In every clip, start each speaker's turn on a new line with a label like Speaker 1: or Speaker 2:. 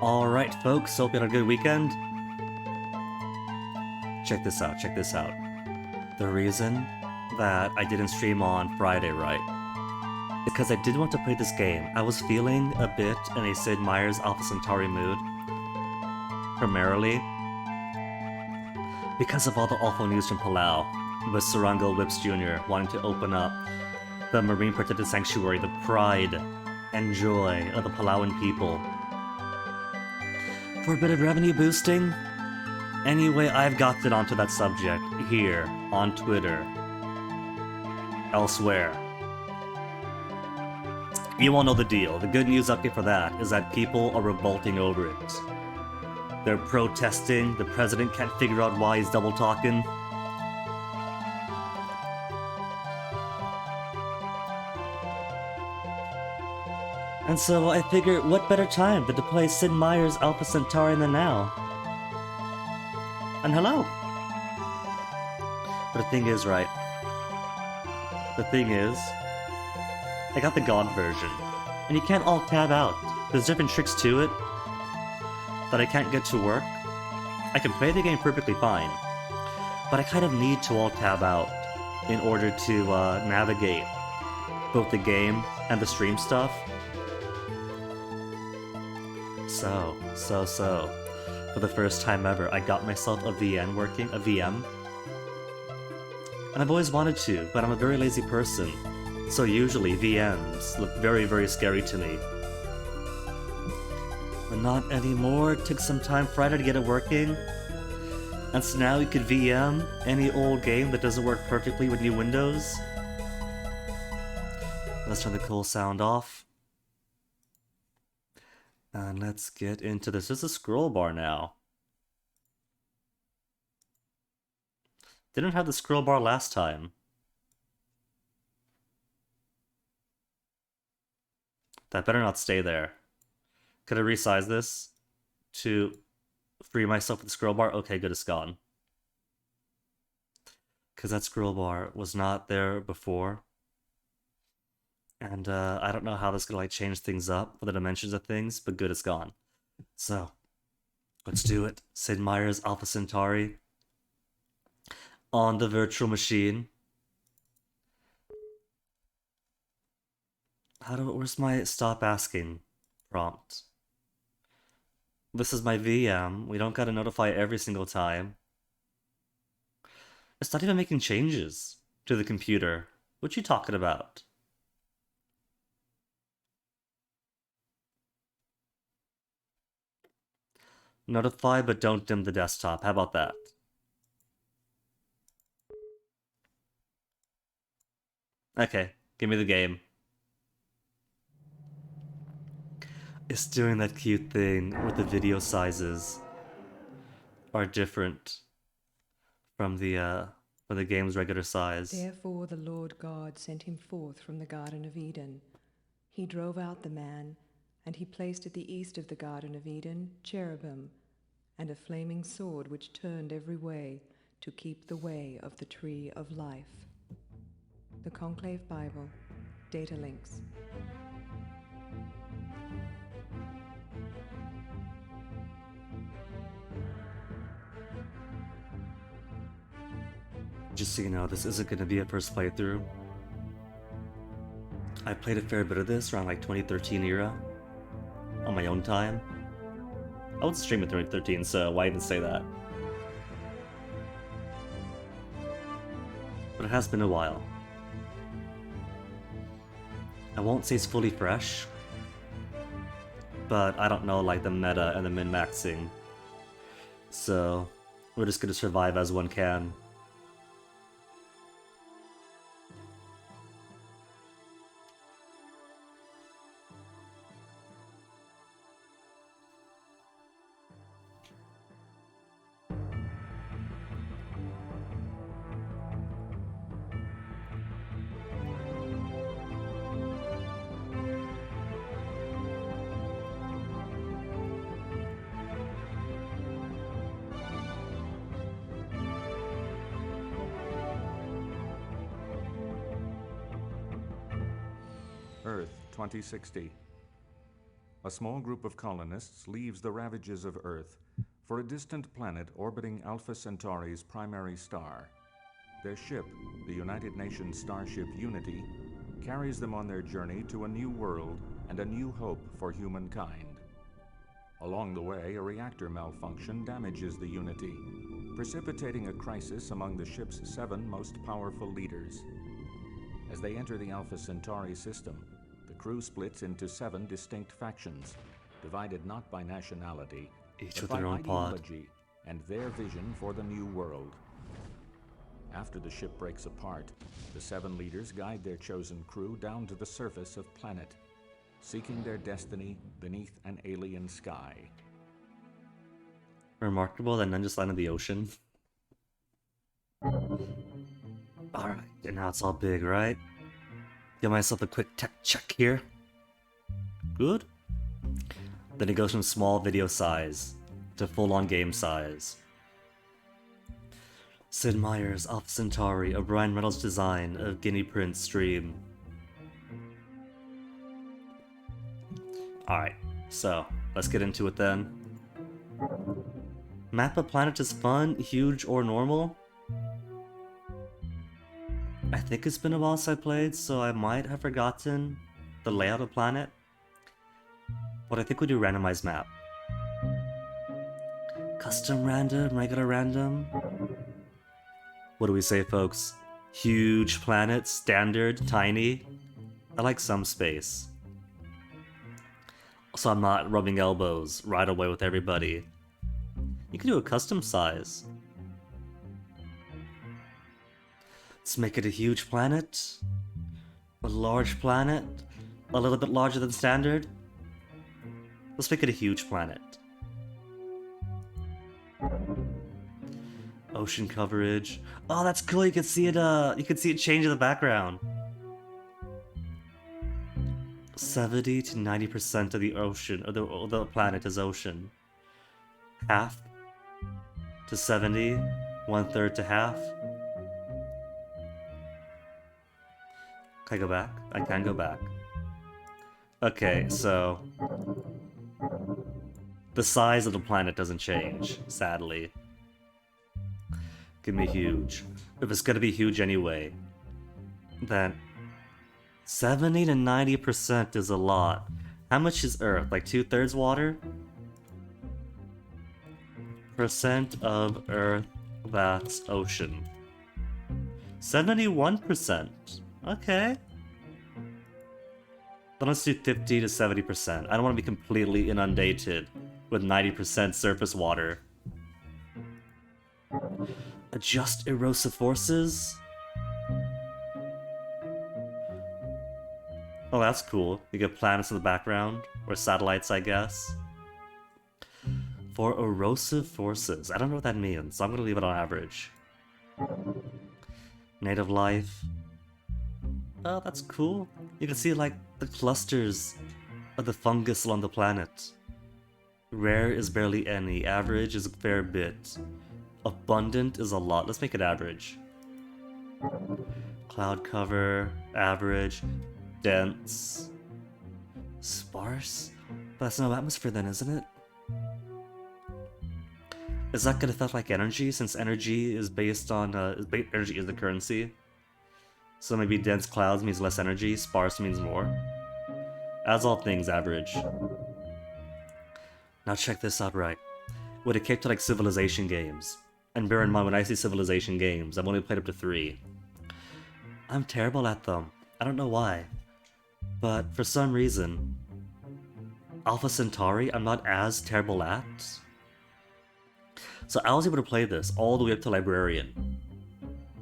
Speaker 1: Alright, folks, hope you had a good weekend. Check this out, check this out. The reason that I didn't stream on Friday, right? Because I did want to play this game. I was feeling a bit in a Sid Meier's Alpha Centauri mood. Primarily because of all the awful news from Palau, with Sarango Whips Jr. wanting to open up the Marine Protected Sanctuary, the pride and joy of the Palauan people. For a bit of revenue boosting? Anyway, I've gotten onto that subject here, on Twitter, elsewhere. You all know the deal. The good news update for that is that people are revolting over it. They're protesting, the president can't figure out why he's double talking. And so I figured, what better time than to play Sid Meier's Alpha Centauri than now? And hello! But the thing is, right? The thing is, I got the God version, and you can't alt-tab out. There's different tricks to it that I can't get to work. I can play the game perfectly fine, but I kind of need to alt-tab out in order to navigate both the game and the stream stuff. So, for the first time ever, I got myself a VN working, a VM. And I've always wanted to, but I'm a very lazy person. So usually VMs look very, very scary to me. But not anymore. It took some time Friday to get it working. And so now you could VM any old game that doesn't work perfectly with new Windows. Let's turn the cool sound off. And let's get into this. There's a scroll bar now. Didn't have the scroll bar last time. That better not stay there. Could I resize this to free myself of the scroll bar? Okay, good, it's gone. Because that scroll bar was not there before. And I don't know how this could like change things up for the dimensions of things, but good, it's gone. So, let's do it. Sid Meier's Alpha Centauri on the virtual machine. Where's my stop asking prompt? This is my VM. We don't gotta notify every single time. It's not even making changes to the computer. What you talking about? Notify, but don't dim the desktop. How about that? Okay, give me the game. It's doing that cute thing where the video sizes are different from the game's regular size.
Speaker 2: Therefore the Lord God sent him forth from the Garden of Eden. He drove out the man, and he placed at the east of the Garden of Eden cherubim, and a flaming sword which turned every way to keep the way of the tree of life. The Conclave Bible, data links.
Speaker 1: Just so you know, this isn't going to be a first playthrough. I played a fair bit of this around like 2013 era, on my own time. I would stream in 2013, so why even say that? But it has been a while. I won't say it's fully fresh, but I don't know like the meta and the min-maxing. So, we're just gonna survive as one can.
Speaker 3: Earth 2060. A small group of colonists leaves the ravages of Earth for a distant planet orbiting Alpha Centauri's primary star. Their ship, the United Nations starship Unity, carries them on their journey to a new world and a new hope for humankind. Along the way, a reactor malfunction damages the Unity, precipitating a crisis among the ship's 7 most powerful leaders. As they enter the Alpha Centauri system, the crew splits into 7 distinct factions, divided not by nationality,
Speaker 1: Each
Speaker 3: but
Speaker 1: with
Speaker 3: by
Speaker 1: their own pod.
Speaker 3: ideology and their vision for the new world. After the ship breaks apart, the 7 leaders guide their chosen crew down to the surface of planet, seeking their destiny beneath an alien sky.
Speaker 1: Remarkable that none just landed in the ocean. Alright, and now it's all big, right? Give myself a quick tech check here. Good. Then it goes from small video size to full-on game size. Sid Meier's Alpha Centauri, a Brian Reynolds design of Guinea Prince stream. Alright, so let's get into it then. Map of planet is fun, huge, or normal. I think it's been a while since I played, so I might have forgotten the layout of planet. But I think we do randomized map. Custom random, regular random. What do we say, folks? Huge planet, standard, tiny. I like some space. So I'm not rubbing elbows right away with everybody. You can do a custom size. Let's make it a huge planet. A large planet. A little bit larger than standard. Let's make it a huge planet. Ocean coverage. Oh, that's cool. You can see it. You can see it change in the background. 70 to 90% of the ocean, or the planet is ocean. Half to 70, 1/3 to half. Can I go back? I can go back. Okay, so the size of the planet doesn't change, sadly. Give me huge. If it's gonna be huge anyway, then 70 to 90% is a lot. How much is Earth? Like 2/3 water? Percent of Earth, that's ocean. 71%. Okay. Then let's do 50 to 70%. I don't want to be completely inundated with 90% surface water. Adjust erosive forces? Oh, that's cool. You get planets in the background, or satellites, I guess. For erosive forces. I don't know what that means, so I'm gonna leave it on average. Native life. Oh, that's cool. You can see, like, the clusters of the fungus along the planet. Rare is barely any. Average is a fair bit. Abundant is a lot. Let's make it average. Cloud cover, average, dense, sparse. But that's no atmosphere then, isn't it? Is that gonna affect like energy, since energy is based on energy is the currency? So maybe dense clouds means less energy, sparse means more. As all things, average. Now check this out right. When it came to like civilization games, and bear in mind when I say civilization games, I've only played up to 3. I'm terrible at them. I don't know why. But for some reason, Alpha Centauri I'm not as terrible at. So I was able to play this all the way up to Librarian,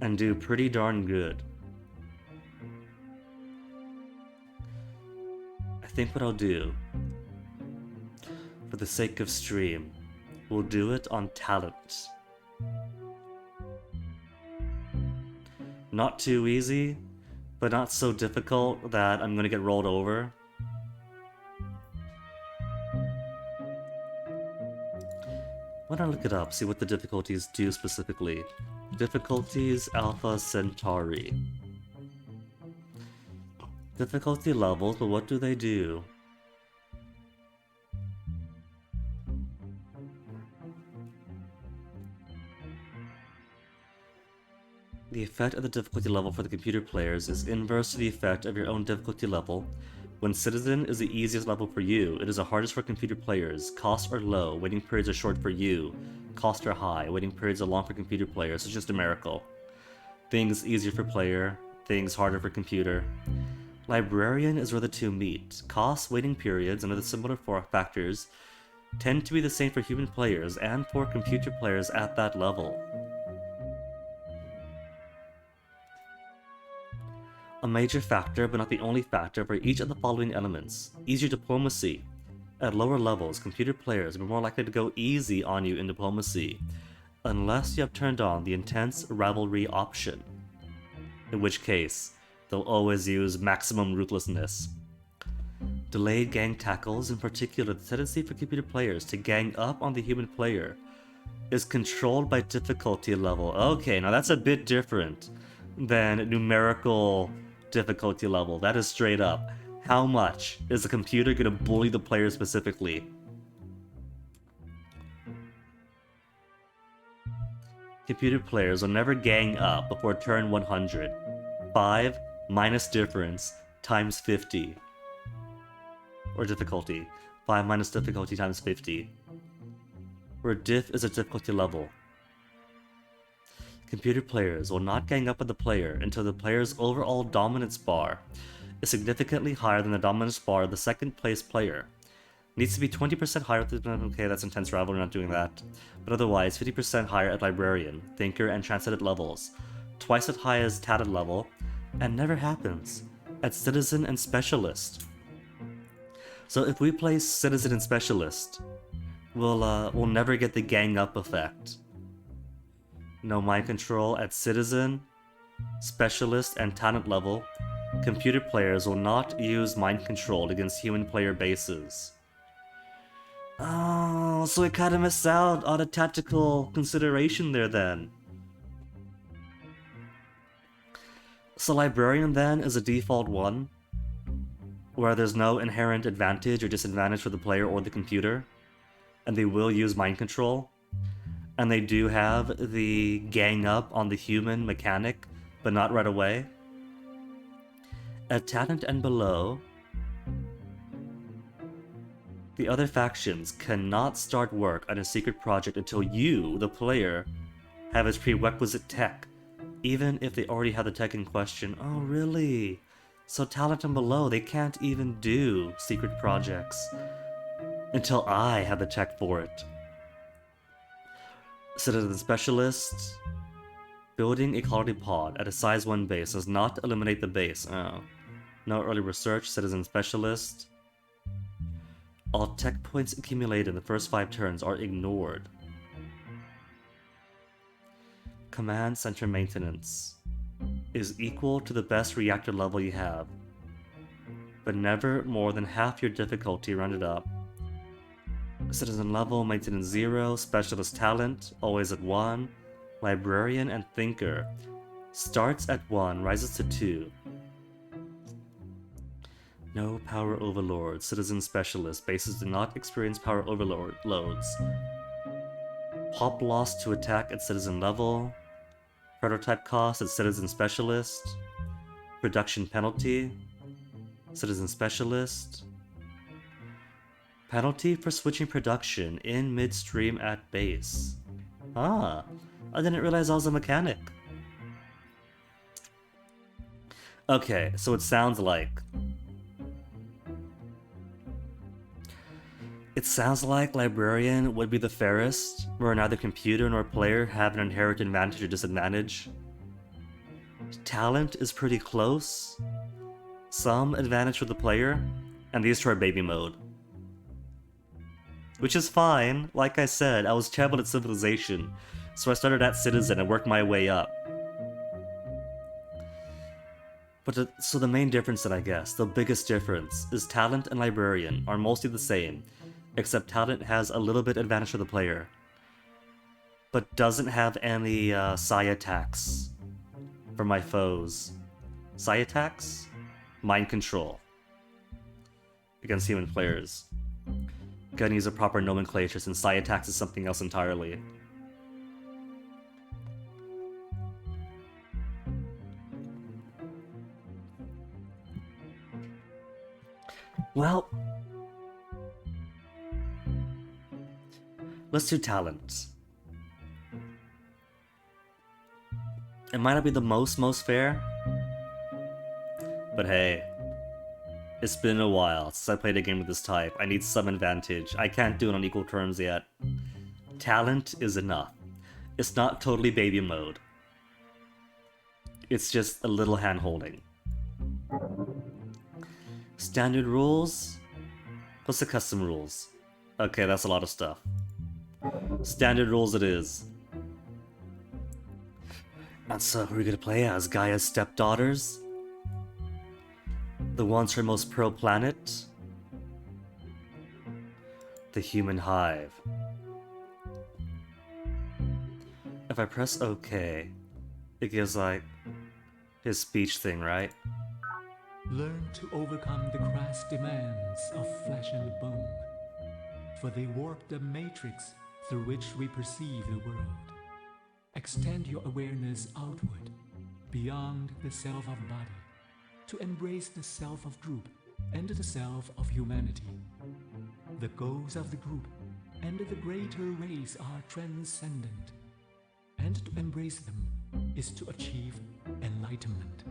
Speaker 1: and do pretty darn good. I think what I'll do, for the sake of stream, we'll do it on talent. Not too easy, but not so difficult that I'm gonna get rolled over. Why don't I look it up, see what the difficulties do specifically. Difficulties Alpha Centauri. Difficulty levels, but what do they do? The effect of the difficulty level for the computer players is inverse to the effect of your own difficulty level. When Citizen is the easiest level for you, it is the hardest for computer players. Costs are low, waiting periods are short for you. Costs are high, waiting periods are long for computer players. It's just numerical. Things easier for player, things harder for computer. Librarian is where the two meet. Costs, waiting periods, and other similar factors tend to be the same for human players and for computer players at that level. A major factor, but not the only factor, for each of the following elements. Easier diplomacy. At lower levels, computer players are more likely to go easy on you in diplomacy, unless you have turned on the intense rivalry option, in which case, they'll always use maximum ruthlessness. Delayed gang tackles, in particular the tendency for computer players to gang up on the human player, is controlled by difficulty level. Okay, now that's a bit different than numerical difficulty level. That is straight up. How much is the computer going to bully the player specifically? Computer players will never gang up before turn 100. 5 minus difference times 50. Or difficulty. 5 minus difficulty times 50. Where diff is a difficulty level. Computer players will not gang up with the player until the player's overall dominance bar is significantly higher than the dominance bar of the second place player. Needs to be 20% higher. Okay, that's intense rivalry, we're not doing that. But otherwise, 50% higher at Librarian, Thinker, and Translated levels. Twice as high as Tatted level, and never happens at Citizen and Specialist. So if we play Citizen and Specialist, we'll never get the gang up effect. No mind control at Citizen, Specialist, and Talent level. Computer players will not use mind control against human player bases. Oh, so we kind of missed out on a tactical consideration there then. So Librarian then is a default one, where there's no inherent advantage or disadvantage for the player or the computer, and they will use mind control. And they do have the gang up on the human mechanic, but not right away. At Talent and below, the other factions cannot start work on a secret project until you, the player, have its prerequisite tech, even if they already have the tech in question. Oh, really? So Talent and below, they can't even do secret projects until I have the tech for it. Citizen Specialist. Building a colony pod at a size 1 base does not eliminate the base. Oh. No early research. Citizen Specialist. All tech points accumulated in the first 5 turns are ignored. Command Center Maintenance is equal to the best reactor level you have, but never more than half your difficulty rounded up. Citizen level, Maintenance 0, Specialist Talent, always at 1, Librarian and Thinker, starts at 1, rises to 2. No power overlord. Citizen Specialist. Bases do not experience power overloads. Pop loss to attack at Citizen level. Prototype cost at Citizen Specialist. Production penalty. Citizen Specialist. Penalty for switching production in midstream at base. Ah, I didn't realize I was a mechanic. Okay, so it sounds like... Librarian would be the fairest, where neither computer nor player have an inherent advantage or disadvantage. Talent is pretty close. Some advantage for the player, and these two are baby mode. Which is fine. Like I said, I was terrible at Civilization, so I started at Citizen and worked my way up. But so the main difference then, I guess, the biggest difference, is Talent and Librarian are mostly the same, except Talent has a little bit advantage for the player, but doesn't have any psi attacks for my foes. Psi attacks? Mind control against human players. Gotta use a proper nomenclature since psi attacks is something else entirely. Well, let's do talent. It might not be the most fair, but hey, it's been a while since I played a game of this type. I need some advantage. I can't do it on equal terms yet. Talent is enough. It's not totally baby mode. It's just a little hand-holding. Standard rules? What's the custom rules? Okay, that's a lot of stuff. Standard rules it is. And so, who are we gonna play as? Gaia's stepdaughters? The once her most pro-planet? The human hive. If I press OK, it gives like his speech thing, right?
Speaker 4: Learn to overcome the crass demands of flesh and bone, for they warp the matrix through which we perceive the world. Extend your awareness outward, beyond the self of body, to embrace the self of group and the self of humanity. The goals of the group and the greater race are transcendent, and to embrace them is to achieve enlightenment.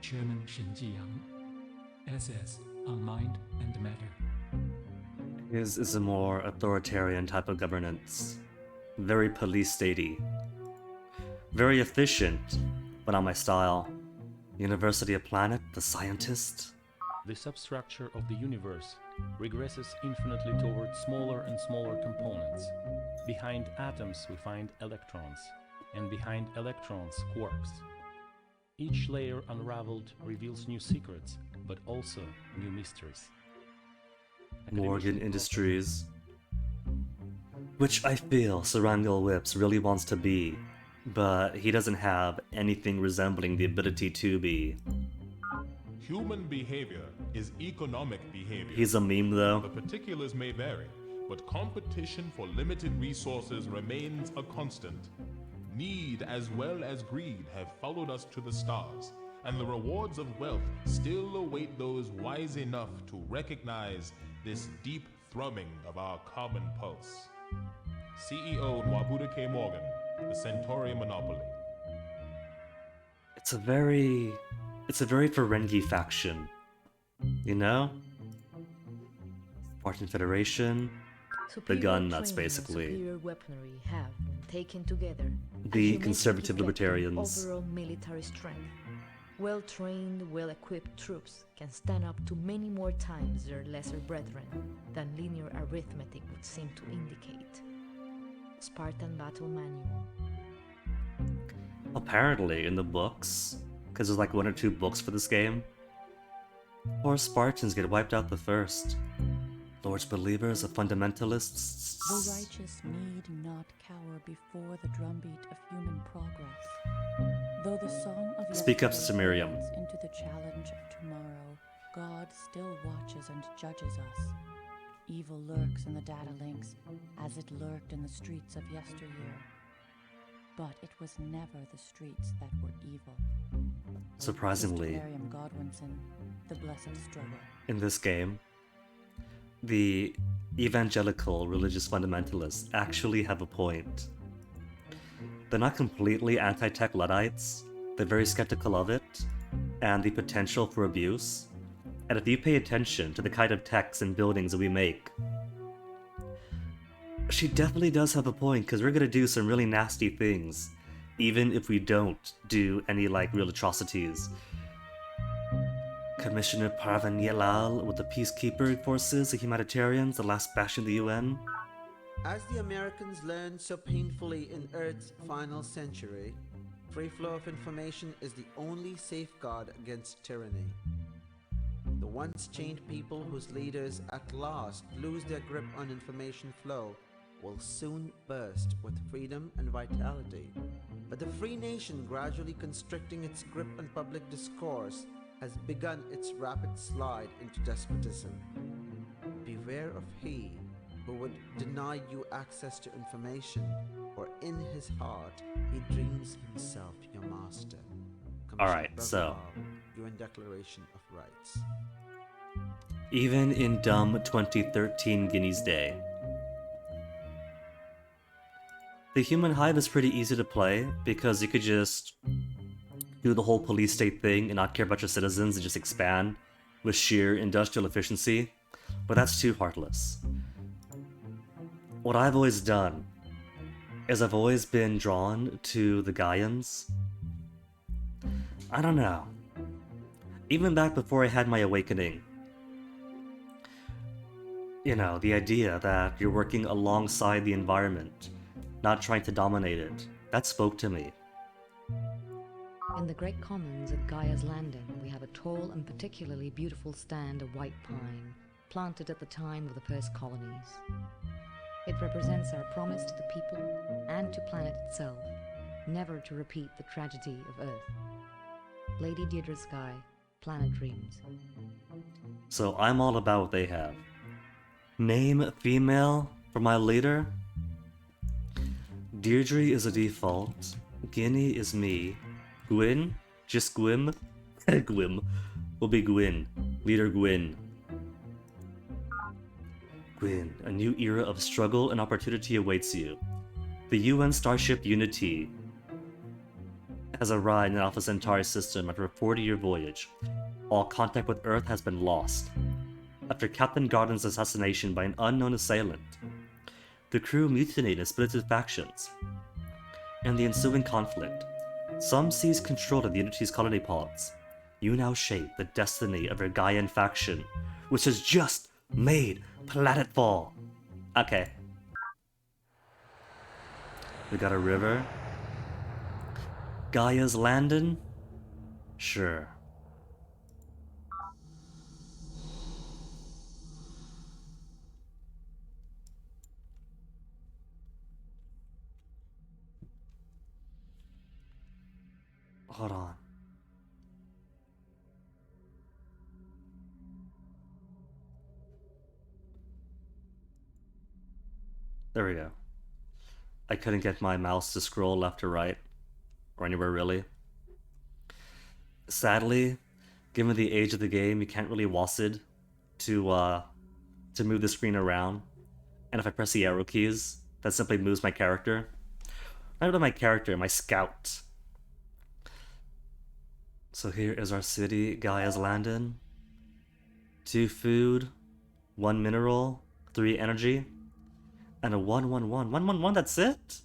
Speaker 4: Chairman Shin Ji-yang, SS on Mind and Matter.
Speaker 1: His is a more authoritarian type of governance. Very police statey. Very efficient, but not my style. University of Planet, the scientist?
Speaker 5: The substructure of the universe regresses infinitely towards smaller and smaller components. Behind atoms we find electrons, and behind electrons quarks. Each layer unraveled reveals new secrets, but also new mysteries.
Speaker 1: Morgan Industries. Which I feel Sarangal Whips really wants to be, but he doesn't have anything resembling the ability to be.
Speaker 6: Human behavior is economic behavior.
Speaker 1: He's a meme though.
Speaker 6: The particulars may vary, but competition for limited resources remains a constant. Need as well as greed have followed us to the stars, and the rewards of wealth still await those wise enough to recognize this deep thrumming of our common pulse. CEO Nwabuda K. Morgan, the Centauri Monopoly.
Speaker 1: It's a very Ferengi faction. You know? Spartan Federation. The gun nuts, basically.
Speaker 7: Superior weaponry have, when taken together,
Speaker 1: The
Speaker 7: a
Speaker 1: conservative
Speaker 7: geometric effect of
Speaker 1: libertarians.
Speaker 7: overall military strength. Well-trained, well-equipped troops can stand up to many more times their lesser brethren than linear arithmetic would seem to indicate. Spartan Battle Manual.
Speaker 1: Apparently, in the books, because there's like 1 or 2 books for this game, 4 Spartans get wiped out the first. Lord's believers, fundamentalists.
Speaker 8: The righteous need not cower before the drumbeat of human progress. Though the song of
Speaker 1: Speak up,
Speaker 8: yesterday
Speaker 1: Sumerium.
Speaker 8: fades into the challenge of tomorrow, God still watches and judges us. Evil lurks in the data links, as it lurked in the streets of yesteryear. But it was never the streets that were evil.
Speaker 1: Surprisingly,
Speaker 8: Miriam Godwinson, The Blessed Struggle.
Speaker 1: in this game, the evangelical religious fundamentalists actually have a point. They're not completely anti-tech Luddites, they're very skeptical of it, and the potential for abuse. And if you pay attention to the kind of techs and buildings that we make, she definitely does have a point, because we're gonna do some really nasty things, even if we don't do any, like, real atrocities. Commissioner Parvan Yelal with the peacekeeper forces, the humanitarians, the last bastion of the UN.
Speaker 9: As the Americans learned so painfully in Earth's final century, free flow of information is the only safeguard against tyranny. The once chained people whose leaders at last lose their grip on information flow will soon burst with freedom and vitality. But the free nation gradually constricting its grip on public discourse has begun its rapid slide into despotism. Beware of he who would deny you access to information, or in his heart he dreams himself your master.
Speaker 1: Alright, so
Speaker 9: UN Declaration of Rights.
Speaker 1: Even in dumb 2013 Guinea's Day. The human hive is pretty easy to play because you could just do the whole police state thing and not care about your citizens and just expand with sheer industrial efficiency, but that's too heartless. What I've always done is I've always been drawn to the Gaians. I don't know. Even back before I had my awakening. You know, the idea that you're working alongside the environment, not trying to dominate it, that spoke to me.
Speaker 10: In the Great Commons at Gaia's Landing, we have a tall and particularly beautiful stand of white pine, planted at the time of the first colonies. It represents our promise to the people and to planet itself, never to repeat the tragedy of Earth. Lady Deirdre Sky, Planet Dreams.
Speaker 1: So I'm all about what they have. Name female for my leader? Deirdre is a default. Guinea is me. Gwyn? Just Gwyn? Gwyn. Will be Gwyn. Leader Gwyn. Gwyn, a new era of struggle and opportunity awaits you. The UN Starship Unity has arrived in the Alpha Centauri system after a 40-year voyage. All contact with Earth has been lost after Captain Garden's assassination by an unknown assailant. The crew mutinied and split into factions. In the ensuing conflict, some seized control of the Unity's colony pods. You now shape the destiny of your Gaian faction, which has just made planetfall. Okay. We got a river. Gaia's Landing? Sure. Hold on. There we go. I couldn't get my mouse to scroll left or right, or anywhere really. Sadly, given the age of the game, you can't really WASD to move the screen around. And if I press the arrow keys, that simply moves my character. Not even my character, my scout. So here is our city, Gaia's Landing. 2 food, 1 mineral, 3 energy, and a 111. 111, that's it?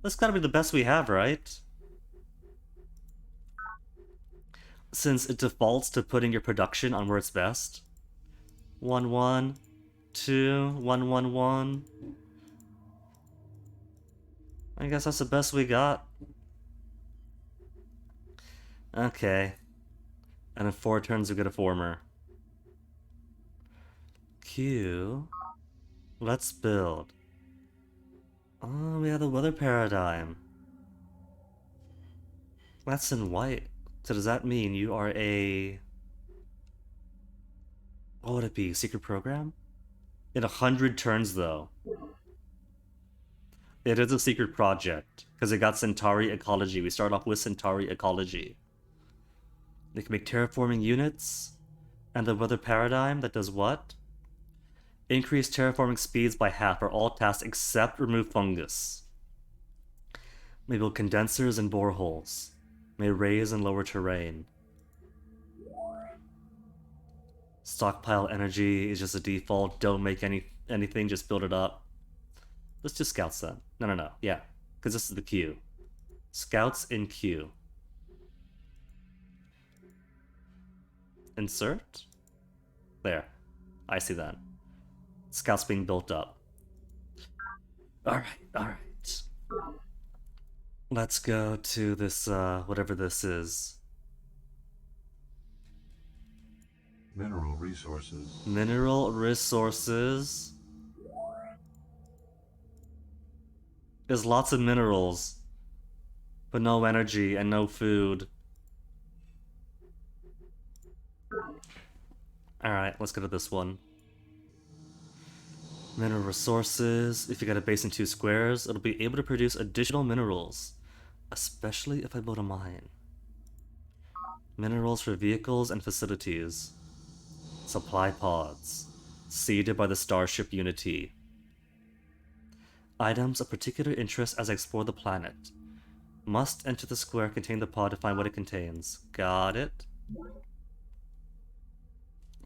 Speaker 1: That's gotta be the best we have, right? Since it defaults to putting your production on where it's best. 112, 111. I guess that's the best we got. Okay. And in 4 turns we get a former. Q. Let's build. Oh, we have the weather paradigm. That's in white. So does that mean you are a... What would it be? Secret program? In 100 turns, though. It is a secret project, because it got Centauri Ecology. We start off with Centauri Ecology. They can make terraforming units, and the weather paradigm that does what? Increase terraforming speeds by half for all tasks except remove fungus. May build condensers and boreholes. May raise and lower terrain. Stockpile energy is just a default. Don't make anything, just build it up. Let's do scouts then. No. Yeah, because this is the queue. Scouts in queue. Insert? There. I see that. Scouts being built up. Alright. Let's go to this, whatever this is.
Speaker 11: Mineral resources.
Speaker 1: Mineral resources. There's lots of minerals, but no energy and no food. Alright, let's go to this one. Mineral resources. If you got a base in 2 squares, it'll be able to produce additional minerals, especially if I build a mine. Minerals for vehicles and facilities. Supply pods. Seeded by the starship Unity. Items of particular interest as I explore the planet. Must enter the square containing the pod to find what it contains. Got it.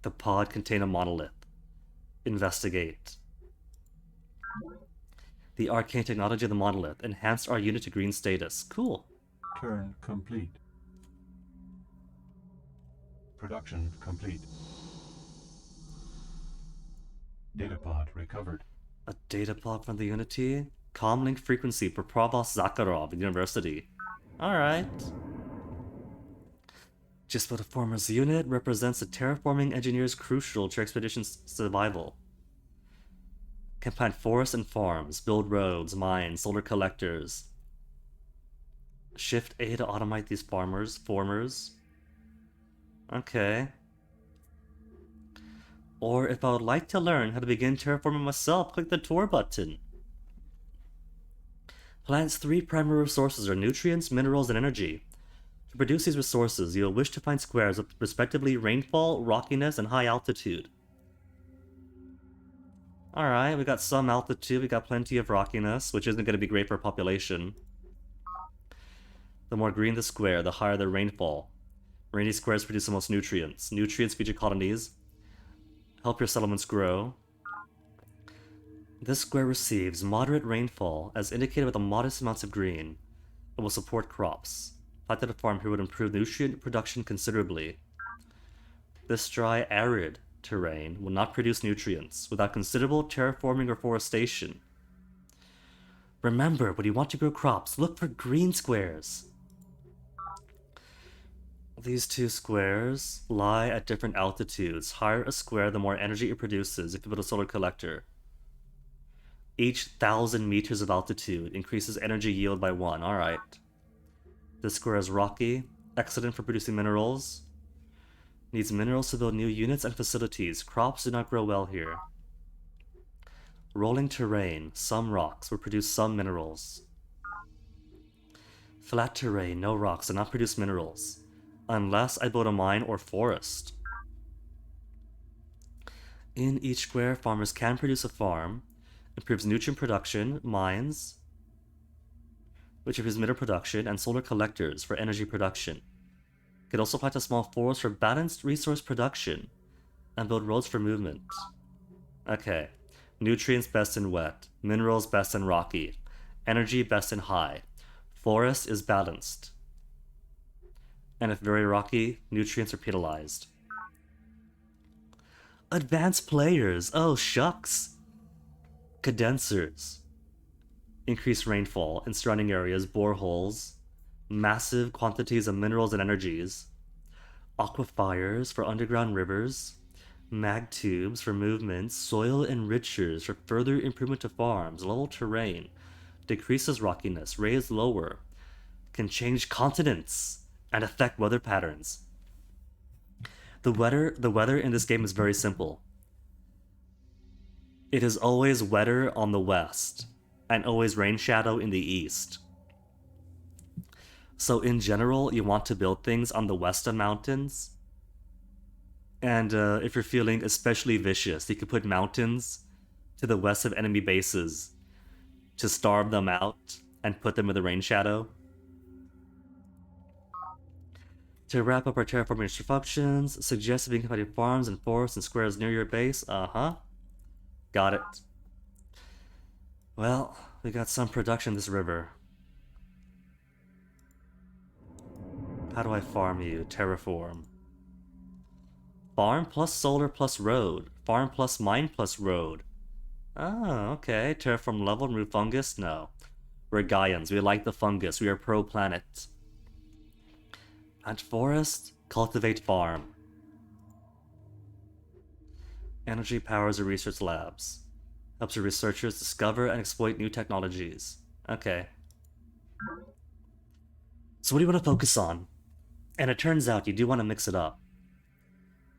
Speaker 1: The pod contains a monolith. Investigate. The arcane technology of the monolith enhanced our unit to green status. Cool.
Speaker 11: Turn complete. Production complete. Datapod recovered.
Speaker 1: A data pod from the Unity? Comlink frequency for Provost Zakharov University. Alright. Just what a former's unit represents the terraforming engineers crucial to expedition's survival. Can plant forests and farms, build roads, mines, solar collectors. Shift A to automate these formers. Okay. Or if I would like to learn how to begin terraforming myself, click the tour button. Plant's 3 primary resources are nutrients, minerals, and energy. To produce these resources, you will wish to find squares with respectively rainfall, rockiness, and high altitude. Alright, we got some altitude, we got plenty of rockiness, which isn't going to be great for population. The more green the square, the higher the rainfall. Rainy squares produce the most nutrients. Nutrients feature colonies. Help your settlements grow. This square receives moderate rainfall, as indicated with the modest amounts of green. It will support crops. Planted a farm here would improve nutrient production considerably. This dry, arid terrain will not produce nutrients without considerable terraforming or forestation. Remember, when you want to grow crops, look for green squares. These 2 squares lie at different altitudes. Higher a square, the more energy it produces if you build a solar collector. Each 1,000 meters of altitude increases energy yield by 1. Alright. This square is rocky, excellent for producing minerals. Needs minerals to build new units and facilities. Crops do not grow well here. Rolling terrain, some rocks will produce some minerals. Flat terrain, no rocks, do not produce minerals. Unless I build a mine or forest. In each square, farmers can produce a farm. Improves nutrient production, mines, which improves mineral production, and solar collectors for energy production. Can also plant a small forest for balanced resource production, and build roads for movement. Okay. Nutrients best in wet, minerals best in rocky, energy best in high. Forest is balanced. And if very rocky, nutrients are penalized. Advanced players! Oh, shucks! Condensers. Increase rainfall in surrounding areas, boreholes, massive quantities of minerals and energies, aquifers for underground rivers, mag tubes for movement, soil enrichers for further improvement to farms, level terrain, decreases rockiness, raise lower, can change continents, and affect weather patterns. The weather in this game is very simple. It is always wetter on the west, and always rain shadow in the east. So in general, you want to build things on the western mountains. And if you're feeling especially vicious, you can put mountains to the west of enemy bases to starve them out and put them in the rain shadow. To wrap up our terraforming instructions, suggest being completing farms and forests and squares near your base. Got it. Well, we got some production this river. How do I farm you? Terraform. Farm plus solar plus road. Farm plus mine plus road. Oh, okay. Terraform level, remove fungus? No. We're Gaians. We like the fungus. We are pro-planet. Plant forest, cultivate farm. Energy powers the research labs. Helps your researchers discover and exploit new technologies. Okay. So what do you want to focus on? And it turns out you do want to mix it up.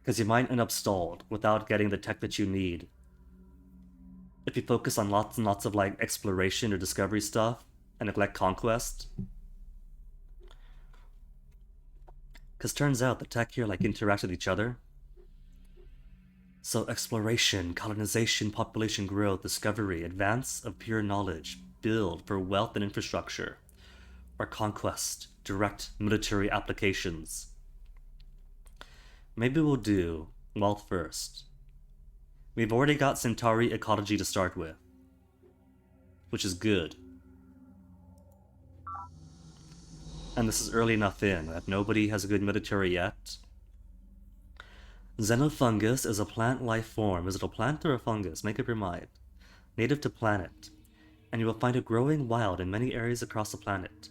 Speaker 1: Because you might end up stalled without getting the tech that you need. If you focus on lots and lots of like exploration or discovery stuff and neglect conquest. Because turns out the tech here like interact with each other. So exploration, colonization, population growth, discovery, advance of pure knowledge, build for wealth and infrastructure, or conquest, direct military applications. Maybe we'll do wealth first. We've already got Centauri ecology to start with, which is good. And this is early enough in that nobody has a good military yet. Xenofungus is a plant life form. Is it a plant or a fungus? Make up your mind. Native to planet. And you will find it growing wild in many areas across the planet.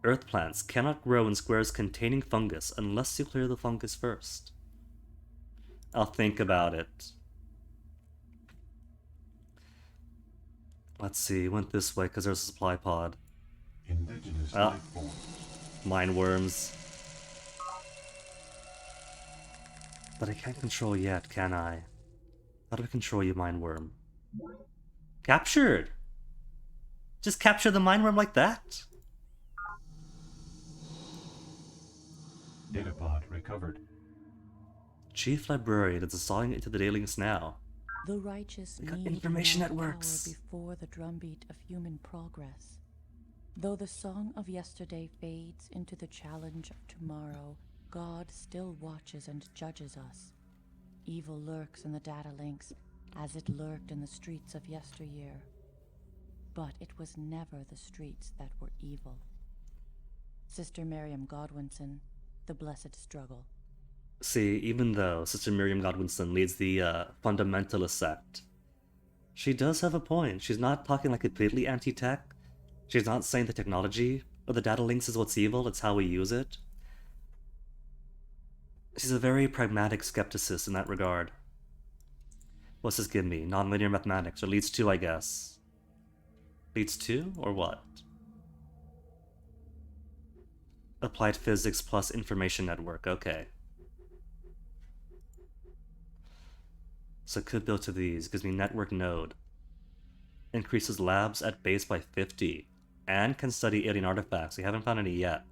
Speaker 1: Earth plants cannot grow in squares containing fungus unless you clear the fungus first. I'll think about it. Let's see, went this way because there's a supply pod.
Speaker 11: Indigenous life form.
Speaker 1: Mine worms. But I can't control yet, can I? How do I control you, mine worm? Captured! Just capture the mine worm like that?
Speaker 11: Datapod recovered.
Speaker 1: Chief Librarian is installing it into the dailings now.
Speaker 8: The righteous
Speaker 1: We got
Speaker 8: need
Speaker 1: information
Speaker 8: more
Speaker 1: networks.
Speaker 8: power before the drumbeat of human progress. Though the song of yesterday fades into the challenge of tomorrow, God still watches and judges us. Evil lurks in the data links, as it lurked in the streets of yesteryear. But it was never the streets that were evil. Sister Miriam Godwinson, The Blessed Struggle.
Speaker 1: See, even though Sister Miriam Godwinson leads the fundamentalist sect, she does have a point. She's not talking like completely anti-tech. She's not saying the technology or the data links is what's evil, it's how we use it. She's a very pragmatic skepticist in that regard. What's this give me? Nonlinear mathematics, or leads to, I guess. Leads to, or what? Applied physics plus information network, okay. So could build to these, gives me network node. Increases labs at base by 50. And can study alien artifacts. We haven't found any yet.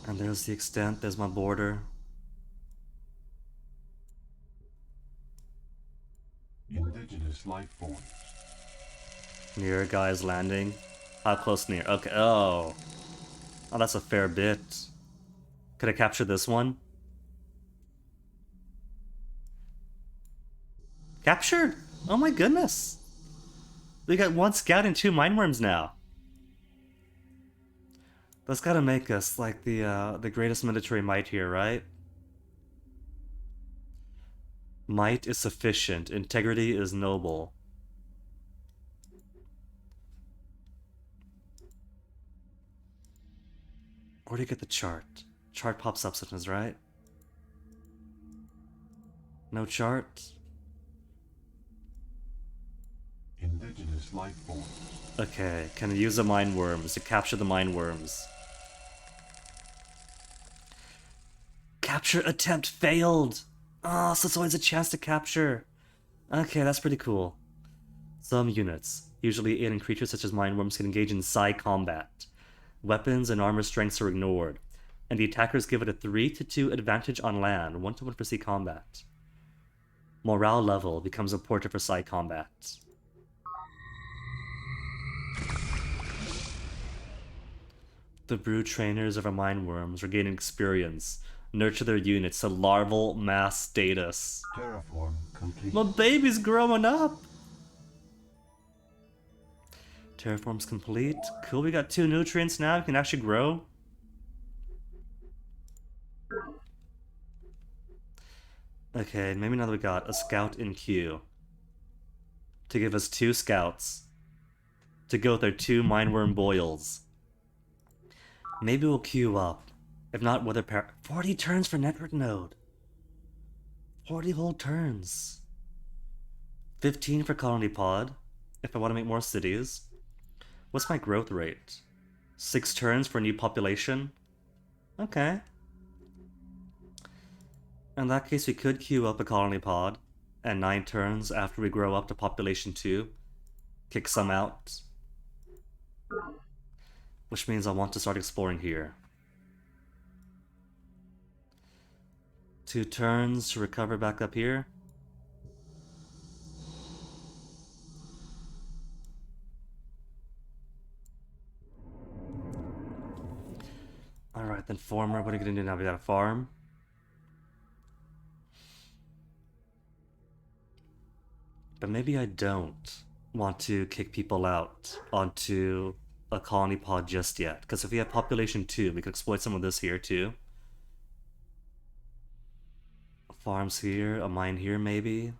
Speaker 1: And there's the extent, there's my border.
Speaker 11: Indigenous life form.
Speaker 1: Near guys landing. How close near? Okay, oh. Oh, that's a fair bit. Could I capture this one? Captured! Oh my goodness! We got 1 scout and 2 mineworms now. That's gotta make us like the greatest military might here, right? Might is sufficient. Integrity is noble. Where do you get the chart? Chart pops up sometimes, right? No chart?
Speaker 11: Indigenous life form.
Speaker 1: Okay, can I use the mine worms to capture the mine worms? Capture attempt failed! Oh, so it's always a chance to capture. Okay, that's pretty cool. Some units, usually alien creatures such as mine worms, can engage in psi combat. Weapons and armor strengths are ignored, and the attackers give it a 3-2 advantage on land, 1-1 for sea combat. Morale level becomes important for psi combat. The brood trainers of our mine worms are gaining experience. Nurture their units to larval mass status.
Speaker 11: Terraform complete.
Speaker 1: My baby's growing up! Terraform's complete. Cool, we got 2 nutrients now. We can actually grow. Okay, maybe now that we got a scout in queue. To give us 2 scouts. To go with our 2 mineworm boils. Maybe we'll queue up. If not, weather pair. 40 turns for network node. 40 whole turns. 15 for colony pod. If I want to make more cities. What's my growth rate? 6 turns for new population? Okay. In that case, we could queue up a colony pod. And 9 turns after we grow up to population 2. Kick some out. Which means I want to start exploring here. 2 turns to recover back up here. Alright, then farmer, what are you gonna do now? We got a farm. But maybe I don't want to kick people out onto a colony pod just yet. Because if we have population 2, we could exploit some of this here too. Farms here, a mine here maybe.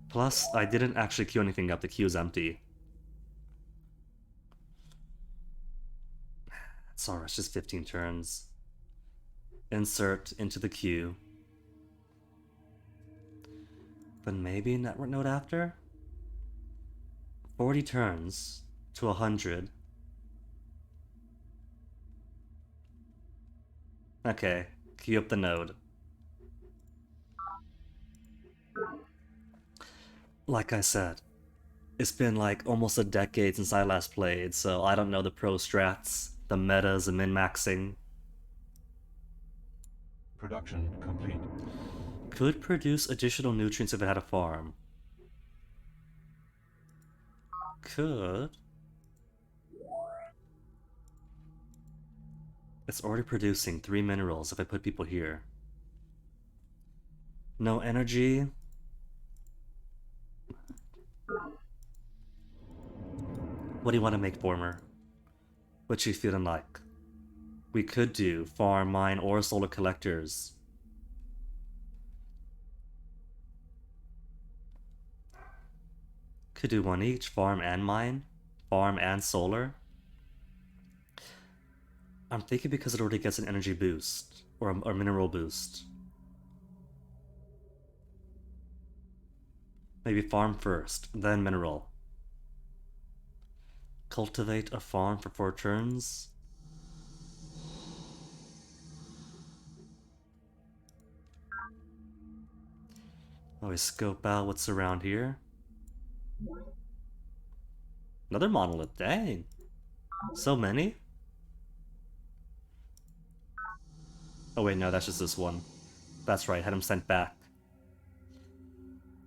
Speaker 1: Plus, I didn't actually queue anything up, the queue's empty. It's alright, it's just 15 turns. Insert into the queue. Then maybe network node after? 40 turns to 100. Okay, queue up the node. Like I said, it's been like almost a decade since I last played, so I don't know the pro strats, the metas, and min-maxing.
Speaker 11: Production complete.
Speaker 1: Could produce additional nutrients if it had a farm. Could. It's already producing 3 minerals if I put people here. No energy. What do you want to make, Former? What you feeling like? We could do farm, mine, or solar collectors. Could do one each, farm and mine, farm and solar. I'm thinking because it already gets an energy boost, or a mineral boost. Maybe farm first, then mineral. Cultivate a farm for 4 turns. Always scope out what's around here. Another monolith, dang. So many? Oh wait, no, that's just this one. That's right, had him sent back.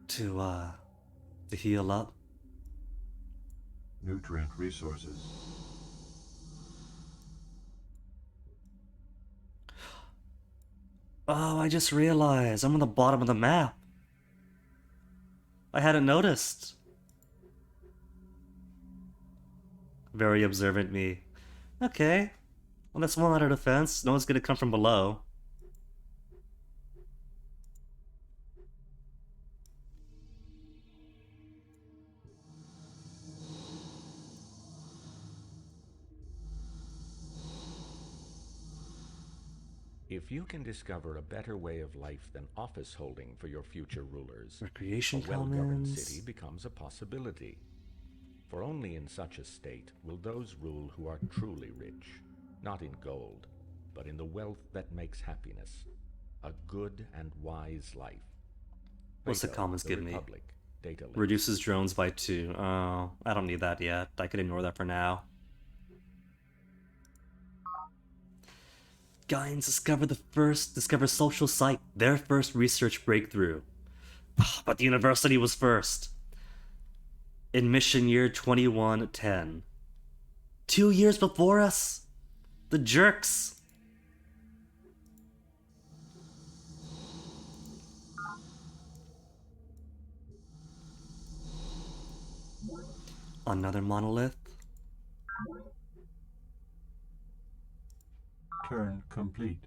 Speaker 1: To heal up.
Speaker 11: Nutrient resources.
Speaker 1: Oh, I just realized I'm on the bottom of the map. I hadn't noticed. Very observant me. Okay. Well, that's one out of defense. No one's gonna come from below.
Speaker 3: If you can discover a better way of life than office holding for your future rulers,
Speaker 1: Recreation
Speaker 3: a well-governed
Speaker 1: commons.
Speaker 3: city becomes a possibility. For only in such a state will those rule who are truly rich, not in gold, but in the wealth that makes happiness, a good and wise life.
Speaker 1: What's the
Speaker 3: Plato,
Speaker 1: commons
Speaker 3: The
Speaker 1: give me?
Speaker 3: Republic, Data link.
Speaker 1: Reduces drones by 2. Oh, I don't need that yet. I could ignore that for now. Guys discover social site, their first research breakthrough. But the university was first. In mission year 2110. 2 years before us? The jerks. Another monolith.
Speaker 11: Turn complete.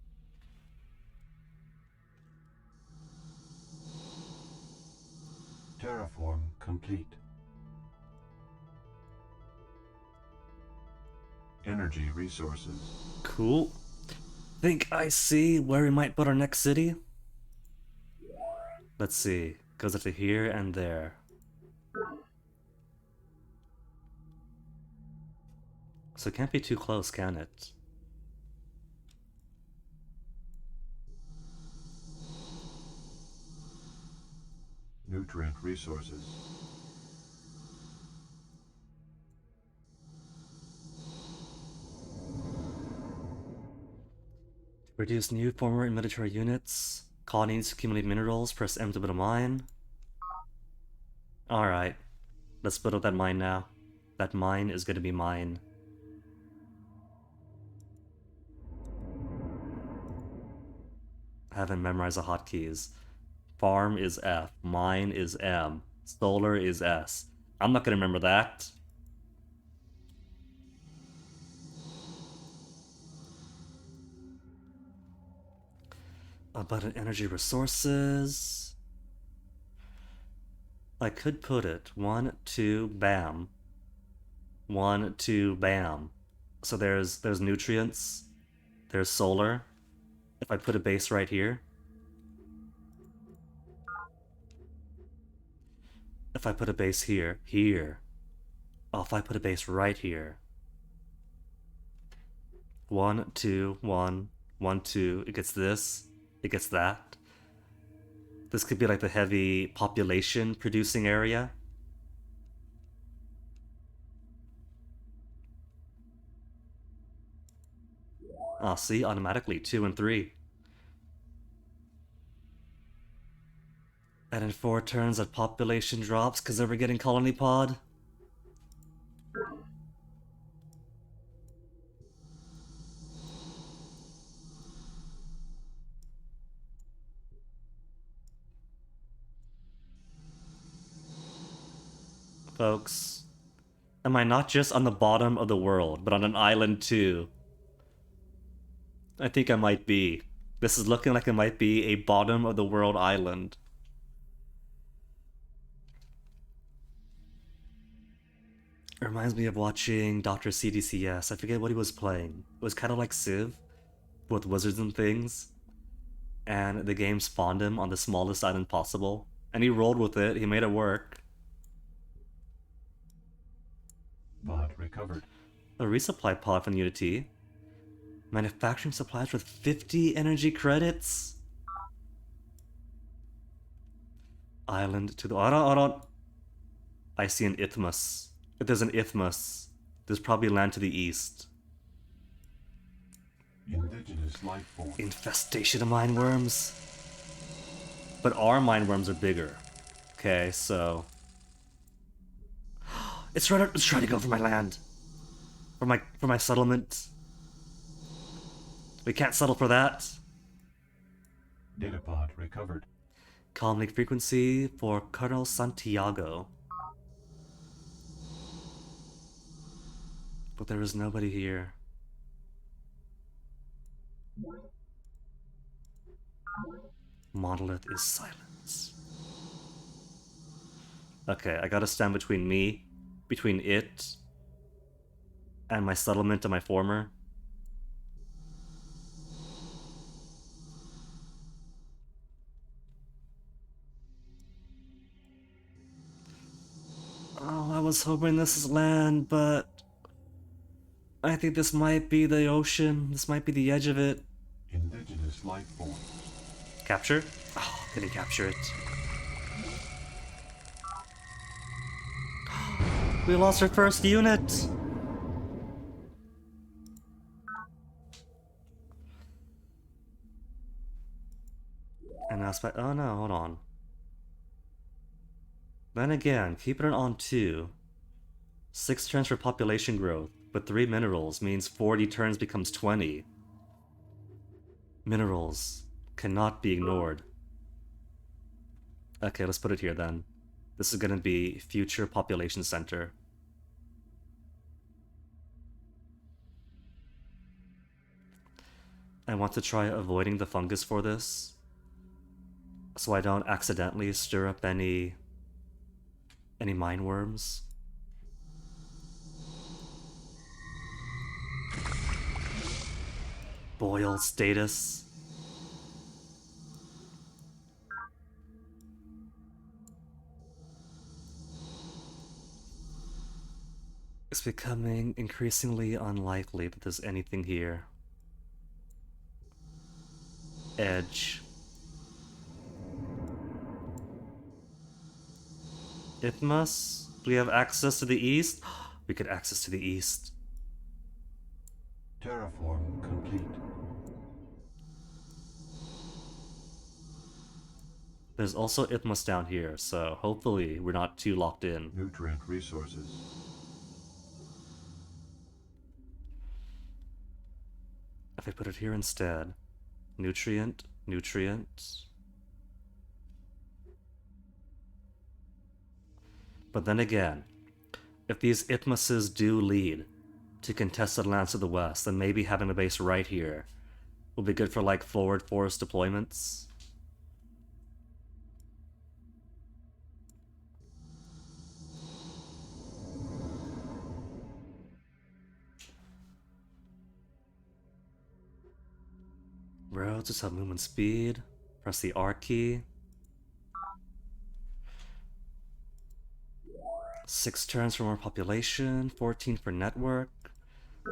Speaker 11: Terraform complete. Energy resources.
Speaker 1: Cool. Think I see where we might put our next city? Let's see. Goes up to here and there. So it can't be too close, can it?
Speaker 11: Nutrient resources.
Speaker 1: Reduce new former inventory units. Colonies accumulate minerals. Press M to build a mine. Alright. Let's build up that mine now. That mine is gonna be mine. I haven't memorized the hotkeys. Farm is F. Mine is M. Solar is S. I'm not gonna remember that. Abundant energy resources. I could put it 1, 2, bam. 1, 2, bam. So there's nutrients. There's solar. If I put a base right here. If I put a base here, here. Oh, if I put a base right here. 1, 2, 1, 1, 2. It gets this. It gets that. This could be like the heavy population producing area. Ah, see, automatically 2 and 3. And in 4 turns, that population drops because then we're getting colony pod. Folks, am I not just on the bottom of the world, but on an island too? I think I might be. This is looking like it might be a bottom of the world island. It reminds me of watching Dr. CDCS. I forget what he was playing. It was kind of like Civ, with wizards and things. And the game spawned him on the smallest island possible. And he rolled with it, he made it work.
Speaker 11: Pod recovered.
Speaker 1: A resupply pod from Unity. Manufacturing supplies with 50 energy credits. Island to the... I see an isthmus. If there's an isthmus, there's probably land to the east.
Speaker 11: Indigenous life form.
Speaker 1: Infestation of mine worms. But our mine worms are bigger. Okay, so... It's trying to go for my land. For my settlement. We can't settle for that.
Speaker 11: Datapod recovered.
Speaker 1: Calm link frequency for Colonel Santiago. But there is nobody here. Monolith is silence. Okay, I gotta stand between it, and my settlement and my former. Oh, I was hoping this is land, but I think this might be the ocean. This might be the edge of it.
Speaker 11: Indigenous life form.
Speaker 1: Capture? Oh, couldn't capture it. We lost our first unit! And that's by... Oh no, hold on. Then again, keep it on 2. 6 turns for population growth, but 3 minerals means 40 turns becomes 20. Minerals cannot be ignored. Okay, let's put it here then. This is gonna be future population center. I want to try avoiding the fungus for this, so I don't accidentally stir up any mine worms. Boil status. It's becoming increasingly unlikely that there's anything here. Edge. Itmus? Do we have access to the east? We could access to the east.
Speaker 11: Terraform complete.
Speaker 1: There's also Ithmos down here, so hopefully we're not too locked in.
Speaker 11: Nutrient resources.
Speaker 1: If I put it here instead, nutrient, nutrient. But then again, if these Ithmoses do lead to contested lands to the west, then maybe having a base right here will be good for like forward force deployments. Roads just have movement speed. Press the R key. 6 turns for more population, 14 for network.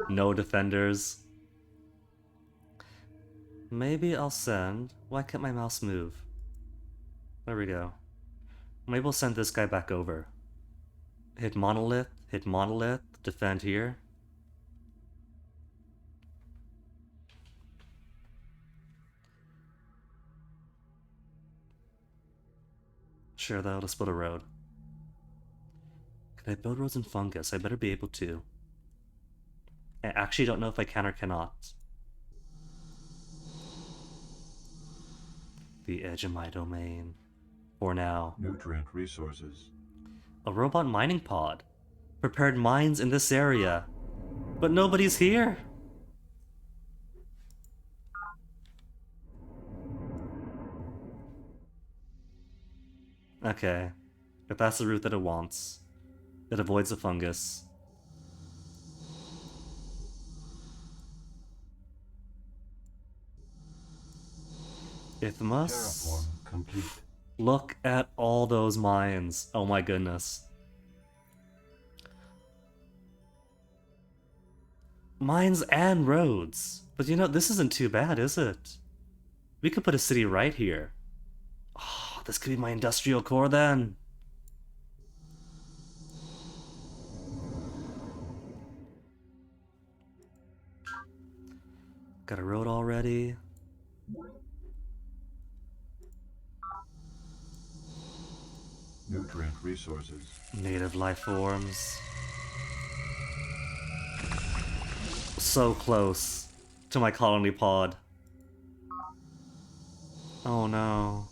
Speaker 1: No defenders. Maybe I'll send... Why can't my mouse move? There we go. Maybe we'll send this guy back over. Hit monolith, defend here. Sure though, let's build a road. Can I build roads in fungus? I better be able to. I actually don't know if I can or cannot. The edge of my domain. For now.
Speaker 11: Nutrient resources.
Speaker 1: A robot mining pod. Prepared mines in this area. But nobody's here. Okay. If that's the route that it wants. It avoids the fungus. Ithmos.
Speaker 11: Terraform complete.
Speaker 1: Look at all those mines. Oh my goodness. Mines and roads. But you know, this isn't too bad, is it? We could put a city right here. Oh, this could be my industrial core then. Got a road already.
Speaker 11: Nutrient resources.
Speaker 1: Native life forms. So close to my colony pod. Oh no.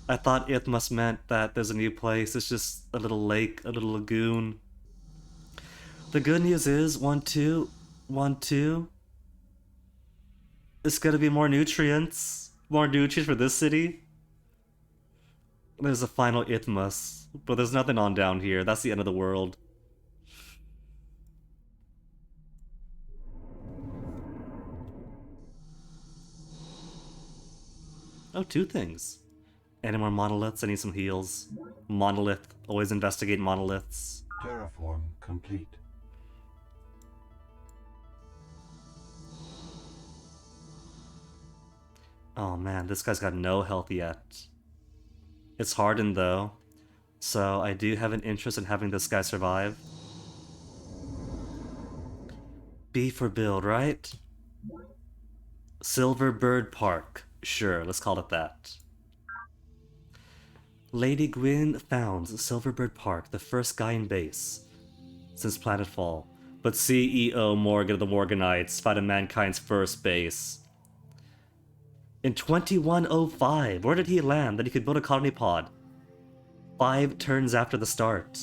Speaker 1: I thought Ithmos meant that there's a new place. It's just a little lake, a little lagoon. The good news is, 1-2, 1-2. It's gonna be more nutrients. More nutrients for this city. There's a final Ithmos, but there's nothing on down here. That's the end of the world. Oh, 2 things. Any more monoliths? I need some heals. Monolith. Always investigate monoliths.
Speaker 11: Terraform complete.
Speaker 1: Oh man, this guy's got no health yet. It's hardened though, so I do have an interest in having this guy survive. B for build, right? Silver Bird Park. Sure, let's call it that. Lady Gwyn founds Silverbird Park, the first guy in base since Planetfall. But CEO Morgan of the Morganites founded mankind's first base. In 2105, where did he land that he could build a colony pod? 5 turns after the start.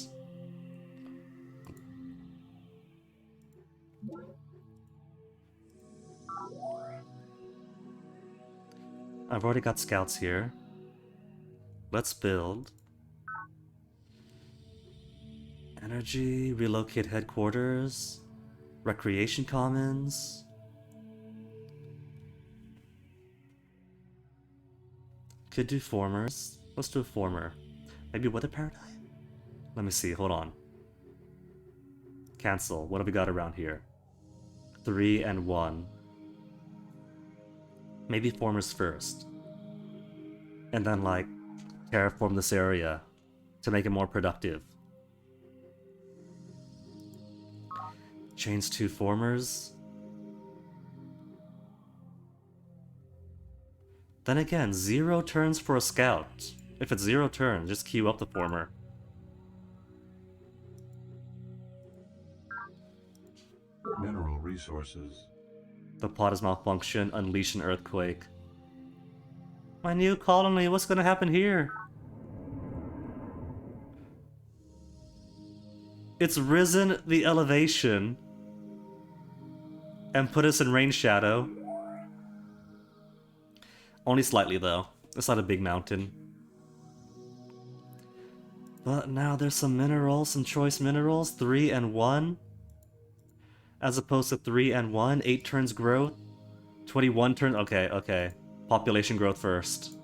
Speaker 1: I've already got scouts here. Let's build. Energy, relocate headquarters, recreation commons. Could do formers. Let's do a former. Maybe weather paradigm? Let me see, hold on. Cancel. What have we got around here? 3 and 1. Maybe formers first. And then, like, terraform this area to make it more productive. Chains 2 formers. Then again, 0 turns for a scout. If it's 0 turns, just queue up the former.
Speaker 11: Mineral resources.
Speaker 1: The plot has malfunctioned. Unleash an earthquake. My new colony, what's gonna happen here? It's risen the elevation and put us in rain shadow. Only slightly though. It's not a big mountain. But now there's some minerals, some choice minerals. 3 and 1. As opposed to 3 and 1. 8 turns growth. 21 turns. Okay, okay. Population growth first.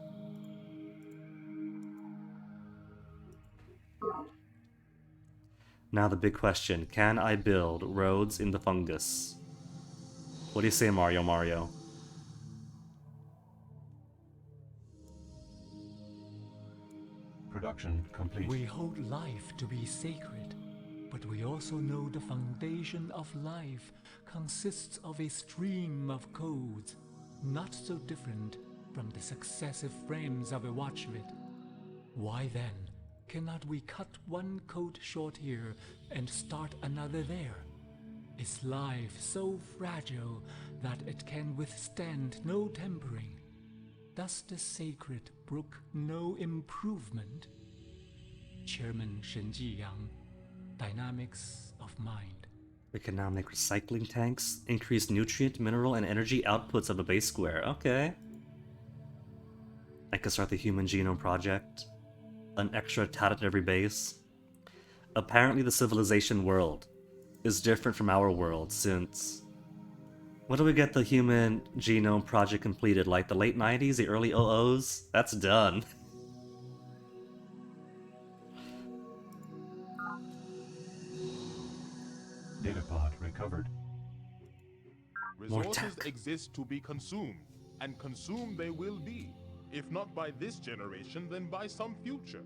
Speaker 1: Now the big question. Can I build roads in the fungus? What do you say, Mario?
Speaker 11: Production complete.
Speaker 4: We hold life to be sacred, but we also know the foundation of life consists of a stream of codes, not so different from the successive frames of a watchbit. Why then cannot we cut one code short here and start another there? Is life so fragile that it can withstand no tempering? Does the sacred brook no improvement? Chairman Shen Jiyang, Dynamics of Mind.
Speaker 1: We can now make recycling tanks, increase nutrient, mineral, and energy outputs of a base square. Okay. I can start the Human Genome Project. An extra tat at every base. Apparently the civilization world is different from our world since... When do we get the Human Genome Project completed? Like the late 90s, the early 00s? That's done.
Speaker 11: Datapod recovered.
Speaker 6: Resources exist to be consumed, and consumed they will be. If not by this generation, then by some future.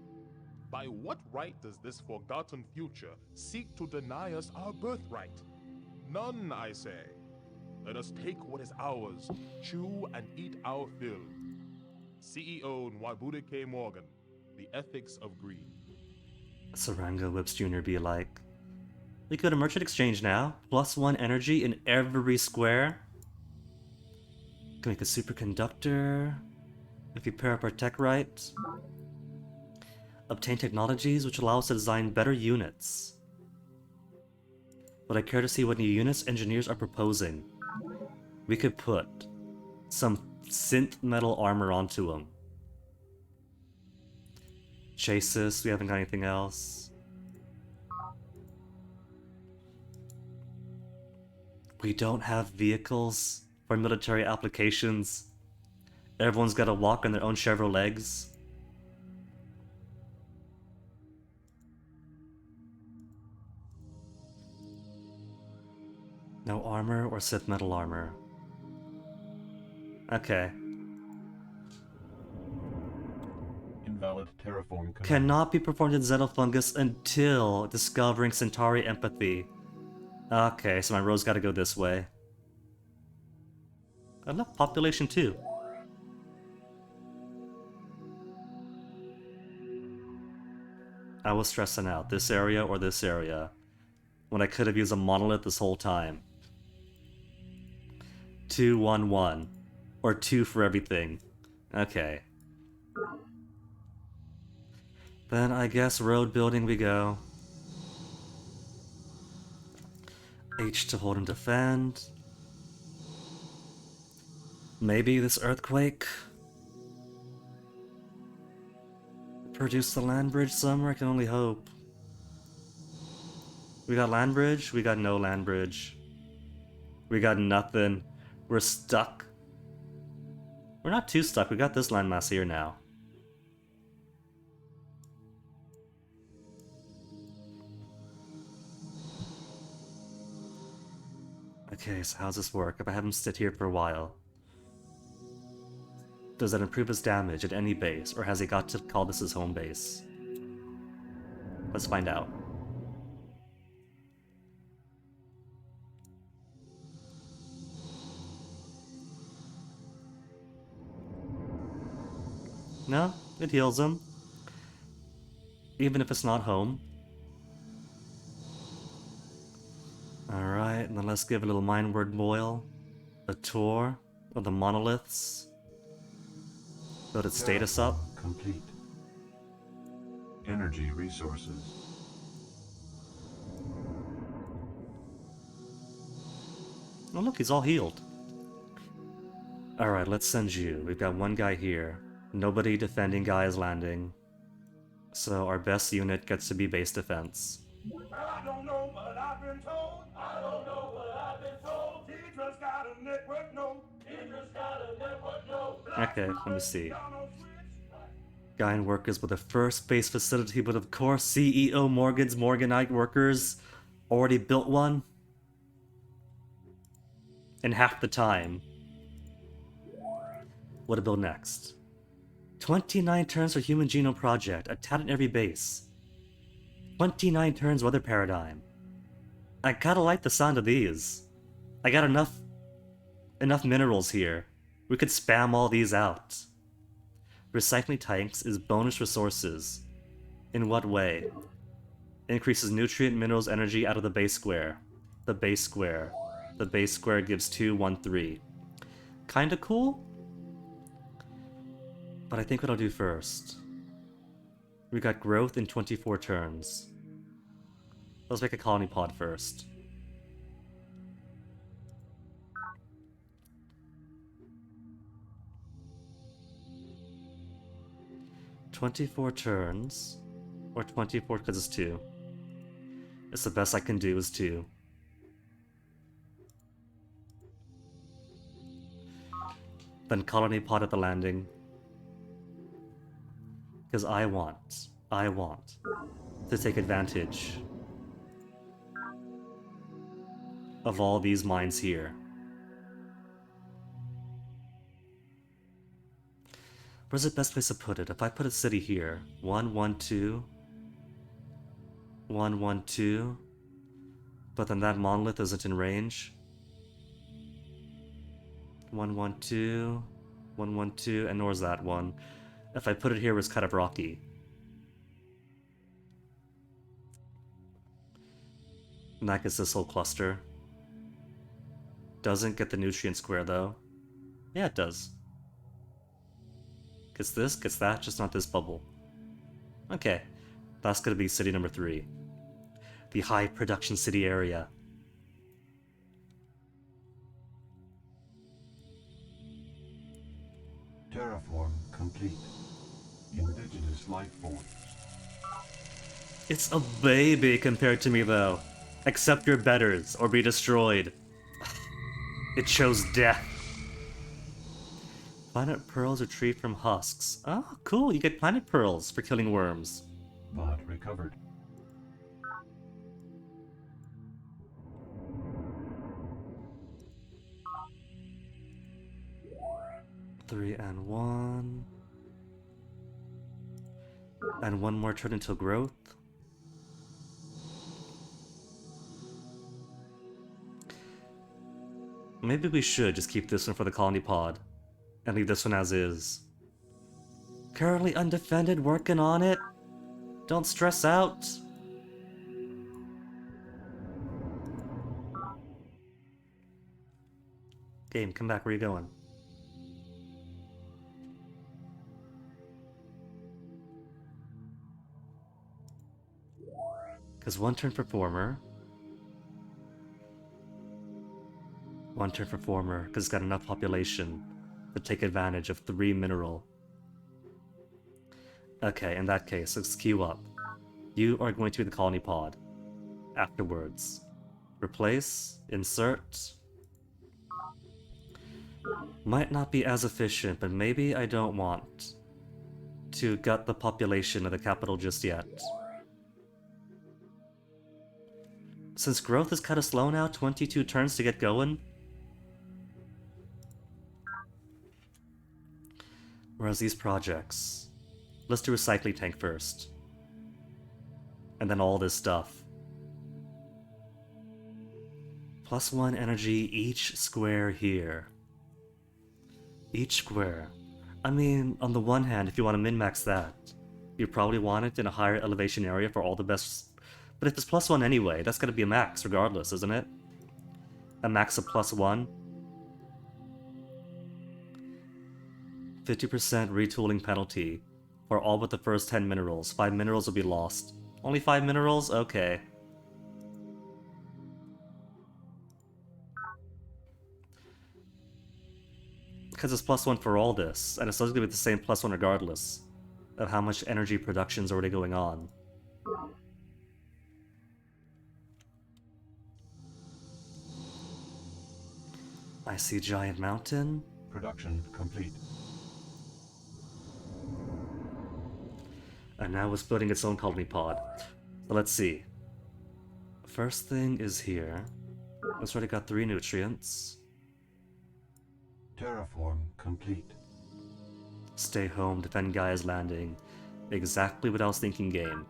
Speaker 6: By what right does this forgotten future seek to deny us our birthright? None, I say. Let us take what is ours, chew and eat our fill. CEO Nwabude K. Morgan, The Ethics of Greed.
Speaker 1: Sarango Whips Jr. be like, we go to Merchant Exchange now. +1 energy in every square. Can make a superconductor. If you pair up our tech right. Obtain technologies which allow us to design better units. Would I care to see what new units engineers are proposing? We could put some synth metal armor onto them. Chasis, we haven't got anything else. We don't have vehicles for military applications. Everyone's gotta walk on their own Chevrolet legs. No armor or synth metal armor. Okay.
Speaker 11: Invalid terraform command.
Speaker 1: Cannot be performed in Xenofungus until discovering Centauri empathy. Okay, so my road's gotta go this way. I love population too. I was stressing out. This area or this area. When I could have used a monolith this whole time. 2, 1, 1. Or 2 for everything. Okay. Then I guess road building we go. H to hold and defend. Maybe this earthquake. Produce the land bridge somewhere, I can only hope. We got land bridge, we got no land bridge. We got nothing. We're stuck. We're not too stuck, we got this landmass here now. Okay, so how's this work? If I have him sit here for a while, does that improve his damage at any base, or has he got to call this his home base? Let's find out. No, it heals him. even if it's not home. Alright, and then let's give a little mind word boil. A tour of the monoliths. Build its status up.
Speaker 11: Complete. Energy resources.
Speaker 1: Oh look, he's all healed. Alright, let's send you. We've got one guy here. Nobody defending Gaia's Landing. So our best unit gets to be base defense.
Speaker 12: I don't know, but I've been told. I don't know, but I've been told. Teachers got a network, no. Teachers got a network, no.
Speaker 1: Okay, let me see. Gaian workers with the first base facility, but of course CEO Morgan's Morganite workers already built one. In half the time. What to build next? 29 turns for Human Genome Project, a tat in every base. 29 turns weather paradigm. I kinda like the sound of these. I got enough minerals here. We could spam all these out. Recycling tanks is bonus resources. In what way? Increases nutrient, minerals, energy out of the base square. The base square. The base square gives 2, 1, 3. Kinda cool? But I think what I'll do first. We got growth in 24 turns. Let's make a colony pod first. "24 turns." Or 24 because it's 2. It's the best I can do is 2. Then colony pod at the landing. Because I want to take advantage of all these mines here. Where's the best place to put it? If I put a city here, 1, 1, 2, 1, 1, 2, but then that monolith isn't in range. 1, 1, 2, 1, 1, 2, and nor is that one. If I put it here, it's kind of rocky. And that gets this whole cluster. Doesn't get the nutrient square though. Yeah, it does. Gets this, gets that, just not this bubble. Okay, that's gonna be city number 3. The high production city area.
Speaker 11: Terraform complete. Indigenous life forms.
Speaker 1: It's a baby compared to me though. Accept your betters or be destroyed. It chose death. Planet pearls retrieved from husks. Oh, cool, you get planet pearls for killing worms.
Speaker 11: Pod recovered.
Speaker 1: Three and 1. And 1 more turn until growth. Maybe we should just keep this one for the colony pod. And leave this one as is. Currently undefended, working on it. Don't stress out. Game, come back, where you going? Because 1 turn for former. 1 turn for former, because it's got enough population to take advantage of 3 mineral. Okay, in that case, let's queue up. You are going to be the colony pod. Afterwards. Replace, insert. Might not be as efficient, but maybe I don't want to gut the population of the capital just yet. Since growth is kind of slow now, 22 turns to get going. Whereas these projects, let's do recycling tank first. And then all this stuff. +1 energy each square here. Each square. I mean, on the one hand, if you want to min-max that, you probably want it in a higher elevation area for all the best. But if it's +1 anyway, that's gonna be a max regardless, isn't it? A max of +1. 50% retooling penalty for all but the first 10 minerals. 5 minerals will be lost. Only 5 minerals? Okay. Because it's +1 for all this, and it's still going to be the same +1 regardless of how much energy production is already going on. I see giant mountain.
Speaker 11: Production complete.
Speaker 1: And now it's building its own colony pod. So let's see. First thing is here. It's already got 3 nutrients.
Speaker 11: Terraform complete.
Speaker 1: Stay home, defend Gaia's landing. Exactly what I was thinking, game.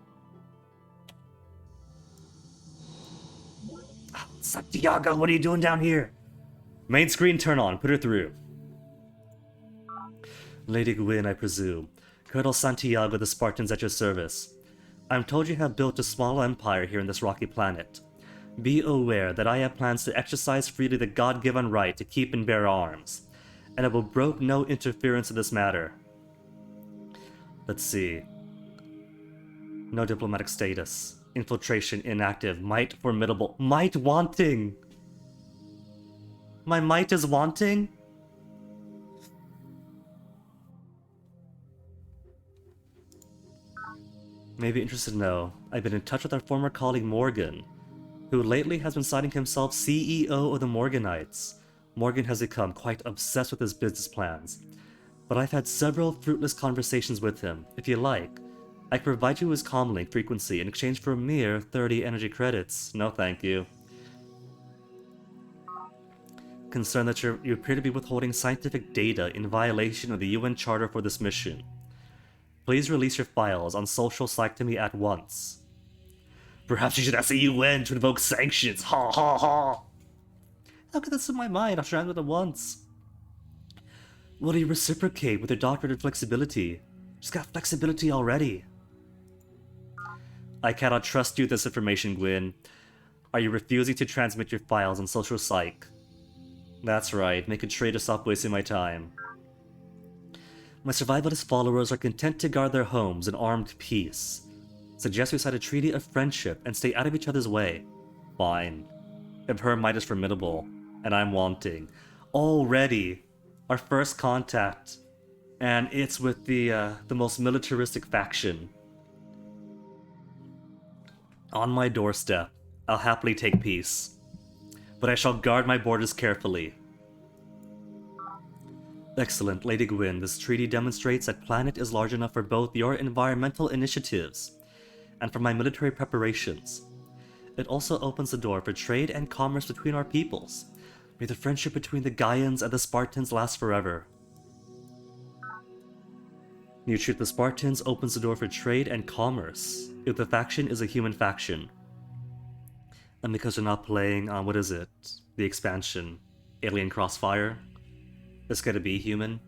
Speaker 1: Santiago, what are you doing down here? Main screen turn on, put her through. Lady Gwyn, I presume. Colonel Santiago, the Spartans at your service. I'm told you have built a small empire here in this rocky planet. Be aware that I have plans to exercise freely the God-given right to keep and bear arms, and I will brook no interference in this matter. Let's see. No diplomatic status. Infiltration inactive. Might formidable. Might wanting! My might is wanting? May be interested to know, I've been in touch with our former colleague Morgan, who lately has been signing himself CEO of the Morganites. Morgan has become quite obsessed with his business plans, but I've had several fruitless conversations with him. If you like, I can provide you his comlink frequency in exchange for a mere 30 energy credits. No thank you. Concerned that you appear to be withholding scientific data in violation of the UN Charter for this mission. Please release your files on social psych to me at once. Perhaps you should ask the UN to invoke sanctions. Ha ha ha! How could this in my mind? I'll try with it once. Will you reciprocate with your doctrine of flexibility? She's got flexibility already. I cannot trust you with this information, Gwyn. Are you refusing to transmit your files on social psych? That's right, make a trade to stop wasting my time. My survivalist followers are content to guard their homes in armed peace. Suggest we sign a treaty of friendship and stay out of each other's way. Fine. If her might is formidable, and I'm wanting. Already, our first contact, and it's with the most militaristic faction. On my doorstep, I'll happily take peace, but I shall guard my borders carefully. Excellent, Lady Gwyn. This treaty demonstrates that planet is large enough for both your environmental initiatives and for my military preparations. It also opens the door for trade and commerce between our peoples. May the friendship between the Gaians and the Spartans last forever. New Truth, the Spartans opens the door for trade and commerce if the faction is a human faction. And because we're not playing on, what is it? The expansion. Alien Crossfire. It's gonna be human.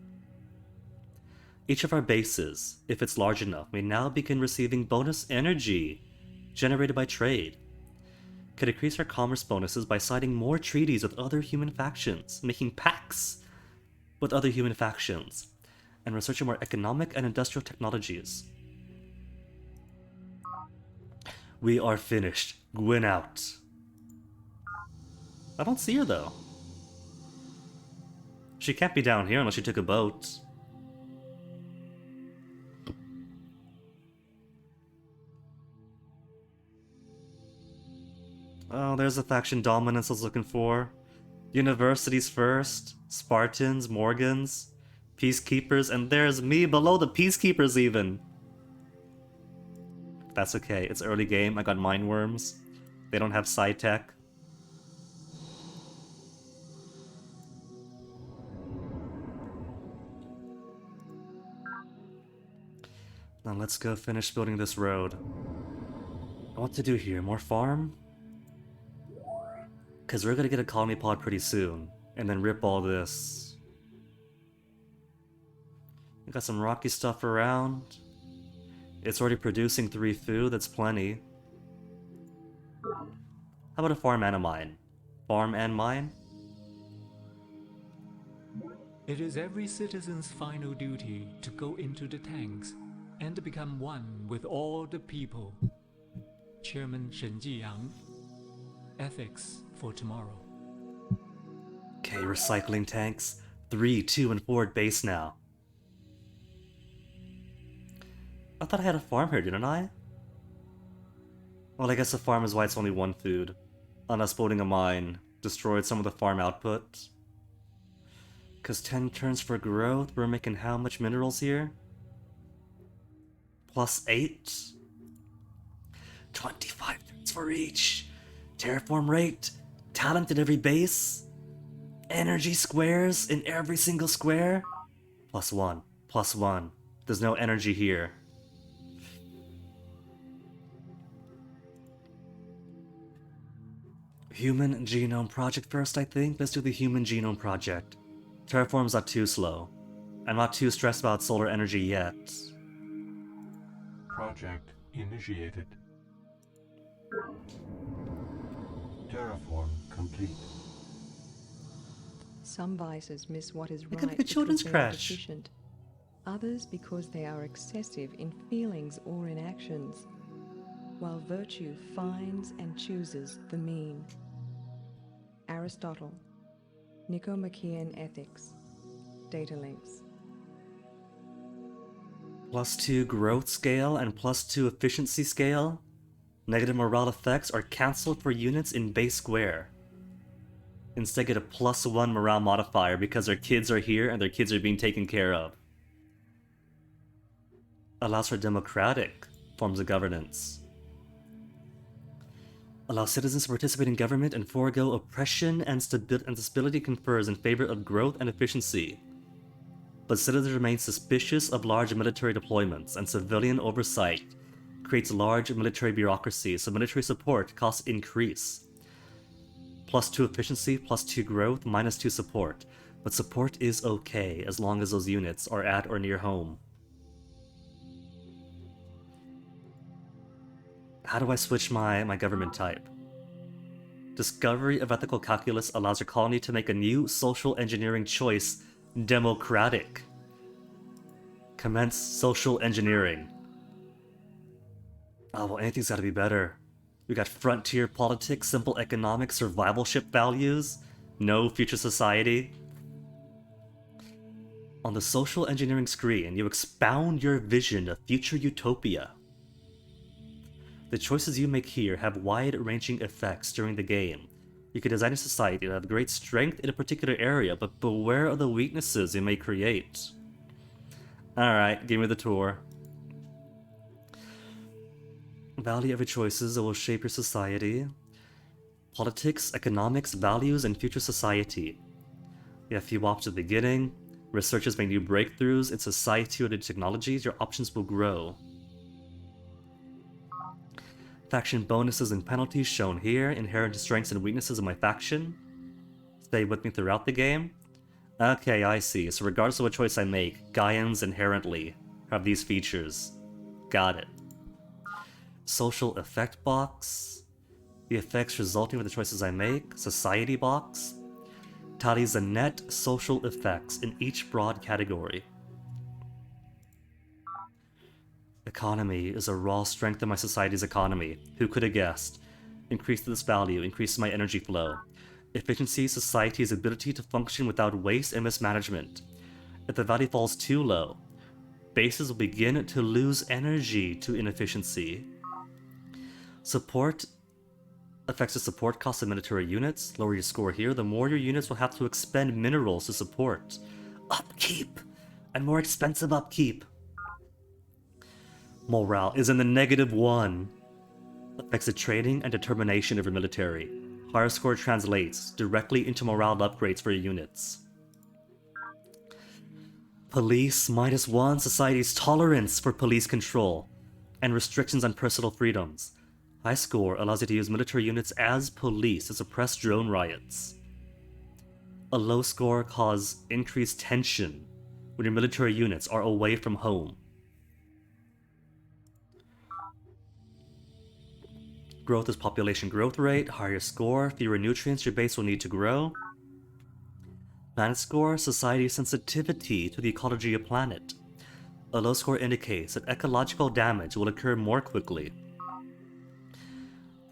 Speaker 1: Each of our bases, if it's large enough, may now begin receiving bonus energy generated by trade. Could increase our commerce bonuses by signing more treaties with other human factions, making pacts with other human factions, and researching more economic and industrial technologies. We are finished. Gwyn out. I don't see her though. She can't be down here unless she took a boat. Oh, there's the faction dominance I was looking for. Universities first, Spartans, Morgans, Peacekeepers, and there's me below the Peacekeepers even. That's okay, it's early game, I got mind worms. They don't have side tech. Now let's go finish building this road. What to do here? More farm? Because we're gonna get a colony pod pretty soon, and then rip all this. We got some rocky stuff around. It's already producing 3 food, that's plenty. How about a farm and a mine? Farm and mine?
Speaker 4: It is every citizen's final duty to go into the tanks and become one with all the people. Chairman Shen Jiyang. Ethics for tomorrow.
Speaker 1: Okay, recycling tanks. 3, 2, and 4 at base now. I thought I had a farm here, didn't I? Well, I guess a farm is why it's only 1 food. Unless building a mine destroyed some of the farm output. Because 10 turns for growth, we're making how much minerals here? +8? 25 turns for each. Terraform rate, talent in every base, energy squares in every single square. +1, +1. There's no energy here. Human Genome Project first, I think. Let's do the Human Genome Project. Terraform's not too slow. I'm not too stressed about solar energy yet.
Speaker 11: Project initiated. Terraform complete.
Speaker 2: Some vices miss what is
Speaker 1: It
Speaker 2: right
Speaker 1: could be a
Speaker 2: because
Speaker 1: children's
Speaker 2: they are
Speaker 1: crash.
Speaker 2: deficient. Others because they are excessive in feelings or in actions, while virtue finds and chooses the mean. Aristotle, Nicomachean Ethics, Data Links.
Speaker 1: +2 growth scale and +2 efficiency scale. Negative morale effects are cancelled for units in base square. Instead get a +1 morale modifier because their kids are here and their kids are being taken care of. Allows for democratic forms of governance. Allow citizens to participate in government and forego oppression and stability confers in favor of growth and efficiency. But citizens remain suspicious of large military deployments, and civilian oversight creates large military bureaucracy, so military support costs increase. +2 efficiency, +2 growth, -2 support. But support is okay as long as those units are at or near home. How do I switch my government type? Discovery of ethical calculus allows your colony to make a new social engineering choice, democratic. Commence social engineering. Oh, well, anything's gotta be better. We got frontier politics, simple economics, survivalship values, no future society. On the social engineering screen, you expound your vision of future utopia. The choices you make here have wide-ranging effects during the game. You can design a society that have great strength in a particular area, but beware of the weaknesses you may create. Alright, give me the tour. Value every choices that will shape your society. Politics, economics, values, and future society. You have few options at the beginning. Researchers make new breakthroughs in society-related technologies. Your options will grow. Faction bonuses and penalties shown here. Inherent strengths and weaknesses of my faction. Stay with me throughout the game. Okay, I see. So regardless of what choice I make, Gaians inherently have these features. Got it. Social effect box. The effects resulting from the choices I make. Society box. Tallies the net social effects in each broad category. Economy is a raw strength of my society's economy. Who could have guessed? Increase this value, increases my energy flow. Efficiency, society's ability to function without waste and mismanagement. If the value falls too low, bases will begin to lose energy to inefficiency. Support affects the support cost of military units. Lower your score here, the more your units will have to expend minerals to support. Upkeep! And more expensive upkeep. Morale is in the -1. Affects the training and determination of your military. Higher score translates directly into morale upgrades for your units. Police -1, society's tolerance for police control and restrictions on personal freedoms. High score allows you to use military units as police to suppress drone riots. A low score causes increased tension when your military units are away from home. Growth is population growth rate. Higher your score, fewer nutrients your base will need to grow. Planet score, society sensitivity to the ecology of planet. A low score indicates that ecological damage will occur more quickly.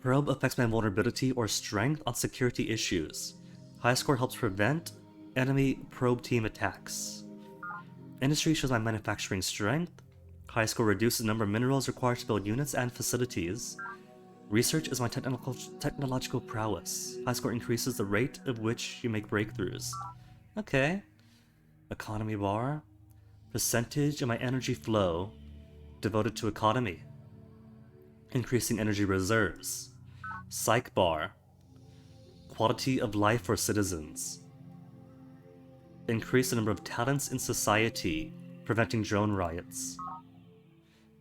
Speaker 1: Probe affects my vulnerability or strength on security issues. High score helps prevent enemy probe team attacks. Industry shows my manufacturing strength. High score reduces the number of minerals required to build units and facilities. Research is my technological prowess. High score increases the rate at which you make breakthroughs. Okay. Economy bar. Percentage of my energy flow devoted to economy. Increasing energy reserves. Psych bar. Quality of life for citizens. Increase the number of talents in society, preventing drone riots.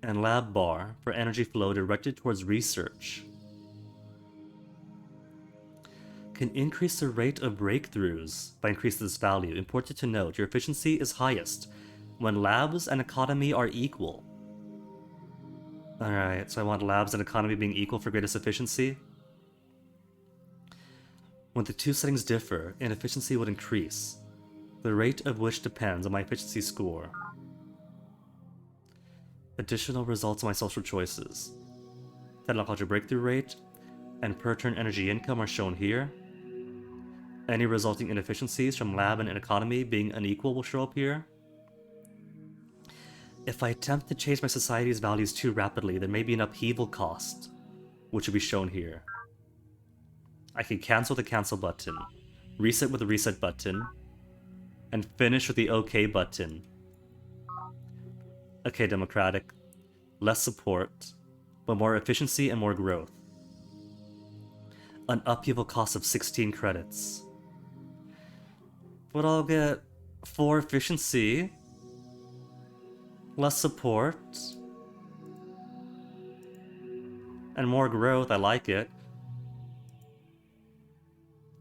Speaker 1: And lab bar for energy flow directed towards research. Can increase the rate of breakthroughs by increasing this value. Important to note, your efficiency is highest when labs and economy are equal. Alright, so I want labs and economy being equal for greatest efficiency. When the two settings differ, inefficiency would increase, the rate of which depends on my efficiency score. Additional results of my social choices. Technological breakthrough rate and per turn energy income are shown here. Any resulting inefficiencies from lab and economy being unequal will show up here. If I attempt to change my society's values too rapidly, there may be an upheaval cost, which will be shown here. I can cancel the cancel button, reset with the reset button, and finish with the OK button. Okay, democratic. Less support, but more efficiency and more growth. An upheaval cost of 16 credits. But I'll get 4 efficiency, less support, and more growth. I like it.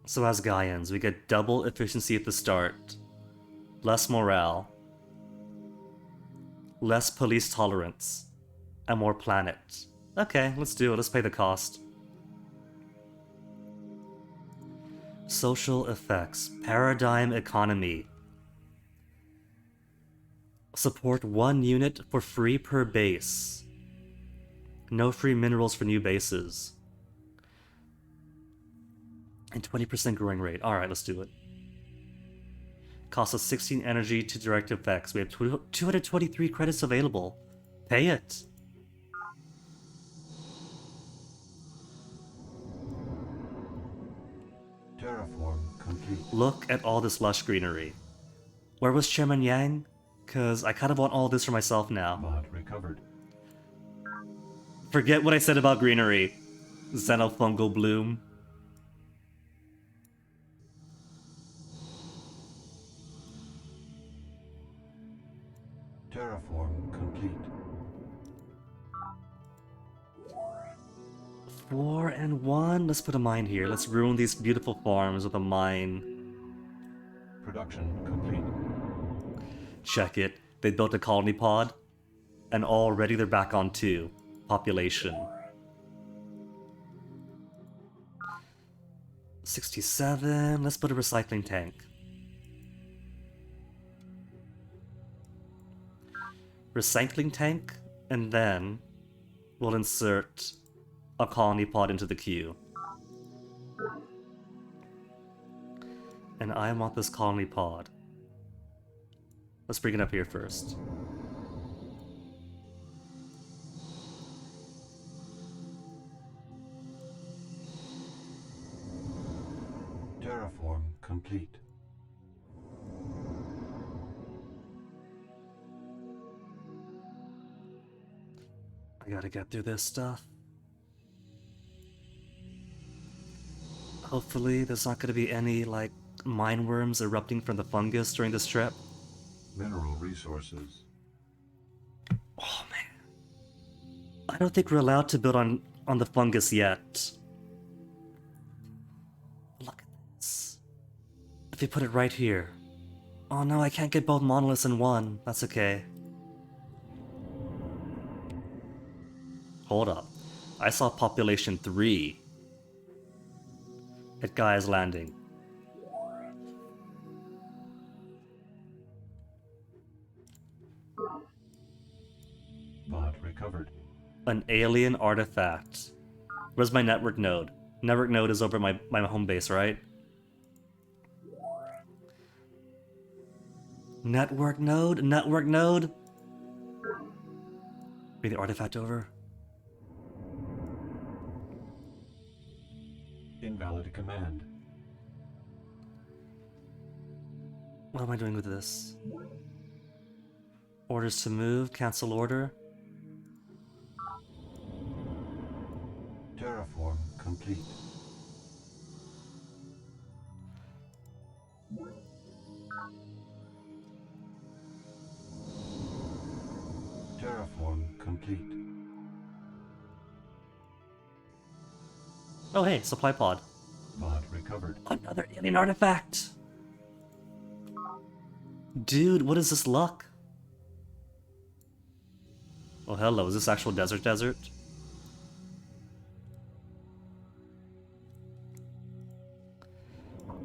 Speaker 1: So as Gaians, we get double efficiency at the start, less morale, less police tolerance, and more planet. Okay, let's do it. Let's pay the cost. Social effects. Paradigm economy. Support 1 unit for free per base. No free minerals for new bases. And 20% growing rate. Alright, let's do it. Costs us 16 energy to direct effects. We have 223 credits available. Pay it.
Speaker 11: Terraform complete.
Speaker 1: Look at all this lush greenery. Where was Chairman Yang? Cause I kind of want all this for myself now.
Speaker 11: Mod recovered.
Speaker 1: Forget what I said about greenery. Xenofungal bloom.
Speaker 11: Terraform complete.
Speaker 1: 4 and 1. Let's put a mine here. Let's ruin these beautiful farms with a mine.
Speaker 11: Production complete.
Speaker 1: Check it. They built a colony pod, and already they're back on 2. Population. 67. Let's put a recycling tank. Recycling tank, and then we'll insert a colony pod into the queue. And I want this colony pod. Let's bring it up here first.
Speaker 11: Terraform complete.
Speaker 1: I gotta get through this stuff. Hopefully there's not gonna be any, like, mine worms erupting from the fungus during this trip.
Speaker 11: Mineral resources.
Speaker 1: Oh man. I don't think we're allowed to build on the fungus yet. Look at this. If you put it right here. Oh no, I can't get both monoliths in one. That's okay. Hold up. I saw population 3 at Gaia's Landing.
Speaker 11: Pod recovered.
Speaker 1: An alien artifact. Where's my network node? Network node is over my home base, right? Network node? Network node? Bring the artifact over.
Speaker 11: Invalid command.
Speaker 1: What am I doing with this? Orders to move, cancel order.
Speaker 11: Terraform complete. Terraform complete.
Speaker 1: Oh hey, supply pod.
Speaker 11: Pod recovered.
Speaker 1: Another alien artifact! Dude, what is this luck? Oh hello, is this actual desert?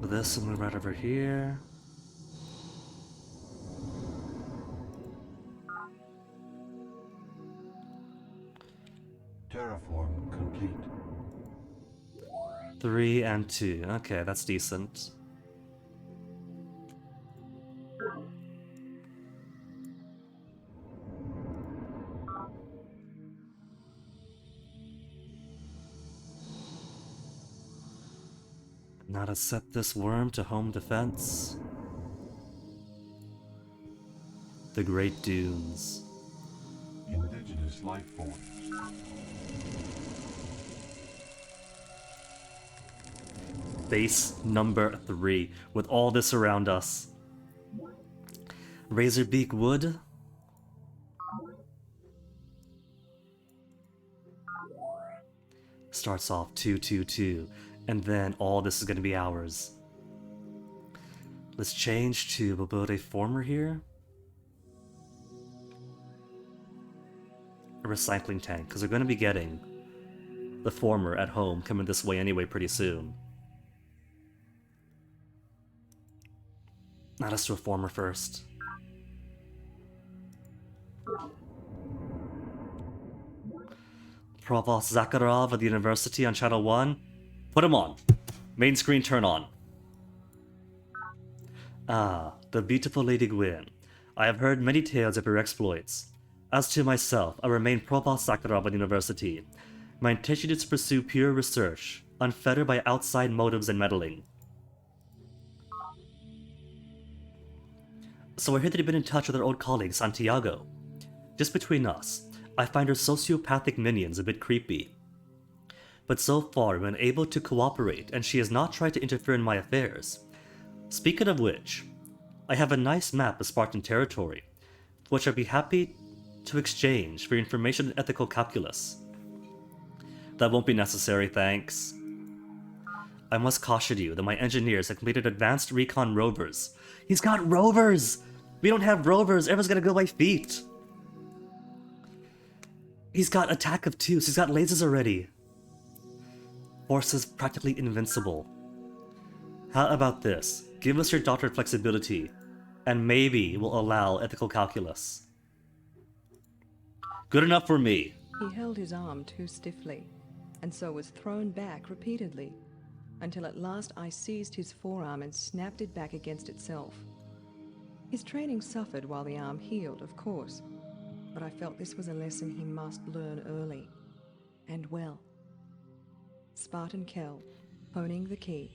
Speaker 1: This will move right over here.
Speaker 11: Terraform complete.
Speaker 1: 3 and 2. Okay, that's decent. Now to set this worm to home defense. The Great Dunes.
Speaker 11: Indigenous life forms.
Speaker 1: Base number 3, with all this around us. Razorbeak wood. Starts off 222, and then all this is going to be ours. Let's change to, we'll build a former here. A recycling tank, because we're going to be getting the former at home coming this way anyway pretty soon. Not us to a former first. Provost Zakharov of the University on Channel 1. Put him on. Main screen turn on. Ah, the beautiful Lady Gwyn. I have heard many tales of your exploits. As to myself, I remain Provost Zakharov of the University. My intention is to pursue pure research, unfettered by outside motives and meddling. So I heard that you've been in touch with our old colleague, Santiago. Just between us, I find her sociopathic minions a bit creepy. But so far we've been able to cooperate, and she has not tried to interfere in my affairs. Speaking of which, I have a nice map of Spartan territory, which I'd be happy to exchange for information and ethical calculus. That won't be necessary, thanks. I must caution you that my engineers have completed advanced recon rovers. He's got rovers! We don't have rovers, everyone's gonna go by feet. He's got attack of 2, so he's got lasers already. Force is practically invincible. How about this? Give us your doctored flexibility, and maybe we'll allow ethical calculus. Good enough for me.
Speaker 2: He held his arm too stiffly, and so was thrown back repeatedly, until at last I seized his forearm and snapped it back against itself. His training suffered while the arm healed, of course, but I felt this was a lesson he must learn early, and well. Spartan Kell, honing the key.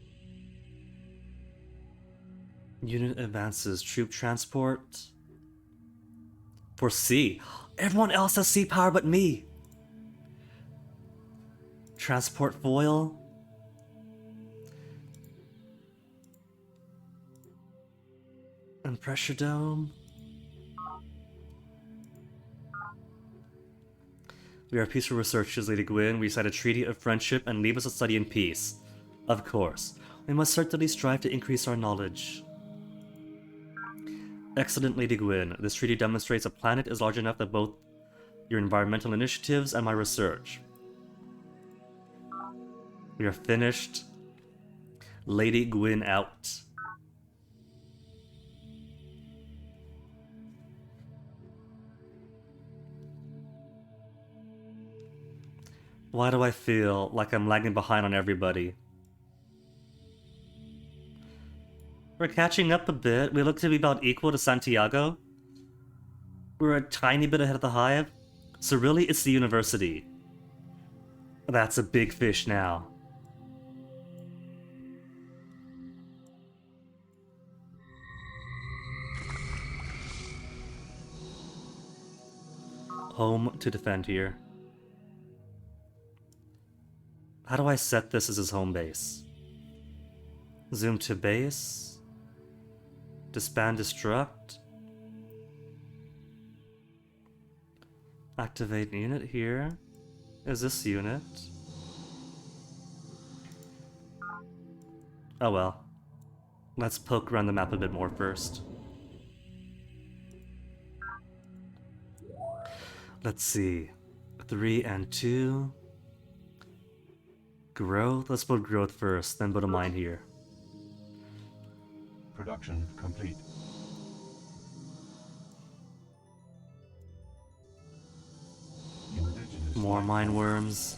Speaker 1: Unit advances troop transport. For C. Everyone else has C power but me. Transport foil. And pressure dome. We are peaceful researchers, Lady Gwyn. We sign a treaty of friendship and leave us to study in peace. Of course, we must certainly strive to increase our knowledge. Excellent, Lady Gwyn. This treaty demonstrates a planet is large enough that both your environmental initiatives and my research We are finished. Lady Gwyn out. Why do I feel like I'm lagging behind on everybody? We're catching up a bit. We look to be about equal to Santiago. We're a tiny bit ahead of the Hive. So really, it's the university. That's a big fish now. Home to defend here. How do I set this as his home base? Zoom to base. Disband destruct. Activate unit here. Is this unit? Oh well. Let's poke around the map a bit more first. Let's see. 3 and 2. Growth? Let's build growth first, then build a mine here.
Speaker 11: Production complete. Indigenous
Speaker 1: More
Speaker 11: life
Speaker 1: mine
Speaker 11: form.
Speaker 1: worms.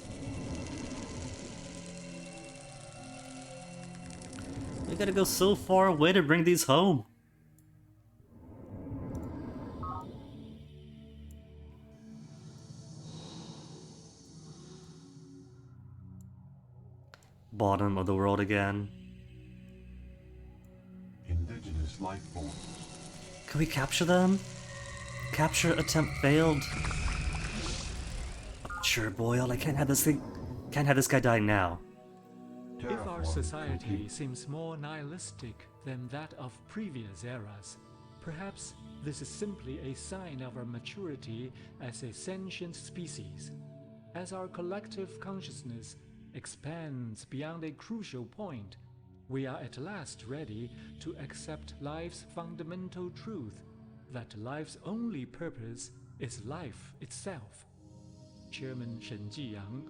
Speaker 1: We gotta go so far away to bring these home. Bottom of the world again.
Speaker 11: Indigenous life form.
Speaker 1: Can we capture them? Capture attempt failed. Sure, Boyle, I can't have this thing. Can't have this guy dying now.
Speaker 4: If our
Speaker 11: Terraform
Speaker 4: society
Speaker 11: complete.
Speaker 4: seems more nihilistic than that of previous eras, perhaps this is simply a sign of our maturity as a sentient species. As our collective consciousness expands beyond a crucial point, we are at last ready to accept life's fundamental truth, that life's only purpose is life itself. Chairman Shen Jiyang,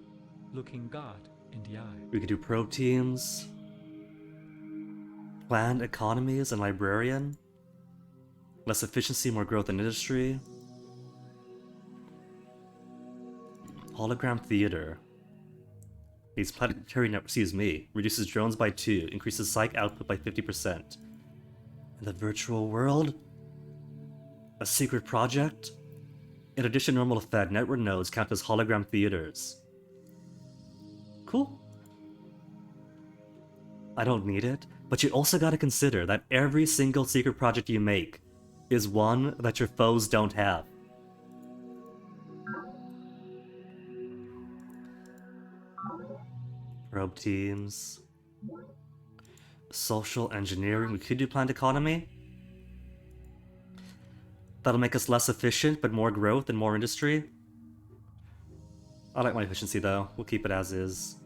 Speaker 4: looking God in the eye.
Speaker 1: We could do probe teams. Planned economies and librarian. Less efficiency, more growth in industry. Hologram theater. These planetary networks, excuse me, reduces drones by 2, increases psych output by 50%. In the virtual world? A secret project? In addition to normal effect, network nodes count as hologram theaters. Cool. I don't need it, but you also gotta consider that every single secret project you make is one that your foes don't have. Probe teams. Social engineering. We could do planned economy. That'll make us less efficient, but more growth and more industry. I like my efficiency though. We'll keep it as is.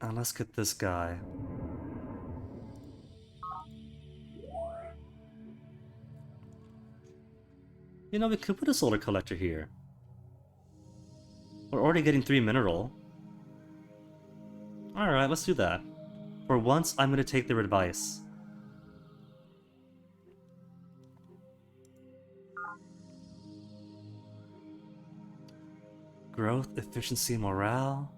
Speaker 1: And let's get this guy. You know, we could put a solar collector here. We're already getting 3 mineral. Alright, let's do that. For once, I'm gonna take their advice. Growth, efficiency, morale.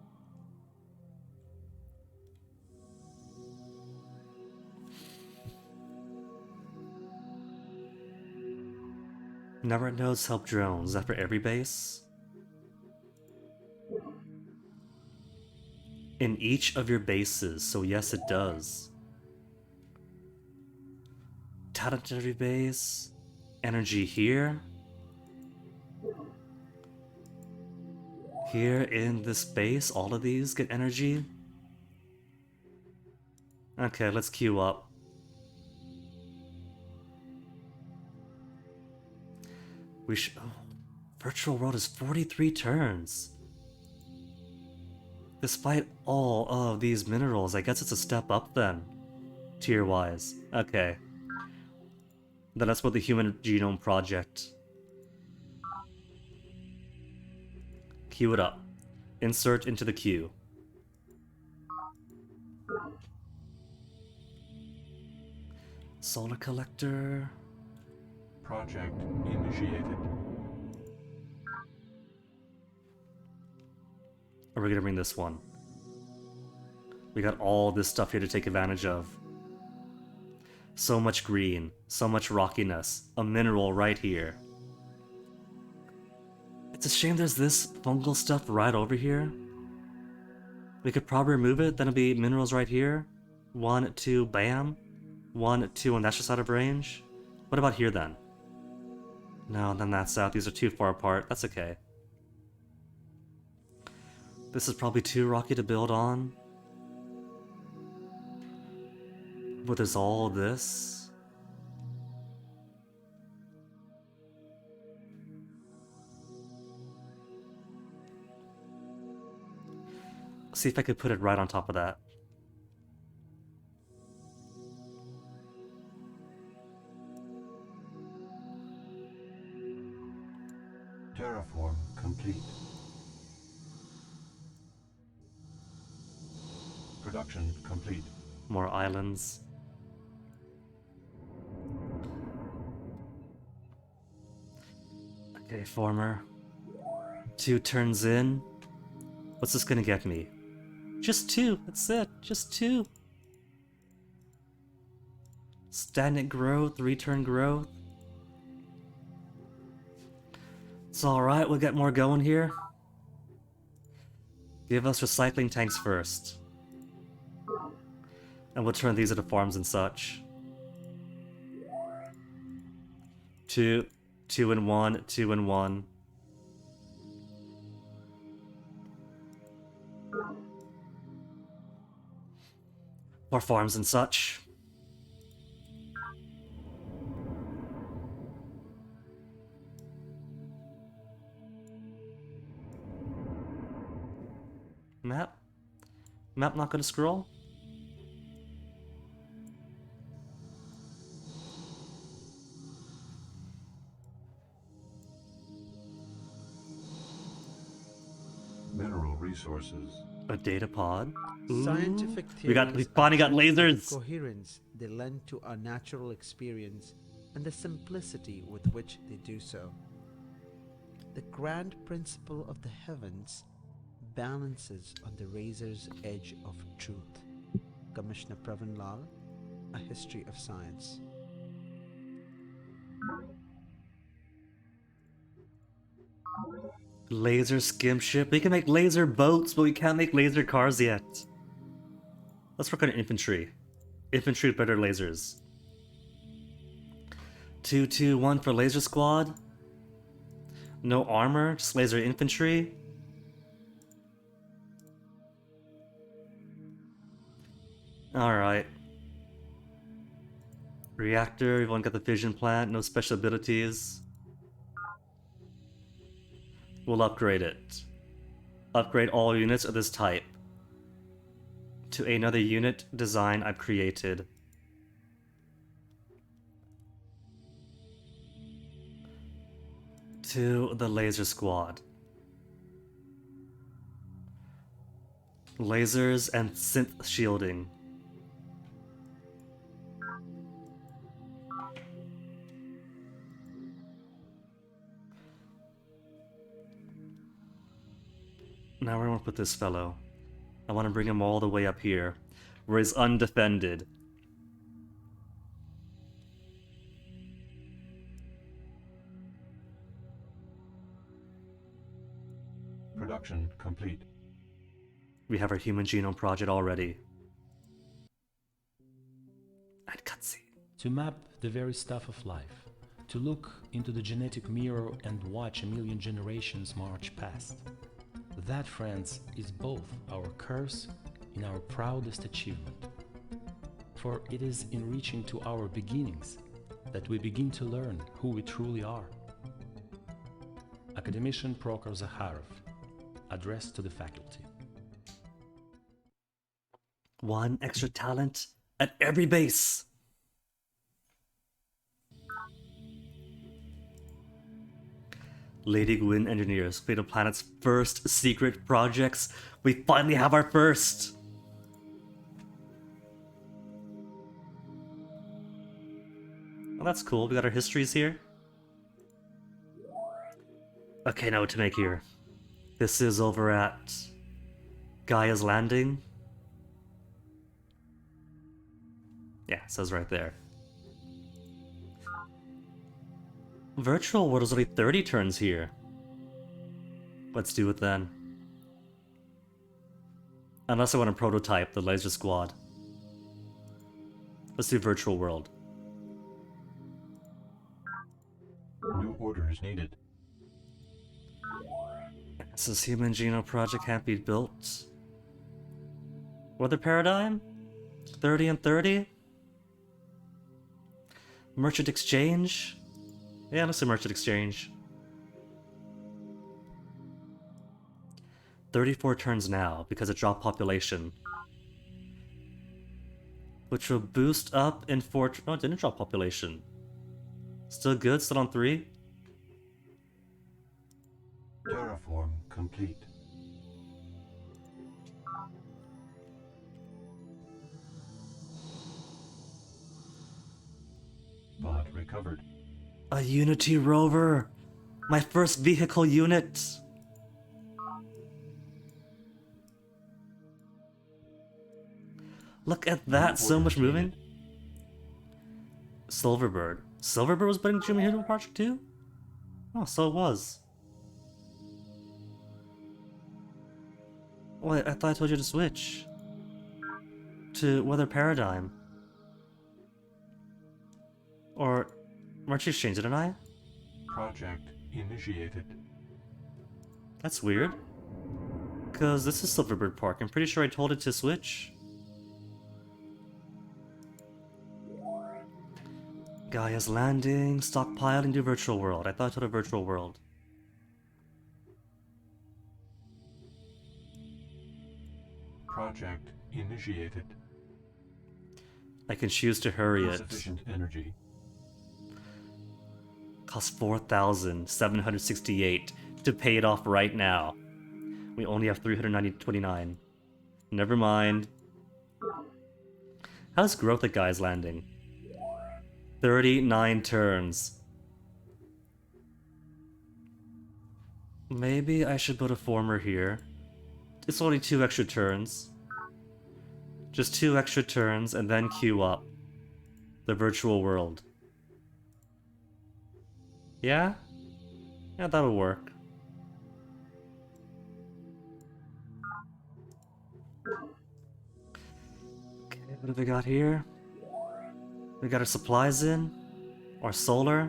Speaker 1: Network nodes help drones. Is that for every base? In each of your bases, so yes, it does. Talent in every base. Energy here. Here in this base, all of these get energy. Okay, let's queue up. We should. Oh, virtual world is 43 turns. Despite all of these minerals, I guess it's a step up then, tier-wise. Okay. Then let's put the Human Genome Project. Queue it up. Insert into the queue. Solar collector.
Speaker 11: Project initiated.
Speaker 1: Or we're gonna bring this one. We got all this stuff here to take advantage of. So much green, so much rockiness, a mineral right here. It's a shame there's this fungal stuff right over here. We could probably remove it, then it'll be minerals right here. 1, 2, bam. 1, 2, and that's just out of range. What about here then? No, then that's out. These are too far apart. That's okay. This is probably too rocky to build on. But there's all this. See if I could put it right on top of that.
Speaker 11: Terraform complete. Production complete.
Speaker 1: More islands. Okay, former. 2 turns in. What's this gonna get me? Just 2, that's it, just 2. Stagnant growth, return growth. It's alright, we'll get more going here. Give us recycling tanks first. And we'll turn these into farms and such. 2, 2 and 1, 2 and 1. More farms and such. Map? Map not gonna scroll?
Speaker 11: Mineral resources.
Speaker 1: A data pod. Ooh.
Speaker 9: Scientific
Speaker 1: we
Speaker 9: theories
Speaker 1: finally got
Speaker 9: attribute the
Speaker 1: lasers.
Speaker 9: coherence they lend to our natural experience and the simplicity with which they do so. The grand principle of the heavens balances on the razor's edge of truth. Commissioner Pravin Lal, A History of Science.
Speaker 1: Laser skim ship. We can make laser boats, but we can't make laser cars yet. Let's work on infantry. Infantry with better lasers. 2, 2, 1 for laser squad. No armor, just laser infantry. Alright. Reactor, everyone got the fission plant, no special abilities. We'll upgrade it. Upgrade all units of this type to another unit design I've created. To the laser squad. Lasers and synth shielding. Now where I want to put this fellow. I want to bring him all the way up here, where he's undefended.
Speaker 11: Production complete.
Speaker 1: We have our human genome project already. And cutscene.
Speaker 5: To map the very stuff of life, to look into the genetic mirror and watch a million generations march past. That, friends, is both our curse and our proudest achievement. For it is in reaching to our beginnings that we begin to learn who we truly are. Academician Prokhor Zakharov, address to the faculty.
Speaker 1: 1 extra talent at every base. Lady Gwyn Engineers created the planet's first secret projects. We finally have our first! Well, that's cool. We got our histories here. Okay, now what to make here. This is over at Gaia's Landing. Yeah, it says right there. Virtual World is only 30 turns here. Let's do it then. Unless I want to prototype the laser squad. Let's do Virtual World.
Speaker 11: New orders needed.
Speaker 1: This is Human Genome Project can't be built. Weather Paradigm? 30 and 30? Merchant Exchange? Yeah, let's do Merchant Exchange. 34 turns now, because it dropped population. Which will boost up in 4... Oh, it didn't drop population. Still good? Still on 3?
Speaker 11: Terraform complete. Bot recovered.
Speaker 1: A Unity rover! My first vehicle unit! Look at that, so much moving. Silverbird. Silverbird was putting Jimmy Hero Project too? Oh, so it was. Wait, I thought I told you to switch. To Weather Paradigm. Or... Merchant Exchange, didn't I?
Speaker 11: Project initiated.
Speaker 1: That's weird. Because this is Silverbird Park. I'm pretty sure I told it to switch. Gaia's Landing, stockpiling to Virtual World. I thought I told a Virtual World.
Speaker 11: Project initiated.
Speaker 1: I can choose to hurry it.
Speaker 11: Insufficient energy.
Speaker 1: Costs 4,768 to pay it off right now. We only have 329. Never mind. How's growth at Gaia's Landing? 39 turns. Maybe I should put a former here. It's only 2 extra turns. Just 2 extra turns and then queue up the Virtual World. Yeah? Yeah, that'll work. Okay, what have we got here? We got our supplies in. Our solar.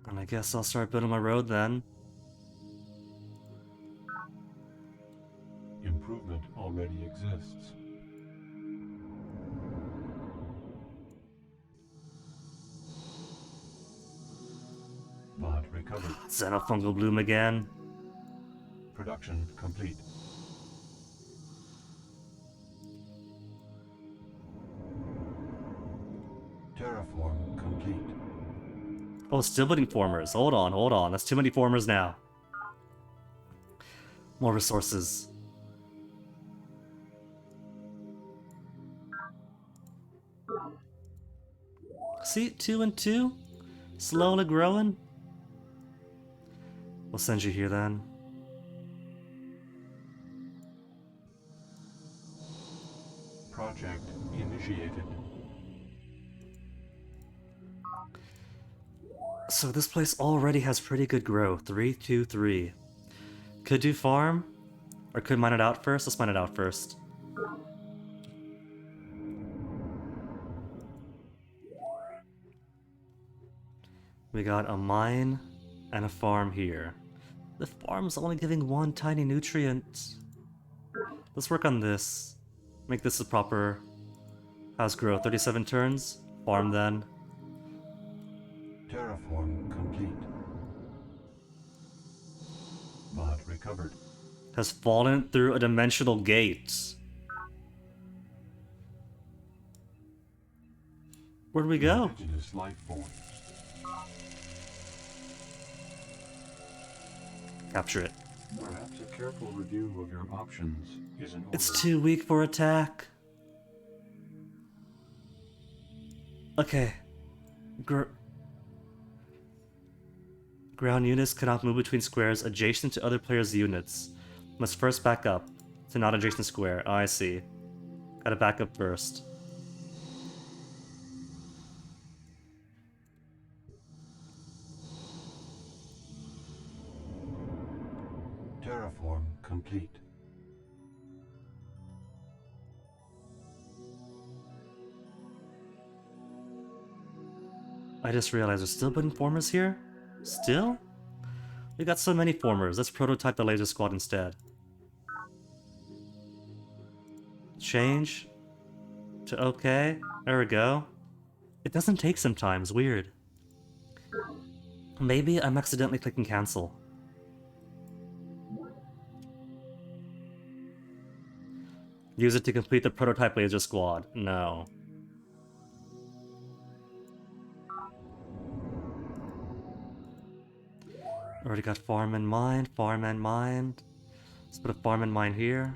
Speaker 1: And I guess I'll start building my road then.
Speaker 11: Improvement already exists. Bot recovered.
Speaker 1: Xenofungal bloom again.
Speaker 11: Production complete. Terraform complete.
Speaker 1: Oh, still building formers. Hold on, hold on. That's too many formers now. More resources. See, 2 and 2? Slowly growing. We'll send you here then.
Speaker 11: Project initiated.
Speaker 1: So this place already has pretty good growth. 3, 2, 3. Could do farm, or could mine it out first. Let's mine it out first. We got a mine and a farm here. The farm's only giving 1 tiny nutrient. Let's work on this. Make this a proper house grow. 37 turns. Farm then.
Speaker 11: Terraform complete. Bot recovered.
Speaker 1: has fallen through a dimensional gate. Where'd we go?
Speaker 11: Indigenous life forms.
Speaker 1: Capture it.
Speaker 11: Perhaps a careful review of your options is in order.
Speaker 1: It's too weak for attack. Okay. Ground units cannot move between squares adjacent to other players' units. Must first back up to not adjacent square. Oh, I see. Gotta back up first.
Speaker 11: Terraform complete.
Speaker 1: I just realized we're still putting formers here? Still? We got so many formers. Let's prototype the laser squad instead. Change to okay. There we go. It doesn't take sometimes. Weird. Maybe I'm accidentally clicking cancel. Use it to complete the prototype laser squad. No. Already got farm in mind, farm in mind. Let's put a farm in mind here.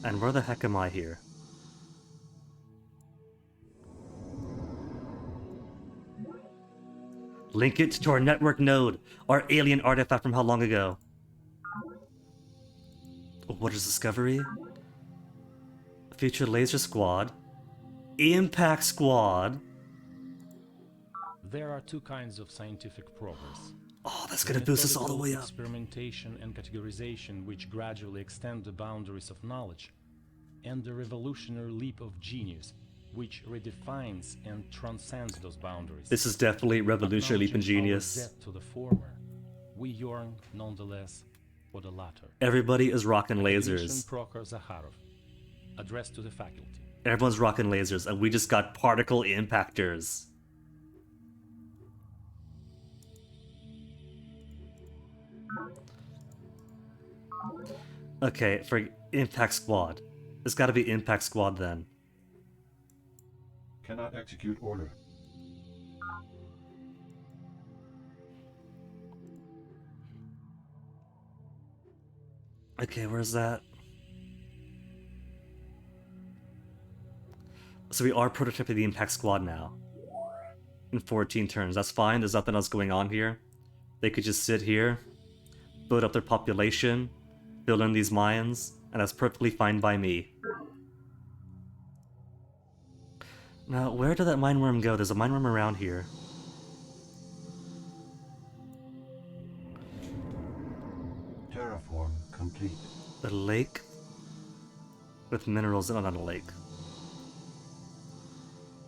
Speaker 1: And where the heck am I here? Link it to our network node, our alien artifact from how long ago? What is discovery? Future laser squad. Impact squad.
Speaker 5: There are two kinds of scientific progress.
Speaker 1: Oh, that's gonna boost us all the way up.
Speaker 5: Experimentation and categorization which gradually extend the boundaries of knowledge, and the revolutionary leap of genius which redefines and transcends those boundaries.
Speaker 1: This is definitely revolutionary leap in genius.
Speaker 5: Debt to the former, we yearn nonetheless for the latter.
Speaker 1: Everybody is rocking
Speaker 5: Academician
Speaker 1: lasers.
Speaker 5: Prokhor Zakharov, addressed to the faculty.
Speaker 1: Everyone's rocking lasers, and we just got particle impactors. Okay, for Impact Squad. It's gotta be Impact Squad then.
Speaker 11: Cannot execute order.
Speaker 1: Okay, where's that? So we are prototyping the Impact Squad now. In 14 turns. That's fine, there's nothing else going on here. They could just sit here, build up their population, build in these mines, and that's perfectly fine by me. Now, where did that mine worm go? There's a mine worm around here.
Speaker 11: Terraform complete.
Speaker 1: The lake with minerals in it on a lake.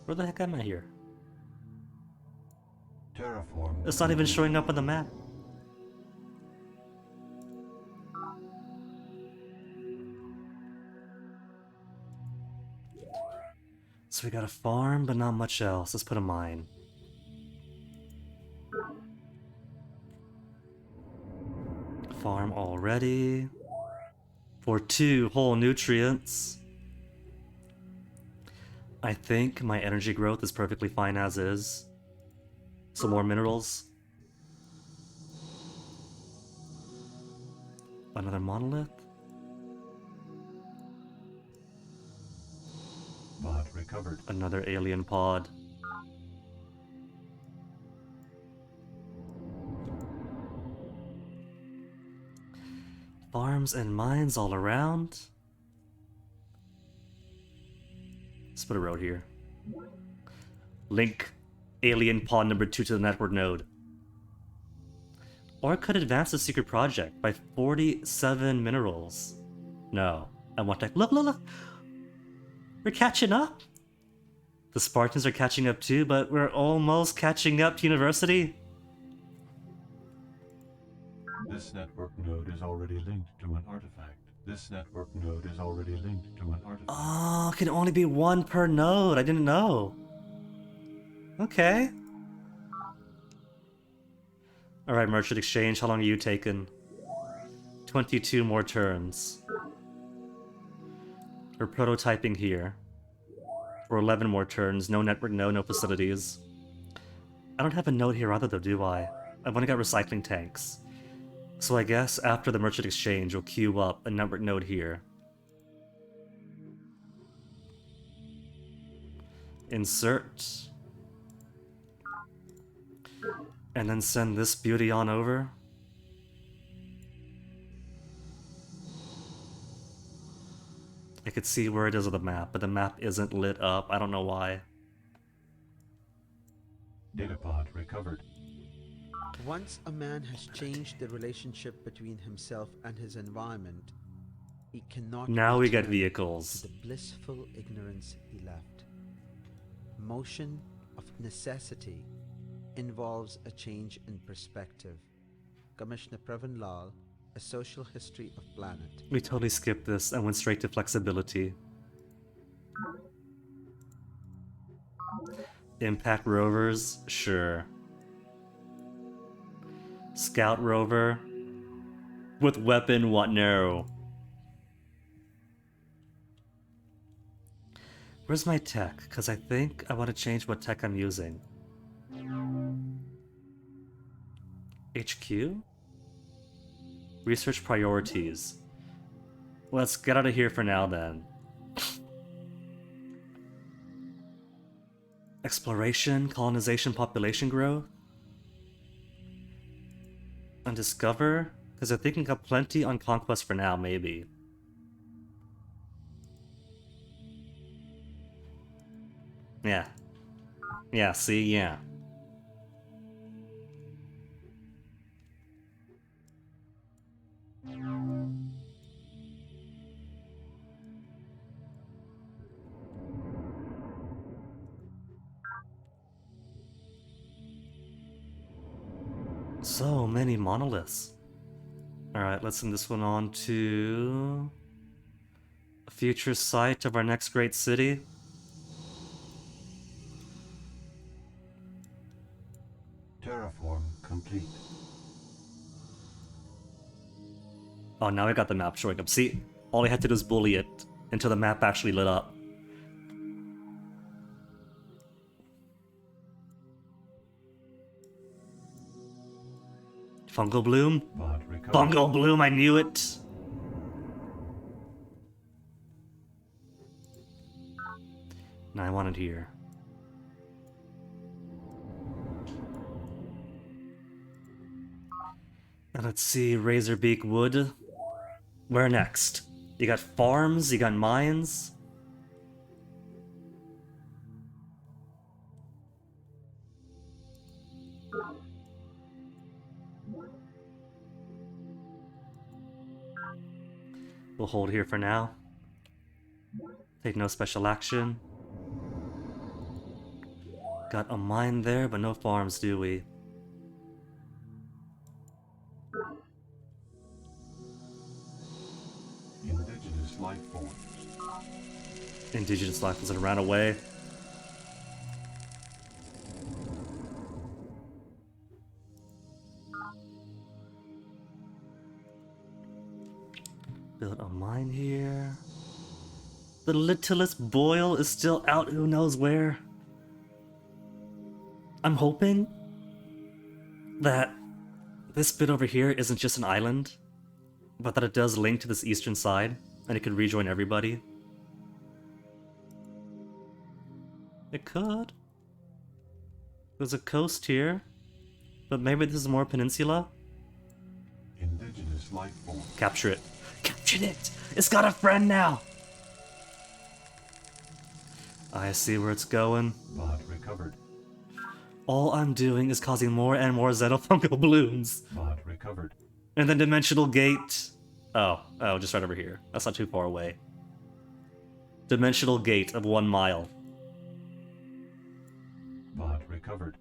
Speaker 1: Where the heck am I here?
Speaker 11: Terraform.
Speaker 1: It's not even showing up on the map. So we got a farm, but not much else. Let's put a mine. Farm already. For 2 whole nutrients. I think my energy growth is perfectly fine as is. Some more minerals. Another monolith.
Speaker 11: Pod recovered.
Speaker 1: Another alien pod. Farms and mines all around. Let's put a road here. Link alien pod number 2 to the network node. Or it could advance the secret project by 47 minerals. No. I want that. Look, look, look! We're catching up! The Spartans are catching up too, but we're almost catching up to university.
Speaker 11: This network node is already linked to an artifact. This network node is already linked to an artifact.
Speaker 1: Oh, it can only be 1 per node. I didn't know. Okay. Alright, Merchant Exchange, how long are you taking? 22 more turns. We're prototyping here. For 11 more turns, no network, no facilities. I don't have a note here either though, do I? I've only got recycling tanks. So I guess after the Merchant Exchange, we'll queue up a network node here. Insert. And then send this beauty on over. I could see where it is on the map, but the map isn't lit up. I don't know why.
Speaker 11: Datapod recovered.
Speaker 9: Once a man has changed the relationship between himself and his environment, he cannot
Speaker 1: Now we get
Speaker 9: return
Speaker 1: vehicles.
Speaker 9: to the blissful ignorance he left. Motion of necessity involves a change in perspective. Commissioner Pravin Lal, A Social History of Planet.
Speaker 1: We totally skipped this and went straight to flexibility. Impact rovers? Sure. Scout rover? With weapon, what no? Where's my tech? Because I think I want to change what tech I'm using. HQ? Research priorities. Let's get out of here for now then. Exploration, colonization, population growth? And discover? Because I think I got plenty on conquest for now, maybe. Yeah. Yeah, see, yeah. So many monoliths. Alright, let's send this one on to a future site of our next great city.
Speaker 11: Terraform complete.
Speaker 1: Oh, now I got the map showing up. See, all I had to do is bully it until the map actually lit up. Fungal Bloom? Fungal Bloom, I knew it! Now I want it here. And let's see, Razorbeak Wood. Where next? You got farms, you got mines. We'll hold here for now. Take no special action. Got a mine there, but no farms, do we?
Speaker 11: Indigenous life forms.
Speaker 1: Indigenous life forms that ran away. Build a mine here. The littlest boil is still out, who knows where. I'm hoping that this bit over here isn't just an island, but that it does link to this eastern side, and it could rejoin everybody. It could. There's a coast here, but maybe this is more peninsula?
Speaker 11: Indigenous life forms.
Speaker 1: Capture it. Captured it! It's got a friend now! I see where it's going.
Speaker 11: Pod recovered.
Speaker 1: All I'm doing is causing more and more xenofungal blooms.
Speaker 11: Pod recovered.
Speaker 1: And then dimensional gate. Oh, just right over here. That's not too far away. Dimensional gate of 1 mile.
Speaker 11: Pod recovered.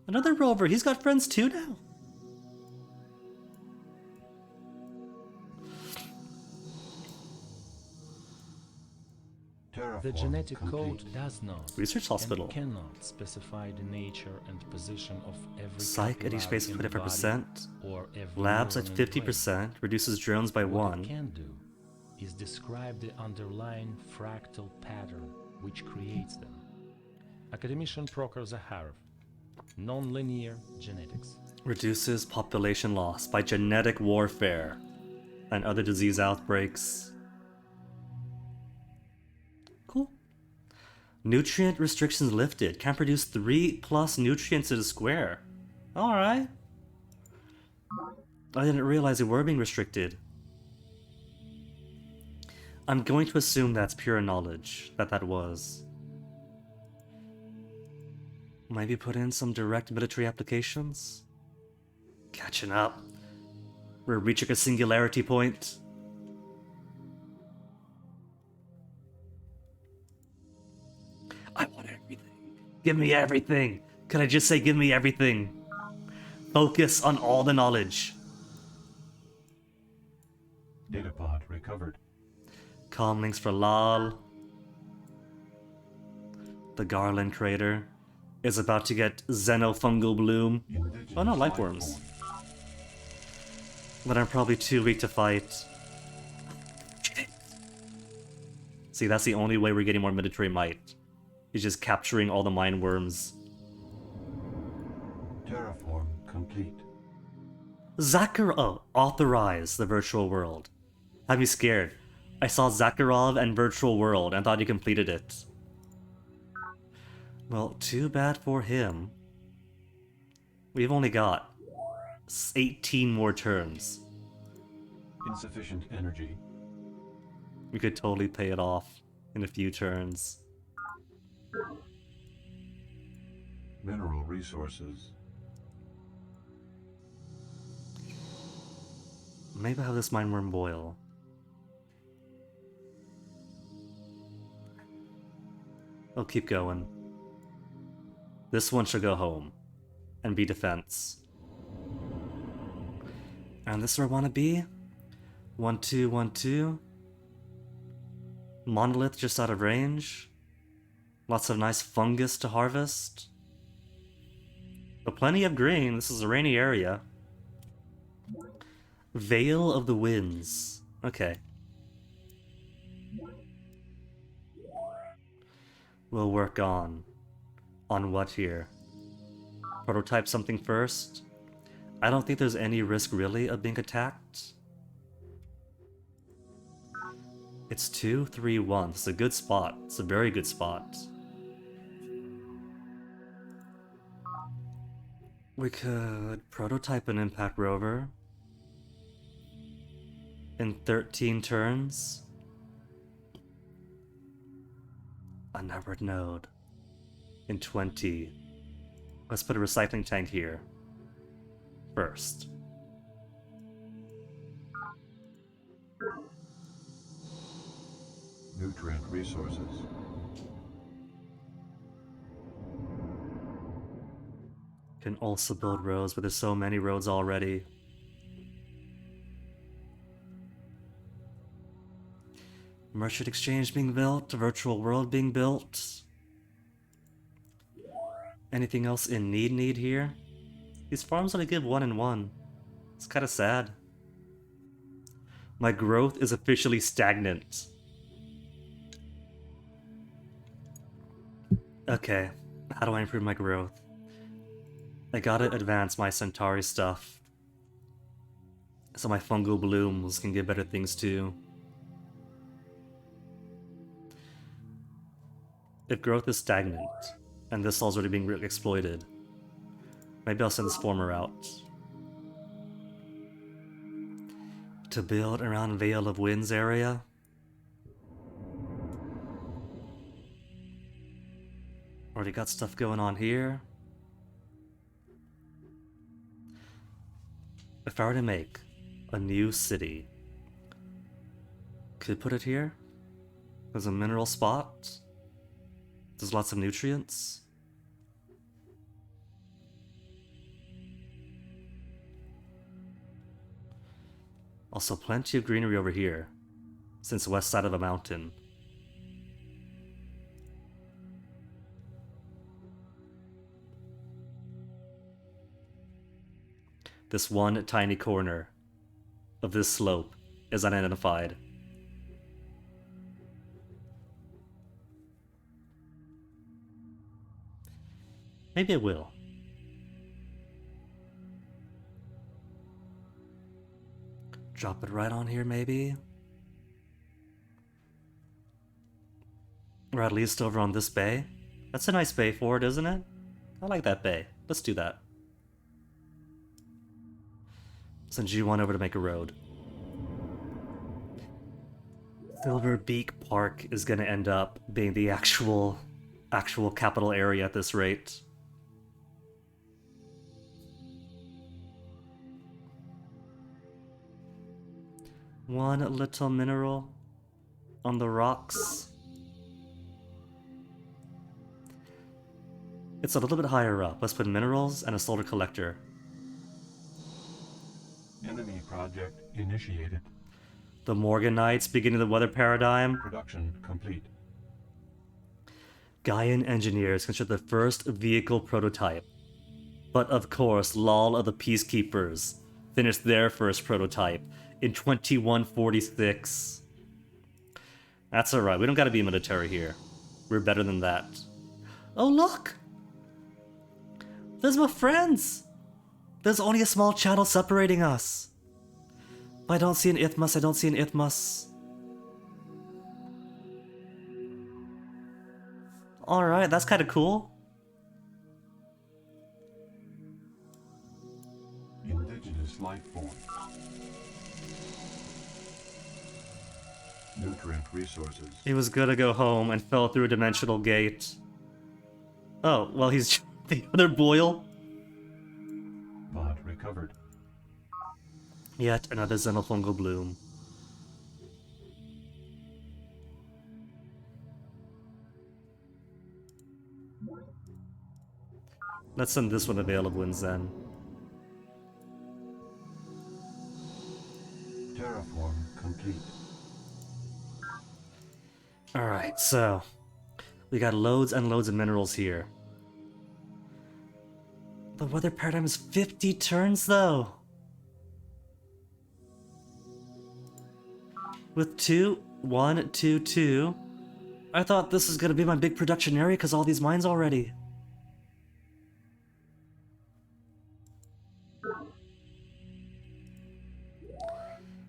Speaker 1: Another rover. He's got friends too now.
Speaker 5: The genetic code does not
Speaker 1: Research hospital.
Speaker 5: and cannot specify the nature and position of every
Speaker 1: Psych at each
Speaker 5: capillary
Speaker 1: space
Speaker 5: in the
Speaker 1: 25%.
Speaker 5: body or every
Speaker 1: Labs at
Speaker 5: neuron in the brain.
Speaker 1: 50%. Reduces drones by
Speaker 5: What
Speaker 1: 1.
Speaker 5: it can do is describe the underlying fractal pattern which creates them. Academician Proctor Zaharev, Nonlinear Genetics.
Speaker 1: Reduces population loss by genetic warfare and other disease outbreaks. Cool. Nutrient restrictions lifted. Can produce 3+ nutrients to the square. Alright. I didn't realize they were being restricted. I'm going to assume that's pure knowledge, that was. Maybe put in some direct military applications? Catching up. We're reaching a singularity point. I want everything. Give me everything. Can I just say give me everything? Focus on all the knowledge.
Speaker 11: Datapod recovered.
Speaker 1: Comlinks for Lal. The Garland crater is about to get xenofungal bloom. Oh no, life worms. But I'm probably too weak to fight. See, that's the only way we're getting more military might. Is just capturing all the mine worms.
Speaker 11: Terraform complete.
Speaker 1: Zakharov authorized the virtual world. Had me scared. I saw Zakharov and virtual world and thought he completed it. Well, too bad for him. We've only got 18 more turns.
Speaker 11: Insufficient energy.
Speaker 1: We could totally pay it off in a few turns.
Speaker 11: Mineral resources.
Speaker 1: Maybe I'll have this mineworm boil. I'll keep going. This one should go home and be defense. And this is where I want to be. 1, 2, 1, 2. Monolith just out of range. Lots of nice fungus to harvest. But plenty of green. This is a rainy area. Veil of the Winds. Okay. We'll work on what here? Prototype something first. I don't think there's any risk really of being attacked. It's 2, 3, 1. It's a good spot. It's a very good spot. We could prototype an impact rover in 13 turns. A numbered node in 20. Let's put a recycling tank here first.
Speaker 11: Nutrient resources.
Speaker 1: Can also build roads, but there's so many roads already. Merchant exchange being built, virtual world being built. Anything else in need here? These farms only give 1 and 1. It's kind of sad. My growth is officially stagnant. Okay, how do I improve my growth? I gotta advance my Centauri stuff, so my fungal blooms can get better things too. If growth is stagnant, and this all's already being exploited, maybe I'll send this former out. To build around Veil of Winds area? Already got stuff going on here. If I were to make a new city, could put it here? There's a mineral spot. There's lots of nutrients. Also plenty of greenery over here, since west side of a mountain. this one tiny corner of this slope is unidentified. Maybe it will. Drop it right on here, maybe? Or at least over on this bay? That's a nice bay for it, isn't it? I like that bay. Let's do that. Send G1 over to make a road. Silver Beak Park is gonna end up being the actual capital area at this rate. One little mineral on the rocks. It's a little bit higher up. Let's put minerals and a solar collector.
Speaker 11: Enemy project initiated.
Speaker 1: The Morganites beginning the weather paradigm.
Speaker 11: Production complete.
Speaker 1: Gaian engineers construct the first vehicle prototype. But of course, Lal of the Peacekeepers finished their first prototype in 2146. That's alright, we don't gotta be military here. We're better than that. Oh look! There's my friends! There's only a small channel separating us. But I don't see an Ithmas, I don't see an Ithmas. Alright, that's kinda cool.
Speaker 11: Indigenous life form. Nutrient resources.
Speaker 1: He was gonna go home and fell through a dimensional gate. Oh, well he's the other boil.
Speaker 11: Bot recovered.
Speaker 1: Yet another xenofungal bloom. Let's send this one available in Zen.
Speaker 11: Terraform complete.
Speaker 1: Alright, so we got loads and loads of minerals here. The weather paradigm is 50 turns though. With 2, 1, 2, 2. I thought this was gonna be my big production area because all these mines already.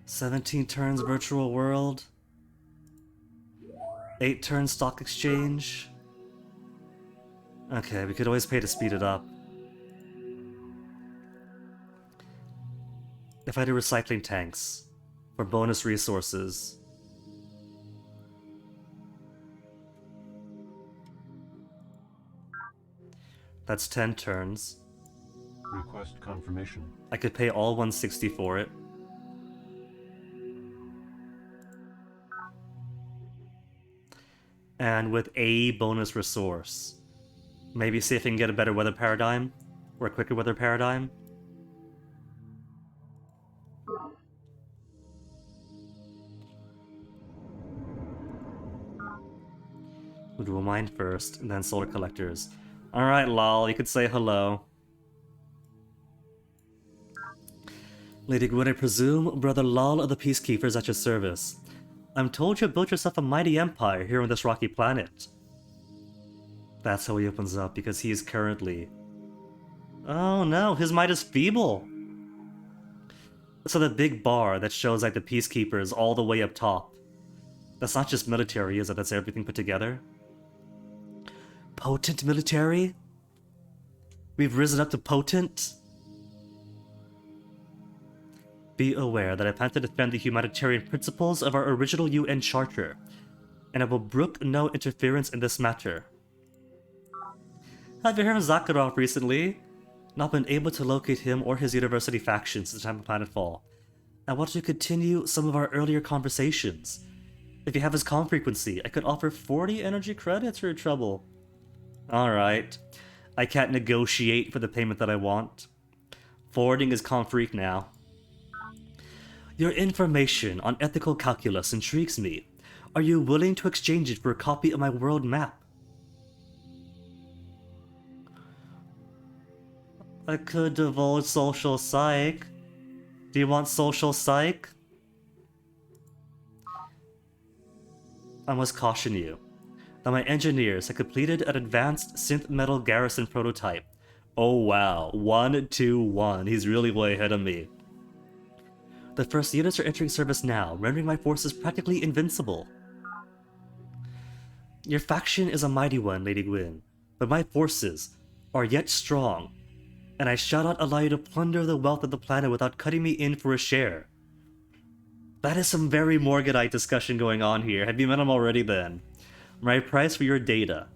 Speaker 1: "17 turns virtual world. 8 turns stock exchange." Okay, we could always pay to speed it up. If I do recycling tanks for bonus resources. That's 10 turns.
Speaker 11: Request confirmation.
Speaker 1: I could pay all 160 for it. And with a bonus resource, maybe see if I can get a better weather paradigm or a quicker weather paradigm. We'll do a mine first, and then solar collectors. Alright, lol, you could say hello. Lady Gwen, I presume Brother Lal of the Peacekeepers at your service. I'm told you built yourself a mighty empire here on this rocky planet. That's how he opens up, because he is currently... Oh no, his might is feeble! So the big bar that shows like the Peacekeepers all the way up top. That's not just military, is it? That's everything put together? Potent military? We've risen up to potent? Be aware that I plan to defend the humanitarian principles of our original UN Charter, and I will brook no interference in this matter. Have you heard of Zakharov recently? Not been able to locate him or his university faction since the time of Planetfall. I want to continue some of our earlier conversations. If you have his comm frequency, I could offer 40 energy credits for your trouble. Alright. I can't negotiate for the payment that I want. Forwarding is comm freak now. Your information on ethical calculus intrigues me. Are you willing to exchange it for a copy of my world map? I could divulge social psych. Do you want social psych? I must caution you that my engineers have completed an advanced synth metal garrison prototype. Oh wow, 1-2-1. He's really way ahead of me. The first units are entering service now, rendering my forces practically invincible. Your faction is a mighty one, Lady Gwyn, but my forces are yet strong, and I shall not allow you to plunder the wealth of the planet without cutting me in for a share. That is some very Morganite discussion going on here. Have you met him already then? My price for your data.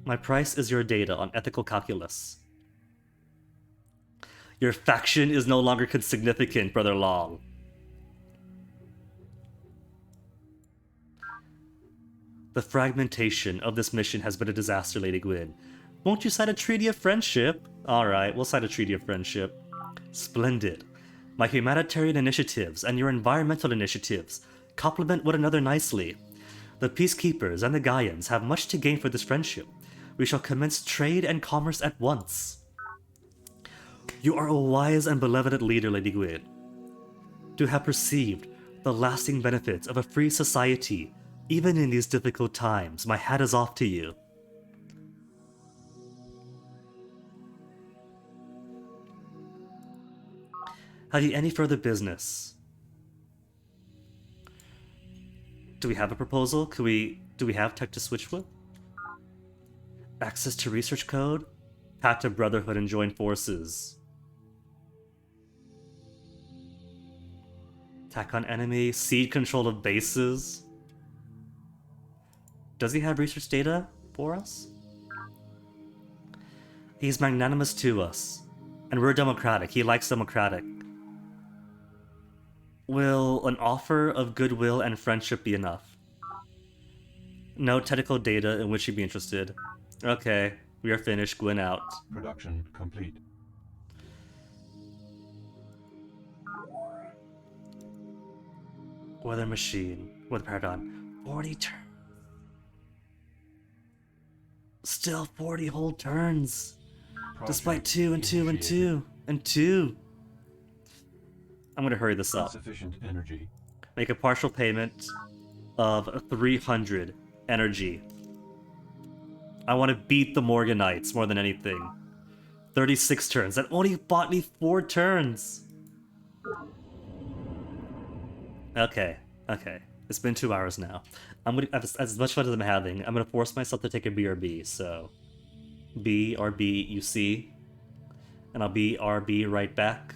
Speaker 1: My price is your data on ethical calculus. Your faction is no longer insignificant, Brother Long. The fragmentation of this mission has been a disaster, Lady Gwyn. Won't you sign a treaty of friendship? Alright, we'll sign a treaty of friendship. Splendid. My humanitarian initiatives and your environmental initiatives complement one another nicely. The Peacekeepers and the Gaians have much to gain for this friendship. We shall commence trade and commerce at once. You are a wise and benevolent leader, Lady Gwyn. To have perceived the lasting benefits of a free society, even in these difficult times, my hat is off to you. Have you any further business? Do we have a proposal? Do we have tech to switch with? Access to research code? Path to brotherhood and join forces. Attack on enemy, seed control of bases. Does he have research data for us? He's magnanimous to us, and we're democratic. He likes democratic. Will an offer of goodwill and friendship be enough? No technical data in which he'd be interested. Okay, we are finished. Gwyn out.
Speaker 11: Production complete.
Speaker 1: Weather machine. Weather paradigm. 40 turns. Still 40 whole turns. Despite 2 and 2 and 2 and 2. I'm gonna hurry this up.
Speaker 11: Insufficient energy.
Speaker 1: Make a partial payment of 300 energy. I want to beat the Morganites more than anything. 36 turns. That only bought me 4 turns. Okay. It's been 2 hours now. I'm gonna, as much fun as I'm having, I'm gonna force myself to take a BRB. So, BRB, you see, and I'll BRB right back.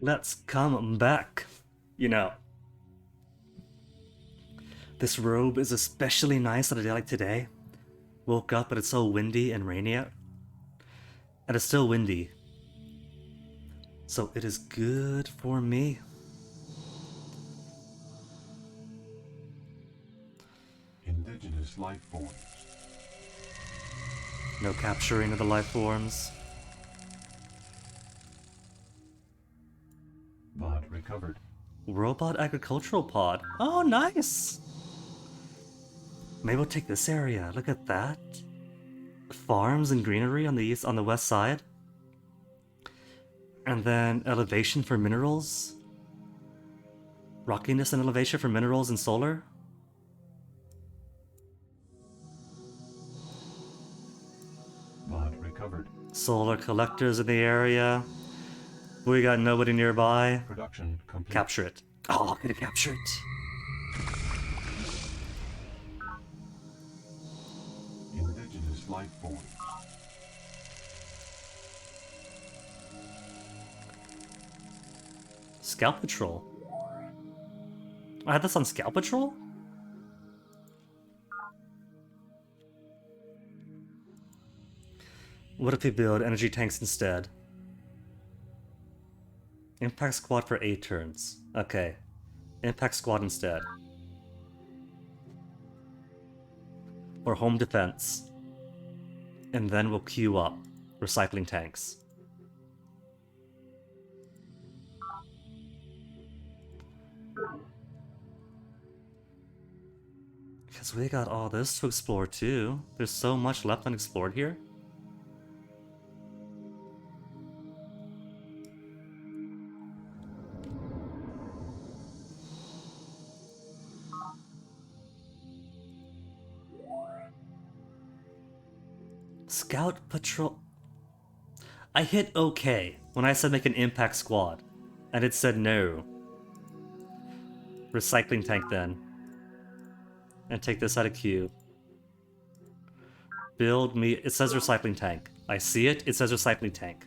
Speaker 1: Let's come back. You know, this robe is especially nice on a day like today. Woke up and it's so windy and rainy out. And it's still windy. So it is good for me.
Speaker 11: Indigenous life forms.
Speaker 1: No capturing of the life forms.
Speaker 11: Pod recovered.
Speaker 1: Robot agricultural pod. Oh, nice! Maybe we'll take this area. Look at that. Farms and greenery on the west side. And then elevation for minerals. Rockiness and elevation for minerals and solar.
Speaker 11: Pod recovered.
Speaker 1: Solar collectors in the area. We got nobody nearby.
Speaker 11: Production complete.
Speaker 1: Capture it. Oh, I'm gonna capture it.
Speaker 11: Indigenous life forms.
Speaker 1: Scout Patrol. I had this on Scout Patrol? What if we build energy tanks instead? Impact Squad for 8 turns. Okay. Impact Squad instead. Or Home Defense. And then we'll queue up recycling tanks. Because we got all this to explore too. There's so much left unexplored here. Scout Patrol... I hit OK when I said make an impact squad. And it said no. Recycling tank then. And take this out of queue. Build me... It says recycling tank. I see it. It says recycling tank.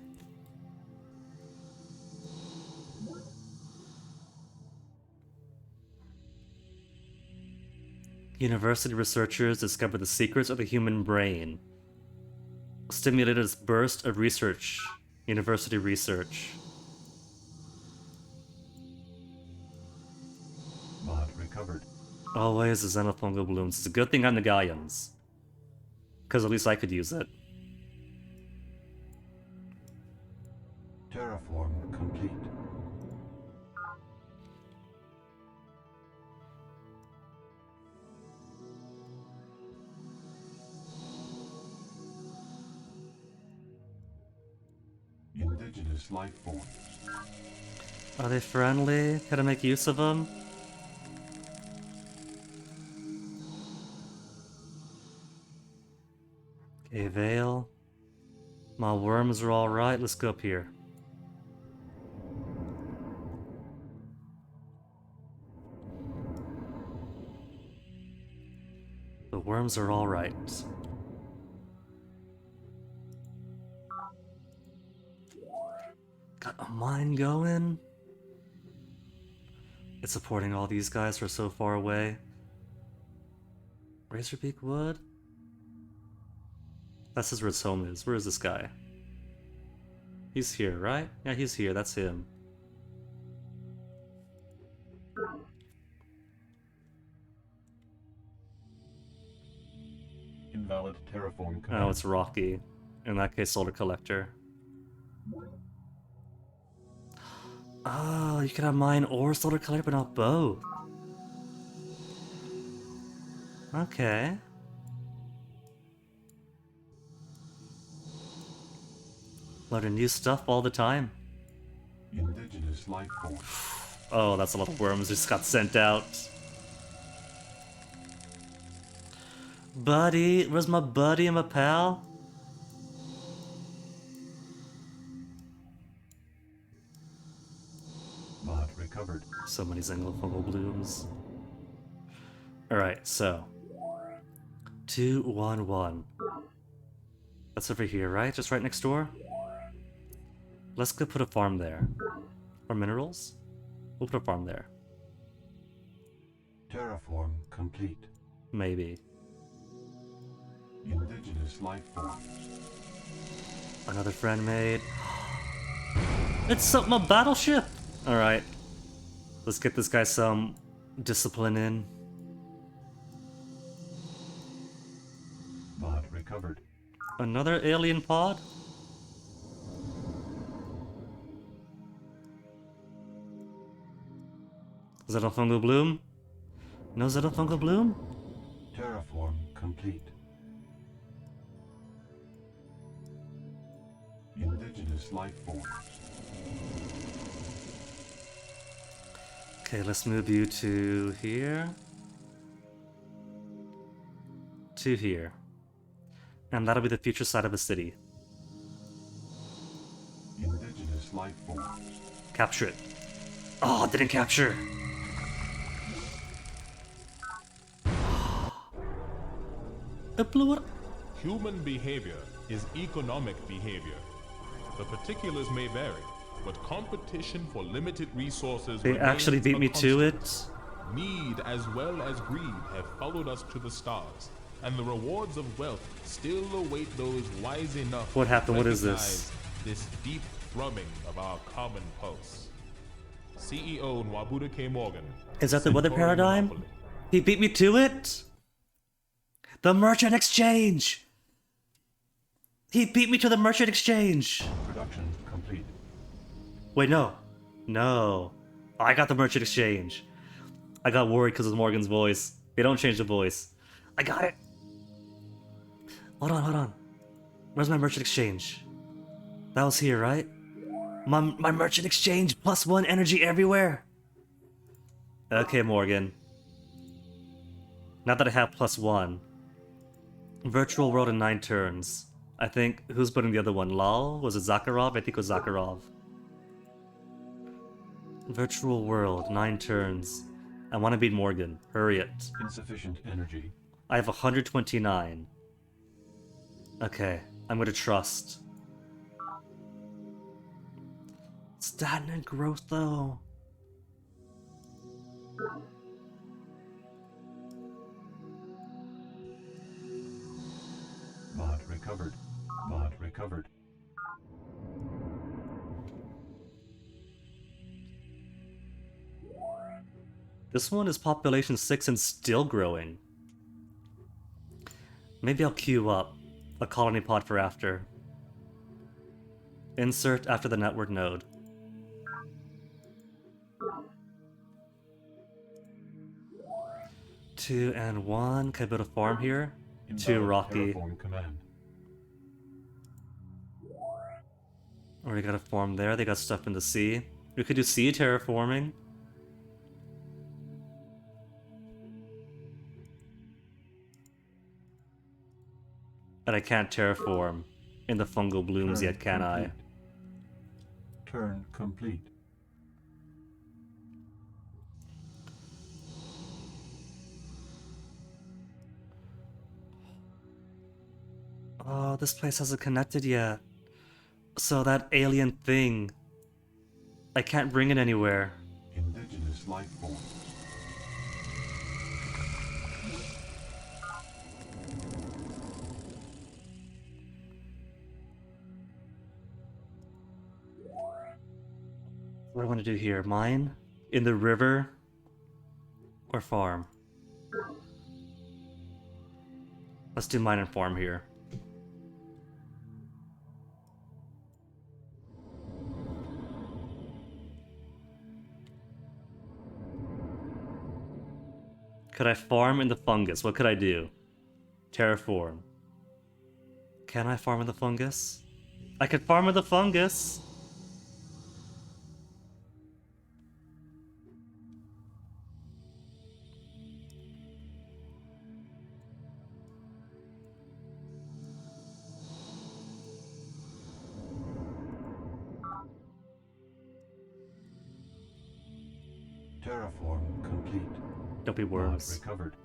Speaker 1: University researchers discovered the secrets of the human brain. Stimulated this burst of research. University research.
Speaker 11: Mod recovered.
Speaker 1: Always the xenofungal blooms. It's a good thing I'm the Gaians. Because at least I could use it.
Speaker 11: Terraform complete. Indigenous life forms.
Speaker 1: Are they friendly? Can I make use of them? Okay, Vale. My worms are alright. Let's go up here. The worms are alright. Got a mine going. It's supporting all these guys who are so far away. Razorbeak Wood? That's his where his home is. Where is this guy? He's here, right? Yeah, he's here. That's him.
Speaker 11: Invalid terraform command.
Speaker 1: Oh, it's Rocky. In that case, Solar Collector. Oh, you can have mine or Solar Collector, but not both. Okay. Learning new stuff all the time.
Speaker 11: Indigenous life form.
Speaker 1: Oh, that's a lot of worms just got sent out. Buddy, where's my buddy and my pal?
Speaker 11: Mod recovered.
Speaker 1: So many xenofungal blooms. Alright, so 211. That's over here, right? Just right next door? Let's go put a farm there. Or minerals? We'll put a farm there.
Speaker 11: Terraform complete.
Speaker 1: Maybe.
Speaker 11: Indigenous life forms.
Speaker 1: Another friend made. It's something a battleship! Alright. Let's get this guy some discipline in.
Speaker 11: Pod recovered.
Speaker 1: Another alien pod? Is that a fungal bloom? No, is that a fungal bloom?
Speaker 11: Terraform complete. Indigenous life forms.
Speaker 1: Okay, let's move you to here. To here. And that'll be the future side of the city.
Speaker 11: Indigenous life forms.
Speaker 1: Capture it. Oh, it didn't capture. It blew it.
Speaker 6: Human behavior is economic behavior. The particulars may vary, but competition for limited resources
Speaker 1: They actually beat me to it.
Speaker 6: Need as well as greed have followed us to the stars, and the rewards of wealth still await those wise enough
Speaker 1: What happened?
Speaker 6: to
Speaker 1: What is
Speaker 6: recognize
Speaker 1: this?
Speaker 6: this deep thrumming of our common pulse. CEO Nwabuda K. Morgan.
Speaker 1: Is that the weather
Speaker 6: Centurion
Speaker 1: paradigm?
Speaker 6: Monopoly.
Speaker 1: He beat me to it? The merchant exchange! He beat me to the merchant exchange!
Speaker 11: Production complete.
Speaker 1: Wait, no. No. I got the merchant exchange. I got worried because of Morgan's voice. They don't change the voice. I got it! Hold on, hold on. Where's my merchant exchange? That was here, right? My merchant exchange, +1 energy everywhere! Okay, Morgan. Now that I have +1. Virtual world in 9 turns. I think, who's putting the other one? Lal? Was it Zakharov? I think it was Zakharov. Virtual world, 9 turns. I want to beat Morgan. Hurry it.
Speaker 11: Insufficient energy.
Speaker 1: I have 129. Okay, I'm gonna trust. Stagnant growth though.
Speaker 11: Pod recovered. Pod recovered.
Speaker 1: This one is population 6 and still growing. Maybe I'll queue up a colony pod for after. Insert after the network node. Two and one. Can I build a farm here? Too rocky.
Speaker 11: Terraform command.
Speaker 1: Already got a farm there. They got stuff in the sea. We could do sea terraforming. But I can't terraform in the fungal blooms
Speaker 11: Turn
Speaker 1: yet, can
Speaker 11: complete.
Speaker 1: I?
Speaker 11: Turn complete.
Speaker 1: Oh, this place hasn't connected yet. So that alien thing, I can't bring it anywhere.
Speaker 11: Indigenous life forms.
Speaker 1: What do I want to do here? Mine? In the river? Or farm? Let's do mine and farm here. Could I farm in the fungus? What could I do? Terraform. Can I farm in the fungus? I could farm in the fungus!
Speaker 11: Terraform complete.
Speaker 1: Don't be
Speaker 11: Pod
Speaker 1: worms.
Speaker 11: recovered.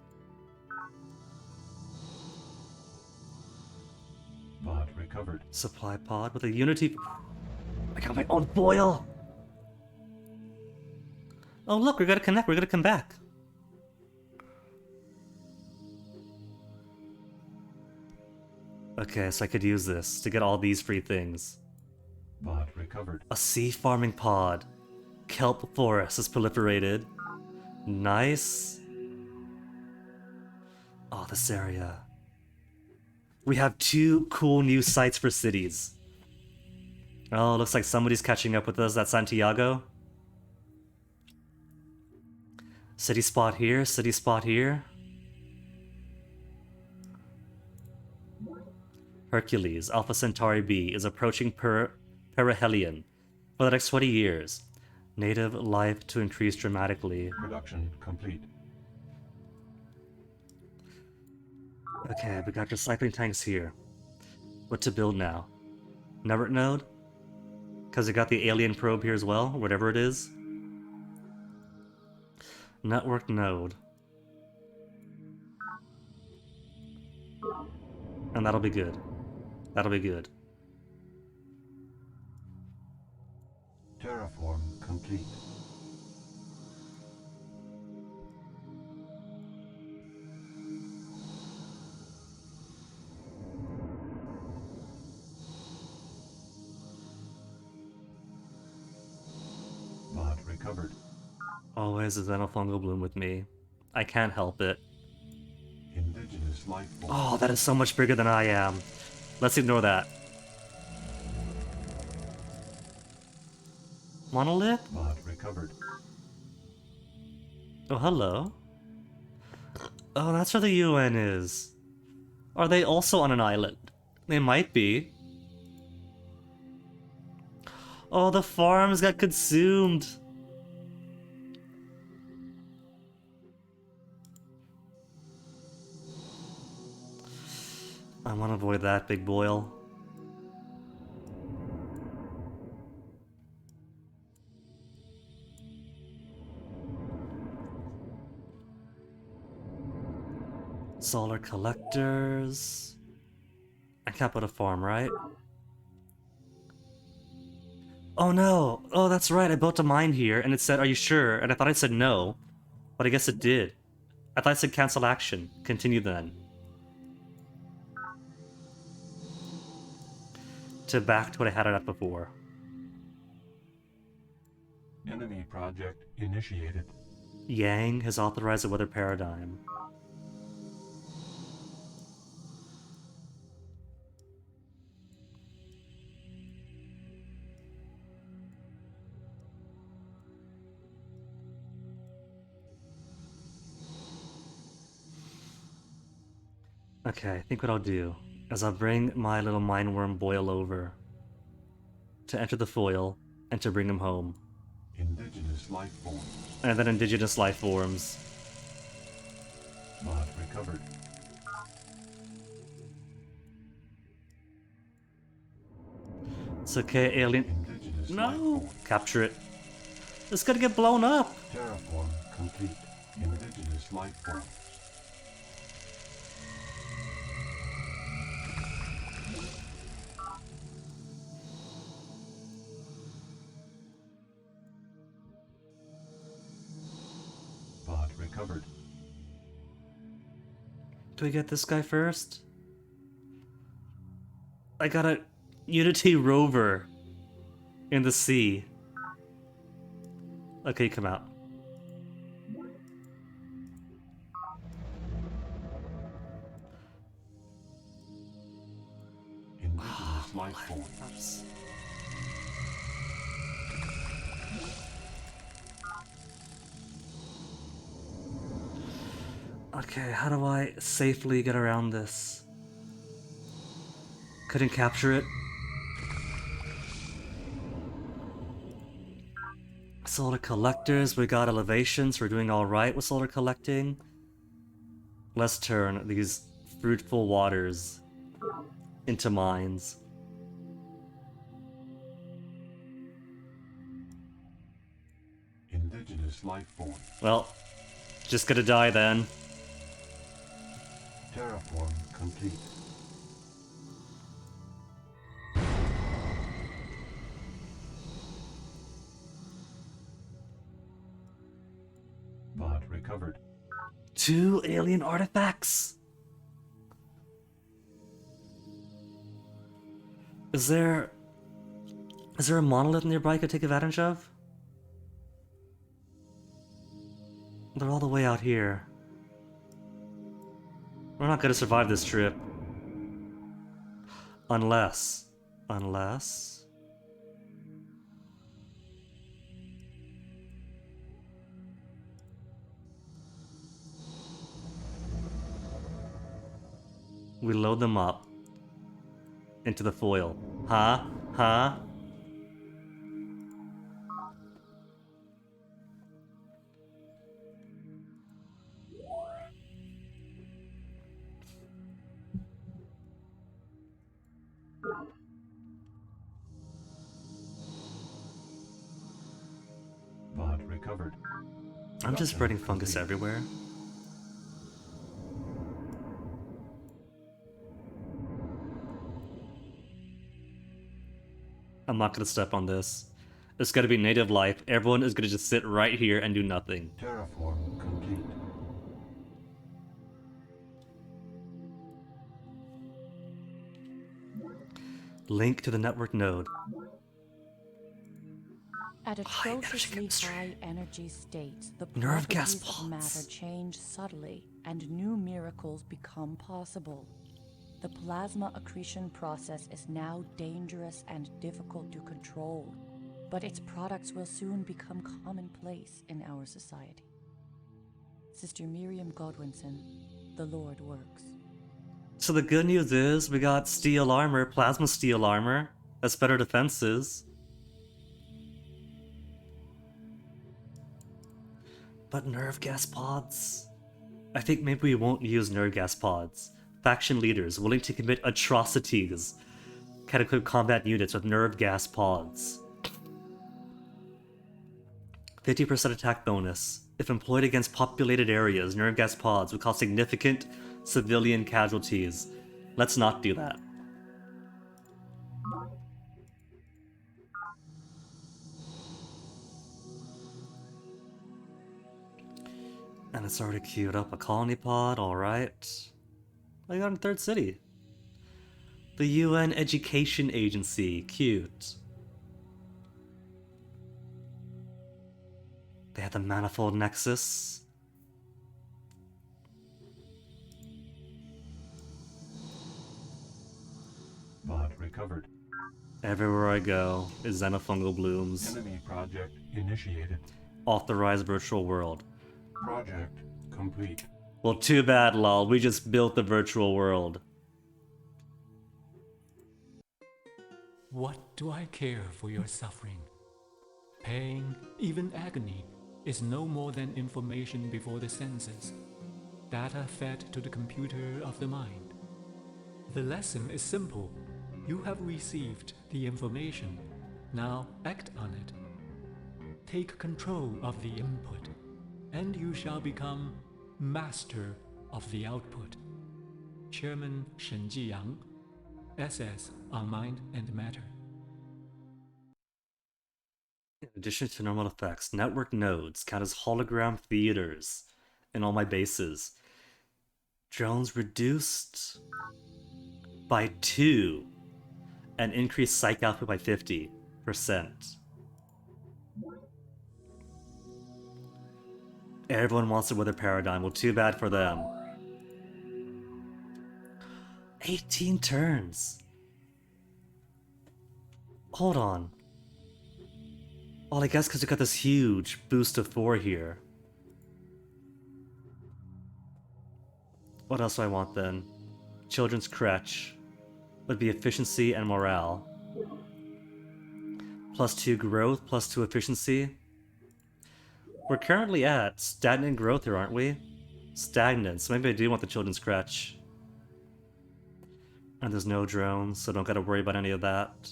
Speaker 11: Pod recovered.
Speaker 1: Supply pod with a unity. I got my own foil! Oh look, we're gonna connect, we're gonna come back. Okay, so I could use this to get all these free things.
Speaker 11: Pod recovered.
Speaker 1: A sea farming pod. Kelp forest has proliferated. Nice. Oh, this area. We have 2 cool new sites for cities. Oh, looks like somebody's catching up with us at Santiago. City spot here, city spot here. Hercules, Alpha Centauri B, is approaching perihelion for the next 20 years. Native life to increase dramatically.
Speaker 11: Production complete.
Speaker 1: Okay, we got recycling tanks here. What to build now? Network node? Because we got the alien probe here as well, whatever it is. Network node. And that'll be good. That'll be good.
Speaker 11: Terraform complete. Pod recovered.
Speaker 1: Always a xenofungal bloom with me. I can't help it.
Speaker 11: Indigenous life form.
Speaker 1: Oh, that is so much bigger than I am. Let's ignore that. Monolith?
Speaker 11: Pod recovered.
Speaker 1: Oh, hello. Oh, that's where the UN is. Are they also on an island? They might be. Oh, the farms got consumed. I want to avoid that big boil. Solar collectors. I can't put a farm, right? Oh no! Oh, that's right, I built a mine here, and it said, are you sure? And I thought it said no, but I guess it did. I thought it said cancel action. Continue then. To back to what I had it at before.
Speaker 11: Enemy project initiated.
Speaker 1: Yang has authorized a weather paradigm. Okay, I think what I'll do is I'll bring my little mineworm boil over to enter the foil and to bring him home.
Speaker 11: Indigenous life form.
Speaker 1: And then indigenous life forms.
Speaker 11: Pod recovered.
Speaker 1: It's okay, alien.
Speaker 11: Indigenous life
Speaker 1: No!
Speaker 11: form.
Speaker 1: Capture it. It's gonna get blown up!
Speaker 11: Terraform complete. Indigenous life form. Pod recovered.
Speaker 1: Do we get this guy first? I got a Unity rover in the sea. Okay, come out.
Speaker 11: Indigenous life form.
Speaker 1: Okay, how do I safely get around this? Couldn't capture it. Solar collectors, we got elevations, we're doing alright with solar collecting. Let's turn these fruitful waters into mines.
Speaker 11: Indigenous life form.
Speaker 1: Well, just gonna die then.
Speaker 11: Terraform complete. recovered.
Speaker 1: 2 alien artifacts! Is there a monolith nearby I could take advantage of? They're all the way out here. We're not gonna survive this trip. Unless... we load them up into the foil. Huh? Huh?
Speaker 11: Pod recovered.
Speaker 1: I'm just spreading fungus everywhere. I'm not gonna step on this. It's gotta be native life. Everyone is gonna just sit right here and do nothing.
Speaker 11: Terraform complete.
Speaker 1: Link to the network node.
Speaker 8: At atrociously high energy states, the properties of matter change subtly, and new miracles become possible. The plasma accretion process is now dangerous and difficult to control, but its products will soon become commonplace in our society. Sister Miriam Godwinson, the Lord works.
Speaker 1: So the good news is we got steel armor, plasma steel armor. That's better defenses. But nerve gas pods? I think maybe we won't use nerve gas pods. Faction leaders willing to commit atrocities can equip combat units with nerve gas pods. 50% attack bonus. If employed against populated areas, nerve gas pods would cause significant civilian casualties. Let's not do that. And it's already queued up a colony pod, alright. I got in third city. The UN Education Agency, cute. They had the Manifold Nexus.
Speaker 11: Pod recovered.
Speaker 1: Everywhere I go is xenofungal blooms.
Speaker 11: Enemy project initiated.
Speaker 1: Authorized virtual world.
Speaker 11: Project complete.
Speaker 1: Well, too bad, lol. We just built the virtual world.
Speaker 4: What do I care for your suffering? Pain, even agony, is no more than information before the senses. Data fed to the computer of the mind. The lesson is simple. You have received the information. Now act on it. Take control of the input, and you shall become master of the output. Chairman Shen Jiyang, SS on Mind and Matter.
Speaker 1: In addition to normal effects, network nodes count as hologram theaters in all my bases. Drones reduced by 2 and increased psych output by 50%. Everyone wants a weather paradigm. Well, too bad for them. 18 turns. Hold on. Well, I guess because we got this huge boost of 4 here. What else do I want then? Children's crèche would be efficiency and morale. +2 growth, +2 efficiency. We're currently at stagnant growth here, aren't we? Stagnant, so maybe I do want the children's crèche. And there's no drones, so don't gotta worry about any of that.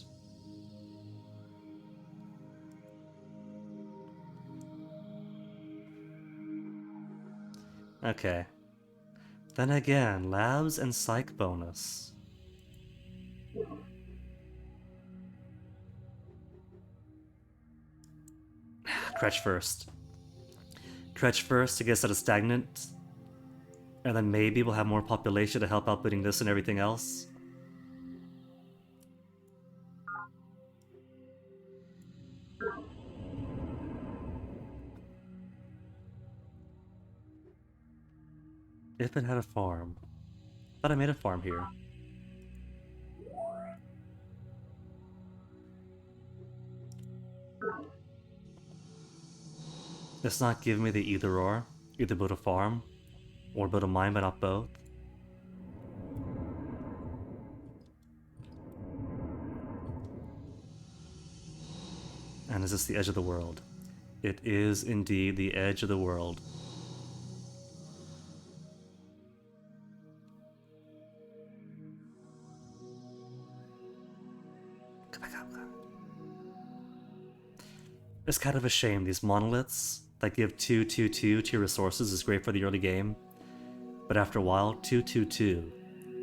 Speaker 1: Okay. Then again, labs and psych bonus. Crèche first. Kretch first to get us out of stagnant. And then maybe we'll have more population to help out building this and everything else. If it had a farm. Thought I made a farm here. It's not giving me the either or. Either build a farm or build a mine, but not both. And is this the edge of the world? It is indeed the edge of the world. It's kind of a shame, these monoliths that give 222 to your resources is great for the early game, but after a while, 222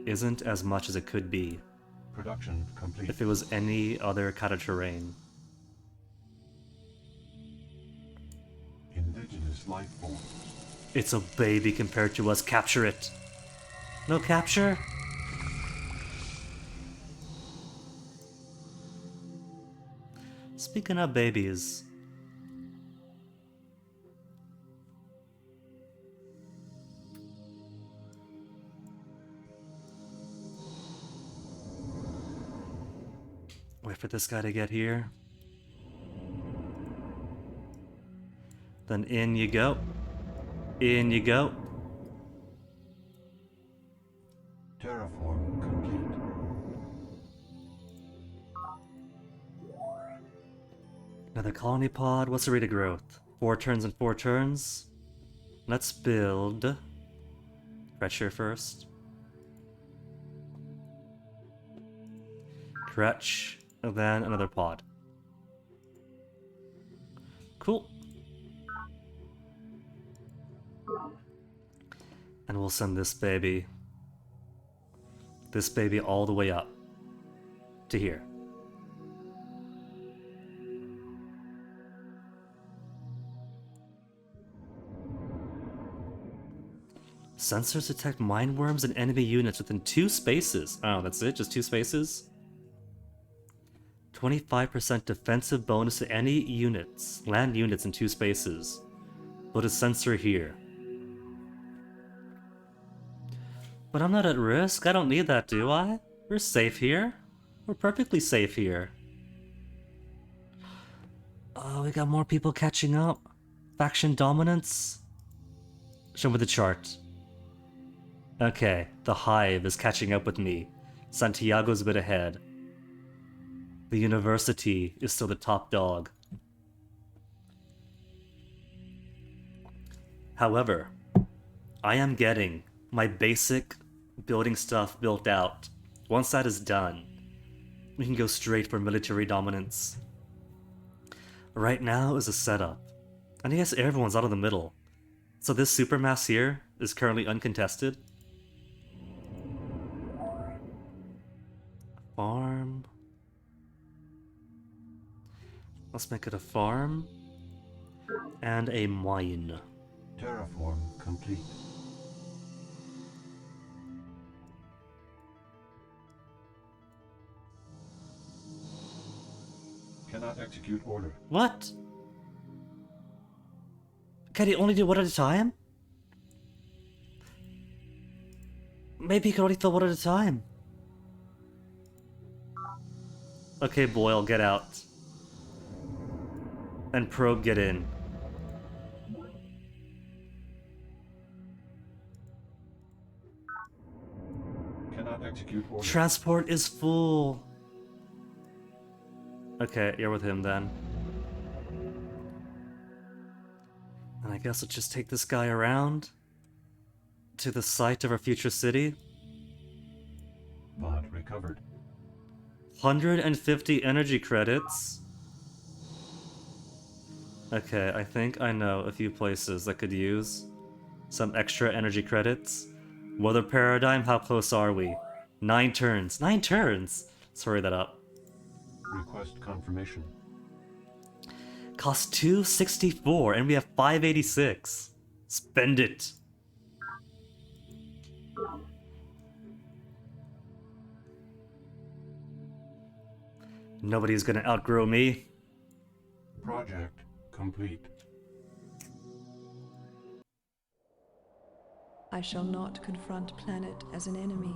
Speaker 1: isn't as much as it could be.
Speaker 11: Production complete.
Speaker 1: If it was any other kind of terrain.
Speaker 11: Indigenous life form.
Speaker 1: It's a baby compared to us. Capture it. No capture? Speaking of babies. Wait for this guy to get here. Then in you go. In you go.
Speaker 11: Terraform complete.
Speaker 1: Another colony pod. What's the rate of growth? 4 turns and 4 turns. Let's build Kretcher first. Kretch, and then another pod. Cool. And we'll send this baby all the way up to here. Sensors detect mine worms and enemy units within 2 spaces. Oh, that's it? Just 2 spaces? 25% defensive bonus to any units, land units in 2 spaces. Put a sensor here. But I'm not at risk. I don't need that, do I? We're safe here. We're perfectly safe here. Oh, we got more people catching up. Faction dominance. Show me the chart. Okay, the Hive is catching up with me. Santiago's a bit ahead. The University is still the top dog. However, I am getting my basic building stuff built out. Once that is done, we can go straight for military dominance. Right now is a setup. And I guess everyone's out of the middle. So this supermass here is currently uncontested. Farm. Let's make it a farm. And a mine.
Speaker 11: Terraform complete. Cannot execute order.
Speaker 1: What? Can he only do one at a time? Maybe he can only fill one at a time. Okay, Boyle, get out. And Probe, get in.
Speaker 11: Cannot execute order.
Speaker 1: Transport is full. Okay, you're with him then. And I guess I'll just take this guy around to the site of our future city.
Speaker 11: Pod recovered.
Speaker 1: 150 energy credits. Okay, I think I know a few places that could use some extra energy credits. Weather paradigm, how close are we? 9 turns. 9 turns! Let's hurry that up.
Speaker 11: Request confirmation.
Speaker 1: Costs 264 and we have 586. Spend it. Nobody's gonna outgrow me.
Speaker 11: Project complete.
Speaker 2: I shall not confront planet as an enemy,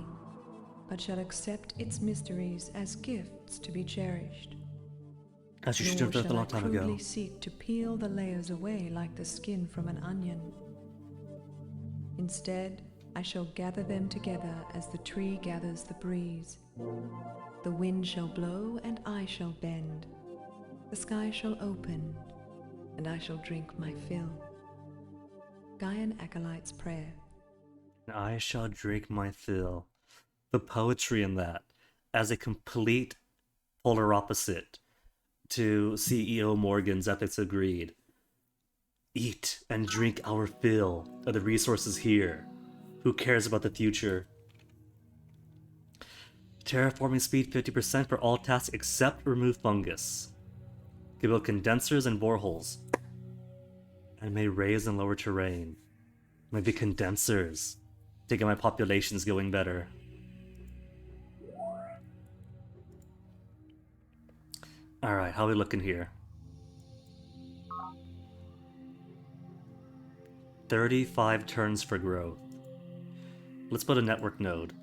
Speaker 2: but shall accept its mysteries as gifts to be cherished.
Speaker 1: As you should
Speaker 2: Nor
Speaker 1: have done a
Speaker 2: shall I
Speaker 1: long time
Speaker 2: crudely
Speaker 1: ago.
Speaker 2: seek to peel the layers away like the skin from an onion. Instead, I shall gather them together as the tree gathers the breeze. The wind shall blow and I shall bend. The sky shall open and I shall drink my fill. Gaian Acolyte's Prayer.
Speaker 1: I shall drink my fill. The poetry in that, as a complete polar opposite to CEO Morgan's Ethics of Greed. Eat and drink our fill of the resources here. Who cares about the future? Terraforming speed 50% for all tasks except remove fungus. Can build condensers and boreholes. And may raise and lower terrain. Maybe condensers to get my populations going better. Alright, how are we looking here? 35 turns for growth. Let's build a network node.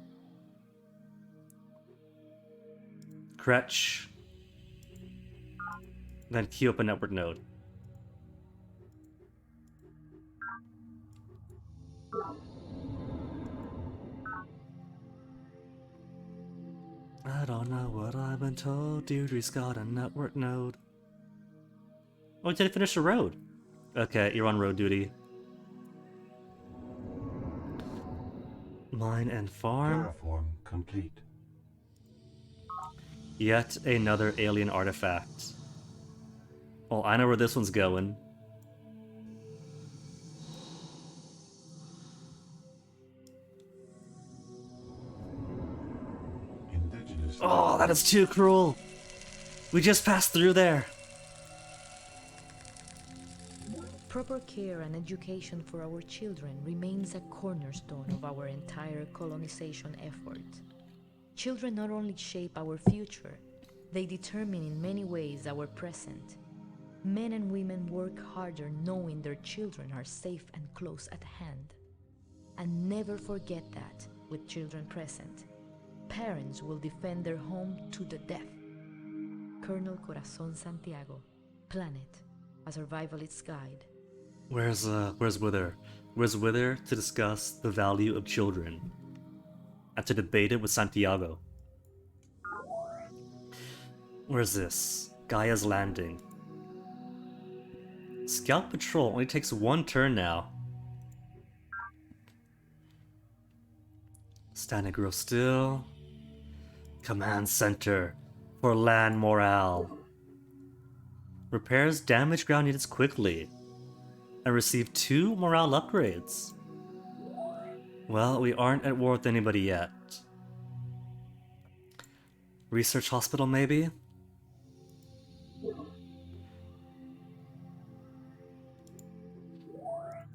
Speaker 1: Kretch. Then queue up a network node. I don't know what I've been told. Deirdre's got a network node. Oh, did I finish the road? Okay, you're on road duty. Mine and farm.
Speaker 11: Terraform complete.
Speaker 1: Yet another alien artifact. Well, I know where this one's going.
Speaker 11: Indigenous.
Speaker 1: Oh, that is too cruel. We just passed through there.
Speaker 7: Proper care and education for our children remains a cornerstone of our entire colonization effort. Children not only shape our future, they determine in many ways our present. Men and women work harder knowing their children are safe and close at hand. And never forget that, with children present, parents will defend their home to the death. Colonel Corazon Santiago, Planet, a Survivalist's Guide.
Speaker 1: Where's Wither? Where's Wither to discuss the value of children? And to debate it with Santiago. Where's this? Gaia's Landing. Scout Patrol only takes 1 turn now. Stand and grow still. Command Center for land morale. Repairs damaged ground units quickly. And receive 2 morale upgrades. Well, we aren't at war with anybody yet. Research hospital, maybe?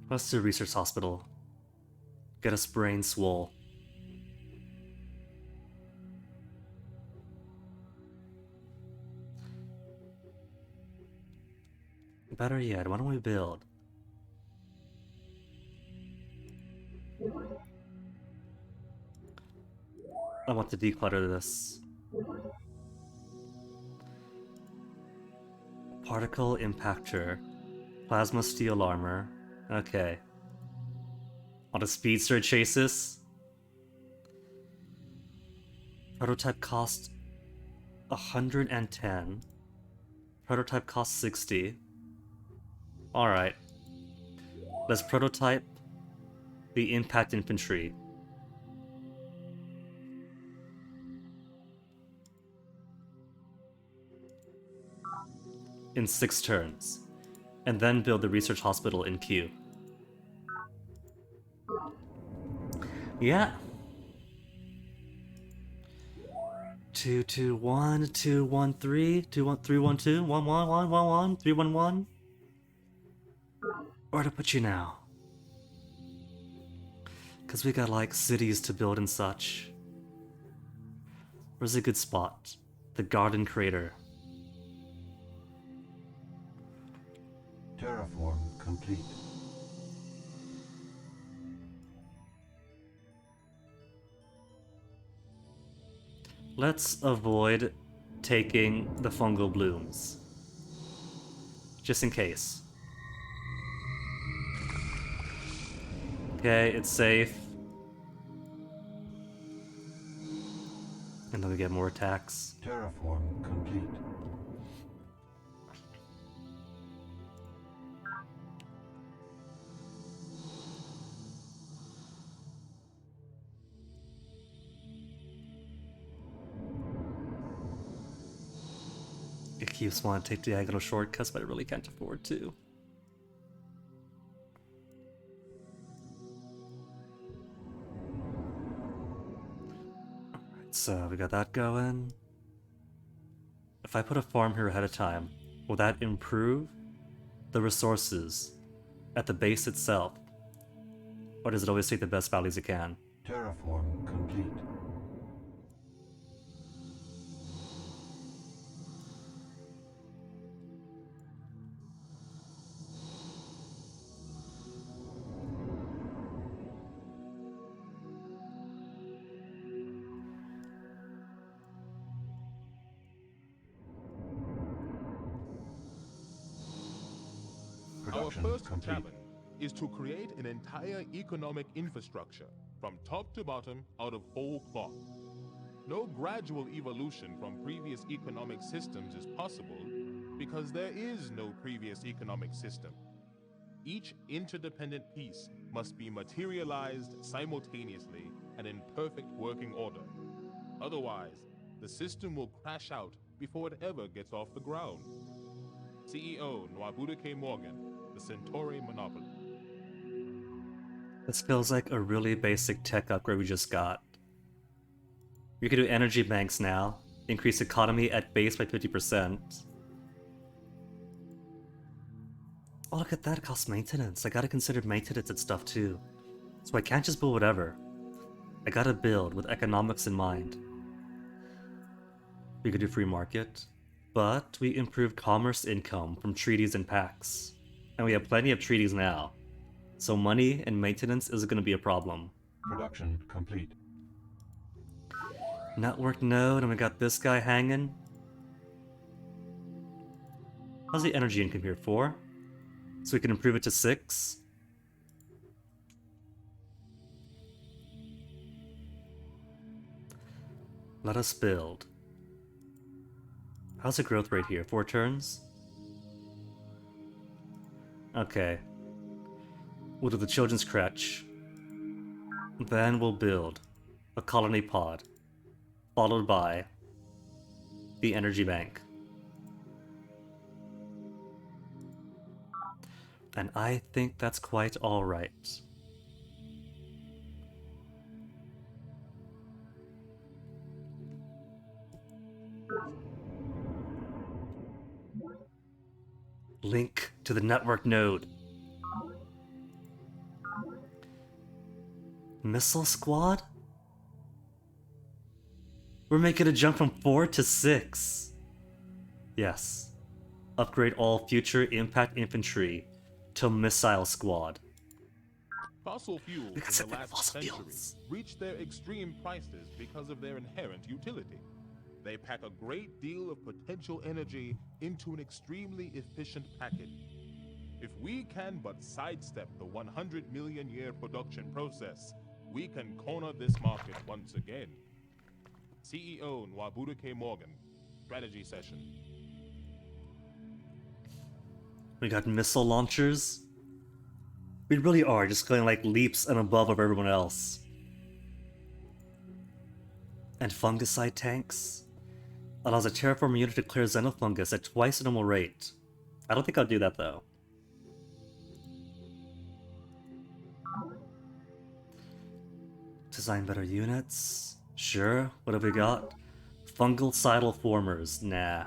Speaker 1: Let's do research hospital. Get us brain swole. Better yet, why don't we build? I want to declutter this. Particle impactor. Plasma steel armor. Okay. Want a speedster chase this? Prototype cost 110. Prototype cost 60. Alright. Let's prototype the impact infantry. In 6 turns. And then build the research hospital in queue. Yeah. 221, 213, 312, 111, 311. Where to put you now? Because we got like cities to build and such. Where's a good spot? The garden crater.
Speaker 11: Terraform complete.
Speaker 1: Let's avoid taking the fungal blooms. Just in case. Okay, it's safe. And then we get more attacks.
Speaker 11: Terraform complete.
Speaker 1: It keeps wanting to take diagonal shortcuts, but I really can't afford to. Alright, so we got that going. If I put a farm here ahead of time, will that improve the resources at the base itself? Or does it always take the best values it can?
Speaker 11: Terraform complete.
Speaker 6: Our
Speaker 11: Production
Speaker 6: first
Speaker 11: complete.
Speaker 6: challenge is to create an entire economic infrastructure from top to bottom out of whole cloth. No gradual evolution from previous economic systems is possible because there is no previous economic system. Each interdependent piece must be materialized simultaneously and in perfect working order. Otherwise, the system will crash out before it ever gets off the ground. CEO Nwabuduke Morgan, the Centauri Monopoly.
Speaker 1: This feels like a really basic tech upgrade we just got. We can do energy banks now, increase economy at base by 50%. Oh, look at that, it costs maintenance. I gotta consider maintenance and stuff too. So I can't just build whatever. I gotta build with economics in mind. We could do free market, but we improve commerce income from treaties and pacts. And we have plenty of treaties now. So money and maintenance isn't gonna be a problem.
Speaker 11: Production complete.
Speaker 1: Network node, and we got this guy hanging. How's the energy income here? 4? So we can improve it to 6. Let us build. How's the growth rate here? 4 turns? Okay. We'll do the children's crèche. Then we'll build a colony pod, followed by the energy bank. And I think that's quite alright. Link to the network node. Missile squad? We're making a jump from 4 to 6. Yes. Upgrade all future impact infantry to missile squad.
Speaker 6: Fossil fuels
Speaker 1: We got
Speaker 6: in
Speaker 1: some
Speaker 6: the last
Speaker 1: fossil
Speaker 6: century
Speaker 1: fuels.
Speaker 6: reached their extreme prices because of their inherent utility. They pack a great deal of potential energy into an extremely efficient package. If we can but sidestep the 100 million year production process, we can corner this market once again. CEO Nwabuduke Morgan, strategy session.
Speaker 1: We got missile launchers. We really are just going like leaps and above of everyone else. And fungicide tanks. Allows a terraforming unit to clear xenofungus at twice the normal rate. I don't think I'll do that though. Design better units. Sure, what have we got? Fungal formers, nah.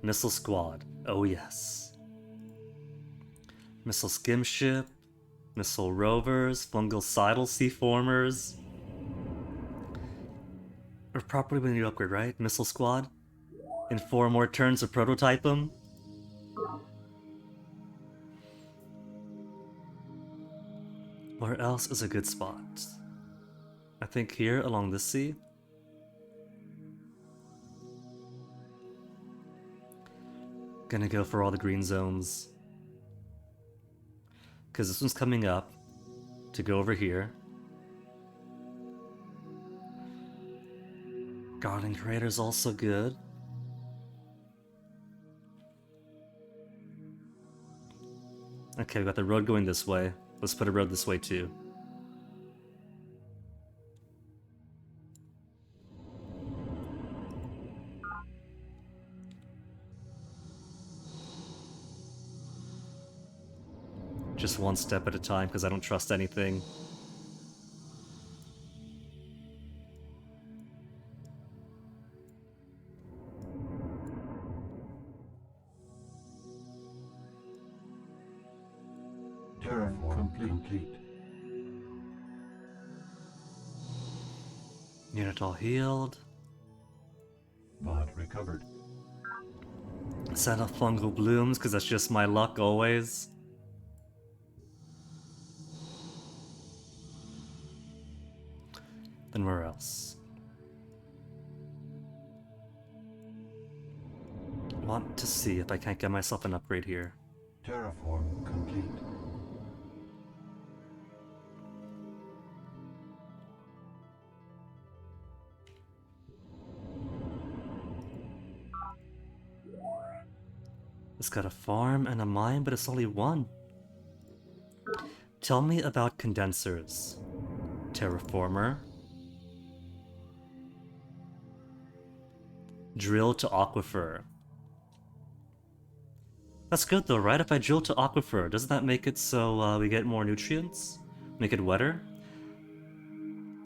Speaker 1: Missile squad, oh yes. Missile skim ship, missile rovers, fungal formers. Or properly when you upgrade, right? Missile squad. In 4 more turns to prototype them. Where else is a good spot? I think here along this sea. Gonna go for all the green zones. Because this one's coming up to go over here. Garden Crater's also good. Okay, we got the road going this way. Let's put a road this way too. Just one step at a time because I don't trust anything.
Speaker 11: Terraform complete.
Speaker 1: Unit all healed.
Speaker 11: Pod recovered.
Speaker 1: Set up fungal blooms because that's just my luck always. Then where else? Want to see if I can't get myself an upgrade here.
Speaker 11: Terraform complete.
Speaker 1: It's got a farm and a mine, but it's only one. Tell me about condensers. Terraformer. Drill to aquifer. That's good though, right? If I drill to aquifer, doesn't that make it so we get more nutrients? Make it wetter?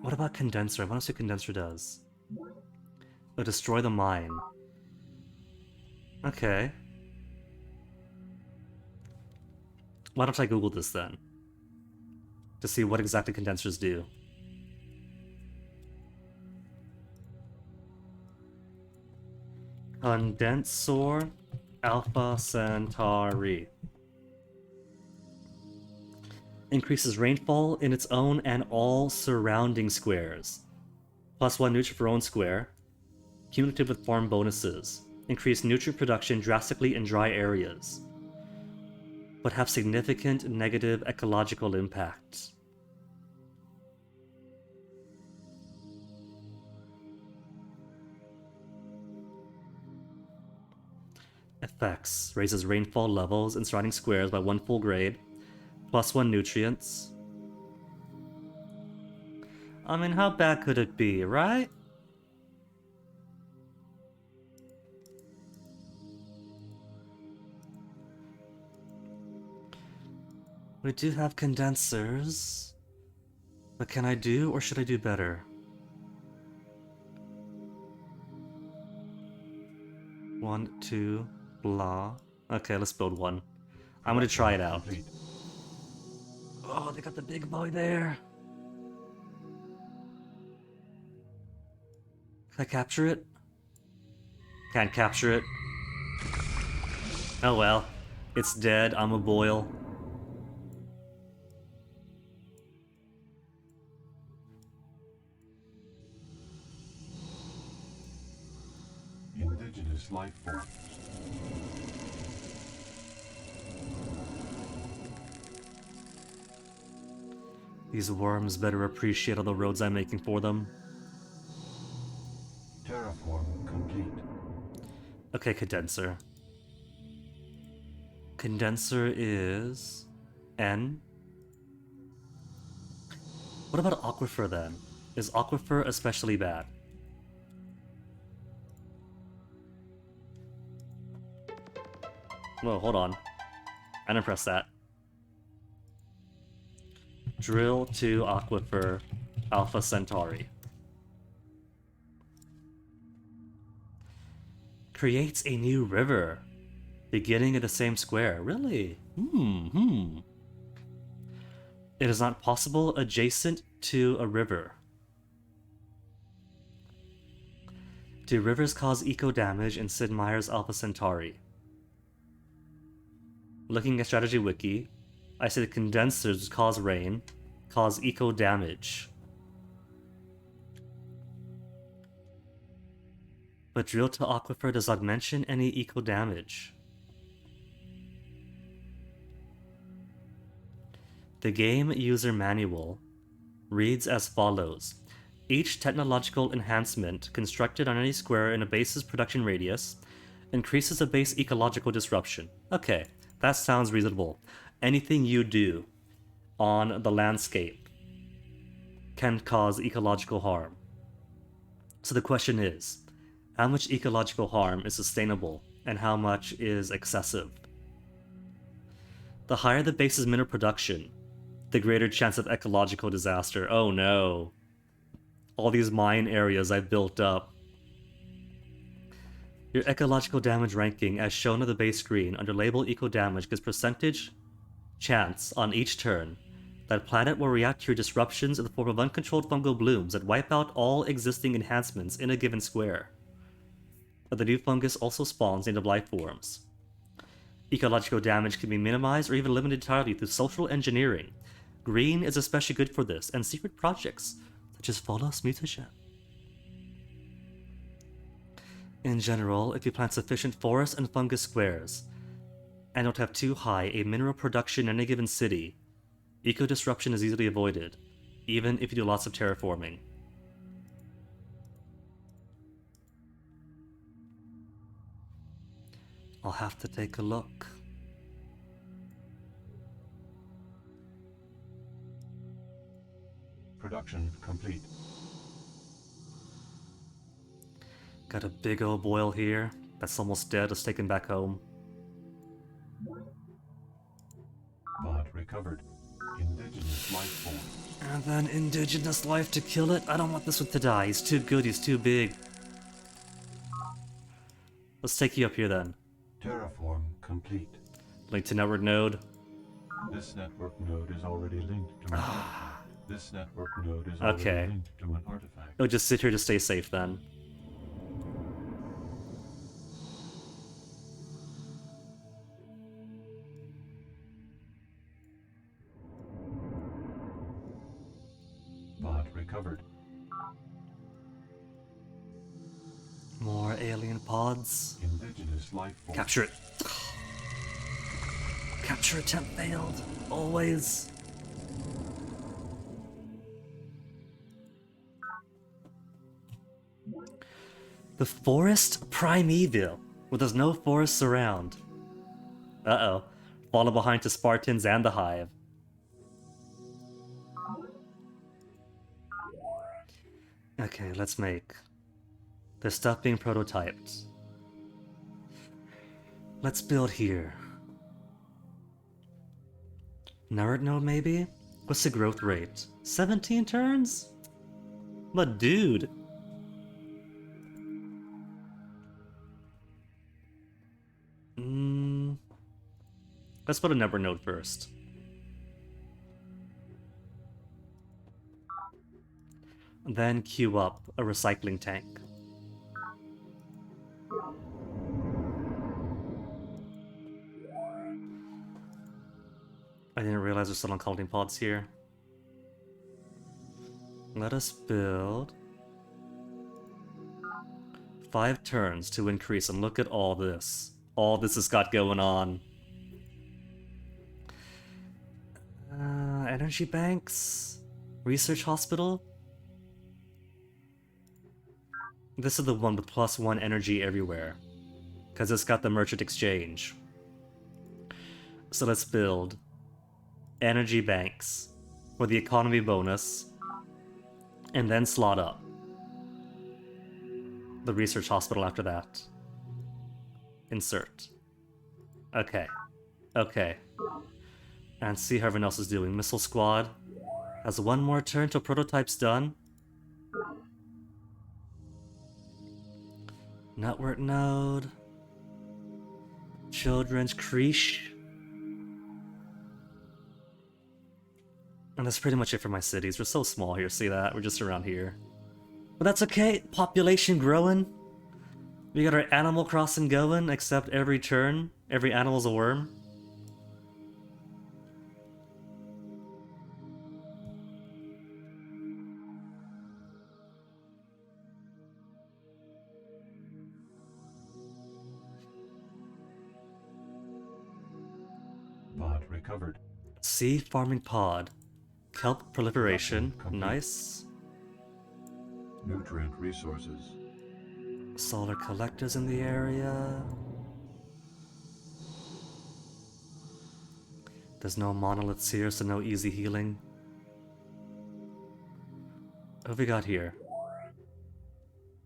Speaker 1: What about condenser? I want to see what condenser does. Oh, destroy the mine. Okay. Why don't I Google this then? To see what exactly condensers do. Condensor Alpha Centauri. Increases rainfall in its own and all surrounding squares. +1 nutrient per own square. Cumulative with farm bonuses. Increase nutrient production drastically in dry areas, but have significant negative ecological impact. Effects. Raises rainfall levels in surrounding squares by 1 full grade. +1 nutrients. I mean, how bad could it be, right? We do have condensers. But can I do, or should I do better? One, two, blah. Okay, let's build one. I'm gonna try it out. Oh, they got the big boy there. Can I capture it? Can't capture it. Oh well. It's dead, I'm a boil.
Speaker 11: Indigenous life form.
Speaker 1: These worms better appreciate all the roads I'm making for them.
Speaker 11: Terraform complete.
Speaker 1: Okay, condenser. Condenser is N. What about aquifer then? Is aquifer especially bad? Whoa, hold on. I didn't press that. Drill to aquifer Alpha Centauri. Creates a new river. Beginning at the same square. Really? It is not possible adjacent to a river. Do rivers cause eco damage in Sid Meier's Alpha Centauri? Looking at Strategy Wiki, I see the condensers cause rain, cause eco damage. But Drill to Aquifer does not mention any eco damage. The game user manual reads as follows. Each technological enhancement constructed on any square in a base's production radius increases a base ecological disruption. Okay, that sounds reasonable. Anything you do on the landscape can cause ecological harm. So the question is, how much ecological harm is sustainable and how much is excessive? The higher the base's mineral production, the greater chance of ecological disaster. Oh no. All these mine areas I've built up. Your ecological damage ranking, as shown on the base screen under label eco damage, gives percentage chance on each turn that planet will react to your disruptions in the form of uncontrolled fungal blooms that wipe out all existing enhancements in a given square. But the new fungus also spawns native life forms. Ecological damage can be minimized or even eliminated entirely through social engineering. Green is especially good for this, and secret projects such as Follows Mutation. In general, if you plant sufficient forest and fungus squares, and don't have too high a mineral production in any given city, eco-disruption is easily avoided, even if you do lots of terraforming. I'll have to take a look.
Speaker 11: Production complete.
Speaker 1: Got a big old boil here that's almost dead. Let's take him back home.
Speaker 11: Pod recovered. Indigenous life form.
Speaker 1: And then indigenous life to kill it? I don't want this one to die. He's too good, he's too big. Let's take you up here then.
Speaker 11: Terraform complete.
Speaker 1: Link to network node.
Speaker 11: This network node is already linked to an artifact. This network node is already
Speaker 1: Okay.
Speaker 11: linked to an artifact.
Speaker 1: It'll just sit here to stay safe then.
Speaker 11: Pod recovered.
Speaker 1: More alien pods.
Speaker 11: Indigenous life form.
Speaker 1: Capture it. Capture attempt failed. Always. The forest primeval, where there's no forests around. Uh-oh. Falling behind to Spartans and the Hive. Okay, let's make. There's stuff being prototyped. Let's build here. Nerd node, maybe? What's the growth rate? 17 turns? But dude. Let's put a number node first. Then queue up a recycling tank. I didn't realize we're still on culling pods here. Let us build 5 turns to increase, and look at all this. All this has got going on. Energy banks? Research hospital? This is the one with +1 energy everywhere, because it's got the merchant exchange. So let's build energy banks for the economy bonus, and then slot up the research hospital after that. Insert. Okay. Okay. And see how everyone else is doing. Missile squad has 1 more turn till prototype's done. Network node. Children's creche. And that's pretty much it for my cities. We're so small here, see that? We're just around here. But that's okay, population growing. We got our Animal Crossing going, except every turn, every animal's a worm.
Speaker 11: Pod recovered.
Speaker 1: Sea farming pod. Kelp proliferation,
Speaker 11: Complete.
Speaker 1: nice.
Speaker 11: Nutrient resources.
Speaker 1: Solar collectors in the area. There's no monoliths here, so no easy healing. What have we got here?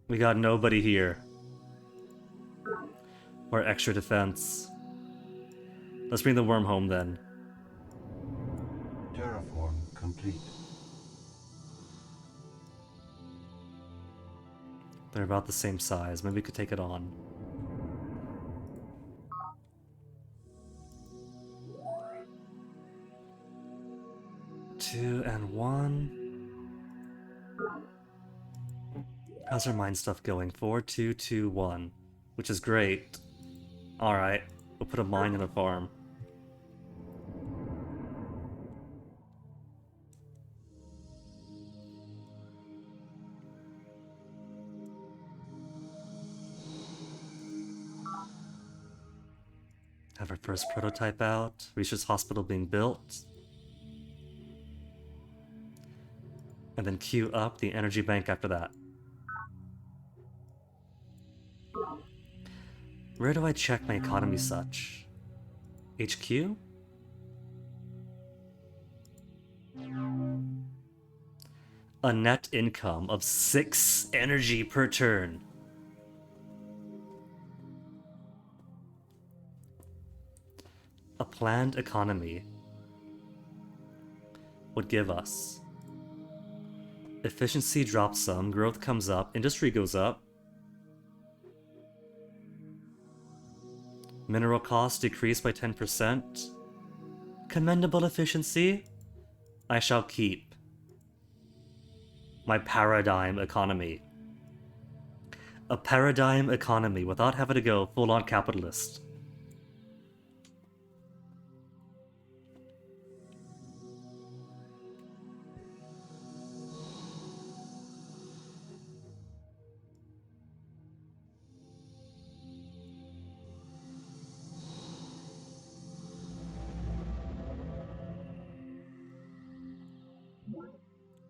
Speaker 1: We got nobody here. Or extra defense. Let's bring the worm home then.
Speaker 11: Terraform complete.
Speaker 1: They're about the same size. Maybe we could take it on. Two and one. How's our mine stuff going? 4, 2, 2, 1. Which is great. Alright. We'll put a mine in a farm. Have our first prototype out. Research hospital being built. And then queue up the energy bank after that. Where do I check my economy such? HQ? A net income of 6 energy per turn. A planned economy would give us efficiency drops some, growth comes up, industry goes up, mineral costs decrease by 10%, commendable efficiency. I shall keep my paradigm economy. A paradigm economy without having to go full-on capitalist.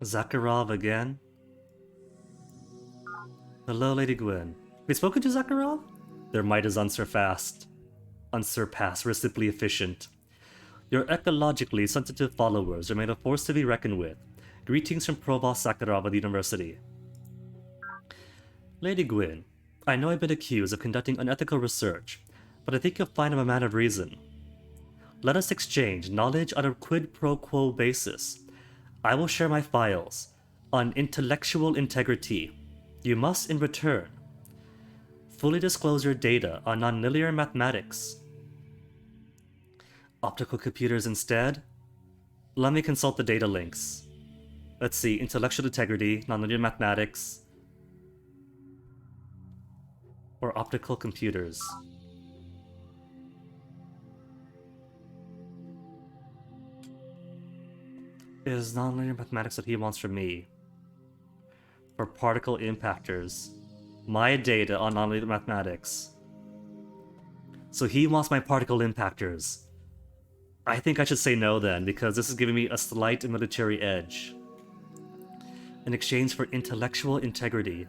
Speaker 1: Zakharov again? Hello, Lady Gwyn. Have we spoken to Zakharov? Their might is unsurpassed. Unsurpassed, we're simply efficient. Your ecologically sensitive followers remain a force to be reckoned with. Greetings from Provost Zakharov of the University. Lady Gwyn, I know I've been accused of conducting unethical research, but I think you'll find I'm a man of reason. Let us exchange knowledge on a quid pro quo basis. I will share my files on intellectual integrity. You must, in return, fully disclose your data on nonlinear mathematics. Optical computers instead? Let me consult the data links. Let's see, intellectual integrity, nonlinear mathematics, or optical computers. Is nonlinear mathematics what he wants from me? For particle impactors. My data on nonlinear mathematics. So he wants my particle impactors. I think I should say no then, because this is giving me a slight military edge. In exchange for intellectual integrity.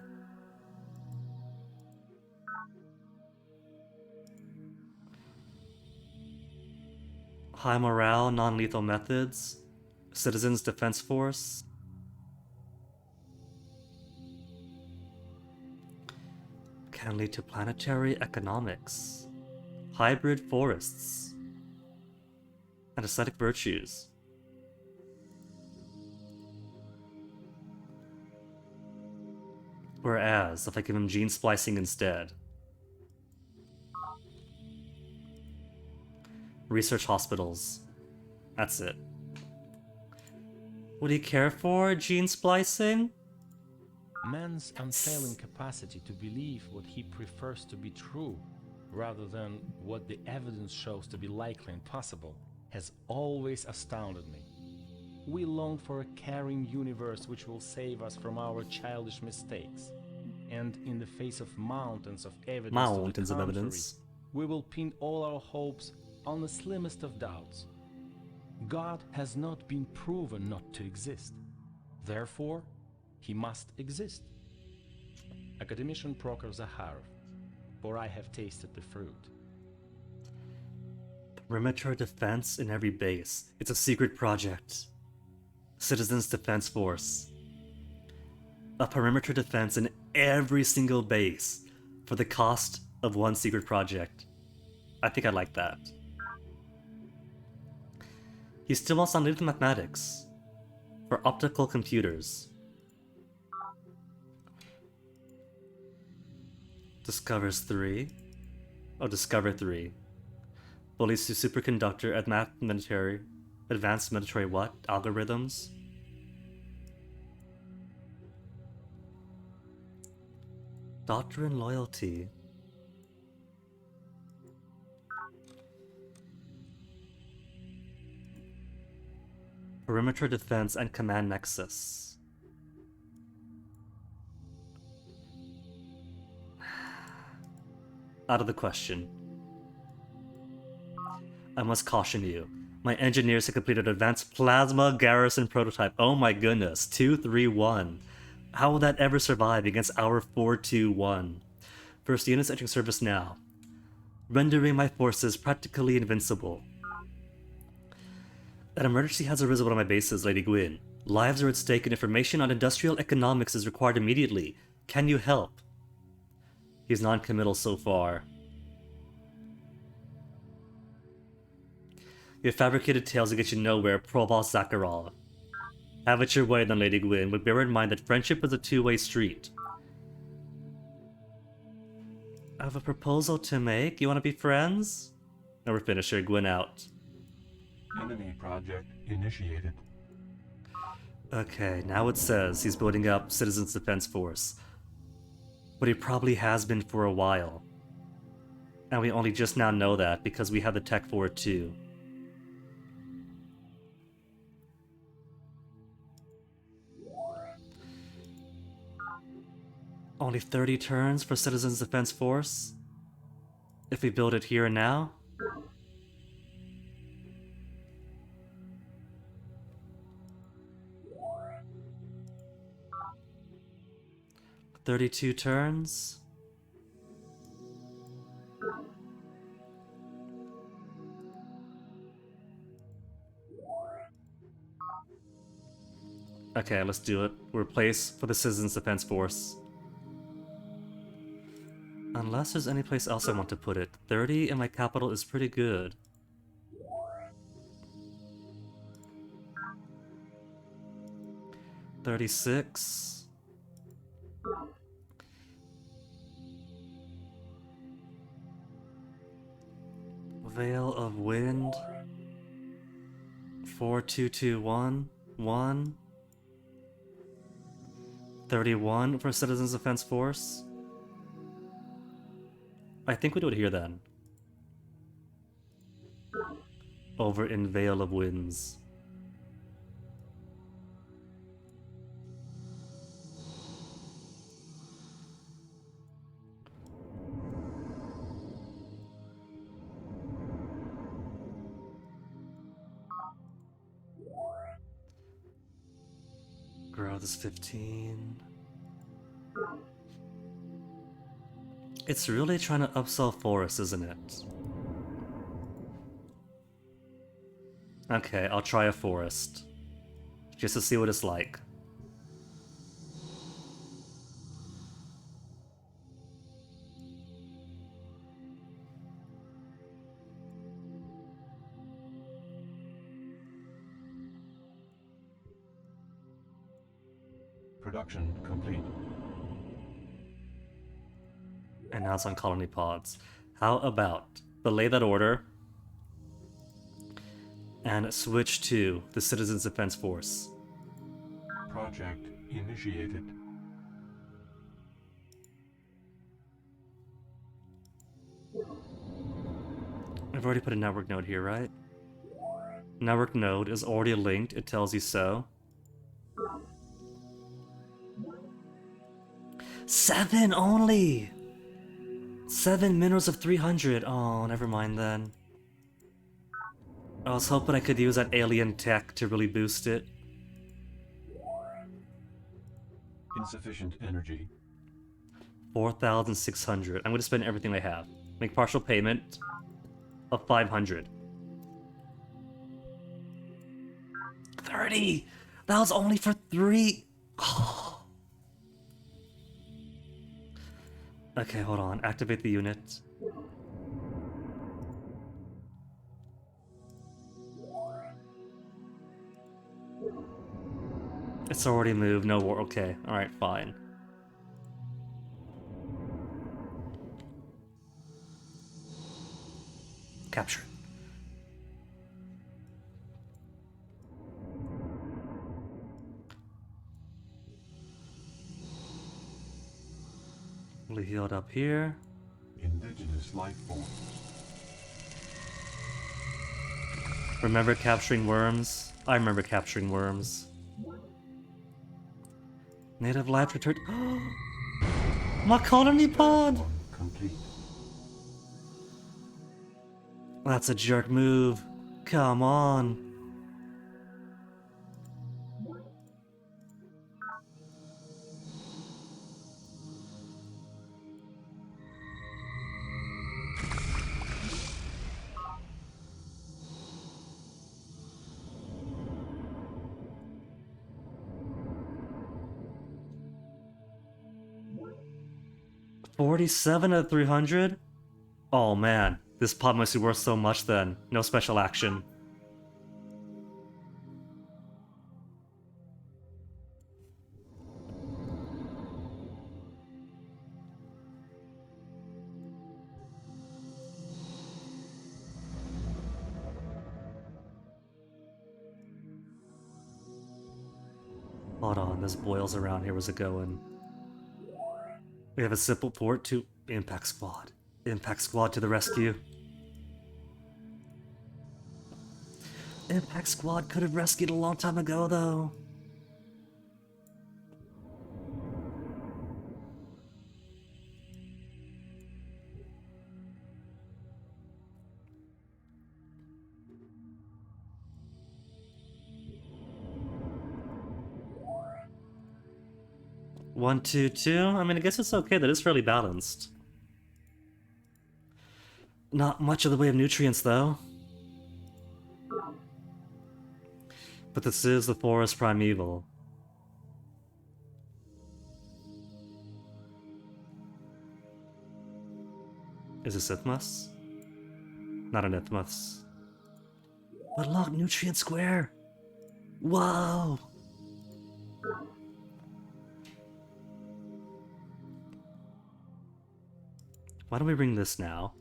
Speaker 1: High morale, non-lethal methods. Citizens Defense Force. Can lead to planetary economics. Hybrid forests. And aesthetic virtues. Whereas, if I give him gene splicing instead, Research hospitals. That's it. Would he care for gene splicing?
Speaker 5: Man's unfailing capacity to believe what he prefers to be true, rather than what the evidence shows to be likely and possible, has always astounded me. We long for a caring universe which will save us from our childish mistakes. And in the face of mountains of evidence to the contrary, we will pin all our hopes on the slimmest of doubts. God has not been proven not to exist. Therefore, he must exist. Academician Proctor Zaharov, for I have tasted the fruit.
Speaker 1: Perimeter defense in every base. It's a secret project. Citizens Defense Force. A perimeter defense in every single base for the cost of one secret project. I think I like that. He still wants analytical mathematics for optical computers. Discovers 3. Oh, Discover 3. Bullies to superconductor at advanced military what? Algorithms? Doctrine loyalty. Perimeter defense and command nexus. Out of the question. I must caution you. My engineers have completed advanced plasma garrison prototype. Oh my goodness. 231. How will that ever survive against our 421? First units entering service now. Rendering my forces practically invincible. An emergency has arisen at one of my bases, Lady Gwyn. Lives are at stake and information on industrial economics is required immediately. Can you help? He's non-committal so far. Your fabricated tales will get you nowhere, Provost Zakharov. Have it your way then, Lady Gwyn, but bear in mind that friendship is a two-way street. I have a proposal to make. You want to be friends? Now we're finished here. Gwyn out.
Speaker 11: Enemy project initiated.
Speaker 1: Okay, now it says he's building up Citizens Defense Force. But he probably has been for a while. And we only just now know that because we have the tech for it too. Only 30 turns for Citizens Defense Force? If we build it here and now? "32 turns? Okay, let's do it. We're placed for the Citizens Defense Force. Unless there's any place else I want to put it. 30 in my capital is pretty good. "36. Veil of Wind. 4221. 1. 31 for Citizens Defense Force. I think we do it here then. Over in Veil of Winds. Growth is 15. It's really trying to upsell Forest, isn't it? Okay, I'll try a Forest. Just to see what it's like.
Speaker 11: Production complete.
Speaker 1: And now it's on colony pods. How about belay that order? And switch to the Citizens Defense Force.
Speaker 11: Project initiated.
Speaker 1: I've already put a network node here, right? Network node is already linked, it tells you so. 7 only! 7 minerals of 300. Oh, never mind then. I was hoping I could use that alien tech to really boost it.
Speaker 11: Insufficient energy.
Speaker 1: 4,600. I'm going to spend everything I have. Make partial payment of 500. 30! That was only for 3! Okay, hold on. Activate the unit. It's already moved. No war. Okay. Alright, fine. Capture. Fully healed up here.
Speaker 11: Indigenous life forms.
Speaker 1: Remember capturing worms? I remember capturing worms. Native life returned. My colony pod!
Speaker 11: Complete.
Speaker 1: That's a jerk move. Come on. $47 out of 300? Oh man, this pod must be worth so much then. No special action. Hold on, there's boils around here. Where's it going? We have a simple port to Impact Squad. Impact Squad to the rescue. Impact Squad could have rescued a long time ago, though. One, two, two. I mean, I guess it's okay. That is fairly balanced. Not much of the way of nutrients, though. But this is the Forest Primeval. Is this Ithmus? Not an Ithmus. But look, Nutrient Square! Whoa! Why don't we bring this now?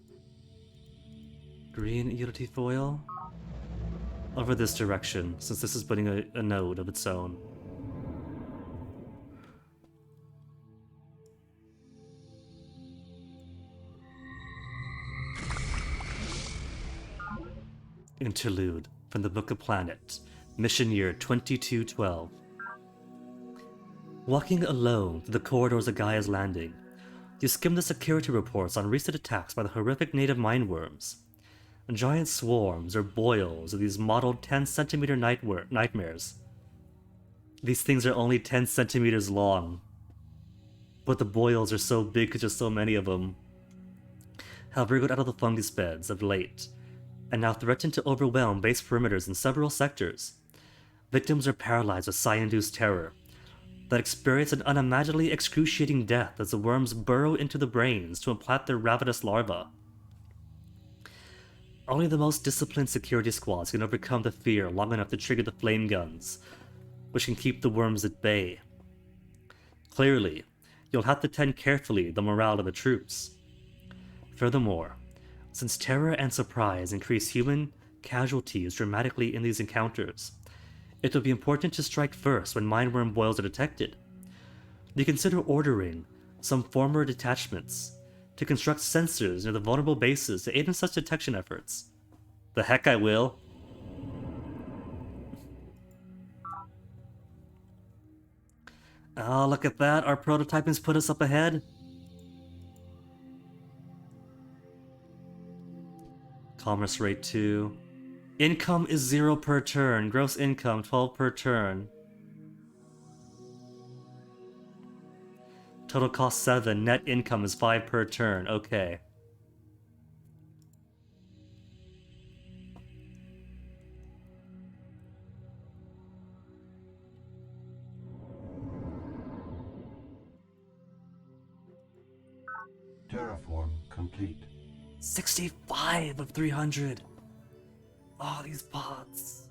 Speaker 1: Green Unity Foil? Over this direction, since this is putting a node of its own. Interlude from the Book of Planet, Mission Year 2212. Walking alone through the corridors of Gaia's Landing, you skim the security reports on recent attacks by the horrific native mindworms. Giant swarms or boils of these mottled 10-centimeter nightmares. These things are only 10 centimeters long. But the boils are so big because there's so many of them. Have wriggled out of the fungus beds of late, and now threaten to overwhelm base perimeters in several sectors. Victims are paralyzed with psi-induced terror that experience an unimaginably excruciating death as the worms burrow into the brains to implant their ravenous larvae. Only the most disciplined security squads can overcome the fear long enough to trigger the flame guns, which can keep the worms at bay. Clearly, you'll have to tend carefully the morale of the troops. Furthermore, since terror and surprise increase human casualties dramatically in these encounters, it will be important to strike first when mindworm boils are detected. Do you consider ordering some former detachments to construct sensors near the vulnerable bases to aid in such detection efforts? The heck I will. Oh, look at that. Our prototyping's put us up ahead. Commerce rate 2. Income is 0 per turn. Gross income 12 per turn. Total cost 7. Net income is 5 per turn. Okay.
Speaker 11: Terraform complete.
Speaker 1: 65 of 300. Oh, these pods.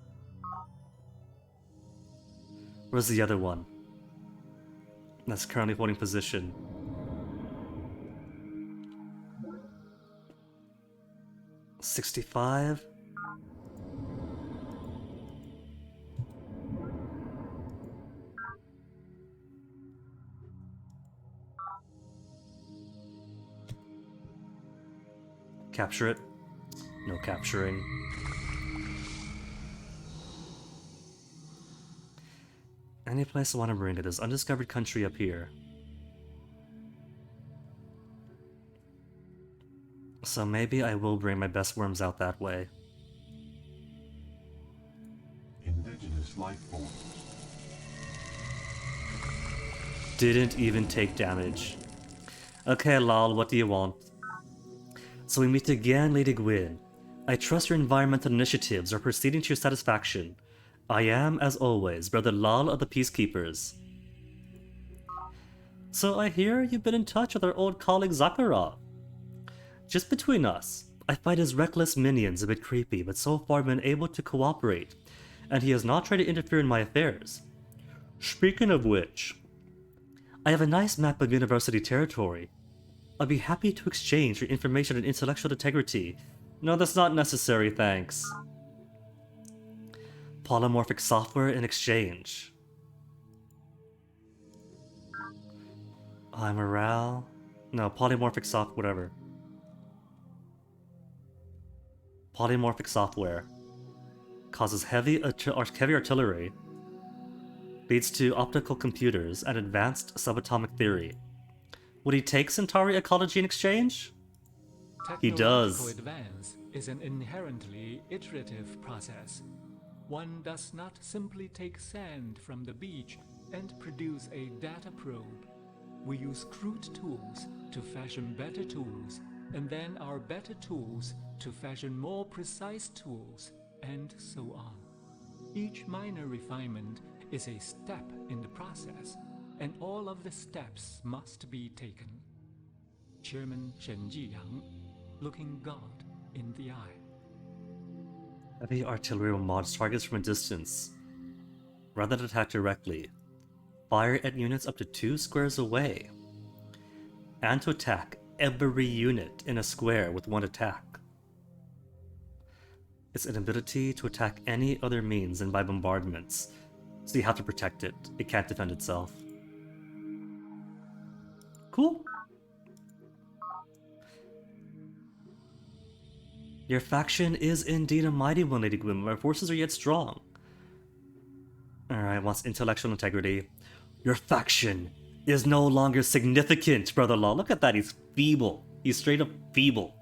Speaker 1: Where's the other one? That's currently holding position. $65. Capture it. No capturing. Any place I want to bring to this undiscovered country up here. So maybe I will bring my best worms out that way.
Speaker 11: Indigenous life forms.
Speaker 1: Didn't even take damage. Okay, lol, what do you want? So we meet again, Lady Gwyn. I trust your environmental initiatives are proceeding to your satisfaction. I am, as always, Brother Lal of the Peacekeepers. So I hear you've been in touch with our old colleague Zakharov. Just between us, I find his reckless minions a bit creepy, but so far been able to cooperate, and he has not tried to interfere in my affairs. Speaking of which, I have a nice map of university territory. I'll be happy to exchange your information and intellectual integrity. No, that's not necessary, thanks. Polymorphic software in exchange. Morale. No, polymorphic soft, whatever. Polymorphic software. Causes heavy artillery. Leads to optical computers and advanced subatomic theory. Would he take Centauri ecology in exchange? He does.
Speaker 4: Technological advance is an inherently iterative process. One does not simply take sand from the beach and produce a data probe. We use crude tools to fashion better tools, and then our better tools to fashion more precise tools, and so on. Each minor refinement is a step in the process, and all of the steps must be taken. Chairman Shen Jiyang, looking God in the eye.
Speaker 1: Heavy artillery will mod targets from a distance. Rather than attack directly, fire at units up to 2 squares away. And to attack every unit in a square with 1 attack. Its inability to attack any other means than by bombardments, so you have to protect it. It can't defend itself. Cool. Your faction is indeed a mighty one, Lady Gwyn. Our forces are yet strong. Alright, wants intellectual integrity. Your faction is no longer significant, Brother Law. Look at that, he's feeble. He's straight up feeble.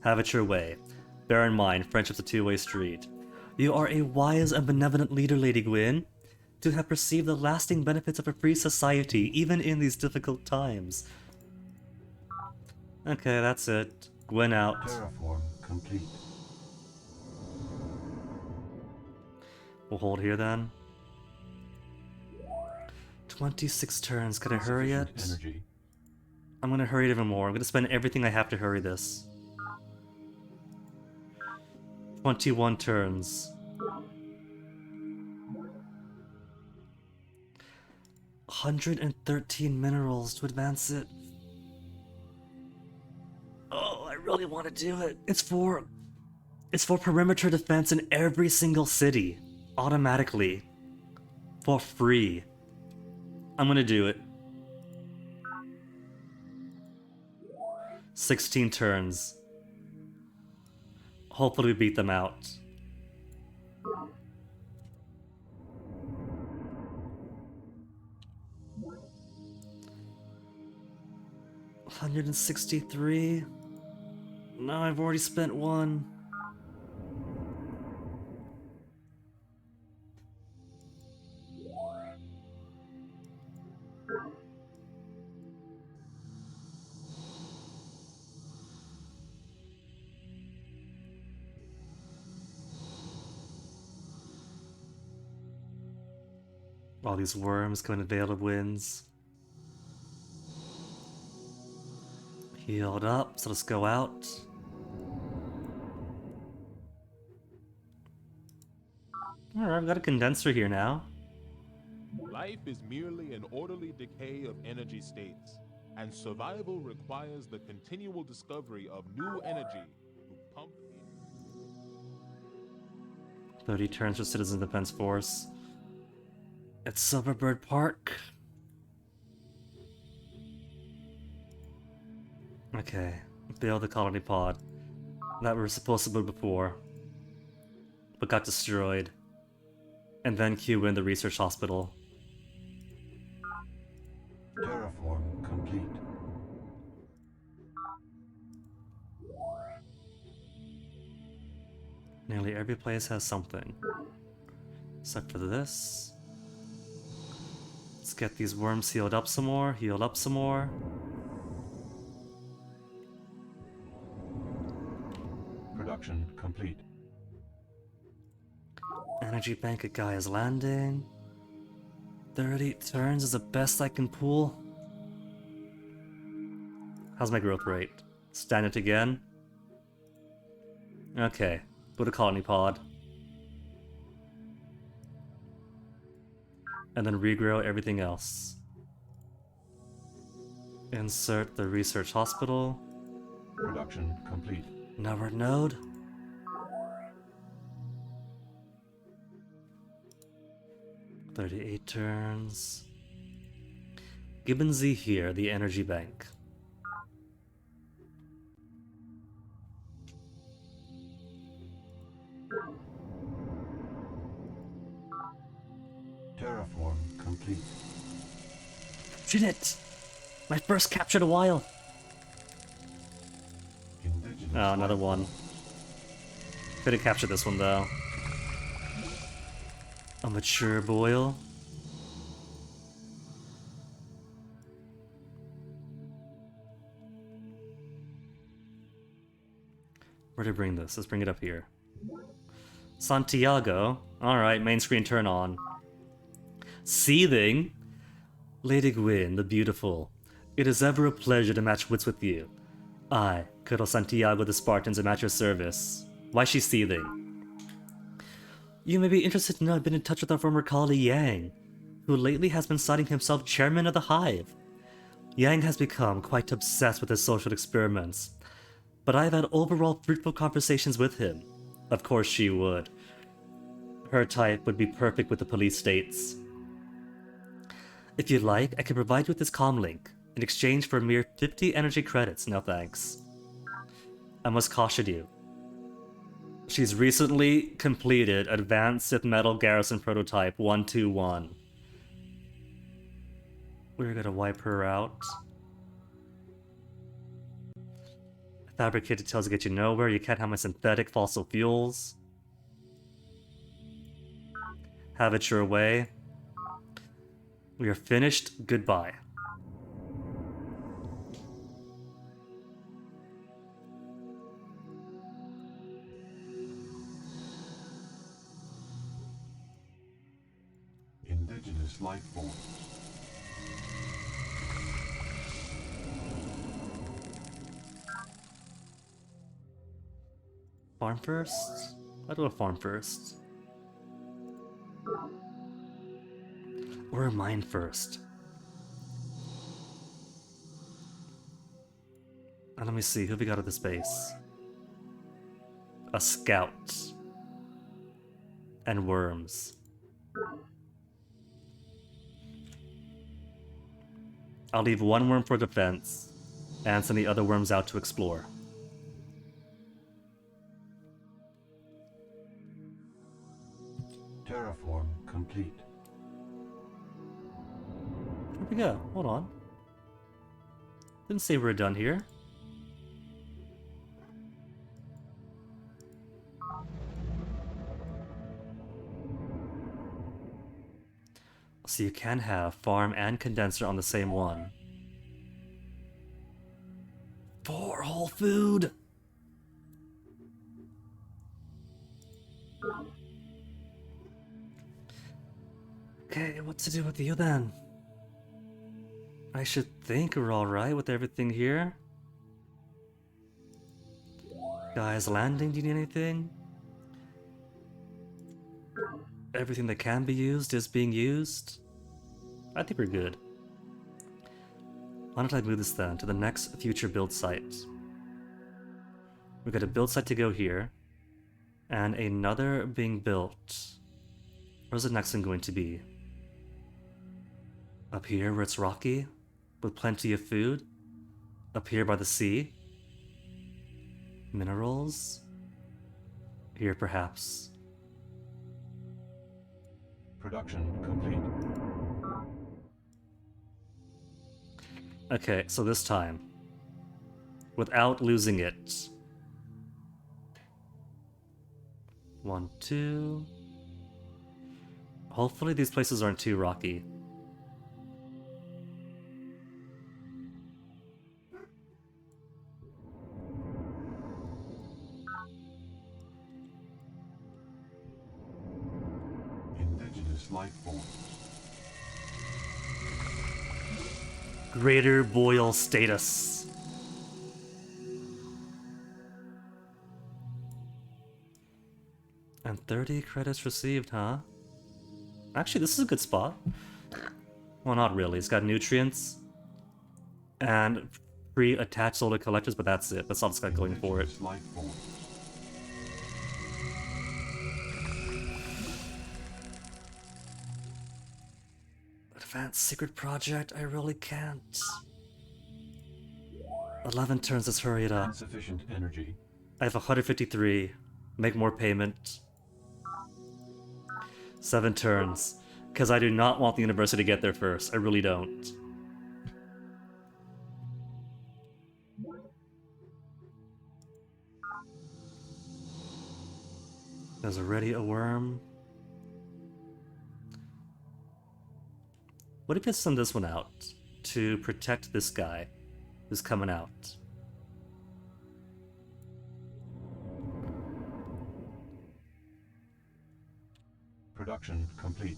Speaker 1: Have it your way. Bear in mind, friendship's a two-way street. You are a wise and benevolent leader, Lady Gwyn, to have perceived the lasting benefits of a free society, even in these difficult times. Okay, that's it. Gwyn out.
Speaker 11: Terraform complete.
Speaker 1: We'll hold here then. 26 turns. Can I hurry it?
Speaker 11: Energy.
Speaker 1: I'm gonna hurry it even more. I'm gonna spend everything I have to hurry this. 21 turns. 113 minerals to advance it. really want to do it. It's for perimeter defense in every single city. Automatically. For free. I'm gonna do it. 16 turns. Hopefully we beat them out. $163. No, I've already spent one. All these worms coming to Veil of Winds. Healed up, so let's go out. Alright, I've got a condenser here now.
Speaker 6: Life is merely an orderly decay of energy states, and survival requires the continual discovery of new energy to pump in.
Speaker 1: 30 turns for Citizen Defense Force. It's Silverbird Park. Okay, build the colony pod that we were supposed to build before, but got destroyed. And then queue in the research hospital.
Speaker 11: Terraform complete.
Speaker 1: Nearly every place has something. Except for this. Let's get these worms healed up some more, healed up some more.
Speaker 11: Production complete.
Speaker 1: Energy bank at Gaia's Landing. 30 turns is the best I can pull. How's my growth rate? Stand it again. Okay, put a colony pod. And then regrow everything else. Insert the research hospital.
Speaker 11: Production complete.
Speaker 1: Network node. $38 turns. Gibbonsy here, the energy bank.
Speaker 11: Terraform complete.
Speaker 1: Did it! My first capture in a while!
Speaker 11: Indigenous
Speaker 1: Oh, another one. Couldn't capture this one though. A mature boil. Where to bring this? Let's bring it up here. Santiago. Alright, main screen turn on. Seething. Lady Gwyn, the beautiful. It is ever a pleasure to match wits with you. I, Colonel Santiago the Spartans, am at your service. Why is she seething? You may be interested to know I've been in touch with our former colleague Yang, who lately has been citing himself chairman of the Hive. Yang has become quite obsessed with his social experiments, but I've had overall fruitful conversations with him. Of course she would. Her type would be perfect with the police states. If you'd like, I can provide you with this comm link, in exchange for a mere 50 energy credits, no thanks. I must caution you. She's recently completed Advanced Sith Metal Garrison Prototype 121. We're gonna wipe her out. Fabricated tails get you nowhere. You can't have my synthetic fossil fuels. Have it your way. We are finished. Goodbye.
Speaker 11: Indigenous life forms.
Speaker 1: Farm first? I'll do a farm first. Or a mine first. And let me see, who we got at this base? A scout. And worms. I'll leave one worm for defense, and send the other worms out to explore.
Speaker 11: Terraform complete.
Speaker 1: Where'd we go? Hold on. Didn't say we were done here. So you can have farm and condenser on the same one. For whole food! Okay, what to do with you then? I should think we're alright with everything here. Guys, landing, do you need anything? Everything that can be used is being used. I think we're good. Why don't I move this then to the next future build site? We've got a build site to go here, and another being built. Where's the next one going to be? Up here where it's rocky, with plenty of food? Up here by the sea? Minerals? Here perhaps.
Speaker 11: Production complete.
Speaker 1: Okay, so this time, without losing it. 1, 2. Hopefully these places aren't too rocky.
Speaker 11: Indigenous life forms.
Speaker 1: Greater boil status. And 30 credits received, huh? Actually, this is a good spot. Well, not really. It's got nutrients and free attached solar collectors, but that's it. That's all it's got going for it.
Speaker 11: Life forms.
Speaker 1: Advanced secret project, I really can't. 11 turns, let's hurry it up.
Speaker 11: Insufficient energy.
Speaker 1: I have 153. Make more payment. 7 turns. Because I do not want the university to get there first. I really don't. There's already a worm. What if I send this one out to protect this guy who's coming out?
Speaker 11: Production complete.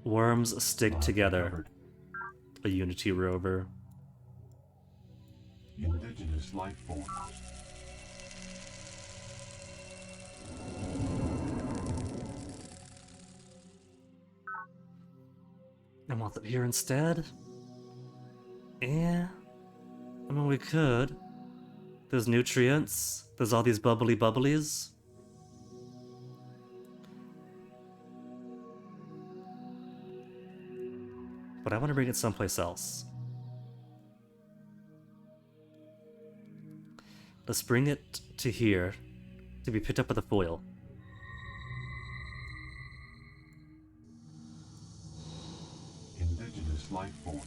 Speaker 1: Worms stick
Speaker 11: Lot
Speaker 1: together.
Speaker 11: recovered.
Speaker 1: A Unity rover.
Speaker 11: Indigenous life forms.
Speaker 1: I want them here instead. Yeah. I mean, we could. There's nutrients. There's all these bubbly bubblies. But I want to bring it someplace else. Let's bring it to here to be picked up with a foil.
Speaker 11: Indigenous life forms.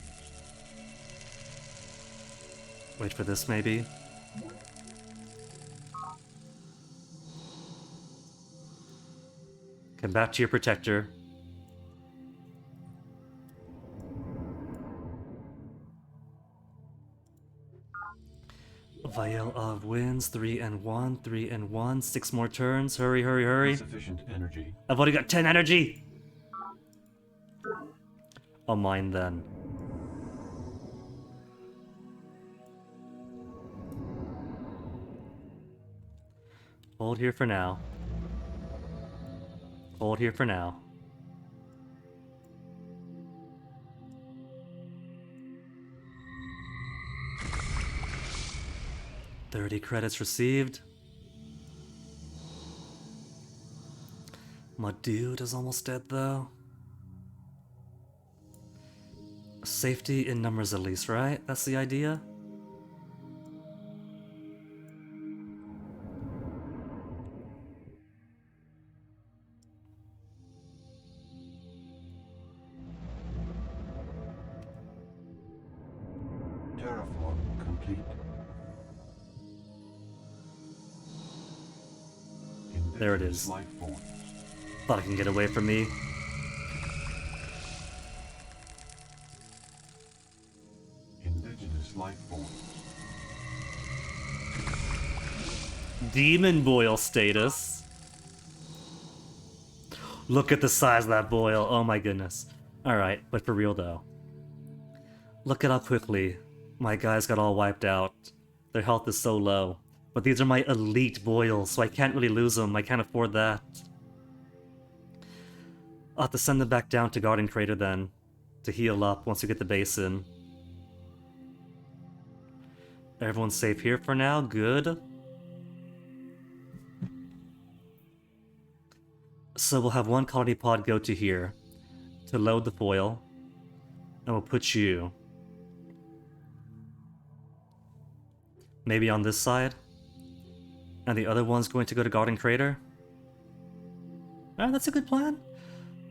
Speaker 1: Wait for this, maybe. Come back to your protector. Vial of winds, 3 and 1, 3 and 1, 6 more turns. Hurry, hurry, hurry.
Speaker 11: Insufficient energy.
Speaker 1: I've only got 10 energy! I'll mine then. Hold here for now. Hold here for now. 30 credits received. My dude is almost dead though. Safety in numbers at least, right? That's the idea?
Speaker 11: Terraform complete.
Speaker 1: There it is.
Speaker 11: Life form.
Speaker 1: Thought it can get away from me.
Speaker 11: Indigenous life form.
Speaker 1: Demon boil status. Look at the size of that boil. Oh my goodness. Alright, but for real though. Look at how quickly my guys got all wiped out. Their health is so low. But these are my elite boils, so I can't really lose them. I can't afford that. I'll have to send them back down to Garden Crater then. To heal up once we get the base in. Everyone's safe here for now. Good. So we'll have one colony pod go to here to load the foil, and we'll put you maybe on this side, and the other one's going to go to Garden Crater. Alright, that's a good plan.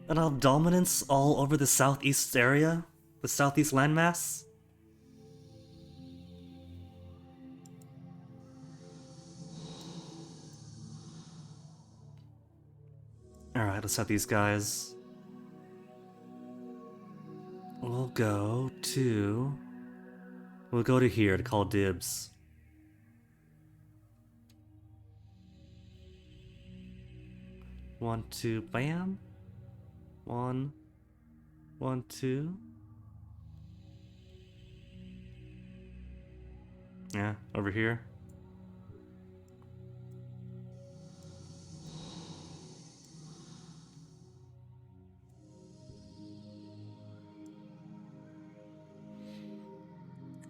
Speaker 1: And I'll have dominance all over the southeast area, the southeast landmass. Alright, let's have these guys. We'll go to here to call dibs. One, two, bam. One, two. Yeah, over here.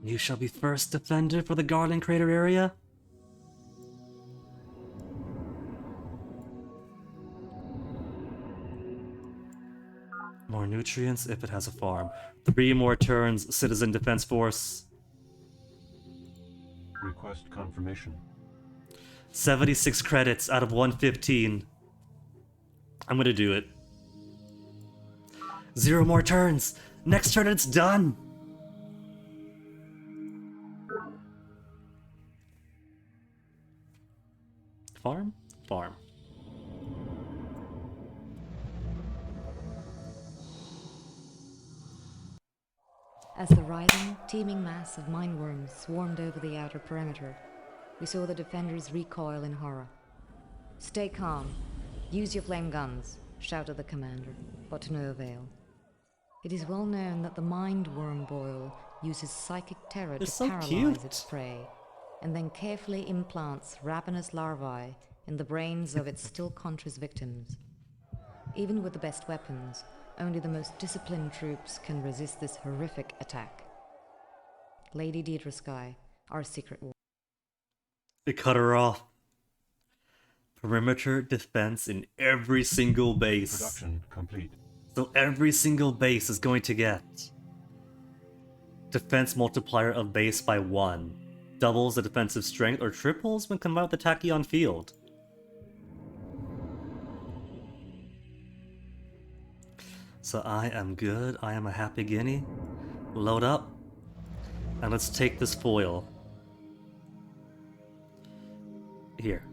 Speaker 1: You shall be first defender for the Garden Crater area. More nutrients if it has a farm. 3 more turns, Citizen Defense Force.
Speaker 11: Request confirmation.
Speaker 1: 76 credits out of 115. I'm gonna do it. 0 more turns. Next turn it's done. Farm? Farm.
Speaker 10: As the writhing, teeming mass of mineworms swarmed over the outer perimeter, we saw the defenders recoil in horror. "Stay calm. Use your flame guns," shouted the commander, but to no avail. It is well known that the mind-worm boil uses psychic terror
Speaker 1: They're
Speaker 10: to
Speaker 1: so
Speaker 10: paralyze
Speaker 1: cute.
Speaker 10: its prey, and then carefully implants ravenous larvae in the brains of its still conscious victims. Even with the best weapons, only the most disciplined troops can resist this horrific attack. Lady Deidre Sky, our secret war.
Speaker 1: It cut her off. Perimeter defense in every single base.
Speaker 11: Production complete.
Speaker 1: So every single base is going to get defense multiplier of base by 1. Doubles the defensive strength or triples when combined with the tachyon field. So I am good. I am a happy guinea. Load up. And let's take this foil. Here.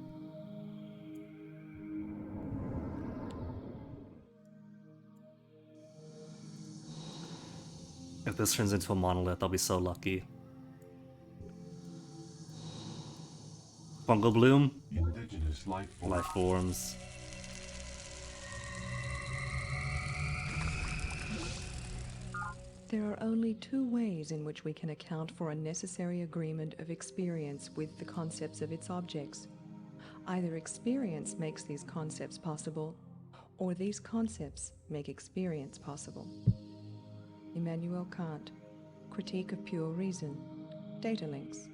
Speaker 1: If this turns into a monolith, I'll be so lucky. Fungal bloom.
Speaker 11: Indigenous life form.
Speaker 1: Life forms.
Speaker 2: There are only 2 ways in which we can account for a necessary agreement of experience with the concepts of its objects. Either experience makes these concepts possible, or these concepts make experience possible. Immanuel Kant, Critique of Pure Reason, Data Links.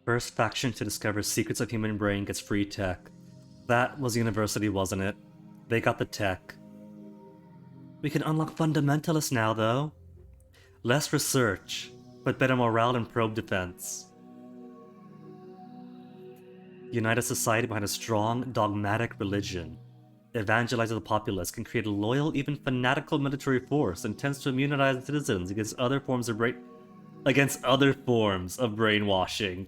Speaker 1: First faction to discover secrets of human brain gets free tech. That was university, wasn't it? They got the tech. We can unlock fundamentalists now, though. Less research, but better morale and probe defense. Unite a society behind a strong, dogmatic religion. Evangelize the populace can create a loyal, even fanatical military force and tends to immunize citizens against other forms of brainwashing.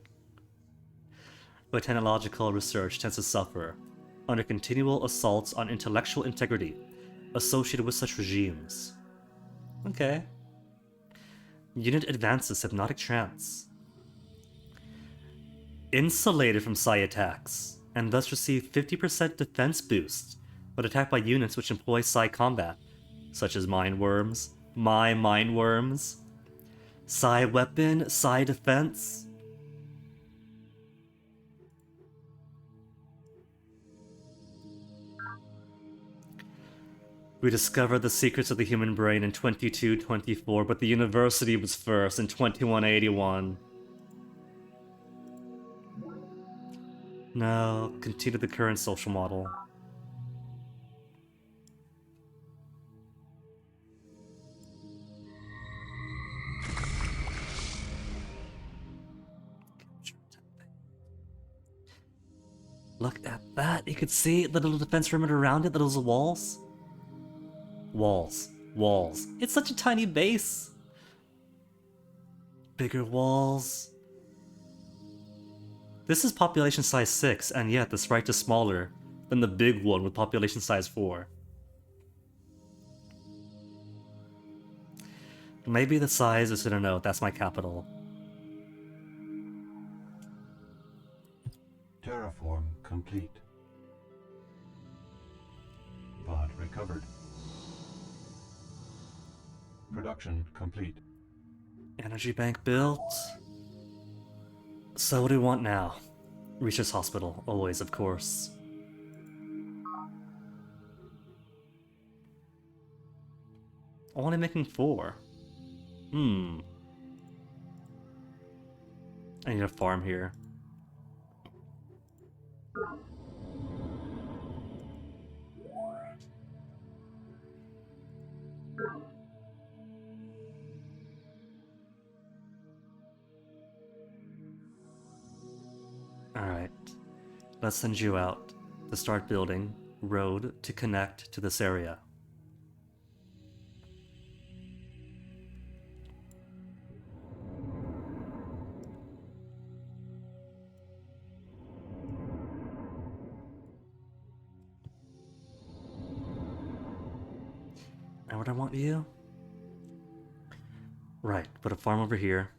Speaker 1: But technological research tends to suffer under continual assaults on intellectual integrity associated with such regimes. Okay. Unit advances hypnotic trance. Insulated from psi attacks, and thus receive 50% defense boost when attacked by units which employ psi combat, such as mind worms, psi weapon, psi defense. We discovered the secrets of the human brain in 2224, but the university was first in 2181. No, continue the current social model. Look at that! You could see the little defense perimeter around it, the little walls. Walls. It's such a tiny base. Bigger walls. This is population size 6, and yet the sprite is smaller than the big one with population size 4. Maybe the size is, I don't know, that's my capital.
Speaker 11: Terraform complete. Pod recovered. Production complete.
Speaker 1: Energy bank built. So what do we want now? Research hospital, always, of course. Only making 4. I need a farm here. Alright, let's send you out to start building road to connect to this area. And what I want you? Right, put a farm over here.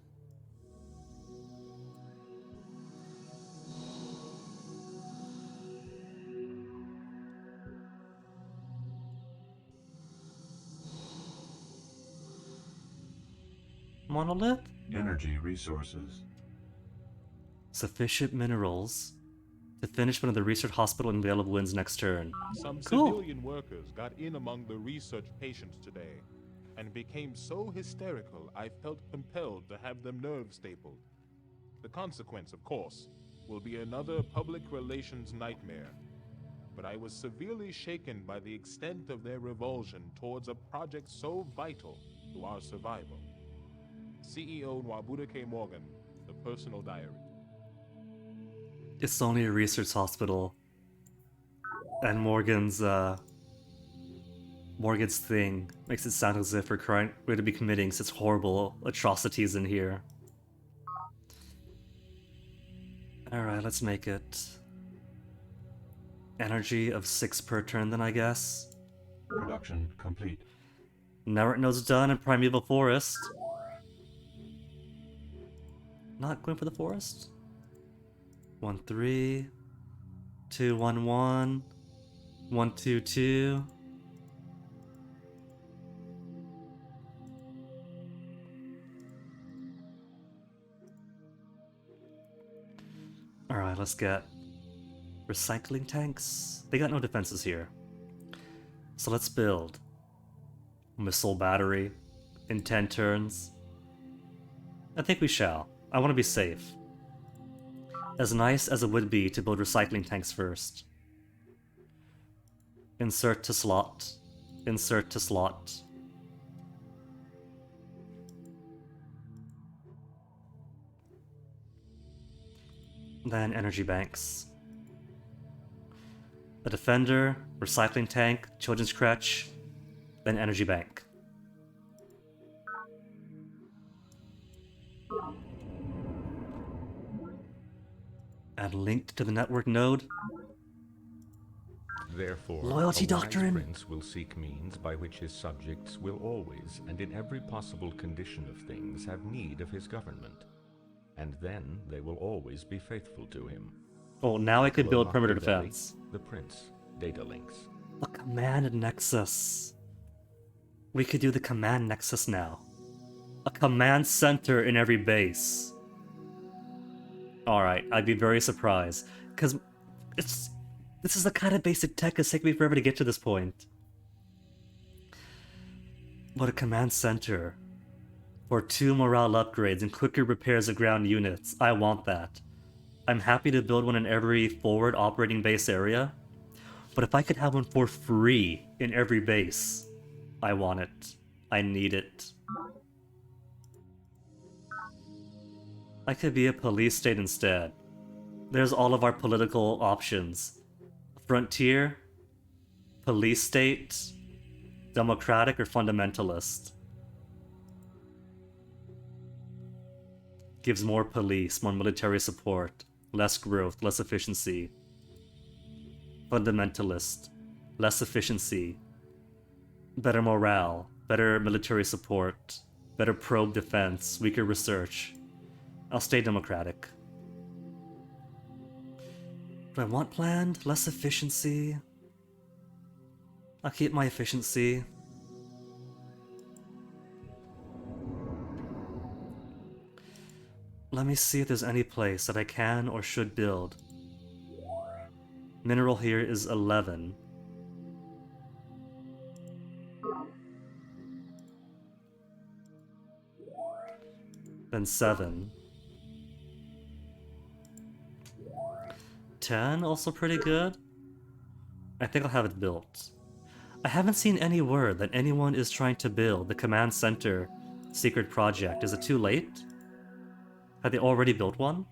Speaker 1: Monolith?
Speaker 11: Energy resources.
Speaker 1: Sufficient minerals to finish one of the research hospital and available wins next turn.
Speaker 6: Some
Speaker 1: Cool.
Speaker 6: civilian workers got in among the research patients today and became so hysterical I felt compelled to have them nerves stapled. The consequence, of course, will be another public relations nightmare. But I was severely shaken by the extent of their revulsion towards a project so vital to our survival. CEO Nwabuda K. Morgan, The Personal Diary.
Speaker 1: It's only a research hospital. And Morgan's thing makes it sound as if we're going to be committing such horrible atrocities in here. Alright, let's make it energy of 6 per turn then, I guess.
Speaker 11: Production complete.
Speaker 1: Network nodes done in Primeval Forest. Not going for the forest? 1-3, 2-1-1, 1-2-2. Alright, let's get recycling tanks. They got no defenses here. So let's build missile battery in 10 turns. I think we shall. I want to be safe. As nice as it would be to build recycling tanks first. Insert to slot. Insert to slot. Then energy banks. A defender, recycling tank, children's crutch, then energy bank. And linked to the network node.
Speaker 3: Therefore,
Speaker 1: Loyalty
Speaker 3: a
Speaker 1: doctrine.
Speaker 3: wise prince will seek means by which his subjects will always and in every possible condition of things have need of his government. And then they will always be faithful to him.
Speaker 1: Oh, now I could
Speaker 3: Will
Speaker 1: build
Speaker 3: not
Speaker 1: perimeter
Speaker 3: be they,
Speaker 1: defense.
Speaker 3: The prince, data links.
Speaker 1: A command nexus. We could do the command nexus now. A command center in every base. Alright, I'd be very surprised. Because this is the kind of basic tech it's taken me forever to get to this point. But a command center for 2 morale upgrades and quicker repairs of ground units. I want that. I'm happy to build one in every forward operating base area. But if I could have one for free in every base, I want it. I need it. I could be a police state instead. There's all of our political options. Frontier, police state, democratic, or fundamentalist. Gives more police, more military support, less growth, less efficiency. Fundamentalist, less efficiency, better morale, better military support, better probe defense, weaker research. I'll stay democratic. Do I want planned? Less efficiency? I'll keep my efficiency. Let me see if there's any place that I can or should build. Mineral here is 11. Then 7. 10, also pretty good. I think I'll have it built. I haven't seen any word that anyone is trying to build the command center secret project. Is it too late? Have they already built one?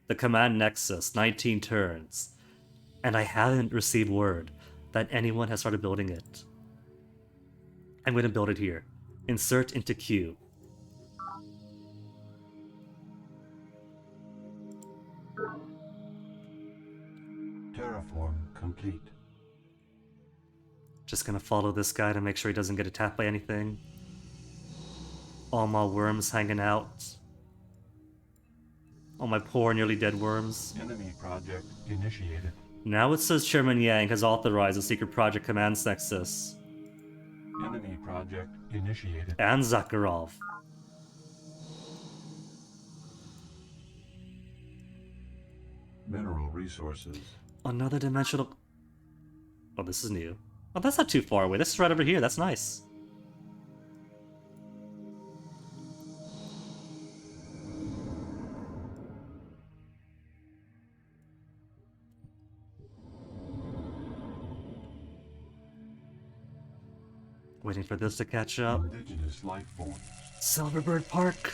Speaker 1: The command nexus, 19 turns. And I haven't received word that anyone has started building it. I'm going to build it here. Insert into queue.
Speaker 11: Terraform complete.
Speaker 1: Just gonna follow this guy to make sure he doesn't get attacked by anything. All my worms hanging out. All my poor, nearly dead worms.
Speaker 11: Enemy project initiated.
Speaker 1: Now it says Chairman Yang has authorized the secret project command nexus.
Speaker 11: Enemy project initiated.
Speaker 1: And Zakharov.
Speaker 11: Mineral resources.
Speaker 1: Another dimensional... Oh, this is new. Oh, that's not too far away. This is right over here. That's nice. Waiting for this to catch up.
Speaker 11: Indigenous life forms.
Speaker 1: Silverbird Park!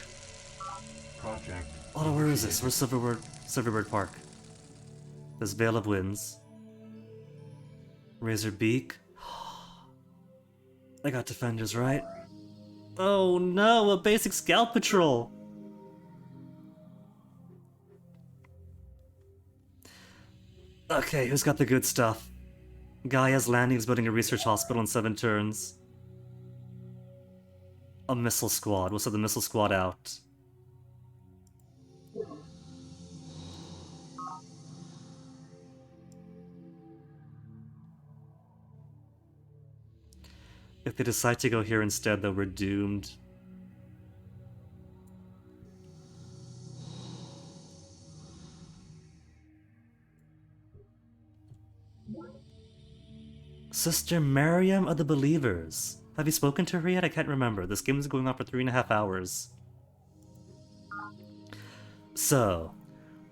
Speaker 11: Project.
Speaker 1: Oh, where is this? Where's Silverbird Park? There's Veil of Winds. Razor Beak. I got defenders, right? Oh no, a basic scout patrol! Okay, who's got the good stuff? Gaia's Landing is building a research hospital in 7 turns. A missile squad. We'll send the missile squad out. If they decide to go here instead, though, we're doomed. Sister Mariam of the Believers. Have you spoken to her yet? I can't remember. This game is going on for 3.5 hours. So,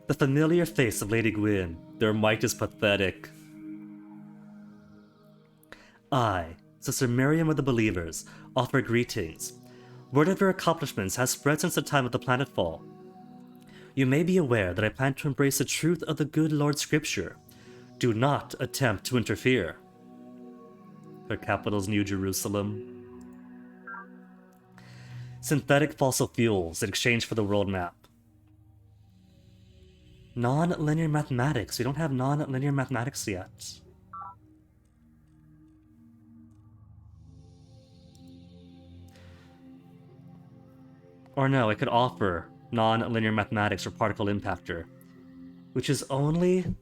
Speaker 1: The familiar face of Lady Gwyn. Their might is pathetic. I, Sister Miriam of the Believers, offer greetings. Word of your accomplishments has spread since the time of the planetfall. You may be aware that I plan to embrace the truth of the good Lord's scripture. Do not attempt to interfere. Her capital's New Jerusalem. Synthetic fossil fuels in exchange for the world map. Non-linear mathematics. We don't have non-linear mathematics yet. Or no, I could offer non-linear mathematics or particle impactor, which is only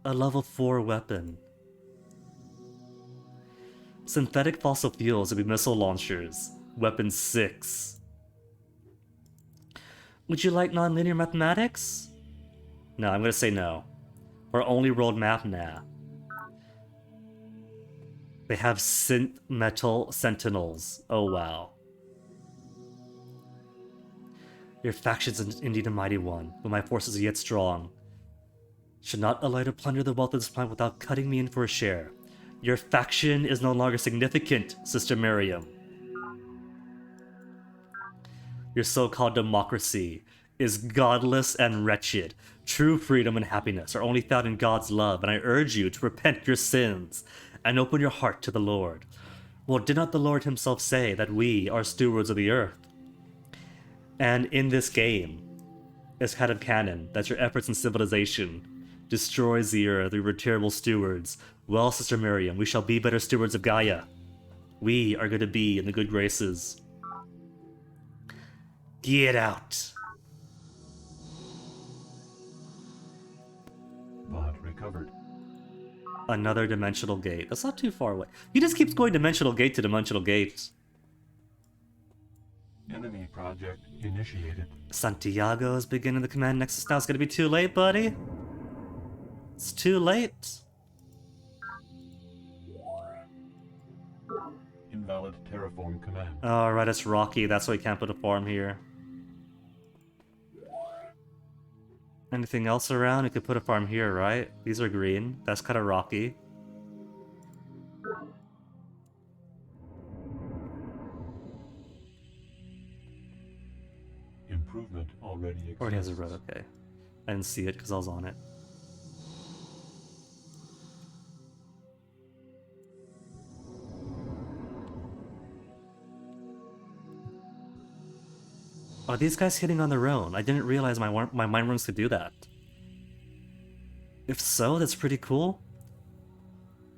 Speaker 1: a level 4 weapon. Synthetic fossil fuels would be missile launchers, weapon 6. Would you like non-linear mathematics? No, I'm gonna say no. Or only world map? Nah. They have synth metal sentinels. Oh wow. Your faction's indeed a mighty one, but my forces are yet strong. Should not allow you to plunder the wealth of this planet without cutting me in for a share. Your faction is no longer significant, Sister Miriam. Your so-called democracy is godless and wretched. True freedom and happiness are only found in God's love, and I urge you to repent your sins and open your heart to the Lord. Well, did not the Lord himself say that we are stewards of the earth? And in this game, it's kind of canon that your efforts in civilization destroys the earth. We were terrible stewards. Well, Sister Miriam, we shall be better stewards of Gaia. We are going to be in the good graces. Get out.
Speaker 11: Bot recovered.
Speaker 1: Another dimensional gate. That's not too far away. He just keeps going dimensional gate to dimensional gate.
Speaker 11: Enemy project initiated.
Speaker 1: Santiago is beginning the command nexus now. It's gonna be too late, buddy. It's too late.
Speaker 11: Invalid terraform command.
Speaker 1: Alright, it's rocky. That's why we can't put a farm here. Anything else around? You could put a farm here, right? These are green. That's kind of rocky.
Speaker 11: Improvement already exists.
Speaker 1: Already has a road, okay. I didn't see it because I was on it. Are these guys hitting on their own? I didn't realize my mind runes could do that. If so, that's pretty cool.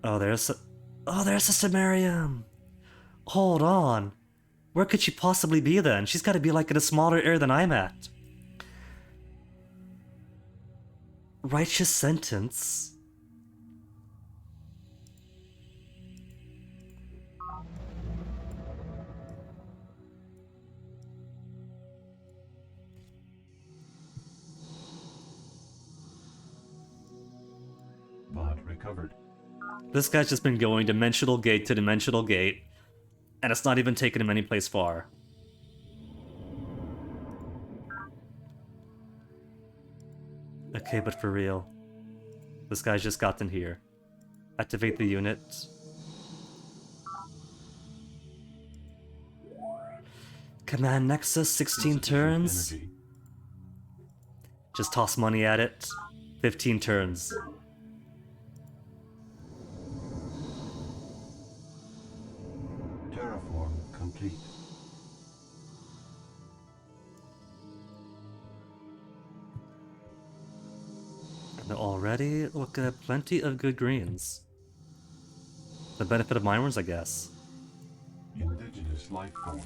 Speaker 1: Oh, there's Sister Miriam. Hold on. Where could she possibly be then? She's got to be like in a smaller area than I'm at. Righteous sentence.
Speaker 11: Bot recovered.
Speaker 1: This guy's just been going dimensional gate to dimensional gate, and it's not even taken him any place far. Okay, but for real. This guy's just gotten here. Activate the unit. Command Nexus, 16 turns.
Speaker 11: Energy.
Speaker 1: Just toss money at it. 15 turns.
Speaker 11: Terraform complete.
Speaker 1: And already look at plenty of good greens. The benefit of miners, I guess.
Speaker 11: Indigenous life forms.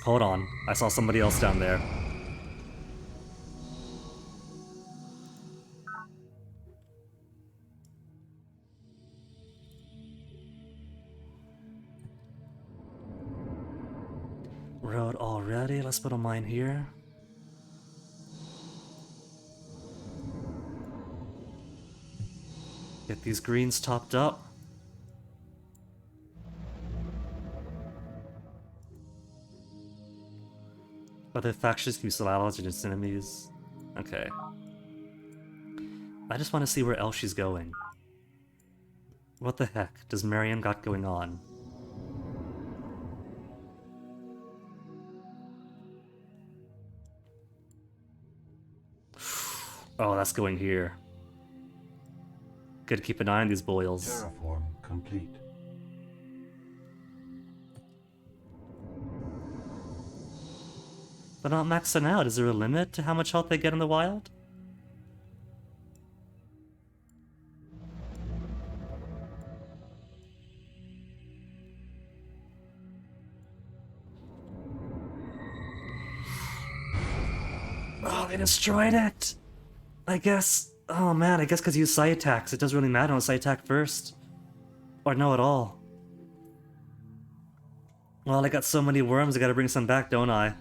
Speaker 1: Hold on, I saw somebody else down there. Road already, let's put a mine here. Get these greens topped up. Other factions can use allies against enemies. Okay. I just want to see where else she's going. What the heck does Mariam got going on? Oh, that's going here. Gotta keep an eye on these boils.
Speaker 11: Terraform complete.
Speaker 1: But not maxing out. Is there a limit to how much health they get in the wild? Oh, they destroyed it! I guess... Oh man, I guess because you use side attacks, it doesn't really matter on side attack first. Or no at all. Well, I got so many worms, I gotta bring some back, don't I?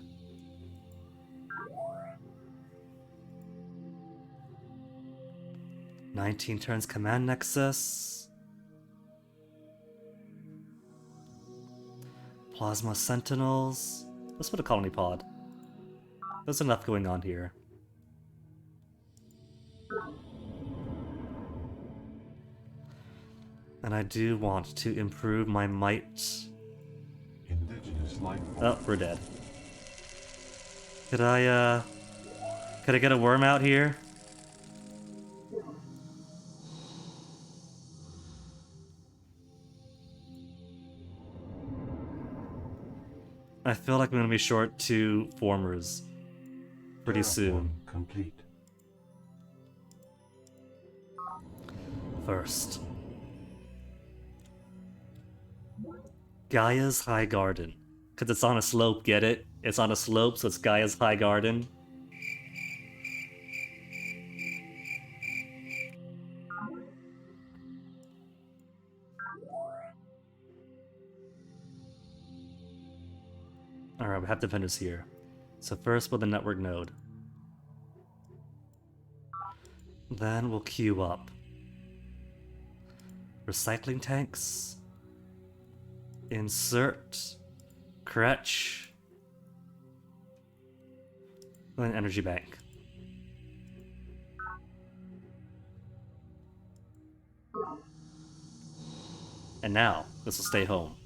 Speaker 1: "19 turns command nexus. Plasma sentinels. Let's put a colony pod. There's enough going on here. And I do want to improve my might.
Speaker 11: Indigenous life form.
Speaker 1: Oh, we're dead. Could I get a worm out here? I feel like I'm gonna be short 2 formers pretty soon.
Speaker 11: Terraform complete.
Speaker 1: First, Gaia's High Garden. Because it's on a slope, get it? It's on a slope, so it's Gaia's High Garden. Alright, we have defenders here. So first build the network node. Then we'll queue up. Recycling tanks. Insert. Kretch. And an energy bank. And now, this will stay home.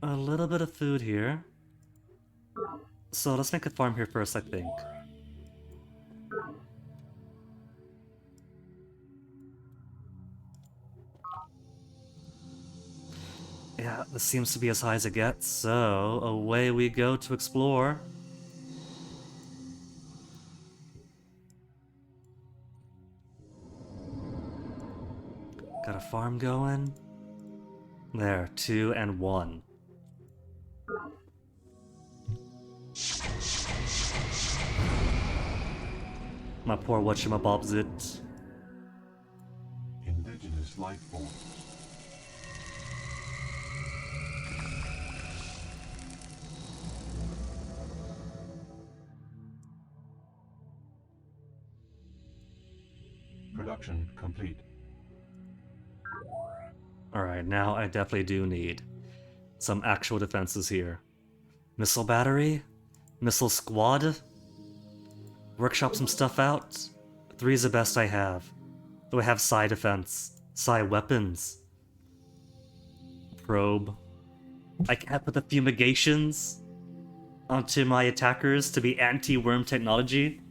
Speaker 1: A little bit of food here. So let's make a farm here first, I think. Yeah, this seems to be as high as it gets, so away we go to explore. Got a farm going. There, 2 and 1. My poor whatchamabobs it.
Speaker 11: Indigenous life form. Production complete.
Speaker 1: Alright, now I definitely do need some actual defenses here. Missile battery? Missile squad? Workshop some stuff out? 3 is the best I have. Do I have psi defense? Psi weapons? Probe. I can't put the fumigations onto my attackers to be anti-worm technology.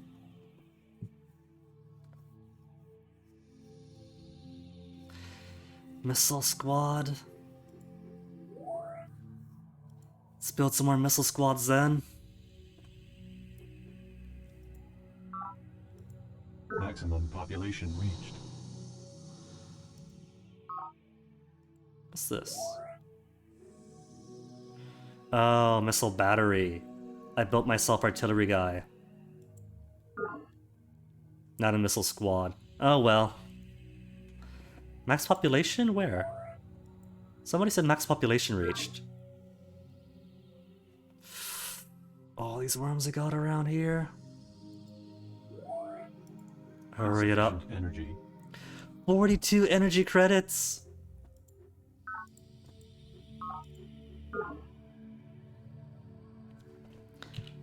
Speaker 1: Missile squad. Let's build some more missile squads then.
Speaker 11: Maximum population reached.
Speaker 1: What's this? Oh, missile battery. I built myself artillery guy. Not a missile squad. Oh well. Max population? Where? Somebody said max population reached. All these worms I got around here. Hurry it up.
Speaker 11: Energy.
Speaker 1: 42 energy credits!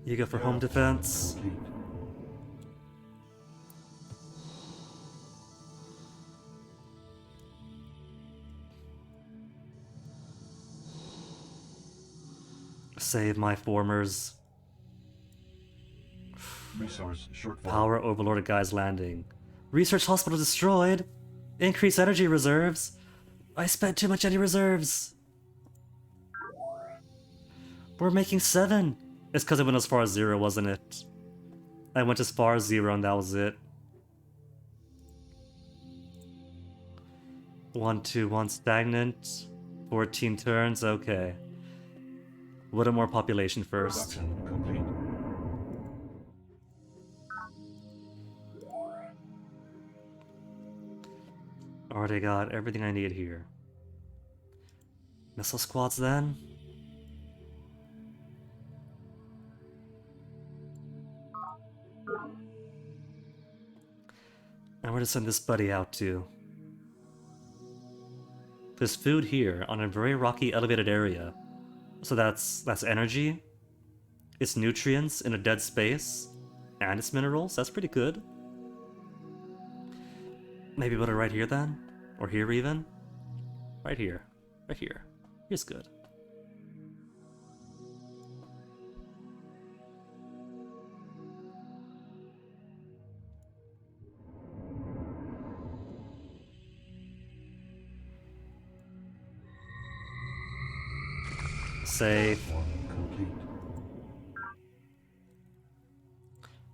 Speaker 1: You go for home defense.
Speaker 11: Complete.
Speaker 1: Save my formers.
Speaker 11: Resource shortfall.
Speaker 1: Power overload at Guy's Landing. Research hospital destroyed. Increase energy reserves. I spent too much energy reserves. We're making 7. It's because I went as far as 0, wasn't it? I went as far as 0 and that was it. 1, 2, 1 stagnant. 14 turns, okay. A little more population first.
Speaker 11: Production complete.
Speaker 1: Already got everything I need here. Missile squads then? And where to send this buddy out to? There's food here on a very rocky elevated area. So that's energy. It's nutrients in a dead space. And it's minerals. That's pretty good. Maybe put it right here then? Or here even? Right here. Right here. Here's good. Safe.
Speaker 11: Complete.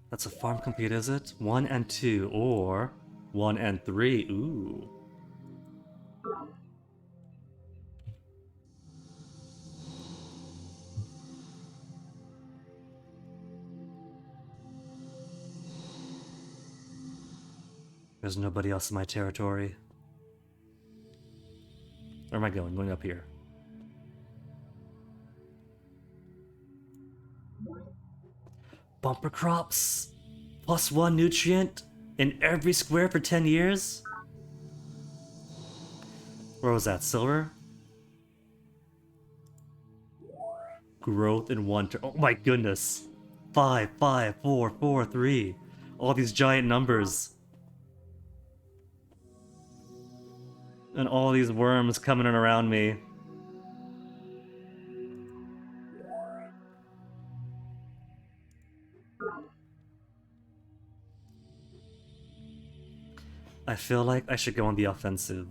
Speaker 1: That's a farm complete, is it? 1 and 2, or 1 and 3. Ooh. There's nobody else in my territory. Where am I going? Going up here. Bumper crops. +1 nutrient in every square for 10 years. Where was that? Silver? Growth in 1 turn. Oh my goodness. 5, 5, 4, 4, 3. All these giant numbers. And all these worms coming in around me. I feel like I should go on the offensive.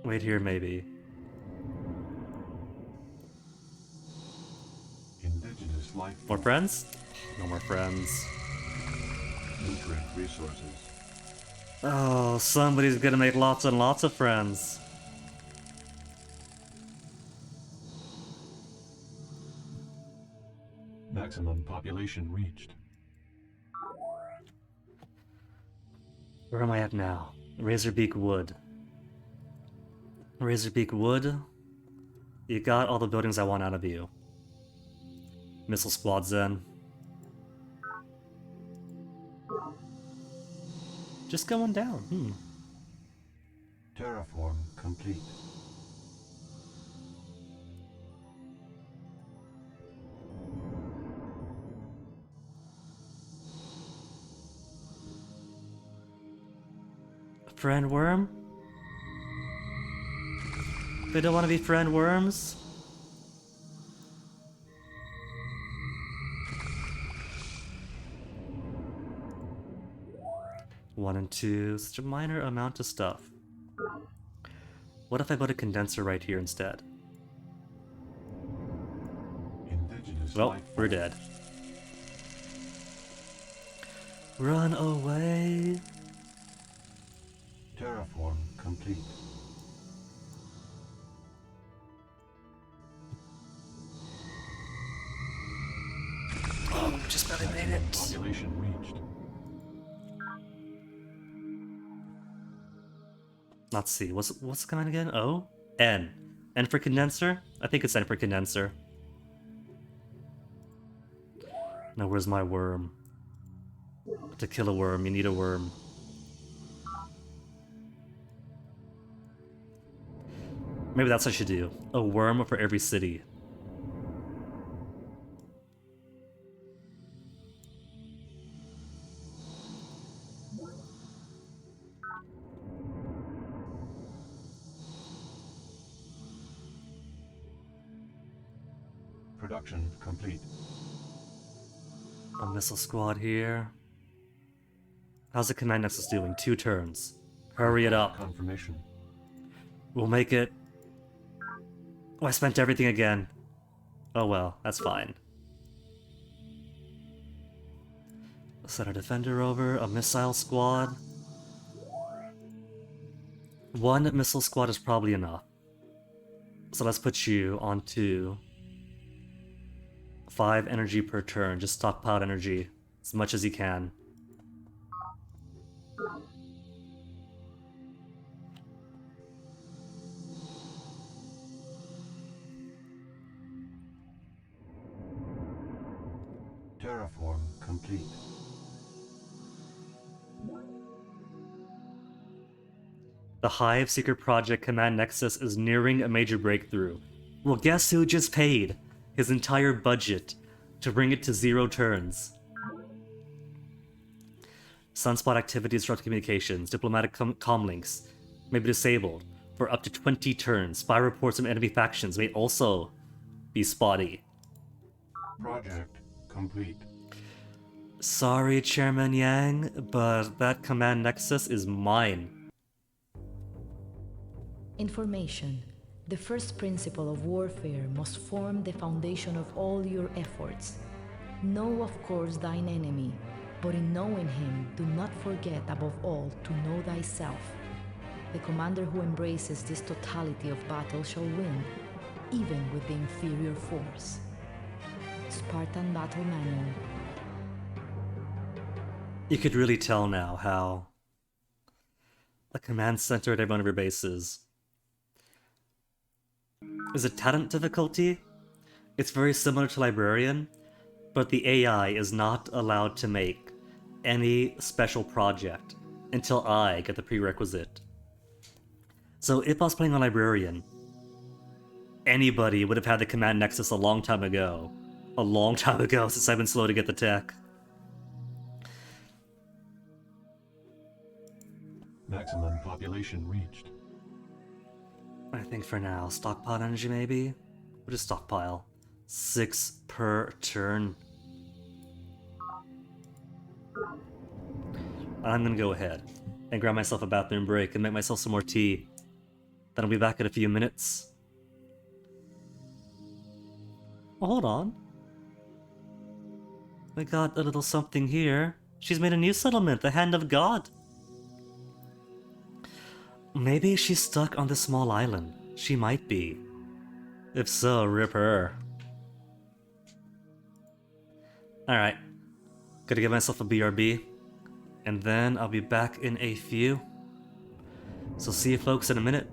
Speaker 1: Wait here, maybe.
Speaker 11: Indigenous life.
Speaker 1: More friends? No more friends.
Speaker 11: Nutrient resources.
Speaker 1: Oh, somebody's gonna make lots and lots of friends.
Speaker 11: Maximum population reached.
Speaker 1: Where am I at now? Razorbeak Wood. Razorbeak Wood. You got all the buildings I want out of you. Missile squads then. Just going down.
Speaker 11: Terraform complete.
Speaker 1: Friend worm? They don't want to be friend worms? One and 2, such a minor amount of stuff. What if I put a condenser right here instead?
Speaker 11: Indigenous
Speaker 1: Well,
Speaker 11: life.
Speaker 1: we're dead. Run away!
Speaker 11: Terraform complete.
Speaker 1: Oh, just barely made it.
Speaker 11: Population reached.
Speaker 1: Let's see, what's the command again? O? N. N for condenser? I think it's N for condenser. Now where's my worm? To kill a worm, you need a worm. Maybe that's what I should do. A worm for every city.
Speaker 11: Production complete.
Speaker 1: A missile squad here. How's the command nexus doing? 2 turns. Hurry it up.
Speaker 11: Confirmation.
Speaker 1: We'll make it. Oh, I spent everything again. Oh well, that's fine. Send a defender over, a missile squad. 1 missile squad is probably enough. So let's put you onto 5 energy per turn. Just stockpile energy as much as you can.
Speaker 11: Terraform complete.
Speaker 1: The Hive Secret Project Command Nexus is nearing a major breakthrough. Well, guess who just paid his entire budget to bring it to 0 turns? Sunspot activity disrupt communications. Diplomatic comlinks may be disabled for up to 20 turns. Spy reports from enemy factions may also be spotty.
Speaker 11: Project complete.
Speaker 1: Sorry, Chairman Yang, but that command nexus is mine.
Speaker 7: Information. The first principle of warfare must form the foundation of all your efforts. Know, of course, thine enemy, but in knowing him, do not forget above all to know thyself. The commander who embraces this totality of battle shall win, even with the inferior force. Spartan Battle Manual.
Speaker 1: You could really tell now how the command center at every one of your bases is a talent difficulty. It's very similar to Librarian, but the AI is not allowed to make any special project until I get the prerequisite. So if I was playing on Librarian, anybody would have had the command nexus a long time ago. A long time ago, since I've been slow to get the tech.
Speaker 11: Maximum population reached.
Speaker 1: I think for now, stockpile energy maybe? What is stockpile? 6 per turn. I'm gonna go ahead and grab myself a bathroom break and make myself some more tea. Then I'll be back in a few minutes. Oh, hold on. We got a little something here. She's made a new settlement, the Hand of God. Maybe she's stuck on this small island. She might be. If so, rip her. Alright. Gotta give myself a BRB. And then I'll be back in a few. So see you folks in a minute.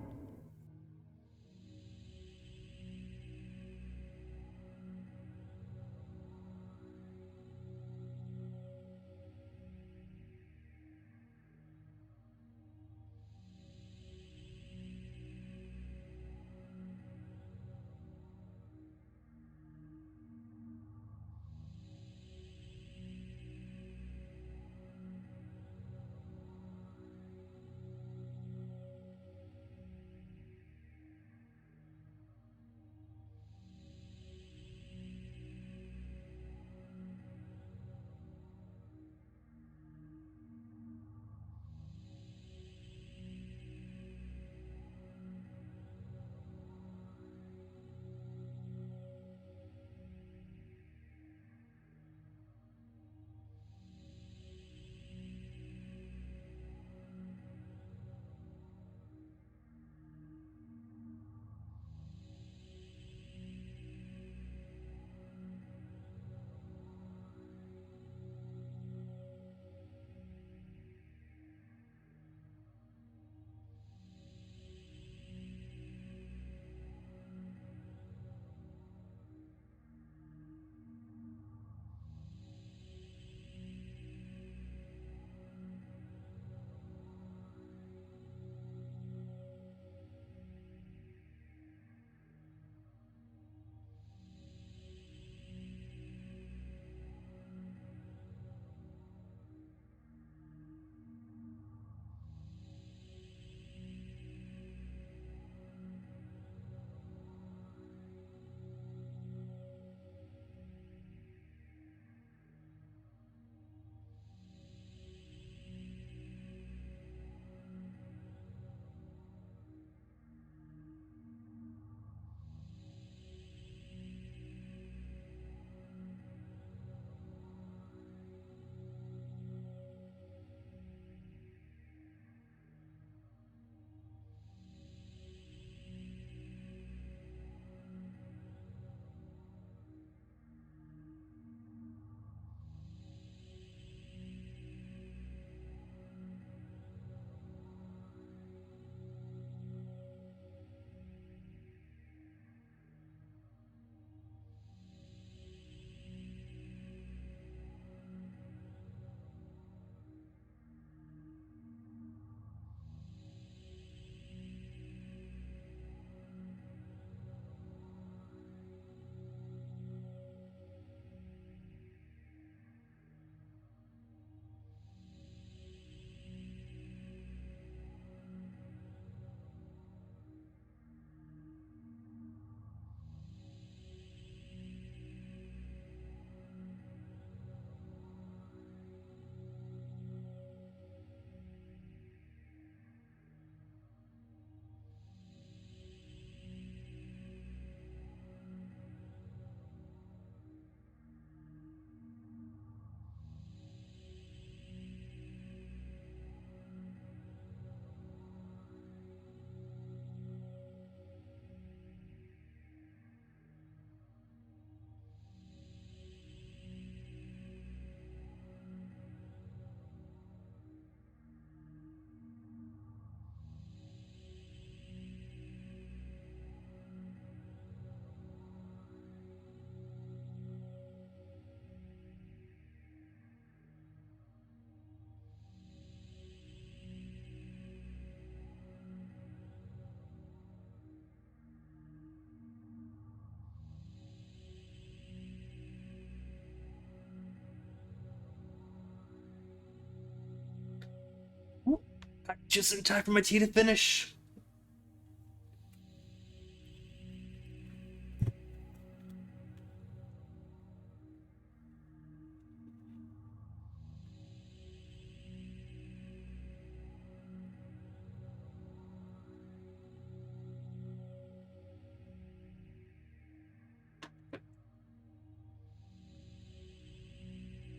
Speaker 1: Just in time for my tea to finish.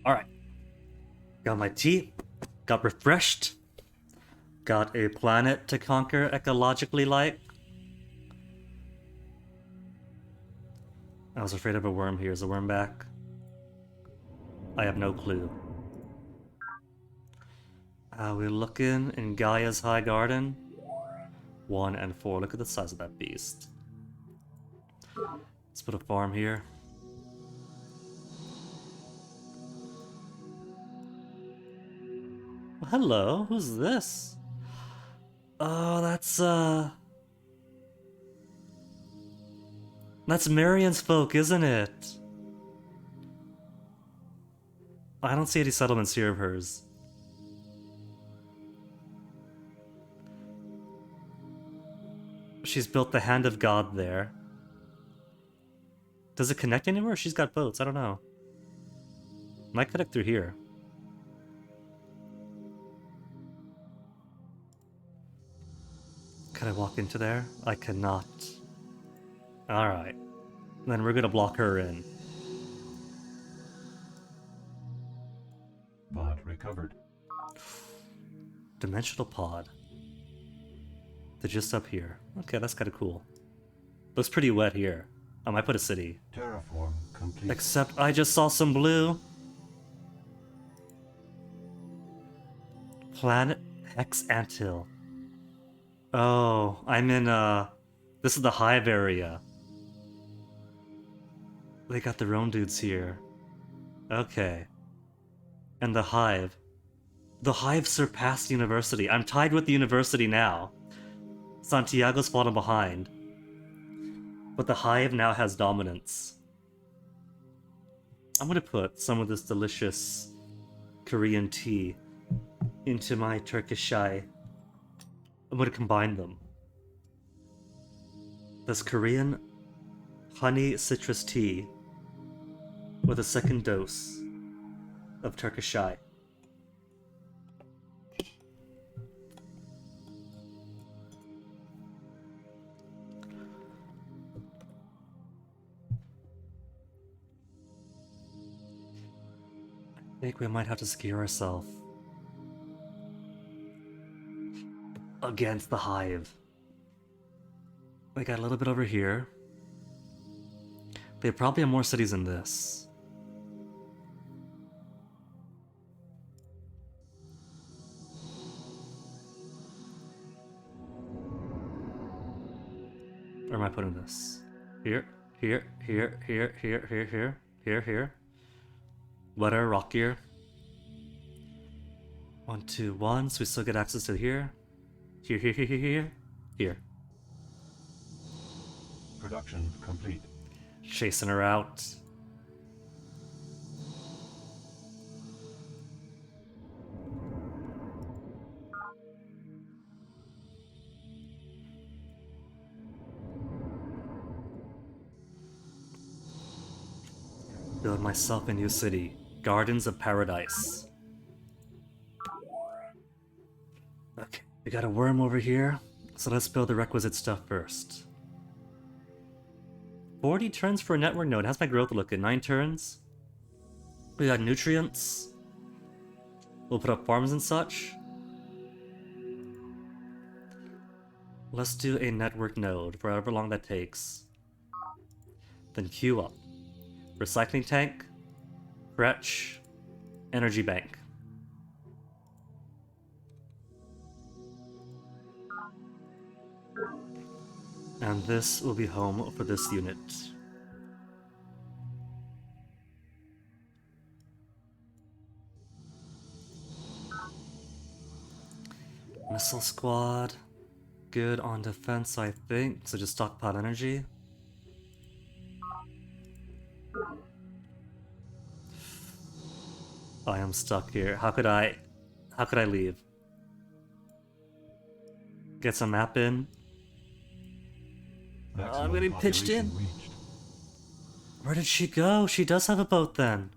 Speaker 1: Alright. Got my tea. Got refreshed. Got a planet to conquer ecologically like. I was afraid of a worm here. Is a worm back? I have no clue. We're looking in Gaia's High Garden. 1 and 4. Look at the size of that beast. Let's put a farm here. Well, hello, who's this? Oh, that's Marion's folk, isn't it? I don't see any settlements here of hers. She's built the Hand of God there. Does it connect anywhere? She's got boats, I don't know. Might connect through here. Can I walk into there? I cannot. Alright. Then we're gonna block her in.
Speaker 11: Pod recovered.
Speaker 1: Dimensional pod. They're just up here. Okay, that's kind of cool. Looks pretty wet here. I might put a city.
Speaker 11: Terraform complete.
Speaker 1: Except I just saw some blue. Planet Hex Anthill. Oh, I'm in, this is the Hive area. They got their own dudes here. Okay. And the Hive. The Hive surpassed the University. I'm tied with the University now. Santiago's fallen behind. But the Hive now has dominance. I'm gonna put some of this delicious Korean tea into my Turkish chai. I'm gonna combine them. This Korean honey citrus tea with a second dose of Turkish chai. I think we might have to secure ourselves against the Hive. We got a little bit over here. They probably have more cities than this. Where am I putting this? Here, here, here, here, here, here, here, here, here. Wetter, rockier. 1, 2, 1. So we still get access to here. Here, here, here, here, here. Here.
Speaker 11: Production complete.
Speaker 1: Chasing her out. Build myself a new city. Gardens of Paradise. Okay, we got a worm over here, so let's build the requisite stuff first. 40 turns for a network node. How's my growth looking? 9 turns. We got nutrients. We'll put up farms and such. Let's do a network node for however long that takes. Then queue up. Recycling tank. Fretch. Energy bank. And this will be home for this unit. Missile squad. Good on defense, I think. So just stockpile energy. I am stuck here. How could I leave? Get some map in. I'm getting pitched in.
Speaker 11: Reached.
Speaker 1: Where did she go? She does have a boat then.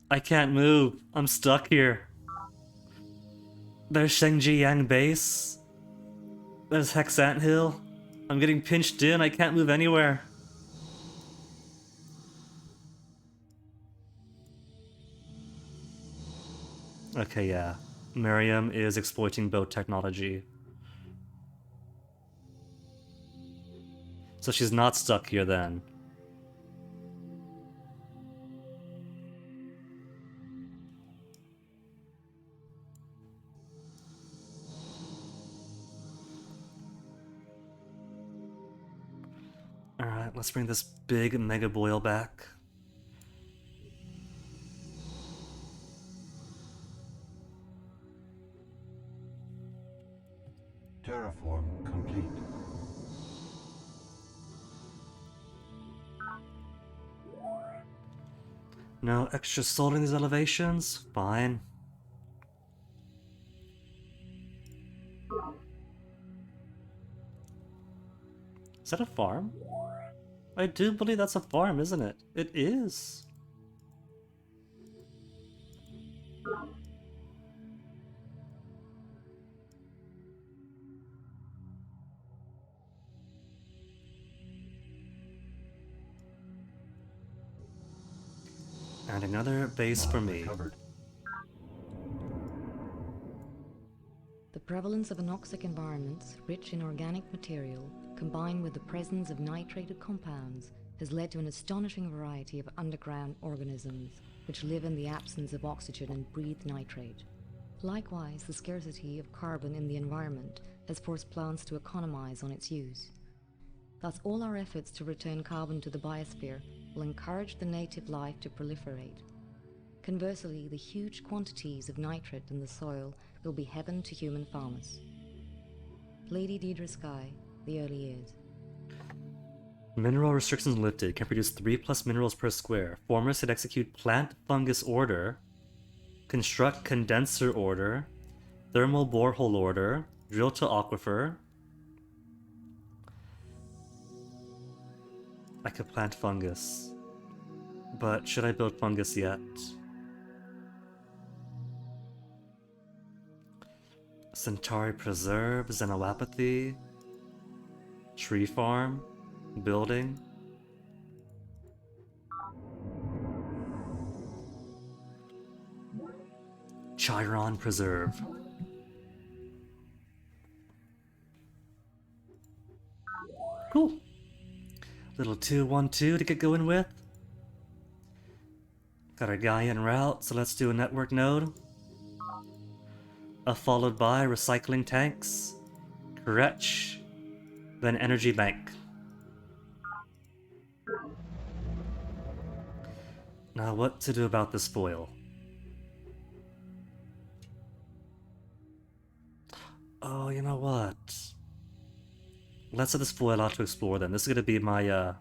Speaker 1: I can't move. I'm stuck here. There's Shengji Yang Base. There's Hexant Hill. I'm getting pinched in. I can't move anywhere. Okay, yeah. Miriam is exploiting boat technology. So she's not stuck here then. Alright, let's bring this big mega boil back.
Speaker 11: Terraform complete.
Speaker 1: No extra salt in these elevations? Fine. Is that a farm? I do believe that's a farm, isn't it? It is. And another base for me.
Speaker 10: The prevalence of anoxic environments, rich in organic material, combined with the presence of nitrated compounds, has led to an astonishing variety of underground organisms, which live in the absence of oxygen and breathe nitrate. Likewise, the scarcity of carbon in the environment has forced plants to economize on its use. Thus, all our efforts to return carbon to the biosphere will encourage the native life to proliferate. Conversely, the huge quantities of nitrate in the soil will be heaven to human farmers. Lady Deidre Sky, the early years.
Speaker 1: Mineral restrictions lifted. Can produce 3+ minerals per square. Formers could execute plant fungus order. Construct condenser order. Thermal borehole order. Drill to aquifer. I could plant fungus. But should I build fungus yet? Centauri Preserve, Xenopathy, Tree Farm, Building. Chiron Preserve. Cool. Little 212 to get going with. Got our guy en route, so let's do a network node. Followed by recycling tanks, Kretch, then energy bank. Now what to do about this foil? Oh, you know what? Let's set this foil out to explore then. This is gonna be my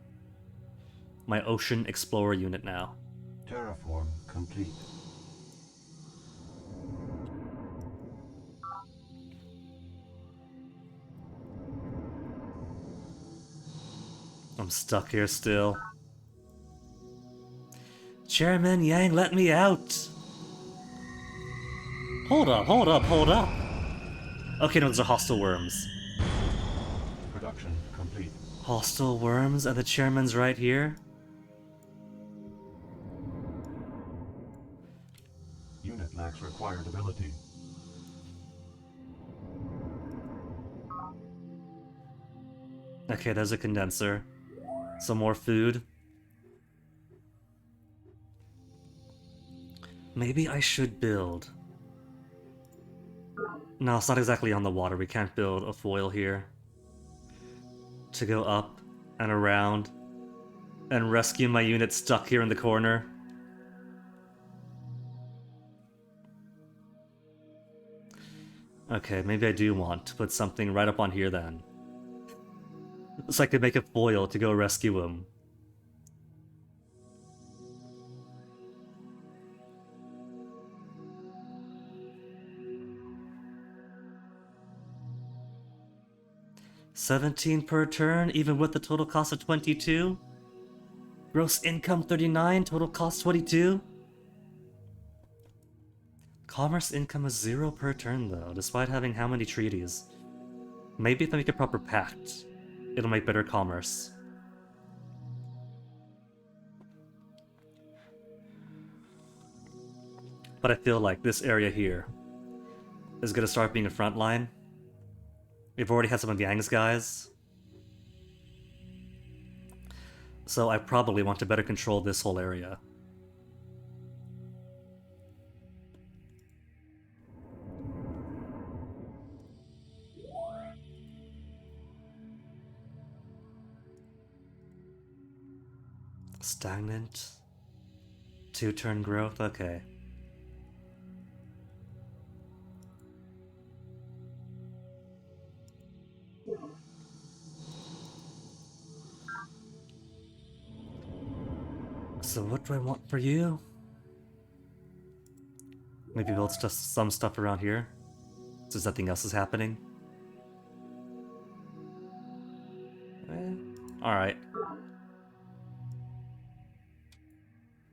Speaker 1: my ocean explorer unit now.
Speaker 11: Terraform complete.
Speaker 1: I'm stuck here still. Chairman Yang, let me out! Hold up, hold up, hold up! Okay, no, those are hostile worms.
Speaker 11: Production complete.
Speaker 1: Hostile worms, and the chairman's right here?
Speaker 11: Unit lacks required ability.
Speaker 1: Okay, there's a condenser. Some more food. Maybe I should build. No, it's not exactly on the water. We can't build a foil here. To go up and around and rescue my unit stuck here in the corner. Okay, maybe I do want to put something right up on here then. So I could make a foil to go rescue him. $17 per turn, even with the total cost of 22. Gross income 39, total cost 22. Commerce income is 0 per turn though, despite having how many treaties? Maybe if I make a proper pact, it'll make better commerce. But I feel like this area here is gonna start being a front line. We've already had some of Yang's guys. So I probably want to better control this whole area. Stagnant. 2-turn growth, okay. So what do I want for you? Maybe build some stuff around here, since nothing else is happening. Alright.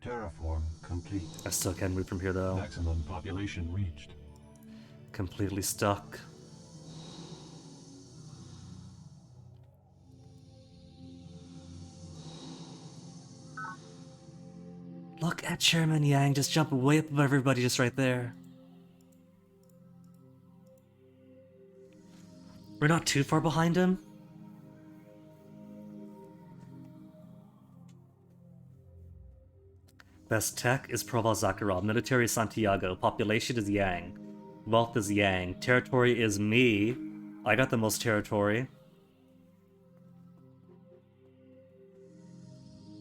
Speaker 11: Terraform complete.
Speaker 1: I still can't move from here though.
Speaker 11: Maximum population reached.
Speaker 1: Completely stuck. Look at Chairman Yang just jumping way up above everybody just right there. We're not too far behind him. Best tech is Proval Zakharov. Military is Santiago. Population is Yang. Wealth is Yang. Territory is me. I got the most territory.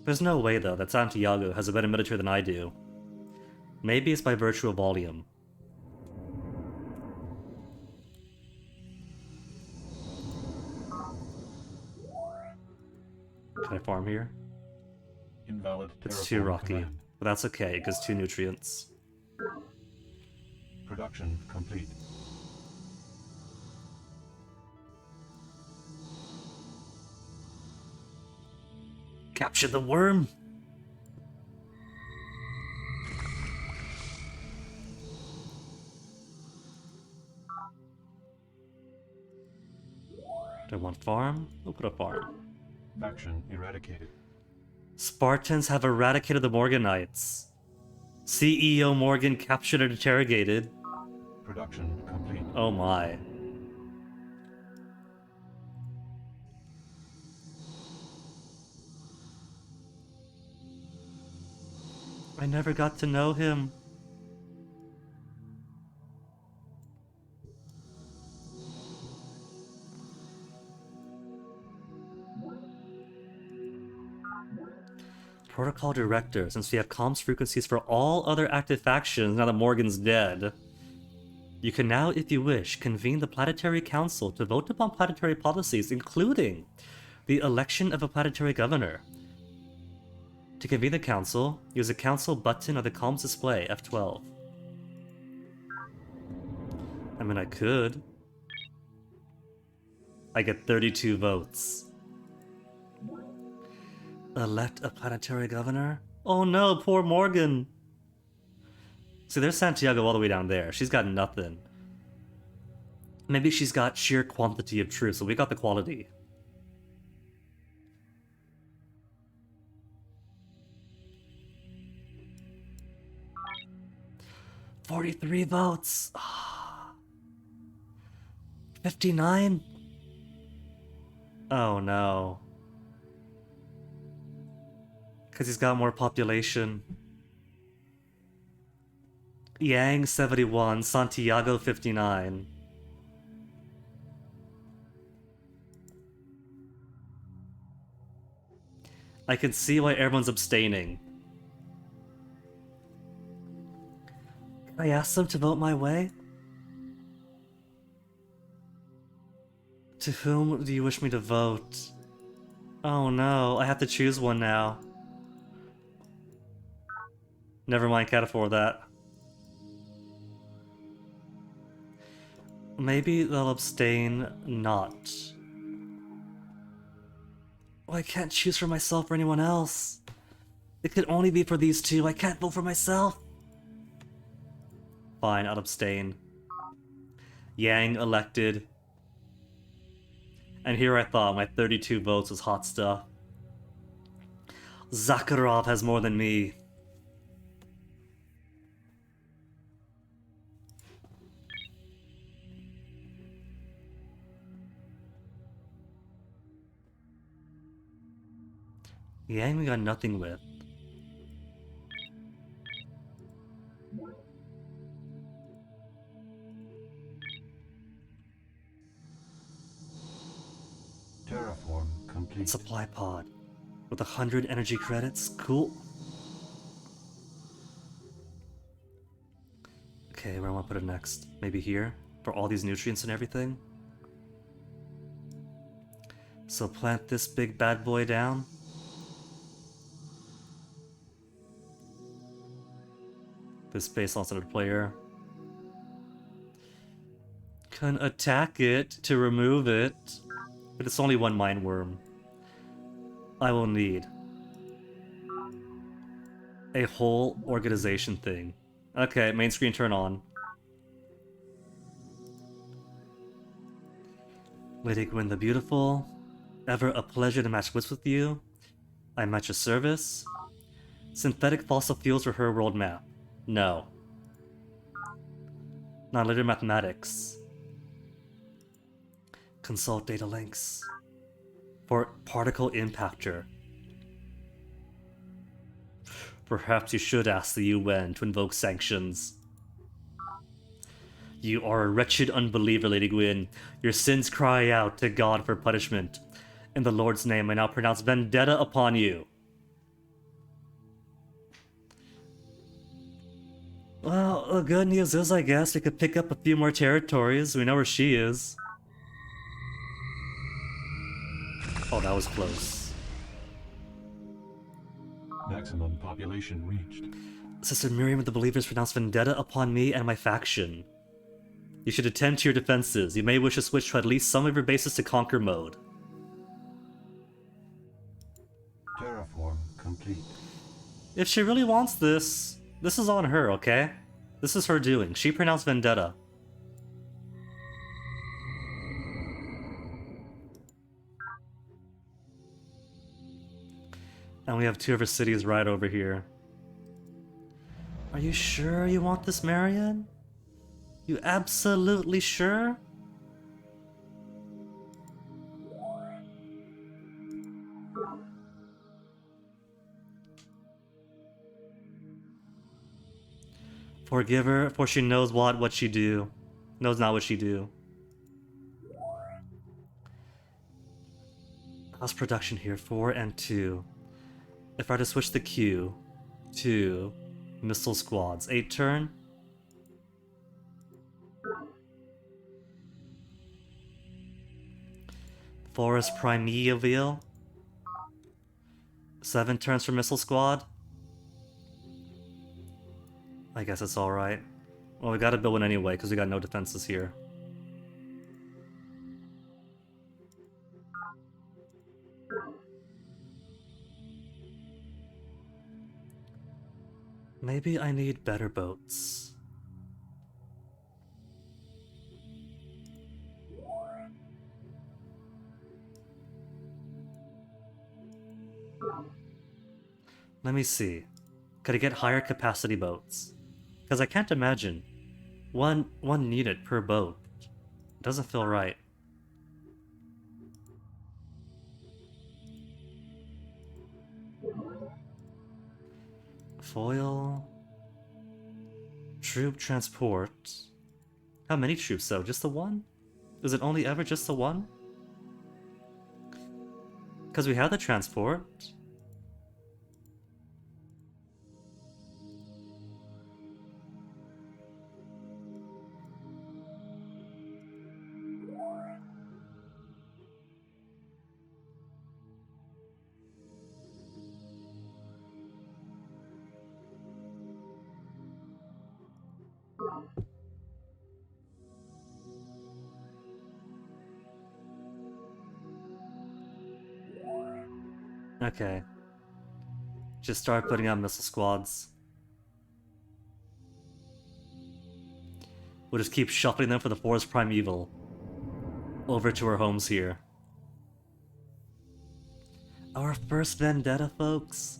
Speaker 1: There's no way, though, that Santiago has a better military than I do. Maybe it's by virtue of volume. Can I farm here?
Speaker 11: Invalid.
Speaker 1: It's too
Speaker 11: terraform
Speaker 1: rocky,
Speaker 11: command.
Speaker 1: but that's okay, it gives 2 nutrients.
Speaker 11: Production complete.
Speaker 1: Capture the worm! Do I want farm? We'll put a farm.
Speaker 11: Faction eradicated.
Speaker 1: Spartans have eradicated the Morganites. CEO Morgan captured and interrogated.
Speaker 11: Production complete.
Speaker 1: Oh my. I never got to know him. Protocol Director, since we have comms frequencies for all other active factions now that Morgan's dead, you can now, if you wish, convene the Planetary Council to vote upon planetary policies, including the election of a planetary governor. To convene the council, use the council button on the comms display, F12. I mean, I could. I get 32 votes. Elect a planetary governor? Oh no, poor Morgan! See, there's Santiago all the way down there. She's got nothing. Maybe she's got sheer quantity of troops, so we got the quality. $43 votes! 59? Oh no. Because he's got more population. Yang 71, Santiago 59. I can see why everyone's abstaining. Can I ask them to vote my way? To whom do you wish me to vote? Oh no, I have to choose one now. Never mind, can't afford that. Maybe they'll abstain not. Oh, I can't choose for myself or anyone else. It could only be for these two. I can't vote for myself. Fine, I'll abstain. Yang elected. And here I thought my 32 votes was hot stuff. Zakharov has more than me. Yang we got nothing with.
Speaker 11: Terraform complete.
Speaker 1: Supply pod. With 100 energy credits. Cool. Okay, where do I want to put it next? Maybe here? For all these nutrients and everything? So plant this big bad boy down. This base another player. Can attack it to remove it. But it's only one mind worm. I will need a whole organization thing. Okay, main screen turn on. Lady Gwyn the Beautiful. Ever a pleasure to match wits with you. I'm at your service. Synthetic fossil fuels for her world map. No. Non-linear mathematics. Consult data links. For particle impactor. Perhaps you should ask the UN to invoke sanctions. You are a wretched unbeliever, Lady Gwyn. Your sins cry out to God for punishment. In the Lord's name, I now pronounce vendetta upon you. Well, the good news is, I guess, we could pick up a few more territories. We know where she is. Oh, that was close.
Speaker 11: Maximum population reached.
Speaker 1: Sister Miriam of the Believers pronounced vendetta upon me and my faction. You should attend to your defenses. You may wish to switch to at least some of your bases to conquer mode.
Speaker 11: Terraform complete.
Speaker 1: If she really wants this, this is on her, okay? This is her doing. She pronounced vendetta. And we have two of her cities right over here. Are you sure you want this, Marion? You absolutely sure? Forgive her, for she knows what she do. Knows not what she do. How's production here? 4 and 2. If I were to switch the queue to missile squads, 8 turn. Forest Primeval. 7 turns for missile squad. I guess it's alright. Well, we gotta build one anyway, because we got no defenses here. Maybe I need better boats. Let me see. Could I get higher capacity boats? Because I can't imagine one needed per boat. It doesn't feel right. Foil. Troop transport. How many troops though? Just the one? Is it only ever just the one? Because we have the transport. Okay. Just start putting out missile squads. We'll just keep shuffling them for the Forest Primeval over to our homes here. Our first vendetta, folks.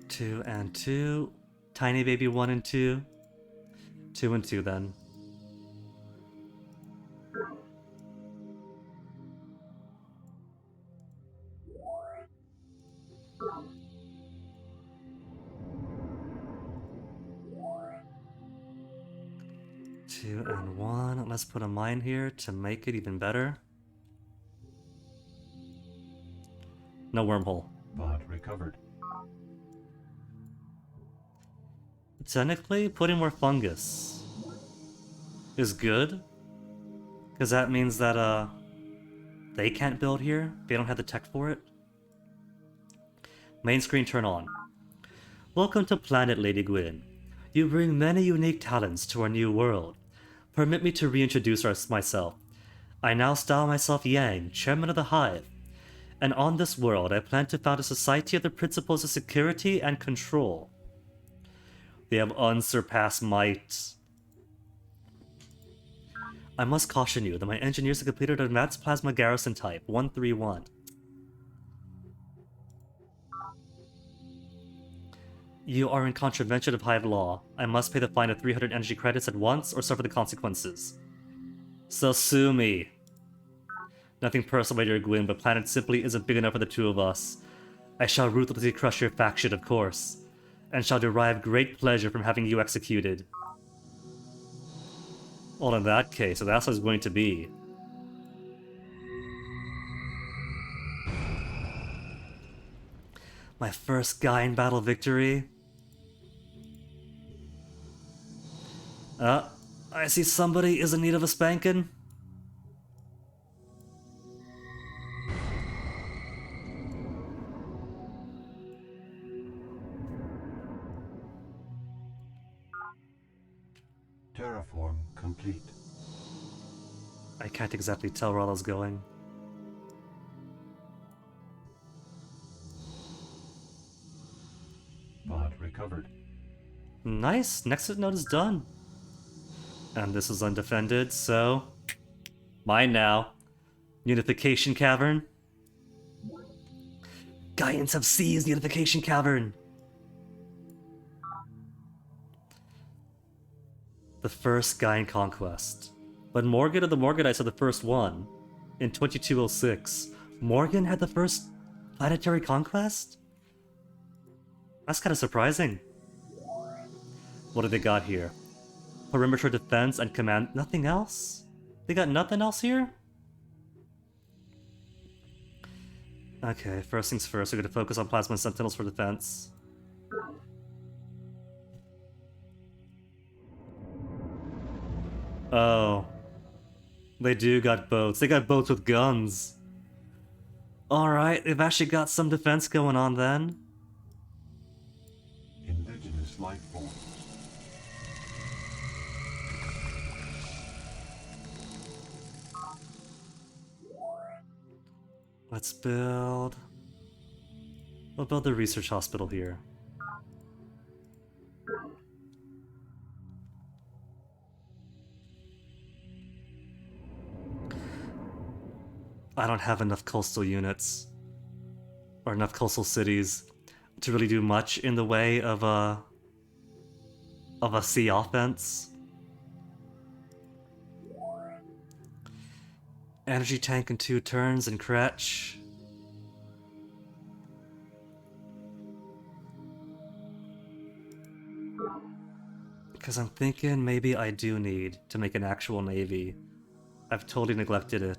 Speaker 1: 2 and 2. Tiny baby 1 and 2. 2 and 2 then. Two and 1. Let's put a mine here to make it even better. No wormhole.
Speaker 11: Pod recovered.
Speaker 1: Technically, putting more fungus is good, because that means that they can't build here. They don't have the tech for it. Main screen turn on. Welcome to Planet Lady Gwyn. You bring many unique talents to our new world. Permit me to reintroduce myself. I now style myself Yang, chairman of the Hive. And on this world, I plan to found a society of the principles of security and control. They have unsurpassed might. I must caution you that my engineers have completed an advanced plasma garrison type 131. You are in contravention of Hive law. I must pay the fine of 300 energy credits at once or suffer the consequences. So sue me. Nothing personal by your Gwyn, but planet simply isn't big enough for the two of us. I shall ruthlessly crush your faction, of course, and shall derive great pleasure from having you executed. Well, in that case, so that's what it's going to be. My first guy in battle victory. I see somebody is in need of a spanking.
Speaker 11: Terraform complete.
Speaker 1: I can't exactly tell where all that's going.
Speaker 11: Pod recovered.
Speaker 1: Nice, Nexus node is done. And this is undefended, so... mine now. Unification Cavern. Gaians have seized the Unification Cavern! The first Gaian conquest. But Morgan of the Morganites had the first one. In 2206. Morgan had the first planetary conquest? That's kind of surprising. What do they got here? Perimeter defense and command. Nothing else? They got nothing else here? Okay, first things first, we're gonna focus on Plasma Sentinels for defense. Oh. They do got boats. They got boats with guns. Alright, they've actually got some defense going on then.
Speaker 11: Indigenous life forms.
Speaker 1: Let's build... we'll build the research hospital here. I don't have enough coastal units, or enough coastal cities, to really do much in the way of a sea offense. Energy tank in 2 turns and Kretch. Because I'm thinking maybe I do need to make an actual navy. I've totally neglected it.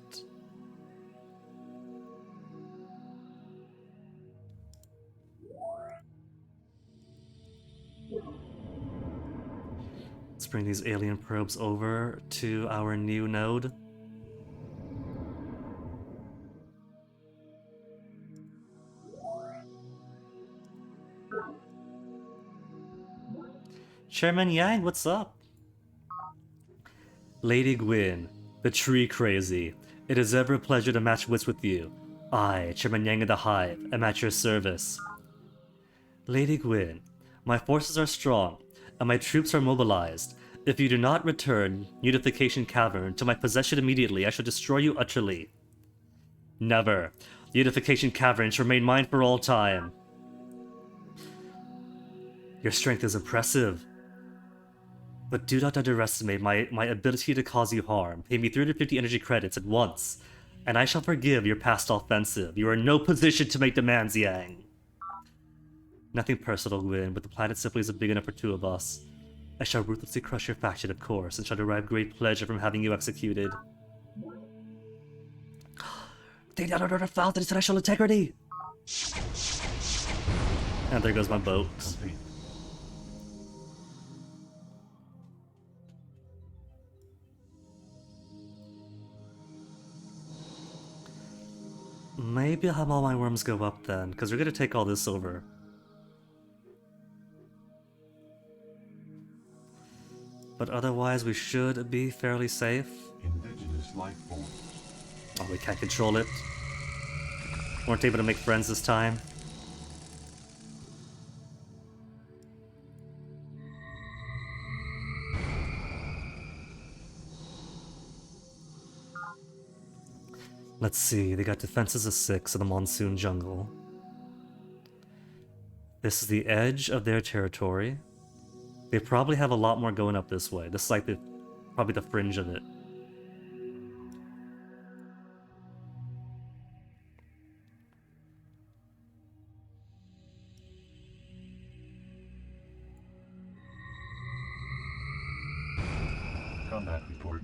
Speaker 1: Let's bring these alien probes over to our new node. Chairman Yang, what's up? Lady Gwyn, the tree crazy, It is ever a pleasure to match wits with you. I, Chairman Yang of the Hive, am at your service. Lady Gwyn, my forces are strong, and my troops are mobilized. If you do not return Unification Cavern to my possession immediately, I shall destroy you utterly. Never. Unification Cavern shall remain mine for all time. Your strength is impressive. But do not underestimate my ability to cause you harm. Pay me 350 energy credits at once, and I shall forgive your past offensive. You are in no position to make demands, Yang. Nothing personal, Gwyn, but the planet simply isn't big enough for two of us. I shall ruthlessly crush your faction, of course, and shall derive great pleasure from having you executed. They not order foul international integrity! And there goes my boat. Maybe I'll have all my worms go up then, because we're gonna take all this over. But otherwise, we should be fairly safe.
Speaker 11: Indigenous life form.
Speaker 1: Oh, we can't control it. Weren't able to make friends this time. Let's see, they got defenses of 6 in the monsoon jungle. This is the edge of their territory. They probably have a lot more going up this way. This is like probably the fringe of it.
Speaker 11: Combat report.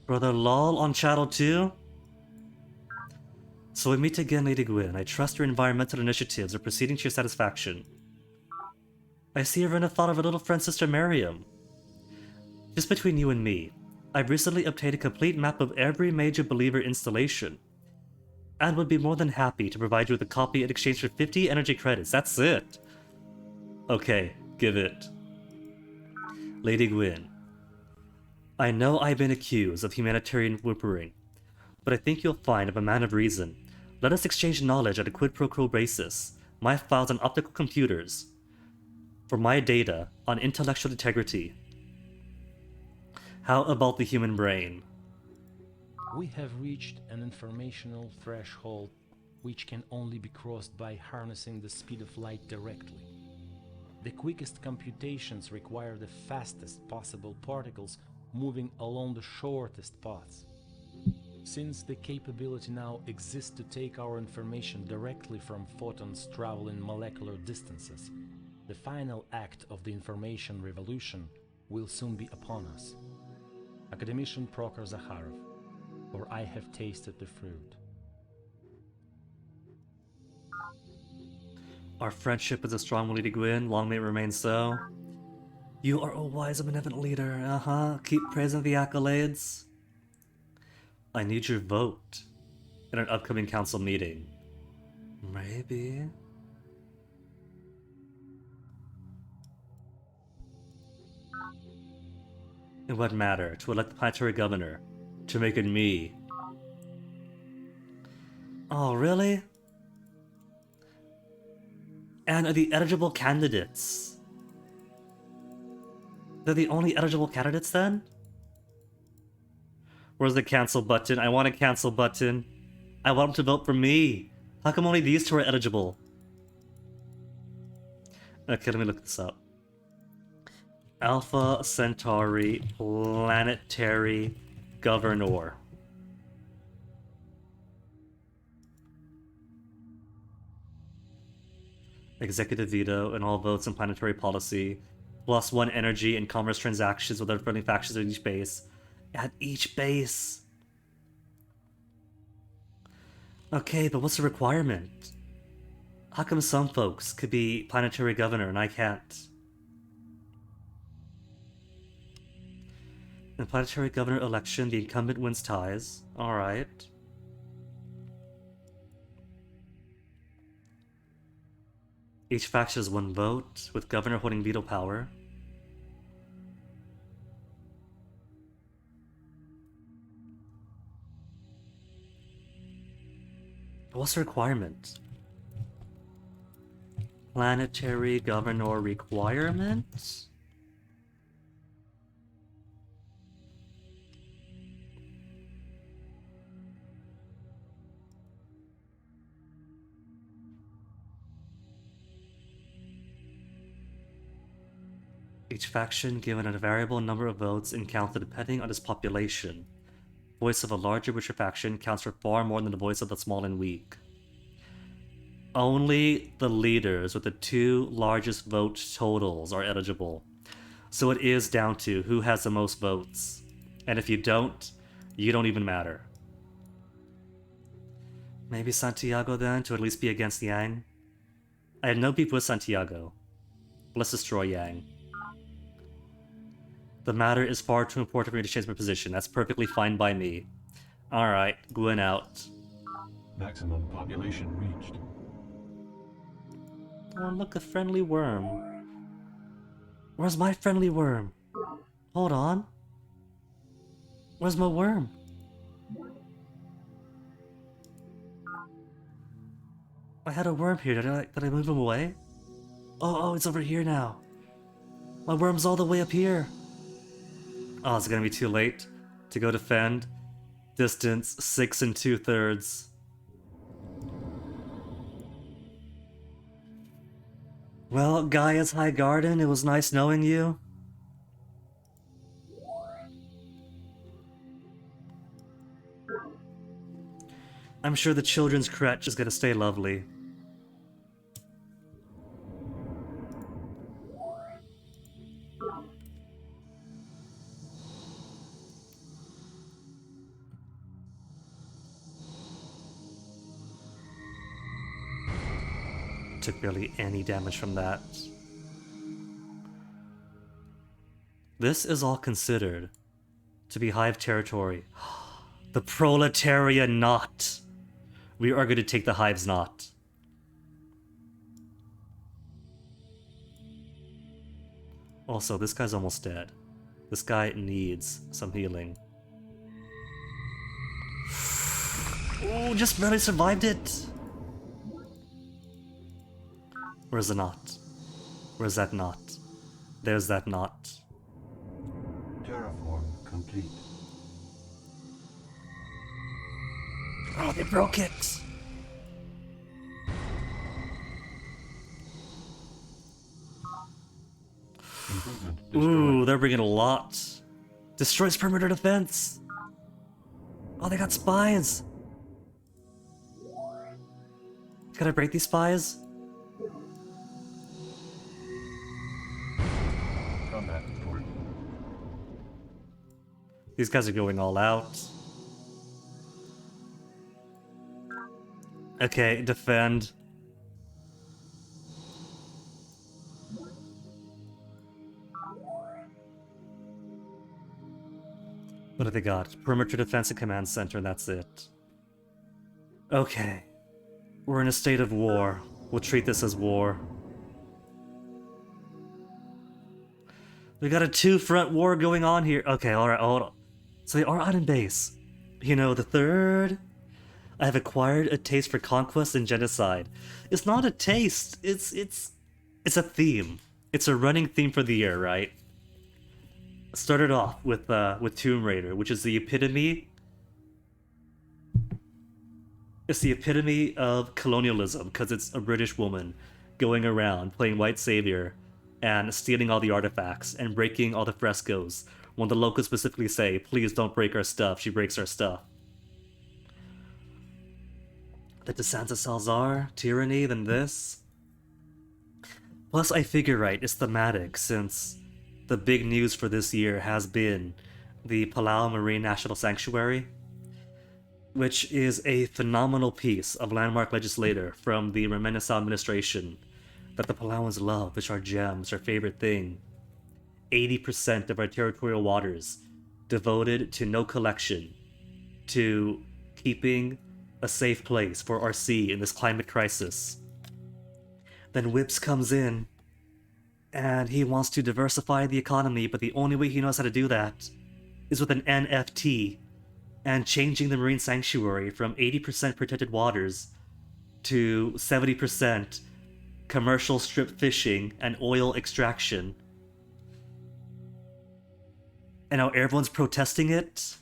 Speaker 1: Brother Lol on Channel 2? So we meet again, Lady Gwyn. I trust your environmental initiatives are proceeding to your satisfaction. I see you've thought of a little friend, Sister Miriam. Just between you and me, I've recently obtained a complete map of every major believer installation, and would be more than happy to provide you with a copy in exchange for 50 energy credits. That's it. Okay, give it. Lady Gwyn, I know I've been accused of humanitarian whimpering, but I think you'll find I'm a man of reason. Let us exchange knowledge at a quid pro quo basis. My files on optical computers, for my data on intellectual integrity. How about the human brain?
Speaker 5: We have reached an informational threshold which can only be crossed by harnessing the speed of light directly. The quickest computations require the fastest possible particles moving along the shortest paths. Since the capability now exists to take our information directly from photons traveling molecular distances, the final act of the information revolution will soon be upon us. Academician Prokhor Zakharov, for I have tasted the fruit.
Speaker 1: Our friendship is a strong one, Lady Gwyn. Long may it remain so. You are a wise and benevolent leader. Keep praising the accolades. I need your vote in an upcoming council meeting. Maybe. It wouldn't matter to elect the planetary governor, to make it me. Oh, really? And are the eligible candidates? They're the only eligible candidates then? Where's the cancel button? I want a cancel button. I want them to vote for me. How come only these two are eligible? Okay, let me look this up. Alpha Centauri Planetary Governor. Executive veto and all votes in planetary policy. +1 energy and commerce transactions with other friendly factions at each base. At each base! Okay, but what's the requirement? How come some folks could be planetary governor and I can't? In planetary governor election, the incumbent wins ties. Alright. Each faction has 1 vote, with governor holding veto power. What's the requirement? Planetary governor requirement? Each faction given a variable number of votes and counted depending on its population. Voice of a larger, richer faction counts for far more than the voice of the small and weak. Only the leaders with the 2 largest vote totals are eligible. So it is down to who has the most votes. And if you don't even matter. Maybe Santiago then, to at least be against Yang? I have no beef with Santiago. Let's destroy Yang. The matter is far too important for me to change my position. That's perfectly fine by me. Alright, Gwyn out.
Speaker 11: Maximum population reached.
Speaker 1: Oh, look, a friendly worm. Where's my friendly worm? Hold on. Where's my worm? I had a worm here. Did I move him away? Oh, it's over here now. My worm's all the way up here. Oh, it's gonna be too late to go defend. Distance 6 2/3. Well, Gaia's High Garden, it was nice knowing you. I'm sure the children's crèche is gonna stay lovely. Took barely any damage from that. This is all considered to be Hive territory. The Proletariat Knot. We are going to take the Hive's knot. Also, this guy's almost dead. This guy needs some healing. Oh, just barely survived it. Where's the knot? Where's that knot? There's that knot.
Speaker 11: Terraform complete.
Speaker 1: Oh, they broke it! Ooh, they're bringing a lot. Destroys perimeter defense! Oh, they got spies! Can I break these spies?
Speaker 11: Combat report.
Speaker 1: These guys are going all out. Okay, defend. What have they got? Perimeter defense and command center, and that's it. Okay. We're in a state of war. We'll treat this as war. We got a 2-front war going on here. Okay, alright, hold on. So they are out in base. You know, the third... I have acquired a taste for conquest and genocide. It's not a taste, it's a theme. It's a running theme for the year, right? Started off with Tomb Raider, which is the epitome. It's the epitome of colonialism, because it's a British woman going around playing white savior and stealing all the artifacts and breaking all the frescoes. When the locals specifically say, please don't break our stuff, she breaks our stuff. The Descent of Salazar, Tyranny, then this. Plus, I figure, right, it's thematic, since the big news for this year has been the Palau Marine National Sanctuary, which is a phenomenal piece of landmark legislature from the Remenesau administration that the Palauans love, which are gems, our favorite thing. 80% of our territorial waters devoted to no collection, to keeping a safe place for our sea in this climate crisis. Then Whips comes in, and he wants to diversify the economy, but the only way he knows how to do that is with an NFT, and changing the marine sanctuary from 80% protected waters to 70% commercial strip fishing and oil extraction. And now everyone's protesting it.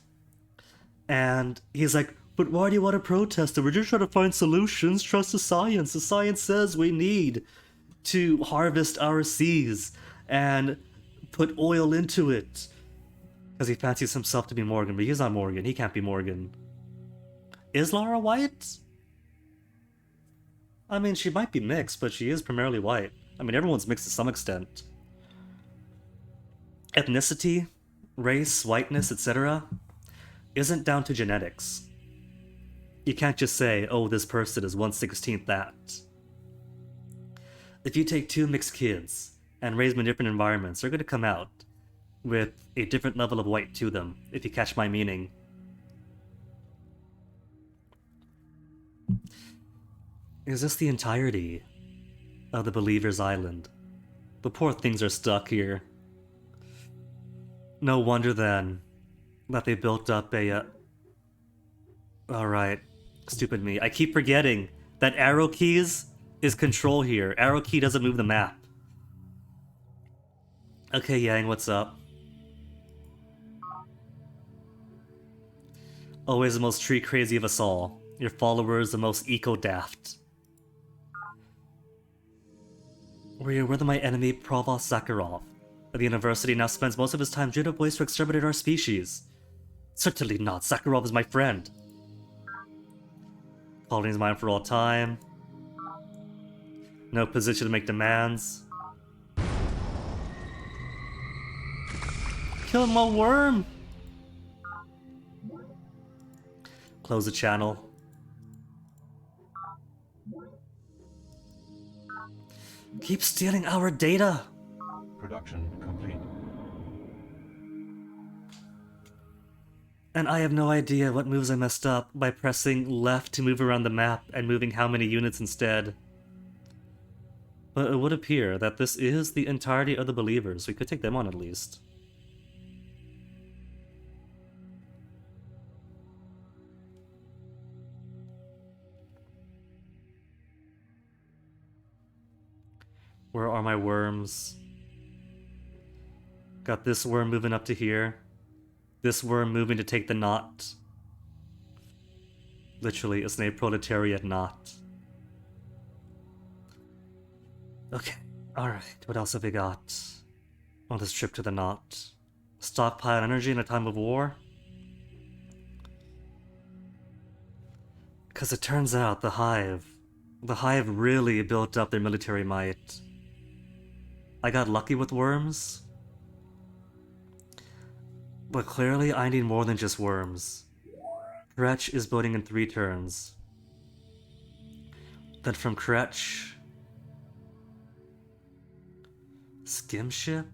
Speaker 1: And he's like, but why do you want to protest it? We're just trying to find solutions. Trust the science. The science says we need to harvest our seas and put oil into it. Because he fancies himself to be Morgan, but he's not Morgan. He can't be Morgan. Is Lara white? I mean, she might be mixed, but she is primarily white. I mean, everyone's mixed to some extent. Ethnicity, race, whiteness, etc. isn't down to genetics. You can't just say, oh, this person is 1/16 that. If you take two mixed kids and raise them in different environments, they're going to come out with a different level of white to them, if you catch my meaning. Is this the entirety of the Believer's Island? The poor things are stuck here. No wonder then that they built up a... Alright, stupid me. I keep forgetting that arrow keys is control here. Arrow key doesn't move the map. Okay, Yang, what's up? Always the most tree crazy of us all. Your followers the most eco-daft. We're my enemy Provost Zakharov. The university now spends most of his time dreaming up ways to exterminate our species. Certainly not. Zakharov is my friend. Colony is mine for all time. No position to make demands. Kill my worm! Close the channel. Keep stealing our data!
Speaker 11: Production complete.
Speaker 1: And I have no idea what moves I messed up by pressing left to move around the map and moving how many units instead. But it would appear that this is the entirety of the Believers. We could take them on at least. Where are my worms? Got this worm moving up to here. This worm moving to take the knot. Literally, it's a proletariat knot. Okay, alright, what else have we got on this trip to the knot? Stockpile energy in a time of war? Because it turns out the Hive really built up their military might. I got lucky with worms. But clearly I need more than just worms. Kretch is building in 3 turns. Then from Kretch... Skim ship?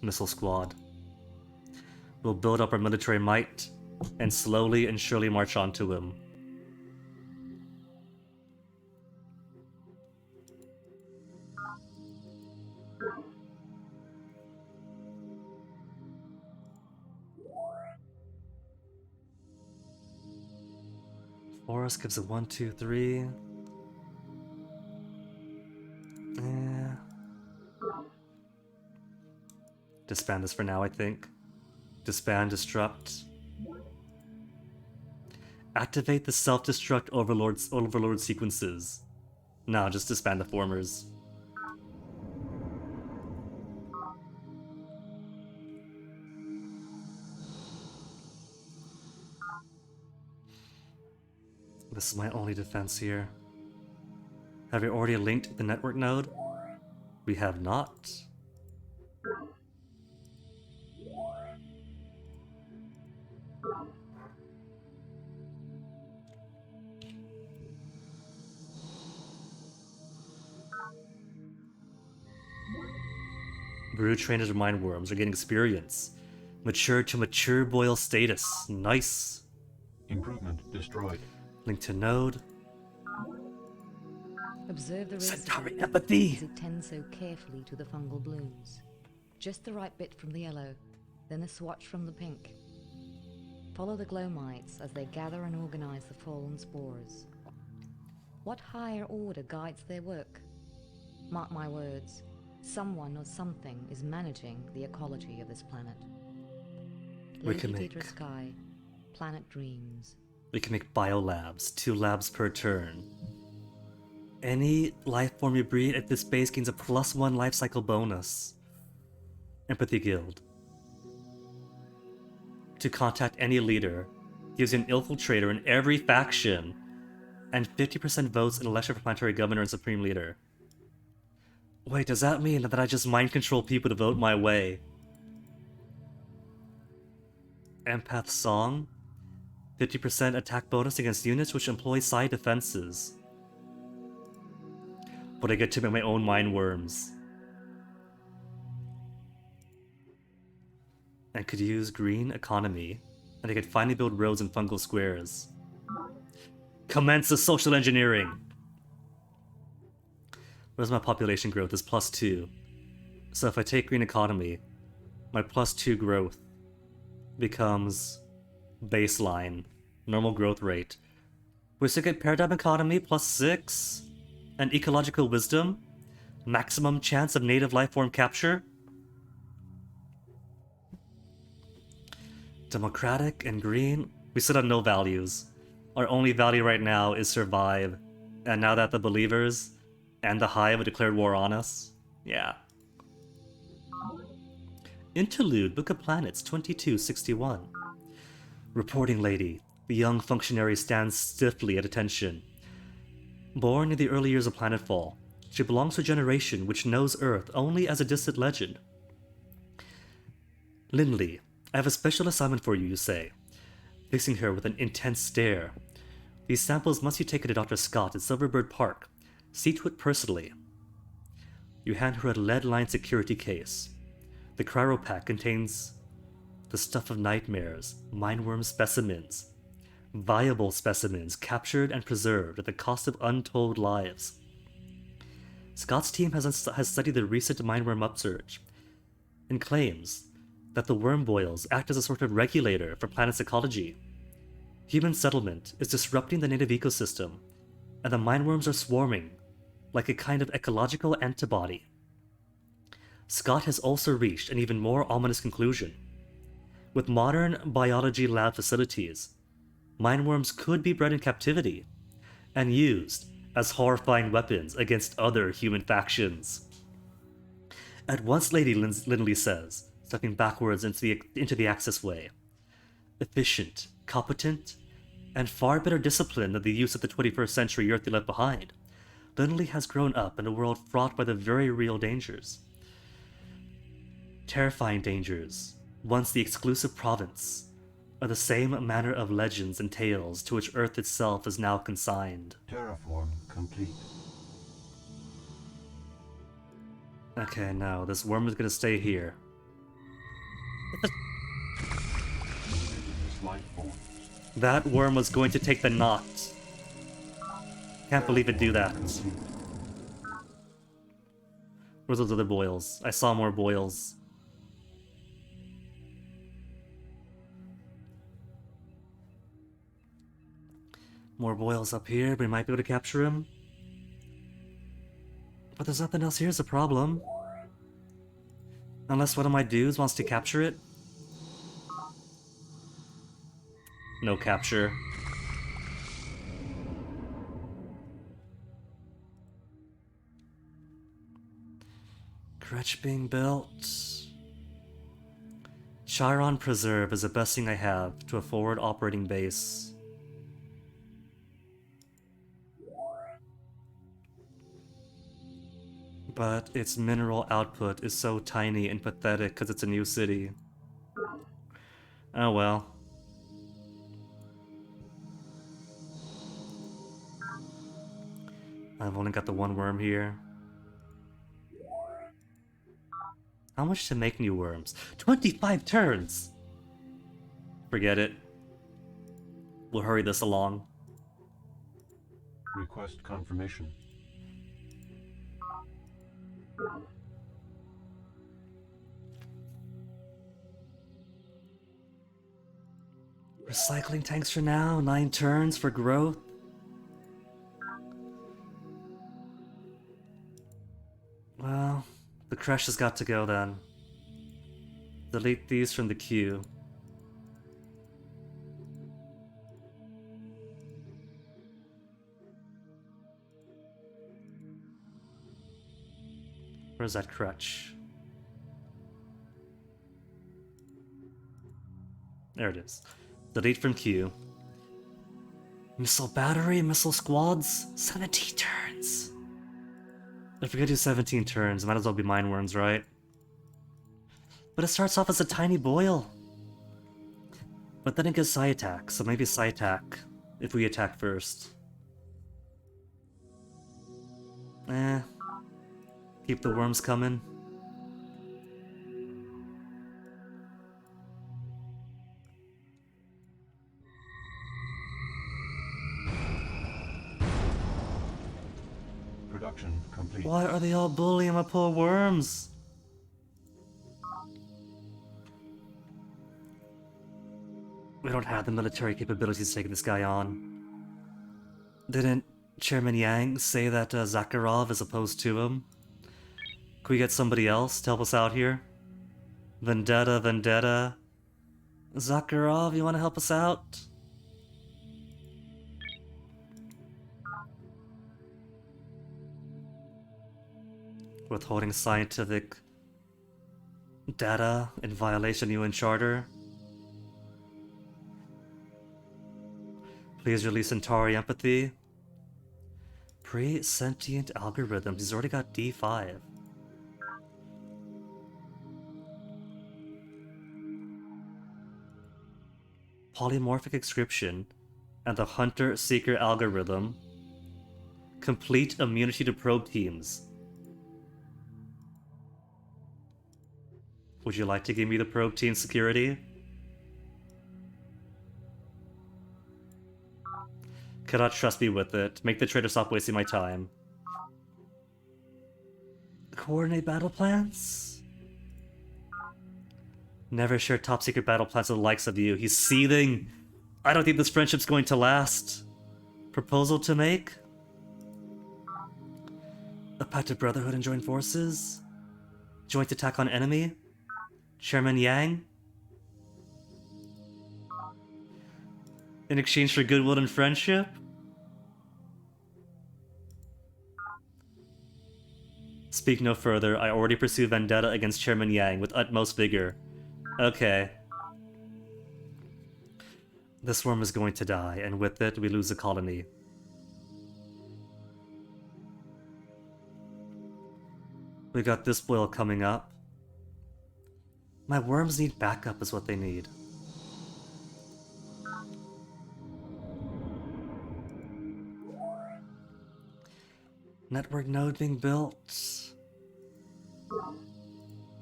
Speaker 1: Missile squad. We'll build up our military might and slowly and surely march on to him. Forest gives it 1, 2, 3. Yeah. Disband this for now, I think. Disband, destruct. Activate the self-destruct overlord sequences. No, just disband the formers. This is my only defense here. Have we already linked the network node? We have not. Brood trainers or mind worms are getting experience. Mature to mature boil status. Nice.
Speaker 11: Improvement destroyed.
Speaker 1: Link to node.
Speaker 10: Observe the race
Speaker 1: Centauri empathy!
Speaker 10: as it tends so carefully to the fungal blooms. Just the right bit from the yellow, then a swatch from the pink. Follow the glow mites as they gather and organize the fallen spores. What higher order guides their work? Mark my words, someone or something is managing the ecology of this planet.
Speaker 1: We can
Speaker 10: Lady
Speaker 1: make...
Speaker 10: Deidre Sky, Planet Dreams.
Speaker 1: We can make biolabs, 2 labs per turn. Any life form you breed at this base gains a +1 life cycle bonus. Empathy Guild. To contact any leader, gives you an infiltrator in every faction, and 50% votes in election for planetary governor and supreme leader. Wait, does that mean that I just mind control people to vote my way? Empath Song? 50% attack bonus against units which employ side defenses. But I get to make my own mind worms. And could use green economy, and I could finally build roads and fungal squares. Commence the social engineering! Where's my population growth? It's +2. So if I take green economy, my +2 growth becomes baseline, normal growth rate. We still get paradigm economy +6, and ecological wisdom, maximum chance of native life form capture. Democratic and green, we sit on no values. Our only value right now is survive. And now that the believers and the Hive have declared war on us, yeah. Interlude, Book of Planets, 2261. Reporting lady, the young functionary stands stiffly at attention. Born in the early years of planetfall, she belongs to a generation which knows Earth only as a distant legend. Lindley, I have a special assignment for you, you say, fixing her with an intense stare. These samples must be taken to Dr. Scott at Silverbird Park. See to it personally. You hand her a lead-lined security case. The cryopack contains the stuff of nightmares, mindworm specimens, viable specimens captured and preserved at the cost of untold lives. Scott's team has studied the recent mindworm upsurge and claims that the worm boils act as a sort of regulator for planet's ecology. Human settlement is disrupting the native ecosystem, and the mindworms are swarming like a kind of ecological antibody. Scott has also reached an even more ominous conclusion. With modern biology lab facilities, mindworms could be bred in captivity and used as horrifying weapons against other human factions. At once, Lady Lindley says, stepping backwards into the access way. Efficient, competent, and far better disciplined than the use of the 21st century Earth they left behind, Lindley has grown up in a world fraught by the very real dangers. Terrifying dangers, once the exclusive province, are the same manner of legends and tales to which Earth itself is now consigned.
Speaker 11: Terraform complete.
Speaker 1: Okay, no, this worm is gonna stay here. That worm was going to take the knot. Can't believe it do that. Where's those other boils? I saw more boils. More boils up here, but we might be able to capture him. But there's nothing else here's the problem. Unless one of my dudes wants to capture it. No capture. Crutch being built. Chiron Preserve is the best thing I have to a forward operating base. But its mineral output is so tiny and pathetic because it's a new city. Oh well. I've only got the one worm here. How much to make new worms? 25 turns! Forget it. We'll hurry this along.
Speaker 11: Request confirmation.
Speaker 1: Recycling tanks for now, 9 turns for growth. Crash has got to go then. Delete these from the queue. Where's that crutch? There it is. Delete from queue. Missile battery, missile squads, 17 turns. If we're gonna do 17 turns, it might as well be mine worms, right? But it starts off as a tiny boil. But then it gets psi attack, so maybe psi attack if we attack first. Keep the worms coming.
Speaker 11: Production complete.
Speaker 1: Why are they all bullying my poor worms? We don't have the military capabilities to take this guy on. Didn't Chairman Yang say that Zakharov is opposed to him? Could we get somebody else to help us out here? Vendetta, Vendetta. Zakharov, you want to help us out? Withholding scientific data in violation of UN Charter. Please release Centauri empathy. Pre-sentient algorithms. He's already got D5. Polymorphic inscription and the hunter-seeker algorithm. Complete immunity to probe teams. Would you like to give me the probe team security? Cannot trust me with it. Make the trader stop wasting my time. Coordinate battle plans? Never share top secret battle plans with the likes of you. He's seething. I don't think this friendship's going to last. Proposal to make? A pact of brotherhood and joint forces? Joint attack on enemy? Chairman Yang? In exchange for goodwill and friendship? Speak no further. I already pursue vendetta against Chairman Yang with utmost vigor. Okay. This worm is going to die, and with it, we lose the colony. We got this boil coming up. My worms need backup is what they need. Network node being built.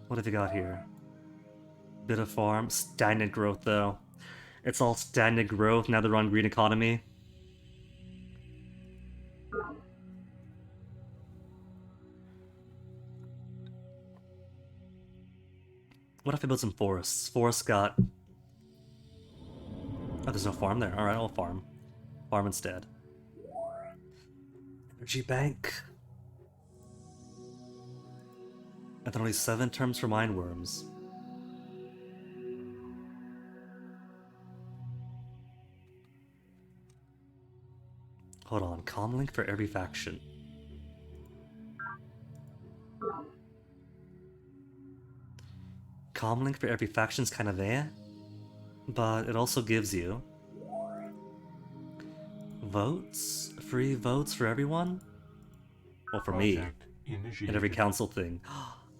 Speaker 1: What have you got here? Bit of farm. Stagnant growth though. It's all stagnant growth now they're on green economy. What if I build some forests? Forests got... Oh, there's no farm there. Alright, I'll farm. Farm instead. Energy bank. And then only 7 terms for mine worms. Hold on, comlink for every faction. Comlink for every faction's kind of but it also gives you votes? Free votes for everyone? Well, for me. And every council thing.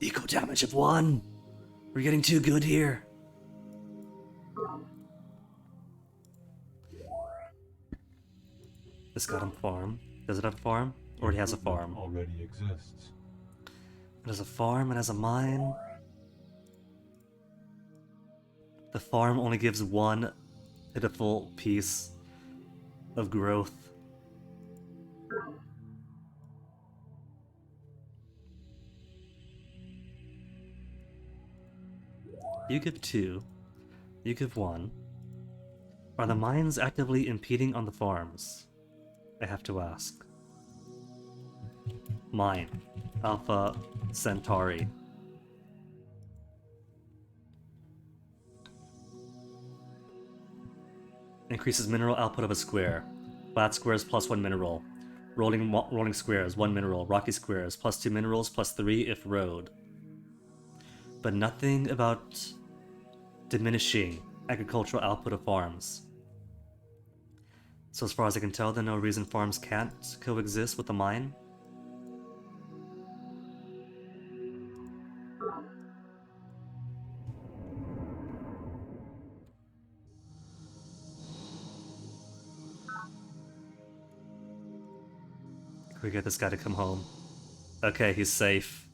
Speaker 1: Eco damage of 1! We're getting too good here. This got him farm. Does it have a farm? Already has a farm.
Speaker 11: Already exists.
Speaker 1: It has a farm, it has a mine. The farm only gives 1 pitiful piece of growth. You give 2. You give 1. Are the mines actively impeding on the farms? I have to ask. Mine. Alpha Centauri. Increases mineral output of a square. Flat squares plus 1 mineral. Rolling squares, 1 mineral. Rocky squares, plus 2 minerals, plus 3 if road. But nothing about diminishing agricultural output of farms. So as far as I can tell, there's no reason farms can't coexist with the mine. Can we get this guy to come home? Okay, he's safe.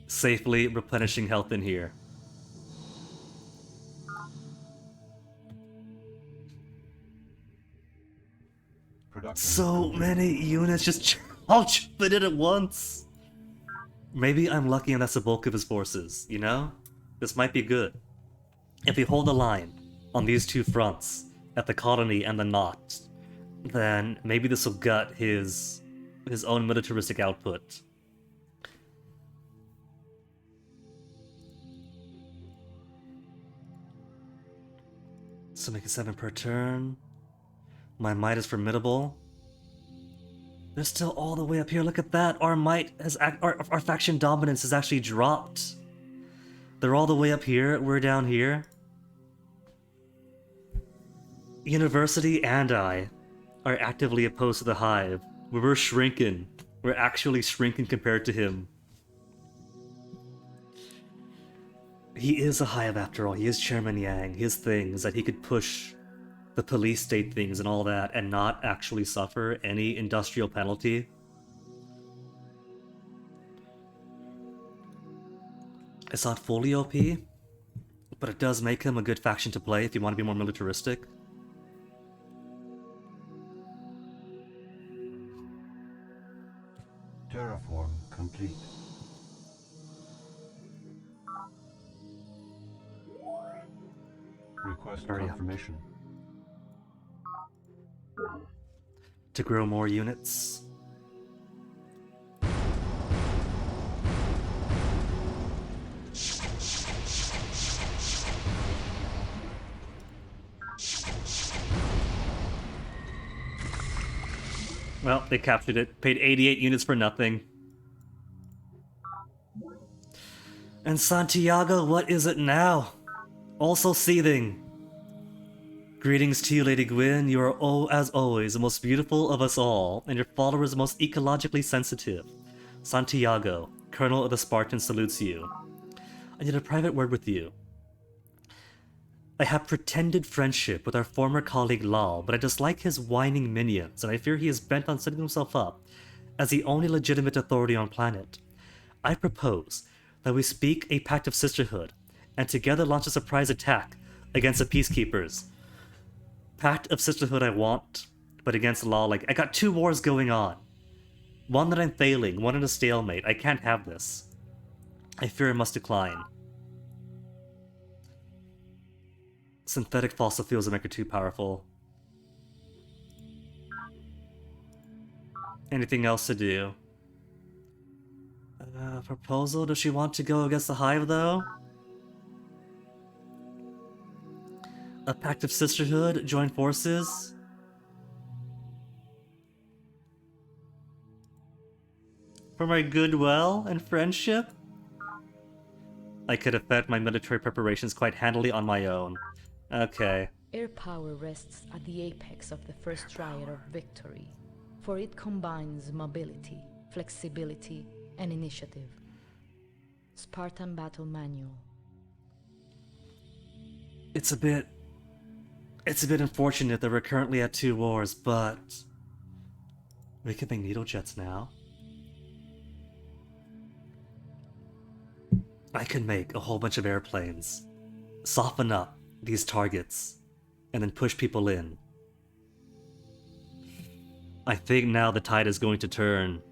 Speaker 1: Safely replenishing health in here. So many units just all jumping in at once. Maybe I'm lucky and that's the bulk of his forces, you know? This might be good. If we hold the line on these two fronts, at the colony and the knot, then maybe this will gut his own militaristic output. So make it 7 per turn. My might is formidable. They're still all the way up here. Look at that. Our might has our faction dominance has actually dropped. They're all the way up here. We're down here. University and I are actively opposed to the hive. We're shrinking. We're actually shrinking compared to him. He is a hive after all. He is Chairman Yang. His thing is that he could push the police state things and all that and not actually suffer any industrial penalty. It's not fully OP, but it does make him a good faction to play if you want to be more militaristic.
Speaker 11: Terraform complete. Request confirmation.
Speaker 1: To grow more units. Well, they captured it. Paid 88 units for nothing. And Santiago, what is it now? Also seething. Greetings to you, Lady Gwyn. You are, as always, the most beautiful of us all, and your followers the most ecologically sensitive. Santiago, Colonel of the Spartans, salutes you. I need a private word with you. I have pretended friendship with our former colleague Lal, but I dislike his whining minions, and I fear he is bent on setting himself up as the only legitimate authority on planet. I propose that we speak a pact of sisterhood, and together launch a surprise attack against the peacekeepers. Pact of sisterhood I want, but against Lal, like, I got 2 wars going on. One that I'm failing, one in a stalemate. I can't have this. I fear I must decline. Synthetic fossil fuels that make her too powerful. Anything else to do? Proposal? Does she want to go against the hive, though? A pact of sisterhood? Join forces? For my goodwill and friendship? I could effect my military preparations quite handily on my own. Okay.
Speaker 7: Air power rests at the apex of the first triad of victory, for it combines mobility, flexibility, and initiative. Spartan Battle Manual.
Speaker 1: It's a bit unfortunate that we're currently at 2 wars, but we can make needle jets now. I can make a whole bunch of airplanes, soften up these targets, and then push people in. I think now the tide is going to turn.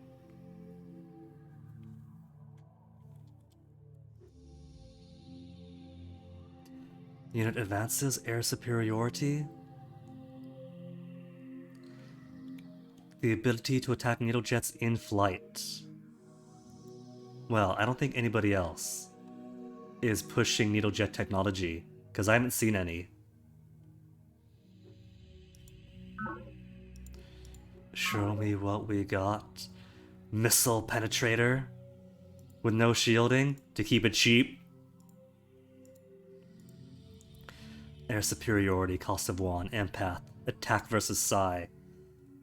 Speaker 1: Unit advances, air superiority. The ability to attack needle jets in flight. Well, I don't think anybody else is pushing needle jet technology, because I haven't seen any. Show me what we got. Missile penetrator with no shielding to keep it cheap. Air superiority, cost of 1. Empath, attack versus psi.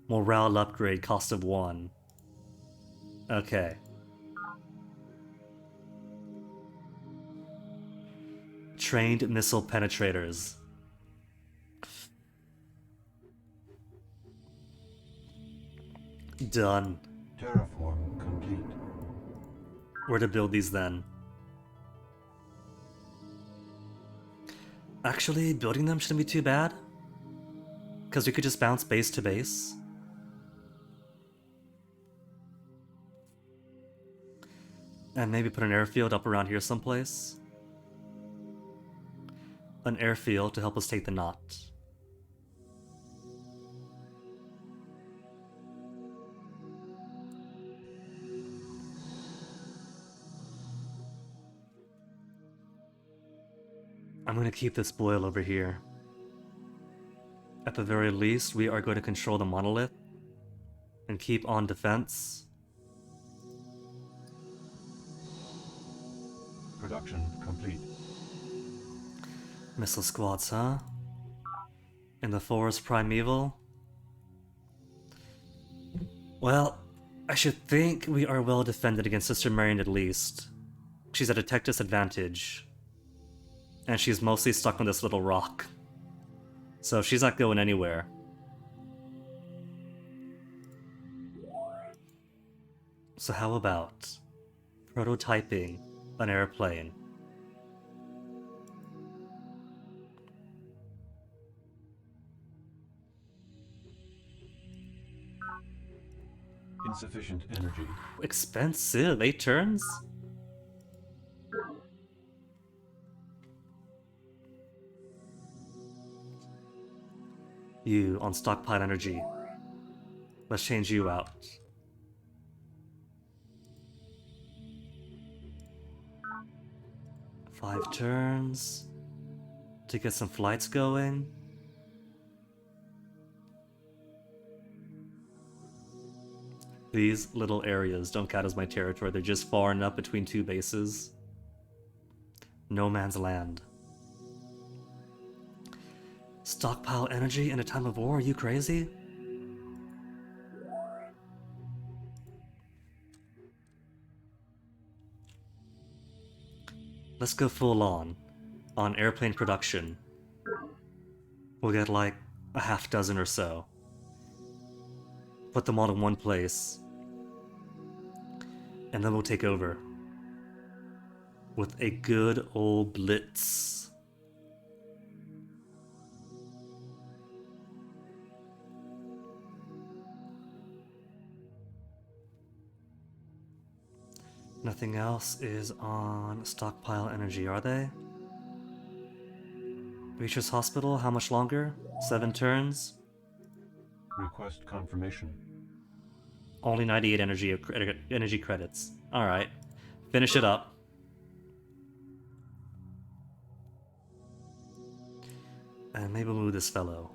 Speaker 1: Morale upgrade, cost of 1. Okay. Trained missile penetrators. Done.
Speaker 11: Terraform complete.
Speaker 1: Where to build these then? Actually, building them shouldn't be too bad. Because we could just bounce base to base. And maybe put an airfield up around here someplace. An airfield to help us take the knot. I'm going to keep this boil over here. At the very least, we are going to control the monolith and keep on defense.
Speaker 11: Production complete.
Speaker 1: Missile squads, huh? In the forest primeval? Well, I should think we are well defended against Sister Marion at least. She's at a tech disadvantage. And she's mostly stuck on this little rock. So she's not going anywhere. So how about prototyping an airplane?
Speaker 11: Insufficient energy.
Speaker 1: Expensive, 8 turns? You on stockpile energy. Let's change you out. Five turns to get some flights going. These little areas don't count as my territory, they're just far enough between two bases. No man's land. Stockpile energy in a time of war, are you crazy? Let's go full on airplane production. We'll get like a half dozen or so. Put them all in one place. And then we'll take over. With a good old blitz. Nothing else is on stockpile energy, are they? Beatrice Hospital, how much longer? 7 turns?
Speaker 11: Request confirmation.
Speaker 1: Only 98 energy credits. Alright. Finish it up. And maybe we'll move this fellow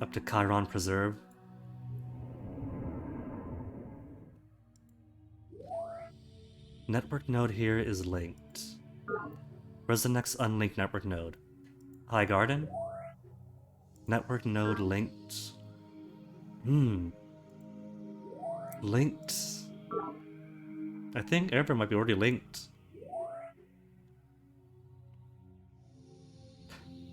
Speaker 1: up to Chiron Preserve. Network node here is linked. Where's the next unlinked network node? High Garden? Network node linked. Linked. I think Ever might be already linked.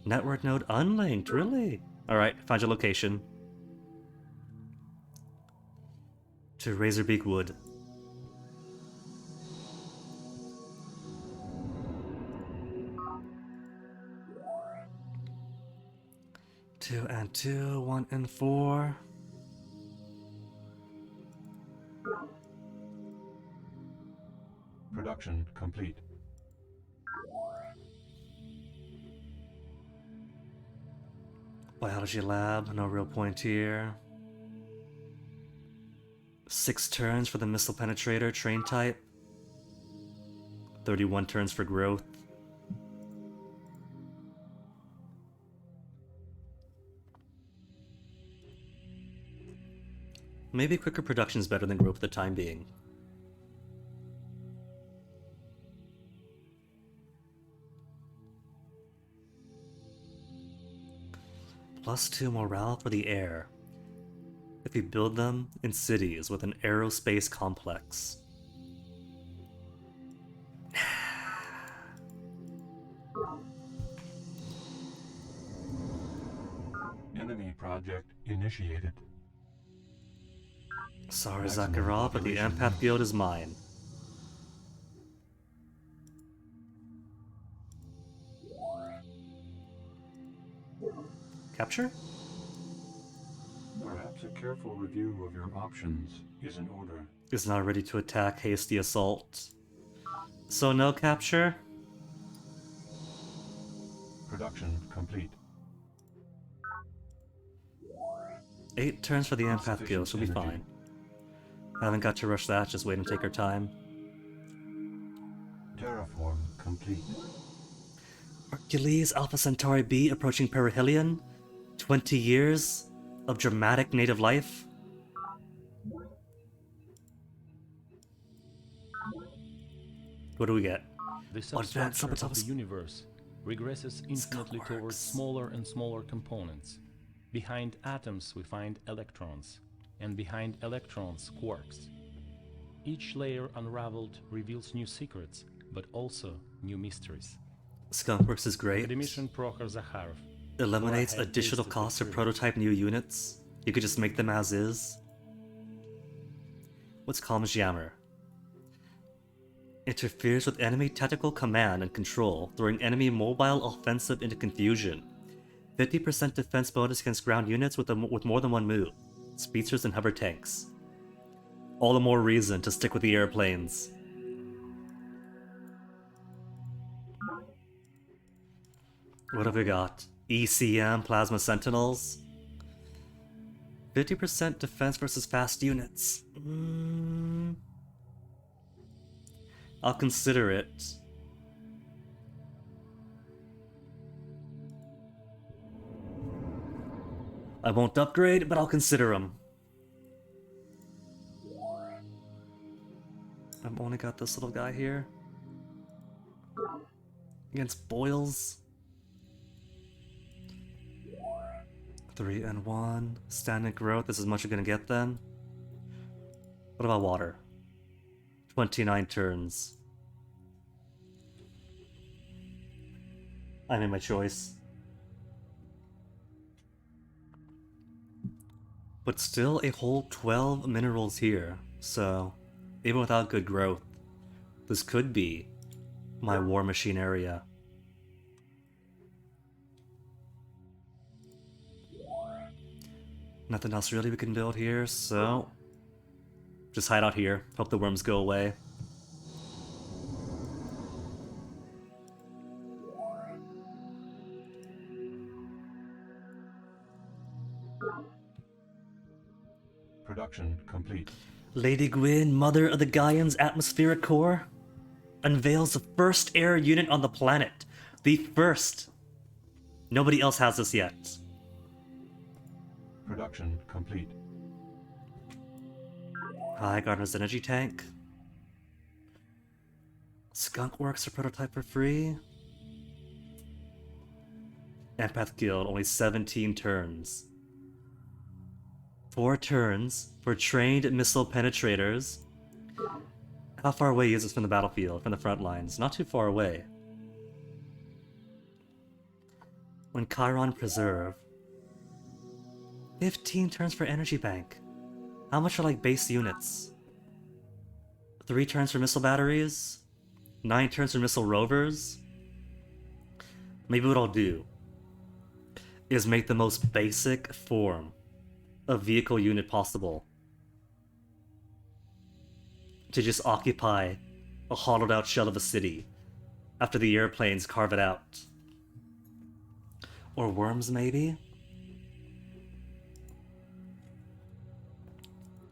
Speaker 1: Network node unlinked, really? Alright, find your location. To Razorbeak Wood. Two and 2, 1 and 4.
Speaker 11: Production complete.
Speaker 1: Biology lab, no real point here. 6 turns for the missile penetrator, train type. 31 turns for growth. Maybe quicker production is better than growth for the time being. +2 morale for the air if you build them in cities with an aerospace complex.
Speaker 11: Enemy project initiated.
Speaker 1: Sorry,
Speaker 11: Maximum
Speaker 1: Zakharov, but the
Speaker 11: population
Speaker 1: empath
Speaker 11: need.
Speaker 1: guild is mine. Capture?
Speaker 11: Perhaps a careful review of your options is in order.
Speaker 1: Is not ready to attack hasty assault. So no capture?
Speaker 11: Production complete.
Speaker 1: 8 turns for the empath guild,
Speaker 11: Insufficient
Speaker 1: she'll be
Speaker 11: energy.
Speaker 1: fine. Haven't got to rush that, just wait and take her time.
Speaker 11: Terraform complete.
Speaker 1: Hercules, Alpha Centauri B approaching perihelion. 20 years of dramatic native life. What do we get?
Speaker 5: The
Speaker 1: Advanced
Speaker 5: substructure of the
Speaker 1: subatoms.
Speaker 5: universe regresses infinitely towards smaller and smaller components. Behind atoms we find electrons, and behind electrons quarks. Each layer unraveled reveals new secrets, but also new mysteries.
Speaker 1: Skunkworks is great.
Speaker 5: Academician Prokhor Zakharov.
Speaker 1: Eliminates
Speaker 5: Go ahead,
Speaker 1: additional
Speaker 5: taste the
Speaker 1: costs to
Speaker 5: truth.
Speaker 1: prototype new units. You could just make them as is. What's Calm's Yammer? Interferes with enemy tactical command and control, throwing enemy mobile offensive into confusion. 50% defense bonus against ground units with more than one move. Speedsters and hover tanks. All the more reason to stick with the airplanes. What have we got? ECM Plasma Sentinels. 50% defense versus fast units. I'll consider it. I won't upgrade, but I'll consider them. I've only got this little guy here. Against boils. 3 and 1. Standing growth, this is as much as you're gonna get then. What about water? 29 turns. I made my choice. But still a whole 12 minerals here, so even without good growth, this could be my war machine area. Nothing else really we can build here, so just hide out here, hope the worms go away.
Speaker 11: Production complete.
Speaker 1: Lady Gwyn, mother of the Gaians' atmospheric core, unveils the first air unit on the planet. The first. Nobody else has this yet.
Speaker 11: Production complete.
Speaker 1: Hi, Gardner's energy tank. Skunkworks are prototype for free. Empath Guild, only 17 turns. 4 turns for trained missile penetrators. How far away is this from the battlefield, from the front lines? Not too far away. When Chiron Preserve. 15 turns for Energy Bank. How much are like base units? 3 turns for missile batteries? 9 turns for missile rovers? Maybe what I'll do is make the most basic form of vehicle unit possible to just occupy a hollowed out shell of a city after the airplanes carve it out. Or worms, maybe?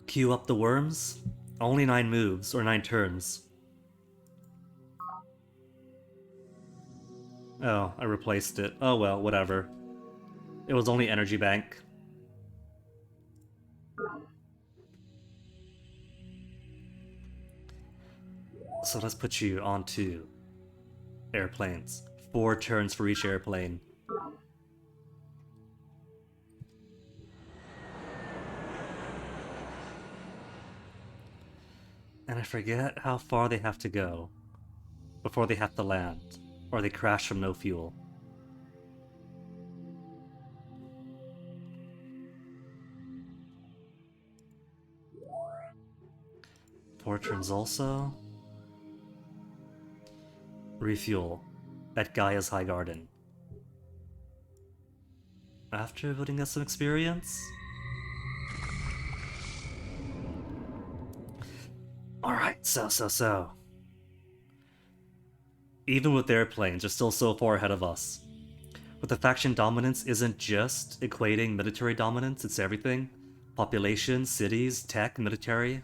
Speaker 1: Queue up the worms? Only 9 moves, or 9 turns. Oh, I replaced it. Oh well, whatever. It was only Energy Bank. So let's put you onto airplanes. 4 turns for each airplane. And I forget how far they have to go before they have to land, or they crash from no fuel. Four turns also. Refuel at Gaia's High Garden. After voting us some experience? Alright, so. Even with airplanes, they're still so far ahead of us. But the faction dominance isn't just equating military dominance, it's everything. Population, cities, tech, military.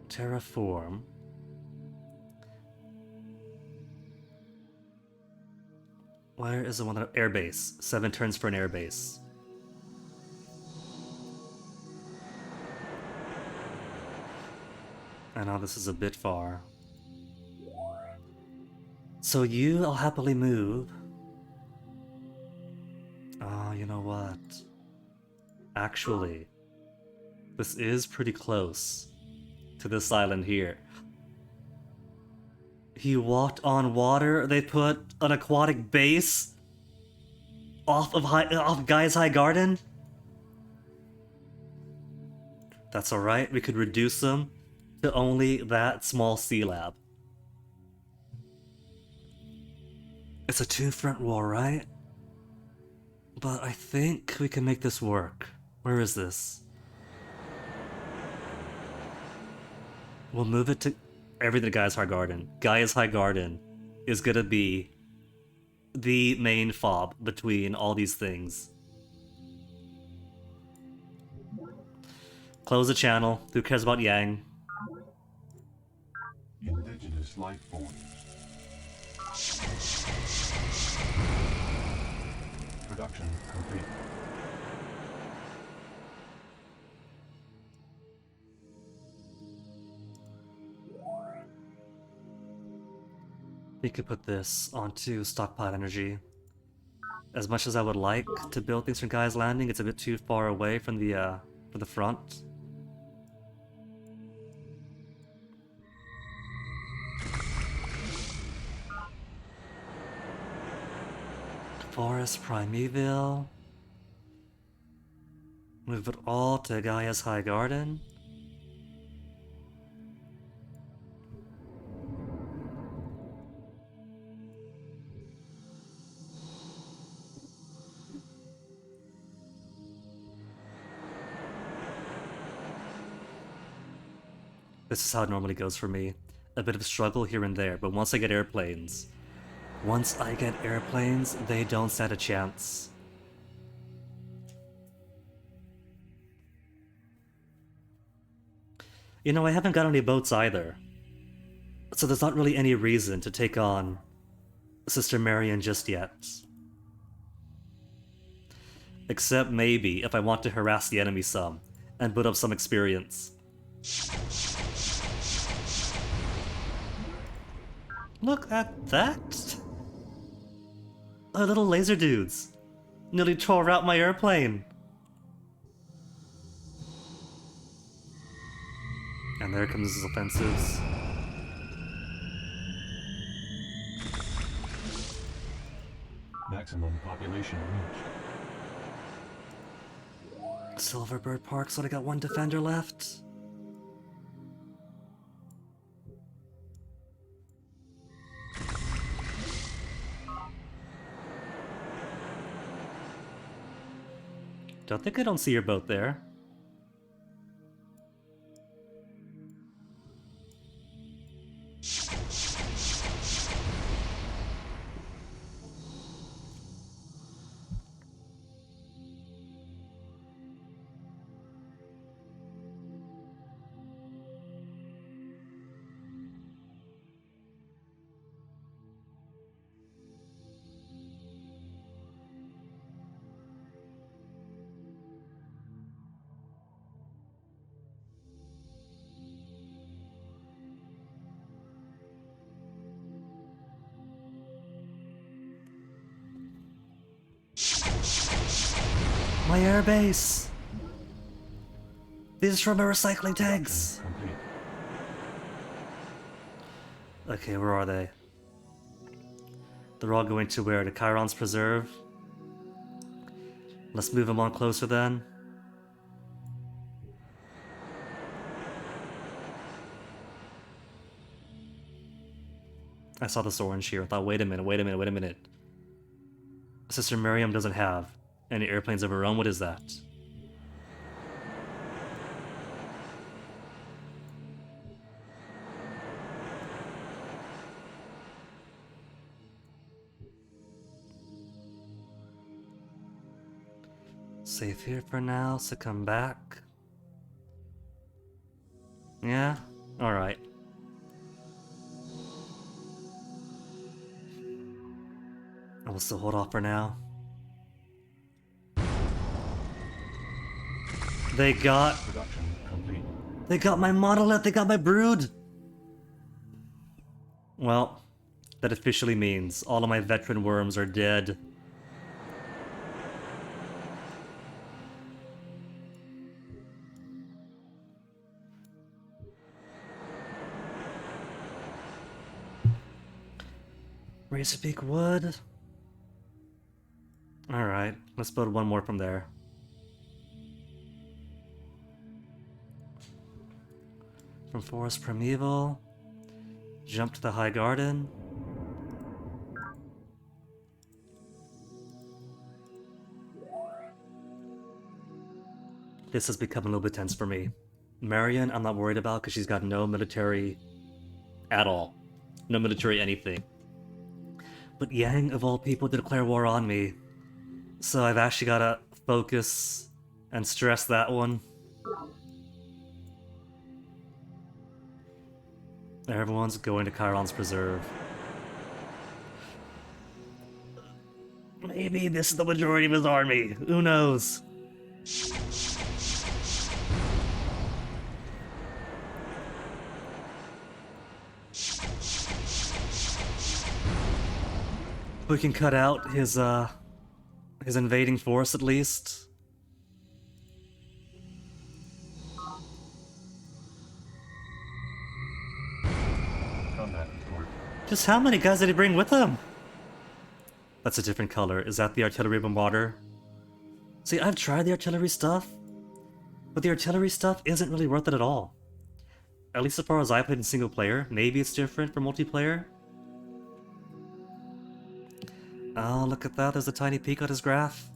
Speaker 1: Terraform. Where is the one that... Airbase. 7 turns for an airbase. I know this is a bit far. So you, I'll happily move. Oh, you know what? Actually, this is pretty close to this island here. He walked on water. They put an aquatic base off Gaia's High Garden. That's alright. We could reduce them to only that small sea lab. It's a 2-front war, right? But I think we can make this work. Where is this? We'll move it to everything to Gaia's High Garden. Gaia's High Garden is gonna be the main fob between all these things. Close the channel. Who cares about Yang?
Speaker 11: Indigenous life forms. Production complete.
Speaker 1: We could put this onto stockpile energy. As much as I would like to build things from Gaia's Landing, it's a bit too far away from the front. Forest Primeval. Move it all to Gaia's High Garden. This is how it normally goes for me. A bit of struggle here and there, but once I get airplanes, they don't stand a chance. You know, I haven't got any boats either. So there's not really any reason to take on Sister Marion just yet. Except maybe if I want to harass the enemy some and build up some experience. Look at that! The little laser dudes nearly tore out my airplane. And there comes his offensives.
Speaker 11: Maximum population reached.
Speaker 1: Silverbird Park's only got 1 defender left. Don't think I don't see your boat there. My airbase! These are from my recycling tanks!
Speaker 11: Complete.
Speaker 1: Okay, where are they? They're all going to where? To Chiron's Preserve? Let's move them on closer then. I saw this orange here. I thought, wait a minute. Sister Miriam doesn't have any airplanes of her own. What is that? Safe here for now, so come back. Yeah? Alright. I will still hold off for now. They got...
Speaker 11: Production complete.
Speaker 1: They got my monolith, they got my brood! Well, that officially means all of my veteran worms are dead. Razorbeak wood. Alright, let's build one more from there. From Forest Primeval. Jump to the High Garden. This has become a little bit tense for me. Marion, I'm not worried about because she's got no military at all. No military anything. But Yang, of all people, to declare war on me. So I've actually gotta focus and stress that one. Everyone's going to Chiron's Preserve. Maybe this is the majority of his army. Who knows? We can cut out his invading force at least.
Speaker 11: Combat report.
Speaker 1: Just how many guys did he bring with him? That's a different color. Is that the artillery bombarder? See, I've tried the artillery stuff, but the artillery stuff isn't really worth it at all. At least as far as I played in single player. Maybe it's different for multiplayer. Oh, look at that. There's a tiny peak on his graph.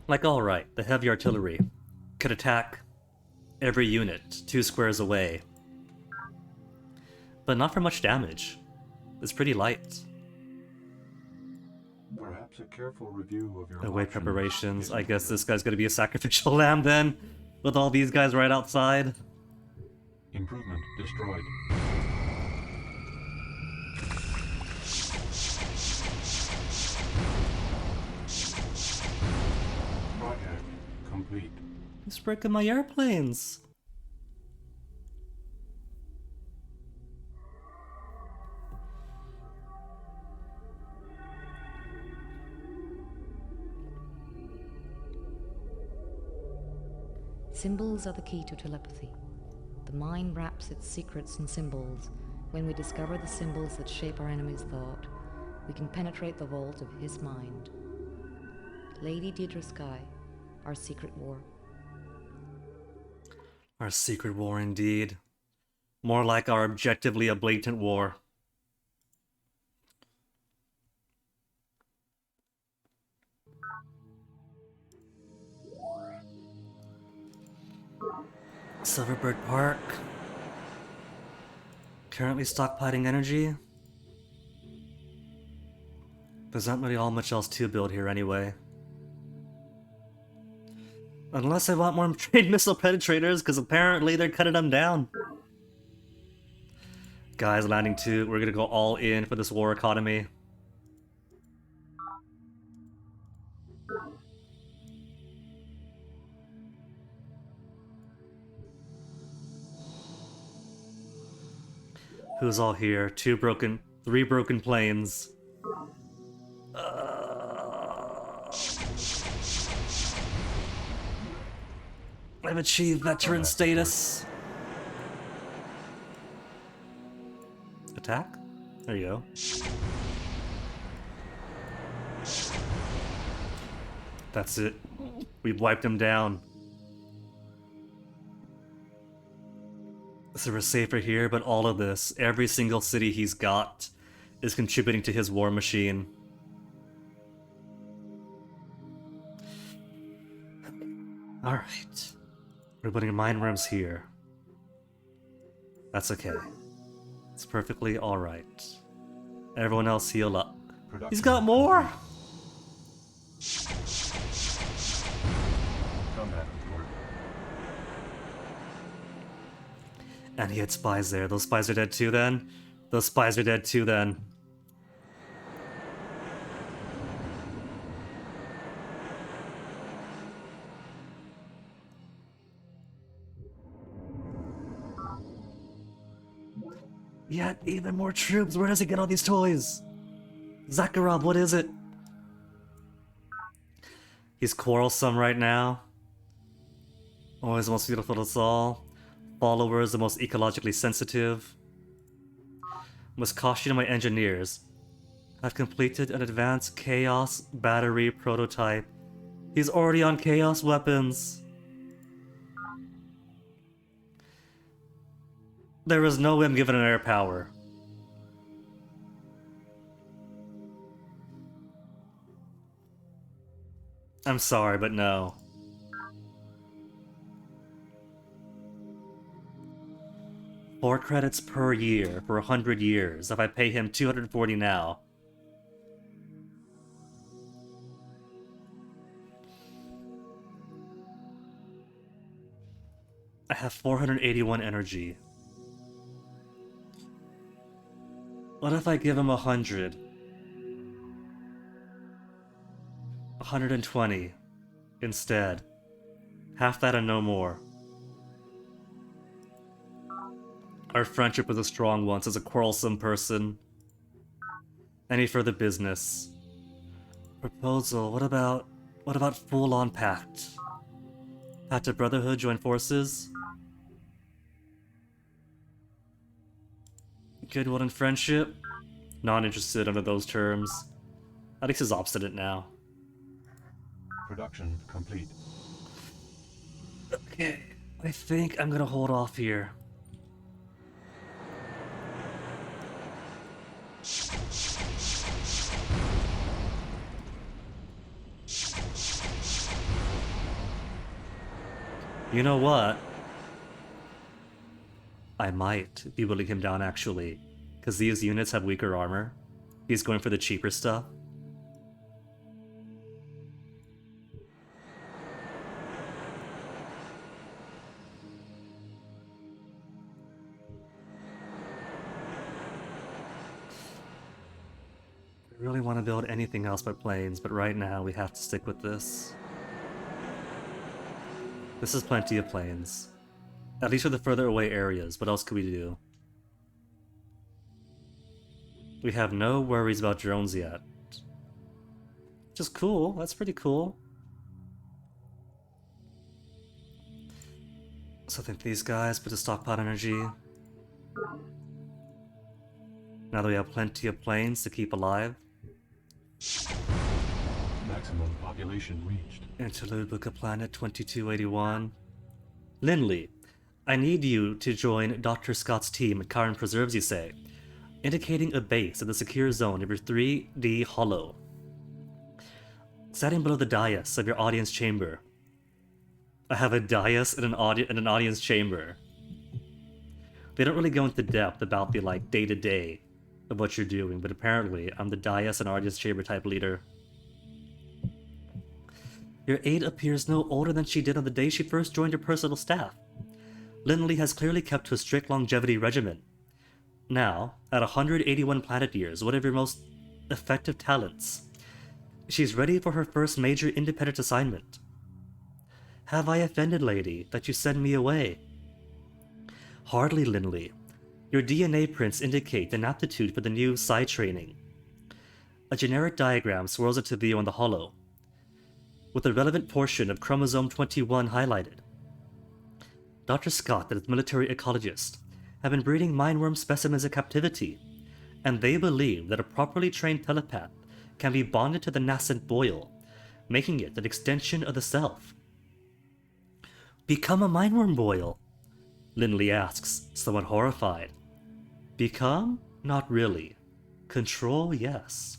Speaker 1: Like, alright, the heavy artillery could attack every unit 2 squares away. But not for much damage. It's pretty light.
Speaker 11: Perhaps a careful review of your
Speaker 1: Away
Speaker 11: options
Speaker 1: preparations.
Speaker 11: is
Speaker 1: I guess
Speaker 11: in
Speaker 1: this guy's gonna be a sacrificial lamb then, with all these guys right outside.
Speaker 11: order. Improvement destroyed. Project complete.
Speaker 1: He's breaking my airplanes.
Speaker 10: Symbols are the key to telepathy. The mind wraps its secrets in symbols. When we discover the symbols that shape our enemy's thought, we can penetrate the vault of his mind. Lady Deirdre Sky, our secret war.
Speaker 1: Our secret war indeed. More like our objectively a blatant war. Silverbird Park. Currently stockpiling energy. There's not really all much else to build here anyway. Unless I want more trade missile penetrators, because apparently they're cutting them down. Guys, landing 2. We're gonna go all in for this war economy. Who's all here? Three broken planes. I've achieved veteran status. Attack? There you go. That's it. We've wiped him down. So we're safer here, but all of this, every single city he's got, is contributing to his war machine. Alright. We're putting mine rooms here. That's okay. It's perfectly alright. Everyone else heal up. He's got more! And he had spies there. Those spies are dead too then? Those spies are dead too then. Yet even more troops. Where does he get all these toys? Zakharov, what is it? He's quarrelsome right now. Always the most beautiful of us all. Followers, the most ecologically sensitive. Must caution my engineers. I've completed an advanced Chaos battery prototype. He's already on Chaos weapons. There is no way I'm given an air power. I'm sorry, but no. Four credits per year for 100 years. If I pay him 240 now. I have 481 energy. What if I give him 100? 120 instead. Half that and no more. Our friendship was a strong once as a quarrelsome person. Any further business? Proposal, what about full-on pact? Pact of Brotherhood, join forces? Goodwill and friendship? Not interested under those terms. At least he's obstinate now.
Speaker 11: Production complete.
Speaker 1: Okay, I think I'm gonna hold off here. You know what? I might be willing him down actually, because these units have weaker armor. He's going for the cheaper stuff. I really want to build anything else but planes, but right now we have to stick with this. This is plenty of planes. At least for the further away areas, what else could we do? We have no worries about drones yet. Which is cool, that's pretty cool. So I think these guys put a stockpile energy. Now that we have plenty of planes to keep alive.
Speaker 11: Maximum population reached.
Speaker 1: Interlude Book of Planet 2281. Lindley, I need you to join Dr. Scott's team at Karen Preserves, you say, indicating a base in the secure zone of your 3D hollow. Standing below the dais of your audience chamber. I have a dais and an audience chamber. They don't really go into depth about the day-to-day of what you're doing, but apparently I'm the dais and audience chamber type leader. Your aide appears no older than she did on the day she first joined your personal staff. Lindley has clearly kept to a strict longevity regimen. Now, at 181 planet years, one of your most effective talents, she's ready for her first major independent assignment. Have I offended, lady, that you send me away? Hardly, Lindley. Your DNA prints indicate an aptitude for the new psi training. A generic diagram swirls into view on the holo, with the relevant portion of chromosome 21 highlighted. Dr. Scott and his military ecologist have been breeding mindworm specimens in captivity, and they believe that a properly trained telepath can be bonded to the nascent boil, making it an extension of the self. Become a mindworm boil? Lindley asks, somewhat horrified. Become? Not really. Control? Yes.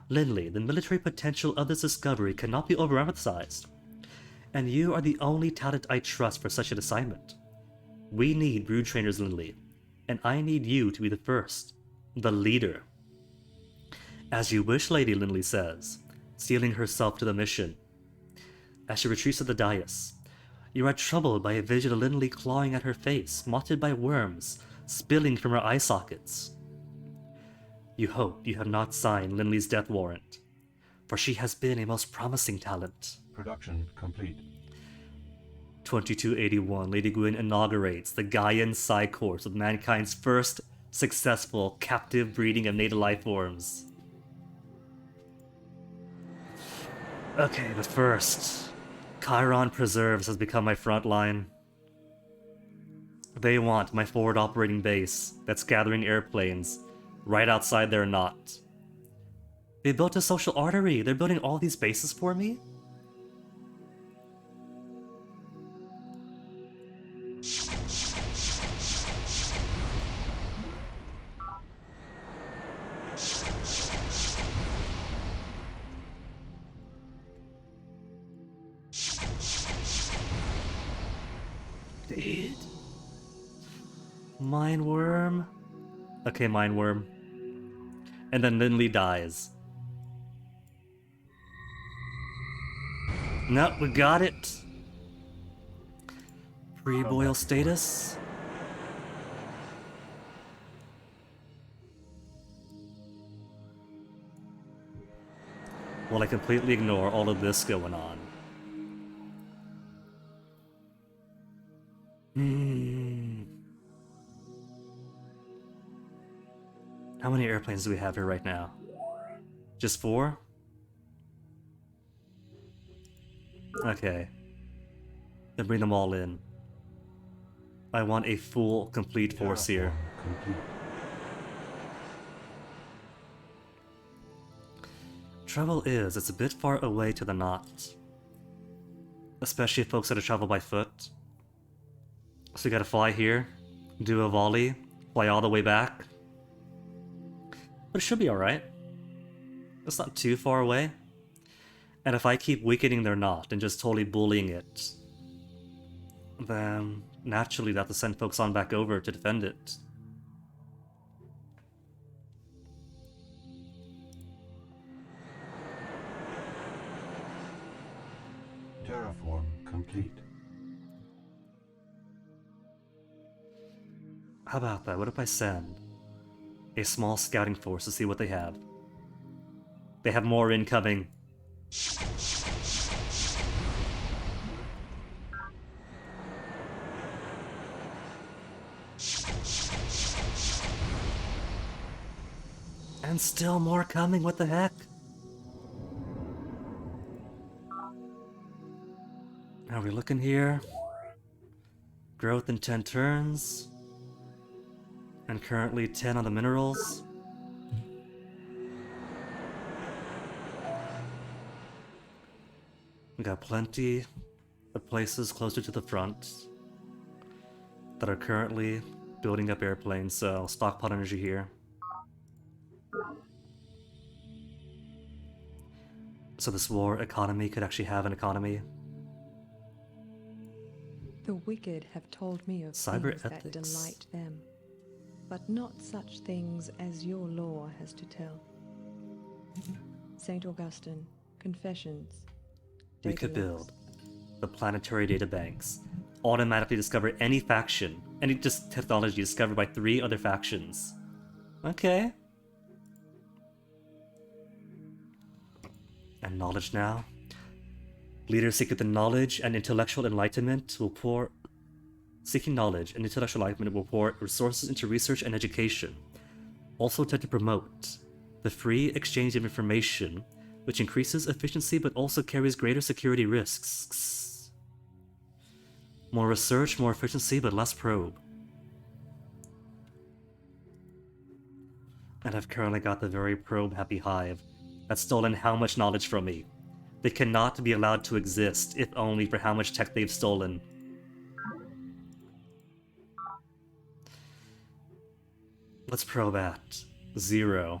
Speaker 1: Lindley, the military potential of this discovery cannot be overemphasized, and you are the only talent I trust for such an assignment. We need brood trainers, Lindley, and I need you to be the first, the leader. As you wish, Lady, Lindley says, sealing herself to the mission. As she retreats to the dais, you are troubled by a vision of Lindley clawing at her face, mottled by worms, spilling from her eye sockets. You hope you have not signed Lindley's death warrant, for she has been a most promising talent.
Speaker 11: Production complete.
Speaker 1: 2281, Lady Gwyn inaugurates the Gaian Psi course with mankind's first successful captive breeding of native life forms. Okay, but first, Chiron Preserves has become my front line. They want my forward operating base that's gathering airplanes right outside their knot. They built a social artery. They're building all these bases for me? Dude. Mindworm? Okay, Mindworm. And then Lindley dies. Nope, we got it. Pre-boil status. While I completely ignore all of this going on. How many airplanes do we have here right now? Just 4? Okay. Then bring them all in. I want a full, complete force here.
Speaker 11: Complete.
Speaker 1: Trouble is, it's a bit far away to the knot. Especially if folks that travel by foot. So you gotta fly here, do a volley, fly all the way back. But it should be alright. It's not too far away. And if I keep weakening their knot and just totally bullying it, then naturally they have to send folks on back over to defend it.
Speaker 11: Terraform complete.
Speaker 1: How about that? What if I send a small scouting force to see what they have? They have more incoming. And still more coming, what the heck? Are we looking here? Growth in 10 turns. And currently 10 on the minerals. We got plenty of places closer to the front that are currently building up airplanes, so stockpile energy here. So this war economy could actually have an economy.
Speaker 2: The wicked have told me of
Speaker 1: Cyber
Speaker 2: things that
Speaker 1: ethics.
Speaker 2: delight them, but not such things as your law has to tell. St. Augustine, Confessions.
Speaker 1: We could build the planetary data banks, automatically discover any faction, any just technology discovered by 3 other factions. Okay. And knowledge now. Leaders seek the knowledge and intellectual enlightenment will pour seeking knowledge and intellectual enlightenment will pour resources into research and education. Also tend to promote the free exchange of information, which increases efficiency but also carries greater security risks. More research, more efficiency, but less probe. And I've currently got the very probe-happy hive that's stolen how much knowledge from me. They cannot be allowed to exist, if only for how much tech they've stolen. Let's probe at 0.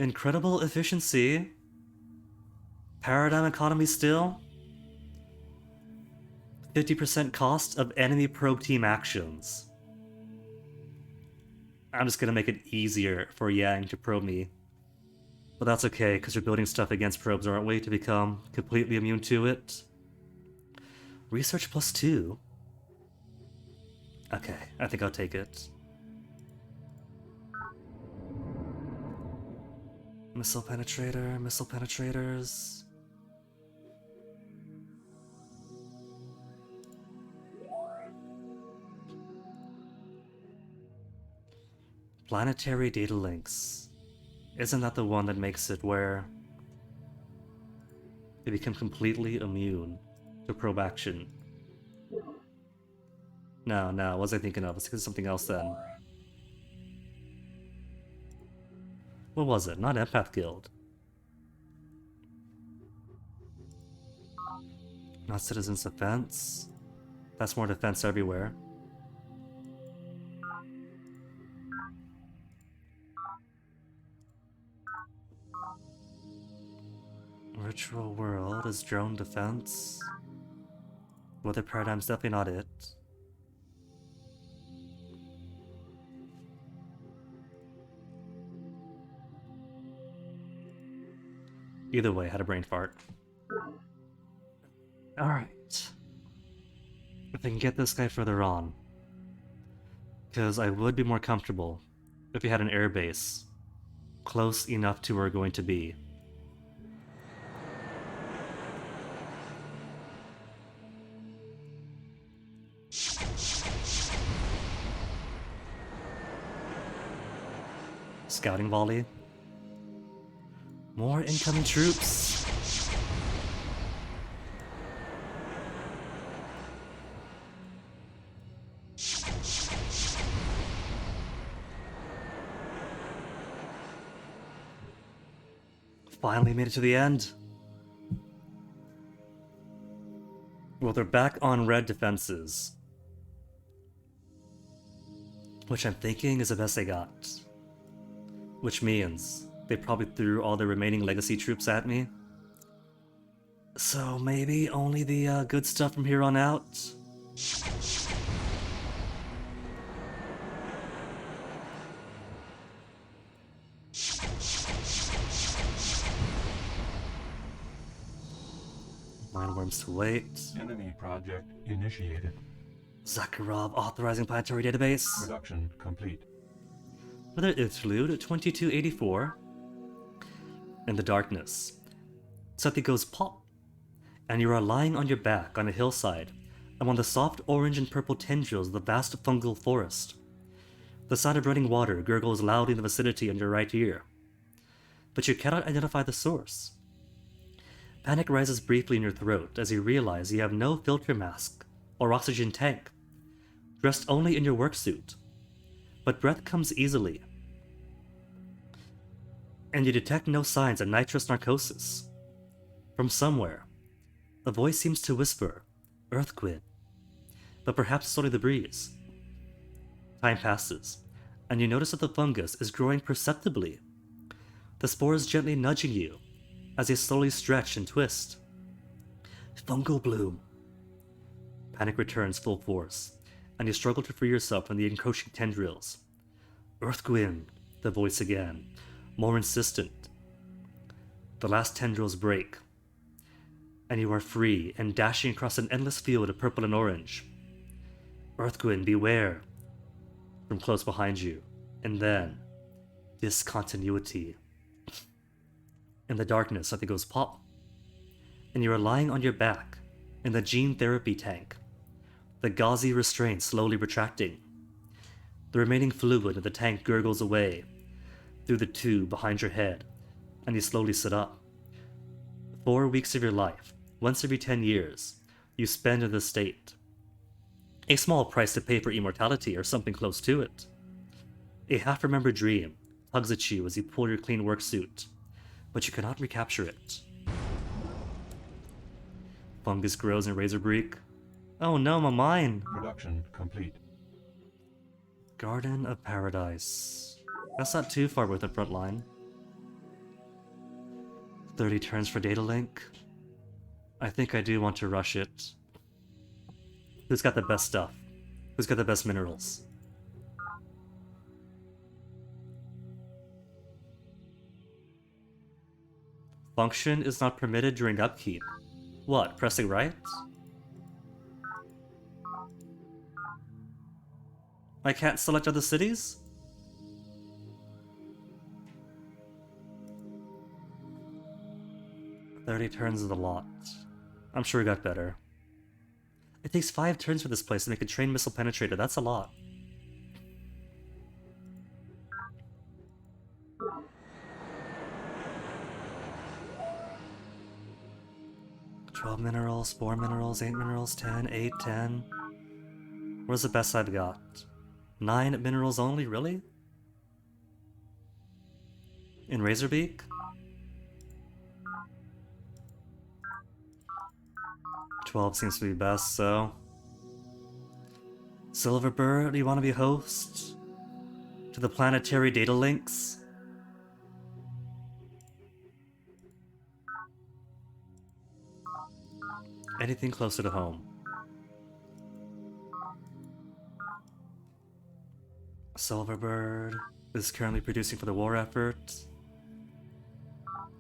Speaker 1: Incredible efficiency. Paradigm economy still. 50% cost of enemy probe team actions. I'm just gonna make it easier for Yang to probe me. But that's okay, because we're building stuff against probes, aren't we, to become completely immune to it? Research +2. Okay, I think I'll take it. Missile penetrator, missile penetrators. Planetary data links. Isn't that the one that makes it where they become completely immune to probe action? No, what was I thinking of? Let's think of something else then. What was it? Not Empath Guild. Not Citizens Defense. That's more defense everywhere. Virtual World is drone defense. Weather Paradigm's definitely not it. Either way, I had a brain fart. Alright. If I can get this guy further on. Because I would be more comfortable if we had an airbase close enough to where we're going to be. Scouting volley. More incoming troops. Finally made it to the end. Well, they're back on red defenses. Which I'm thinking is the best they got. Which means they probably threw all the remaining legacy troops at me. So maybe only the good stuff from here on out. Mindworms to wait.
Speaker 11: Enemy project initiated.
Speaker 1: Zakharov authorizing planetary database.
Speaker 11: Production complete.
Speaker 1: Another interlude, 2284. In the darkness, something goes pop, and you are lying on your back on a hillside among the soft orange and purple tendrils of the vast fungal forest. The sound of running water gurgles loudly in the vicinity on your right ear, but you cannot identify the source. Panic rises briefly in your throat as you realize you have no filter mask or oxygen tank, dressed only in your work suit, but breath comes easily. And you detect no signs of nitrous narcosis. From somewhere, a voice seems to whisper, "Earthquake," but perhaps it's only the breeze. Time passes, and you notice that the fungus is growing perceptibly. The spores gently nudging you as they slowly stretch and twist. Fungal bloom. Panic returns full force, and you struggle to free yourself from the encroaching tendrils. Earthquake, the voice again, more insistent. The last tendrils break, and you are free and dashing across an endless field of purple and orange. Earthquake, beware! From close behind you, and then discontinuity. In the darkness, something goes pop, and you are lying on your back in the gene therapy tank, the gauzy restraint slowly retracting. The remaining fluid in the tank gurgles away through the tube behind your head, and you slowly sit up. 4 weeks of your life, once every 10 years, you spend in this state. A small price to pay for immortality, or something close to it. A half-remembered dream tugs at you as you pull your clean work suit, but you cannot recapture it. Fungus grows in Razorbeak. Oh no, my mind!
Speaker 11: Production complete.
Speaker 1: Garden of Paradise. That's not too far with the front line. 30 turns for data link. I think I do want to rush it. Who's got the best stuff? Who's got the best minerals? Function is not permitted during upkeep. What, pressing right? I can't select other cities? "30 turns is a lot. I'm sure we got better. It takes 5 turns for this place to make a trained missile penetrator. That's a lot. "12 minerals, 4 minerals, 8 minerals, 10, 8, 10. Where's the best I've got? 9 minerals only, really? In Razorbeak? 12 seems to be best, so... Silverbird, do you want to be host? To the planetary data links? Anything closer to home. Silverbird is currently producing for the war effort.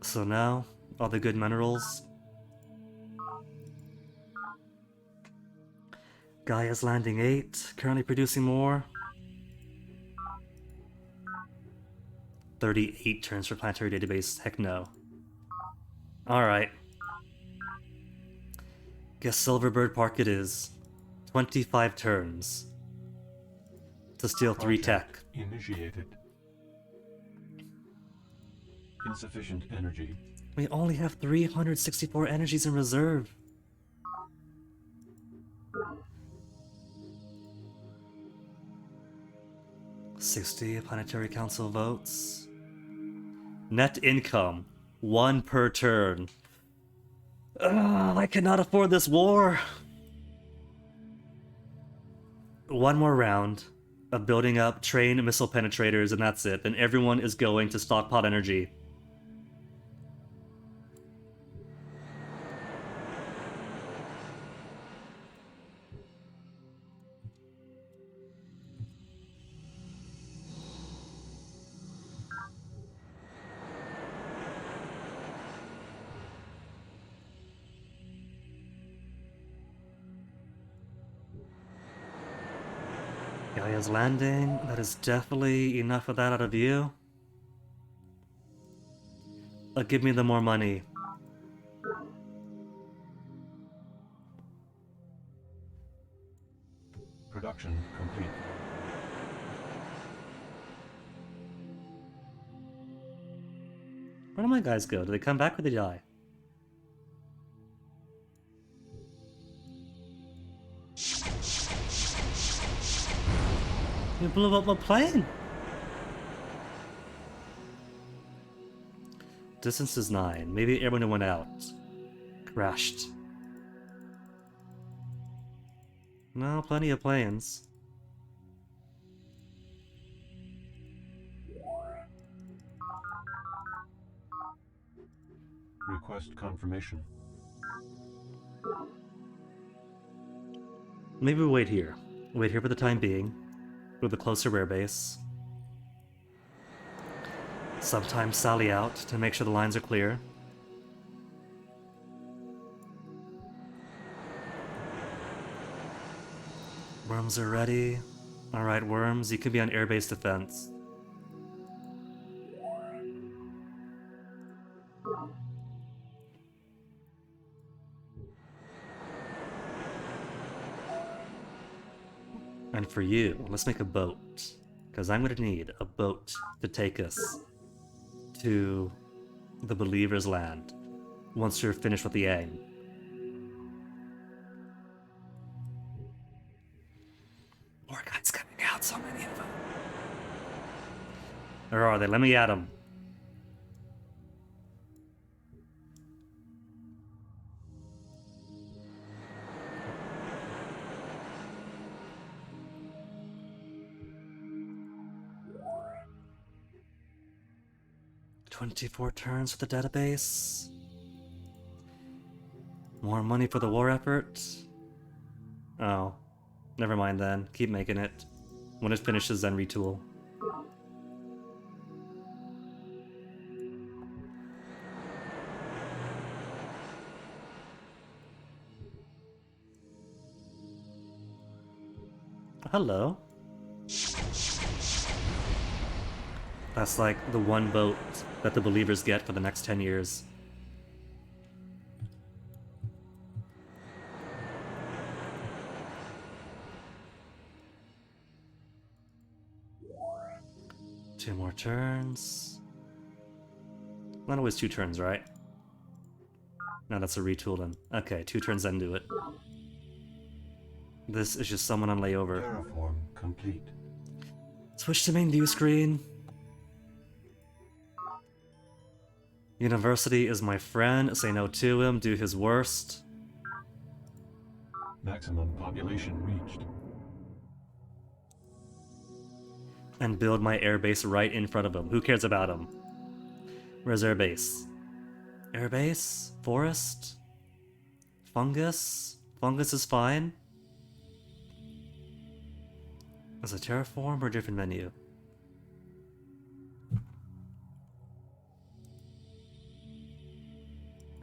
Speaker 1: So now, all the good minerals. Gaia's Landing 8, currently producing more. 38 turns for planetary database, heck no. Alright. Guess Silverbird Park it is. 25 turns. To steal 3 tech.
Speaker 11: Initiated. Insufficient energy.
Speaker 1: We only have 364 energies in reserve. "60 Planetary Council votes. Net income, 1 per turn. I cannot afford this war. 1 more round of building up trained missile penetrators, and that's it. Then everyone is going to stockpile energy. Gaia's Landing, that is definitely enough of that out of you. Give me the more money.
Speaker 11: Production complete.
Speaker 1: Where do my guys go? Do they come back or they die? You blew up my plane! Distance is 9. Maybe everyone went out. Crashed. No, plenty of planes.
Speaker 11: Request confirmation.
Speaker 1: Maybe we wait here. Wait here for the time being. With a closer rare base. Sometimes sally out to make sure the lines are clear. Worms are ready. Alright, Worms, you can be on airbase defense. And for you, let's make a boat. Because I'm going to need a boat to take us to the Believer's Land once you're finished with the Yang. More guys coming out, so many of them. Where are they? Let me at them. "24 turns for the database. More money for the war effort. Oh, never mind then. Keep making it. When it finishes, then retool. Hello. That's like the one boat that the Believers get for the next 10 years. Two more turns. Not always 2 turns, right? No, that's a retool then. Okay, 2 turns then do it. This is just someone on layover.
Speaker 11: Terraform complete.
Speaker 1: Switch to main view screen. University is my friend. Say no to him. Do his worst.
Speaker 11: Maximum population reached.
Speaker 1: And build my airbase right in front of him. Who cares about him? Where's airbase? Airbase? Forest? Fungus? Fungus is fine. Is it terraform or a different menu?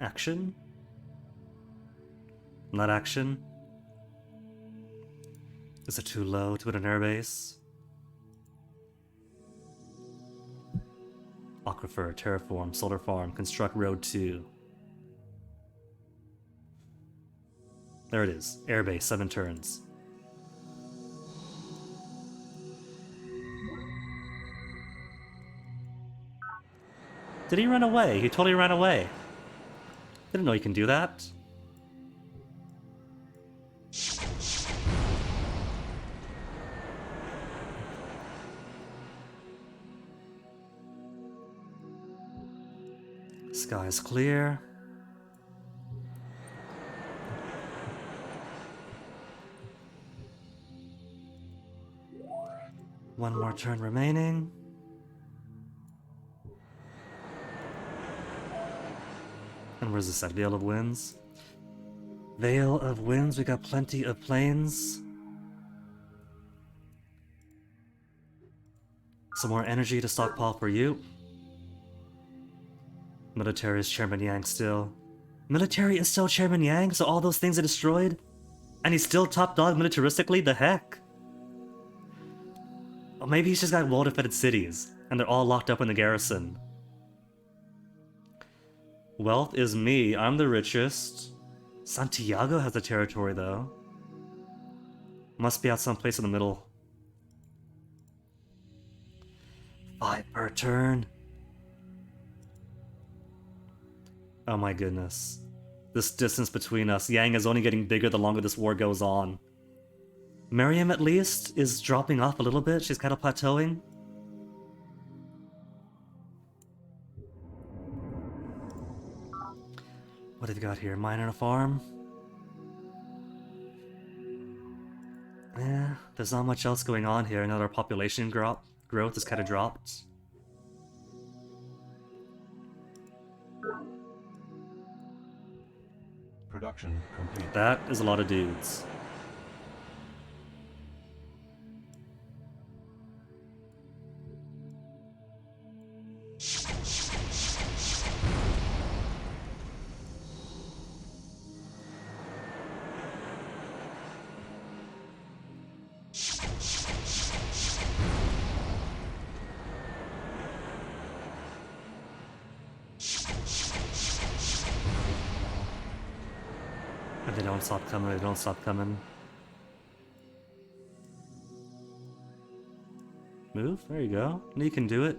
Speaker 1: Action? Not action? Is it too low to put an airbase? Aquifer, terraform, solar farm, construct road 2. There it is. Airbase, 7 turns. Did he run away? He totally ran away. Didn't know you can do that. Sky is clear. One more turn remaining. And where's this at? Veil of Winds? Veil of Winds, we got plenty of planes. Some more energy to stockpile for you. Military is Chairman Yang still. Military is still Chairman Yang, so all those things are destroyed? And he's still top dog militaristically? The heck? Or maybe he's just got well-defended cities, and they're all locked up in the garrison. Wealth is me, I'm the richest. Santiago has the territory though. Must be out someplace in the middle. 5 per turn. Oh my goodness. This distance between us, Yang is only getting bigger the longer this war goes on. Miriam at least is dropping off a little bit, she's kind of plateauing. What have you got here? Mine and a farm? Yeah, there's not much else going on here. Another population growth has kind of dropped.
Speaker 11: Production complete.
Speaker 1: That is a lot of dudes. And they don't stop coming, they don't stop coming. Move. There you go. You can do it.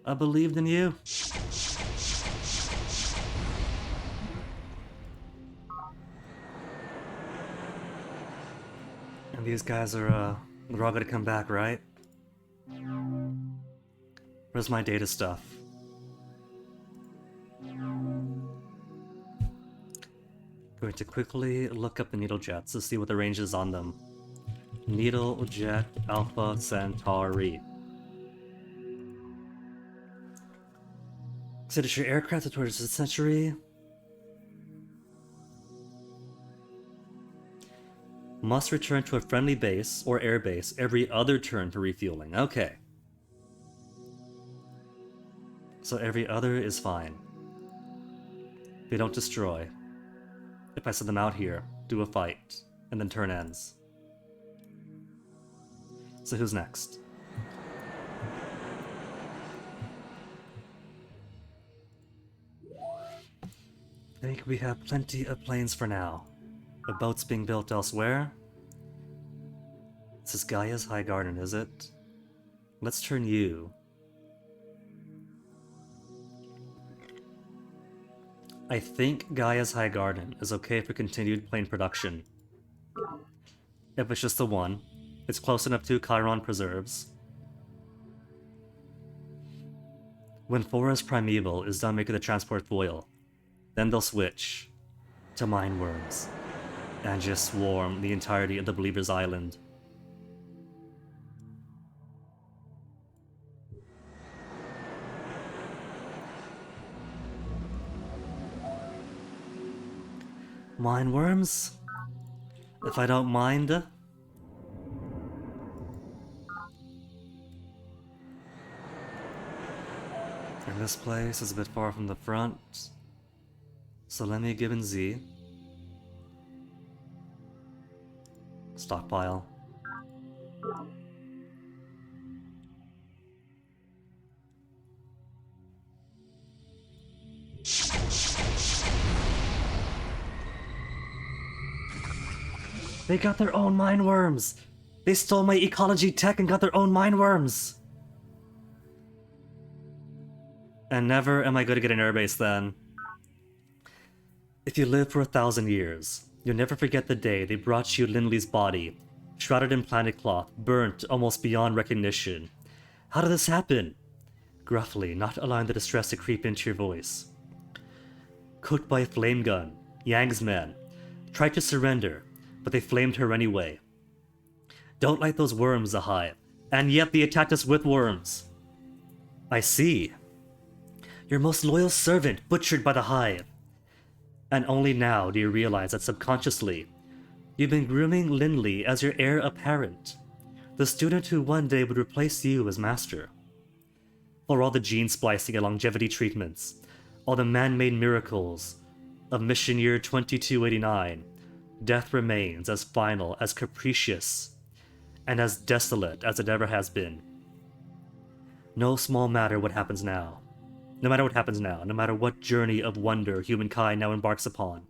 Speaker 1: I believed in you. And these guys are, they're all gonna come back, right? Where's my data stuff? Going to quickly look up the needle jets to see what the range is on them. Needle jet Alpha Centauri. Consider your aircraft towards the century. Must return to a friendly base or airbase every other turn for refueling. Okay. So every other is fine. They don't destroy. If I send them out here, do a fight, and then turn ends. So who's next? I think we have plenty of planes for now. A boat's being built elsewhere. This is Gaia's High Garden, is it? Let's turn you. I think Gaia's High Garden is okay for continued plane production. If it's just the one, it's close enough to Chiron Preserves. When Forest Primeval is done making the transport foil, then they'll switch to mine worms and just swarm the entirety of the Believer's Island. Mine worms? If I don't mind. And this place is a bit far from the front. So let me give in Z. Stockpile. They got their own mine worms! They stole my ecology tech and got their own mine worms! And never am I going to get an airbase then. If you live for 1,000 years, you'll never forget the day they brought you Lindley's body, shrouded in planet cloth, burnt almost beyond recognition. How did this happen? Gruffly, not allowing the distress to creep into your voice. Cooked by a flame gun, Yang's men tried to surrender, but they flamed her anyway. Don't like those worms, the Hive, and yet they attacked us with worms. I see. Your most loyal servant butchered by the Hive. And only now do you realize that subconsciously, you've been grooming Lindley as your heir apparent, the student who one day would replace you as master. For all the gene splicing and longevity treatments, all the man-made miracles of mission year 2289, death remains as final, as capricious, and as desolate as it ever has been. No small matter what happens now. No matter what happens now, no matter what journey of wonder humankind now embarks upon,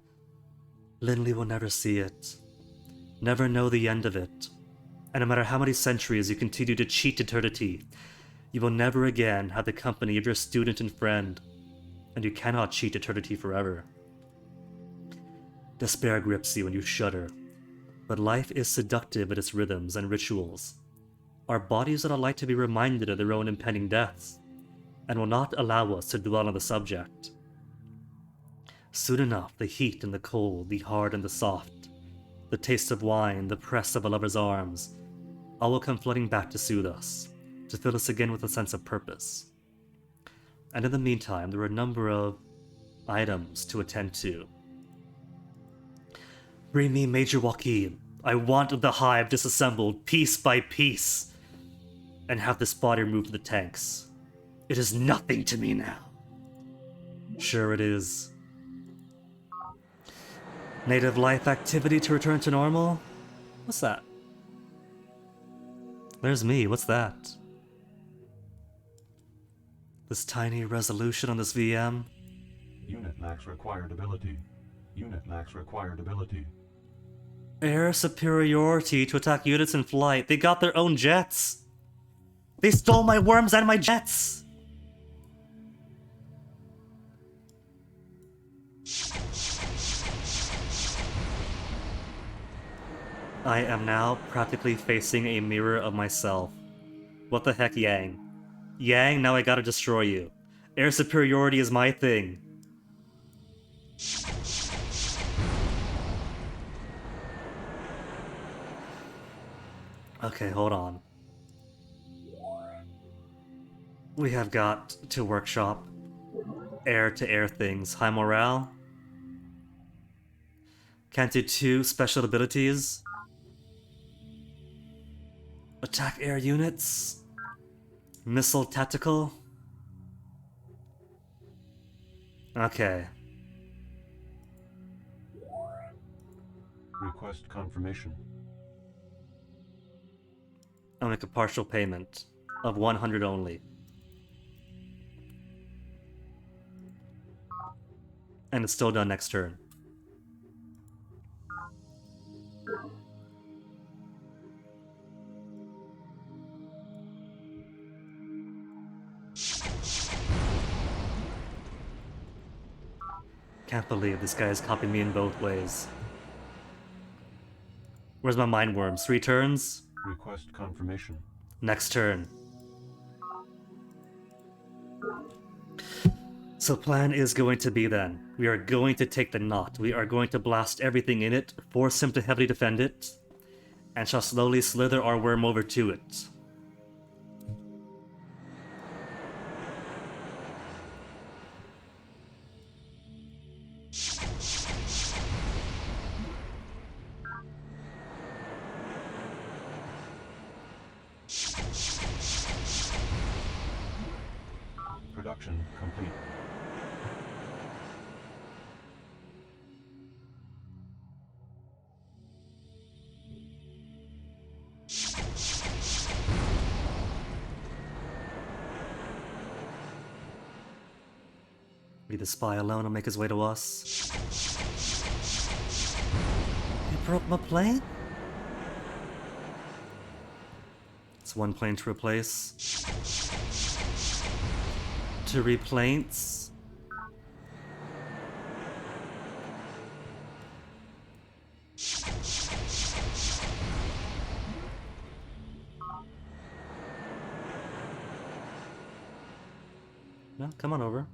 Speaker 1: Lindley will never see it, never know the end of it, and no matter how many centuries you continue to cheat eternity, you will never again have the company of your student and friend, and you cannot cheat eternity forever. Despair grips you and you shudder, but life is seductive in its rhythms and rituals. Our bodies are not like to be reminded of their own impending deaths, and will not allow us to dwell on the subject. Soon enough, the heat and the cold, the hard and the soft, the taste of wine, the press of a lover's arms, all will come flooding back to soothe us, to fill us again with a sense of purpose. And in the meantime, there are a number of items to attend to. Bring me Major Joaquin. I want the Hive disassembled piece by piece, and have this body removed to the tanks. It is nothing to me now. Sure it is. Native life activity to return to normal? What's that? There's me, what's that? This tiny resolution on this VM?
Speaker 11: Unit lacks required ability. Unit lacks required ability.
Speaker 1: Air superiority to attack units in flight. They got their own jets. They stole my worms and my jets! I am now practically facing a mirror of myself. What the heck, Yang? Yang, now I gotta destroy you. Air superiority is my thing. Okay, hold on. We have got to workshop air-to-air things. High morale. Can't do 2 special abilities. Attack air units. Missile tactical. Okay.
Speaker 11: Request confirmation.
Speaker 1: I'll make a partial payment of 100 only. And it's still done next turn. Can't believe this guy is copying me in both ways. Where's my mind worms? 3 turns?
Speaker 11: Request confirmation.
Speaker 1: Next turn. So plan is going to be then, we are going to take the knot, we are going to blast everything in it, force him to heavily defend it, and shall slowly slither our worm over to it.
Speaker 11: Production complete.
Speaker 1: Leave the spy alone and make his way to us. He broke my plane? It's 1 plane to replace. 2 replanes. No, come on over.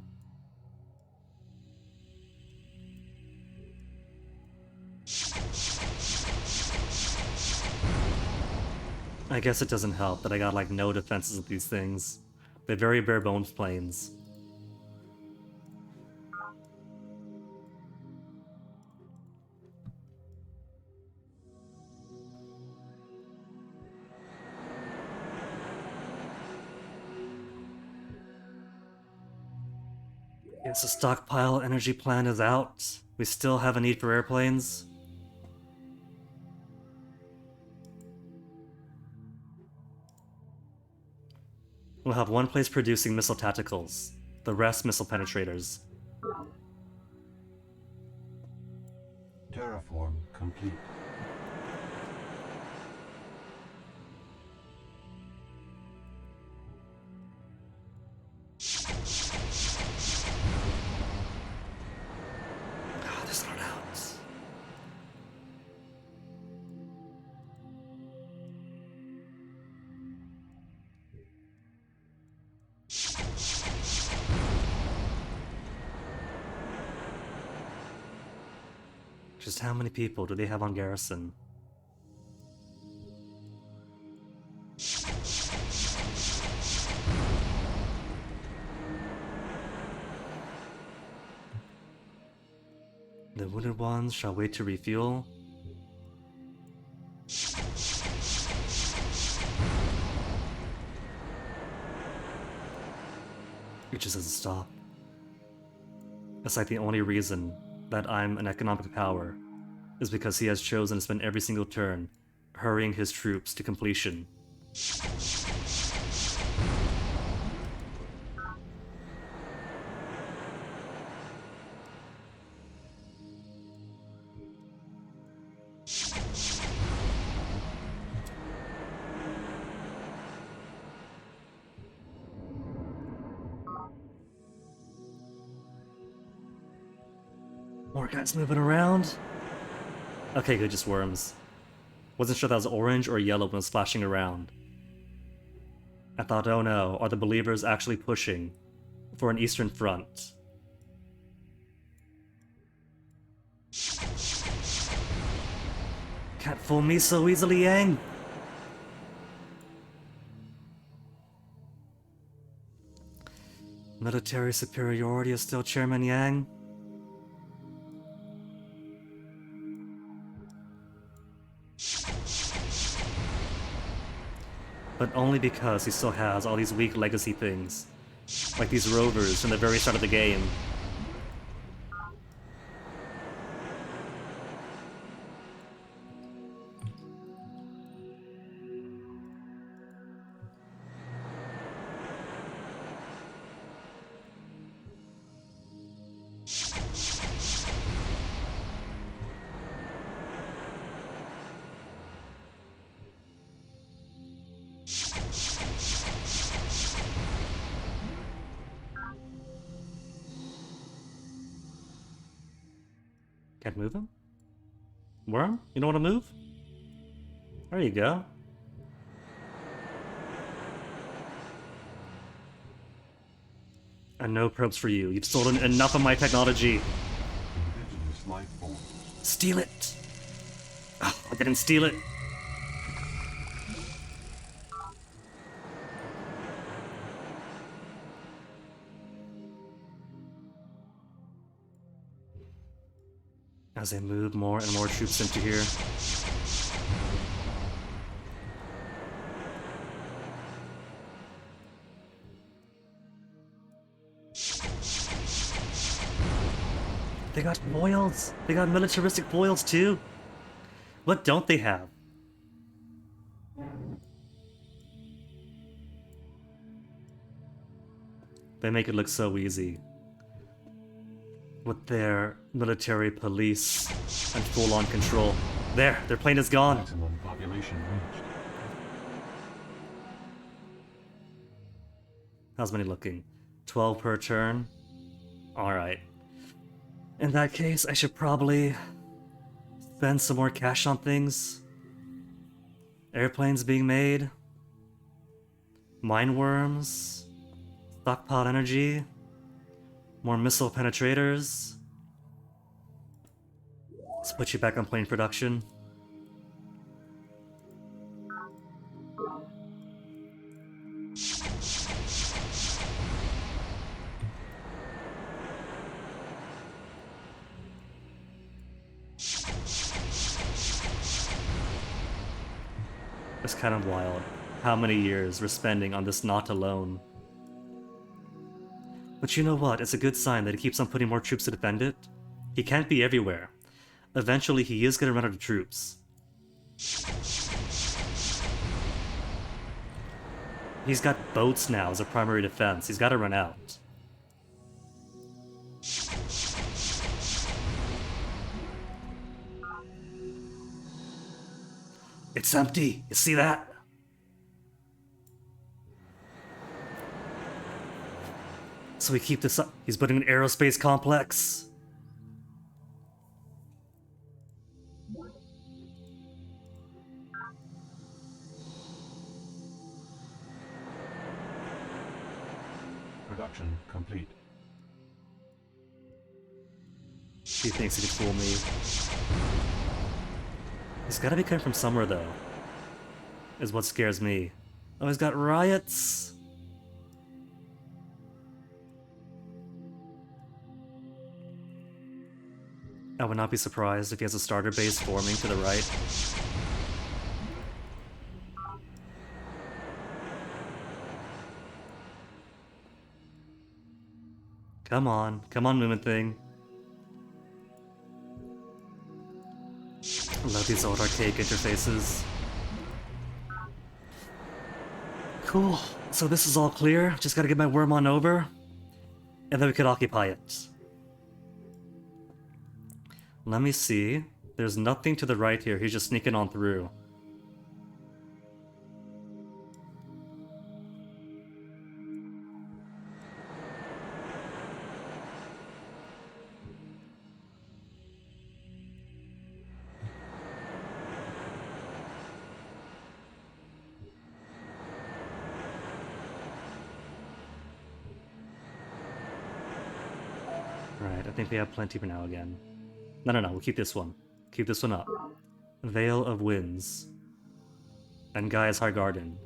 Speaker 1: I guess it doesn't help that I got like no defenses with these things. They're very bare bones planes. Yes, the stockpile energy plan is out. We still have a need for airplanes. We'll have 1 place producing missile tacticals, the rest missile penetrators.
Speaker 11: Terraform complete.
Speaker 1: There's not out. Just how many people do they have on garrison? The wounded ones shall wait to refuel. It just doesn't stop. It's like the only reason that I'm an economic power is because he has chosen to spend every single turn hurrying his troops to completion. More guys moving around. Okay, good, just worms. Wasn't sure if that was orange or yellow when it was flashing around. I thought, oh no, are the believers actually pushing for an Eastern Front? Can't fool me so easily, Yang! Military superiority is still Chairman Yang? But only because he still has all these weak legacy things. Like these rovers from the very start of the game. Can't move him? Worm? You don't want to move? There you go. And no probes for you. You've stolen enough of my technology.
Speaker 11: Indigenous life form.
Speaker 1: Steal it! Oh, I didn't steal it. As they move more and more troops into here. They got foils! They got militaristic foils too! What don't they have? They make it look so easy. With their military police and full-on control. There! Their plane is gone!
Speaker 11: Maximum population reached.
Speaker 1: How's many looking? 12 per turn? Alright. In that case, I should probably spend some more cash on things. Airplanes being made. Mine worms. Stockpile energy. More missile penetrators. Let's put you back on plane production. It's kind of wild how many years we're spending on this not alone. But you know what? It's a good sign that he keeps on putting more troops to defend it. He can't be everywhere. Eventually, he is going to run out of troops. He's got boats now as a primary defense. He's got to run out. It's empty. You see that? So we keep this up. He's building an aerospace complex.
Speaker 11: Production complete.
Speaker 1: He thinks he can fool me. He's gotta be coming from somewhere, though. Is what scares me. Oh, he's got riots! I would not be surprised if he has a starter base forming to the right. Come on, movement thing. I love these old archaic interfaces. Cool, so this is all clear. Just gotta get my worm on over. And then we could occupy it. Let me see. There's nothing to the right here. He's just sneaking on through. think we have plenty for now again. No, we'll keep this one. Keep this one up. Veil of Winds and Gaia's High Garden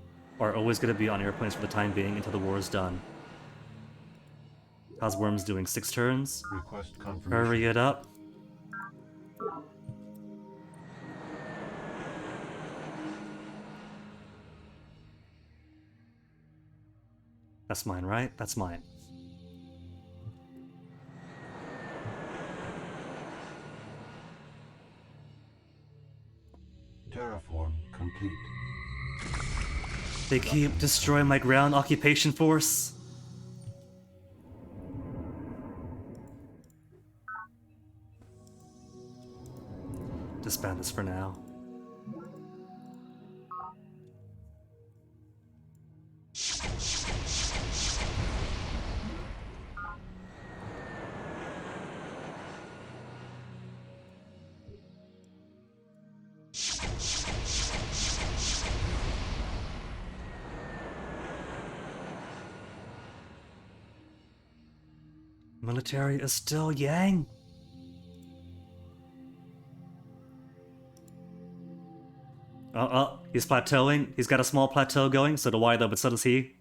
Speaker 1: are always going to be on airplanes for the time being until the war is done. How's Worms doing? 6 turns?
Speaker 11: Request confirmation.
Speaker 1: Hurry it up. That's mine, right? That's mine.
Speaker 11: Terraform complete.
Speaker 1: They keep destroying my ground occupation force. Disband this for now. Military is still Yang. He's plateauing. He's got a small plateau going, so do I though, but so does he.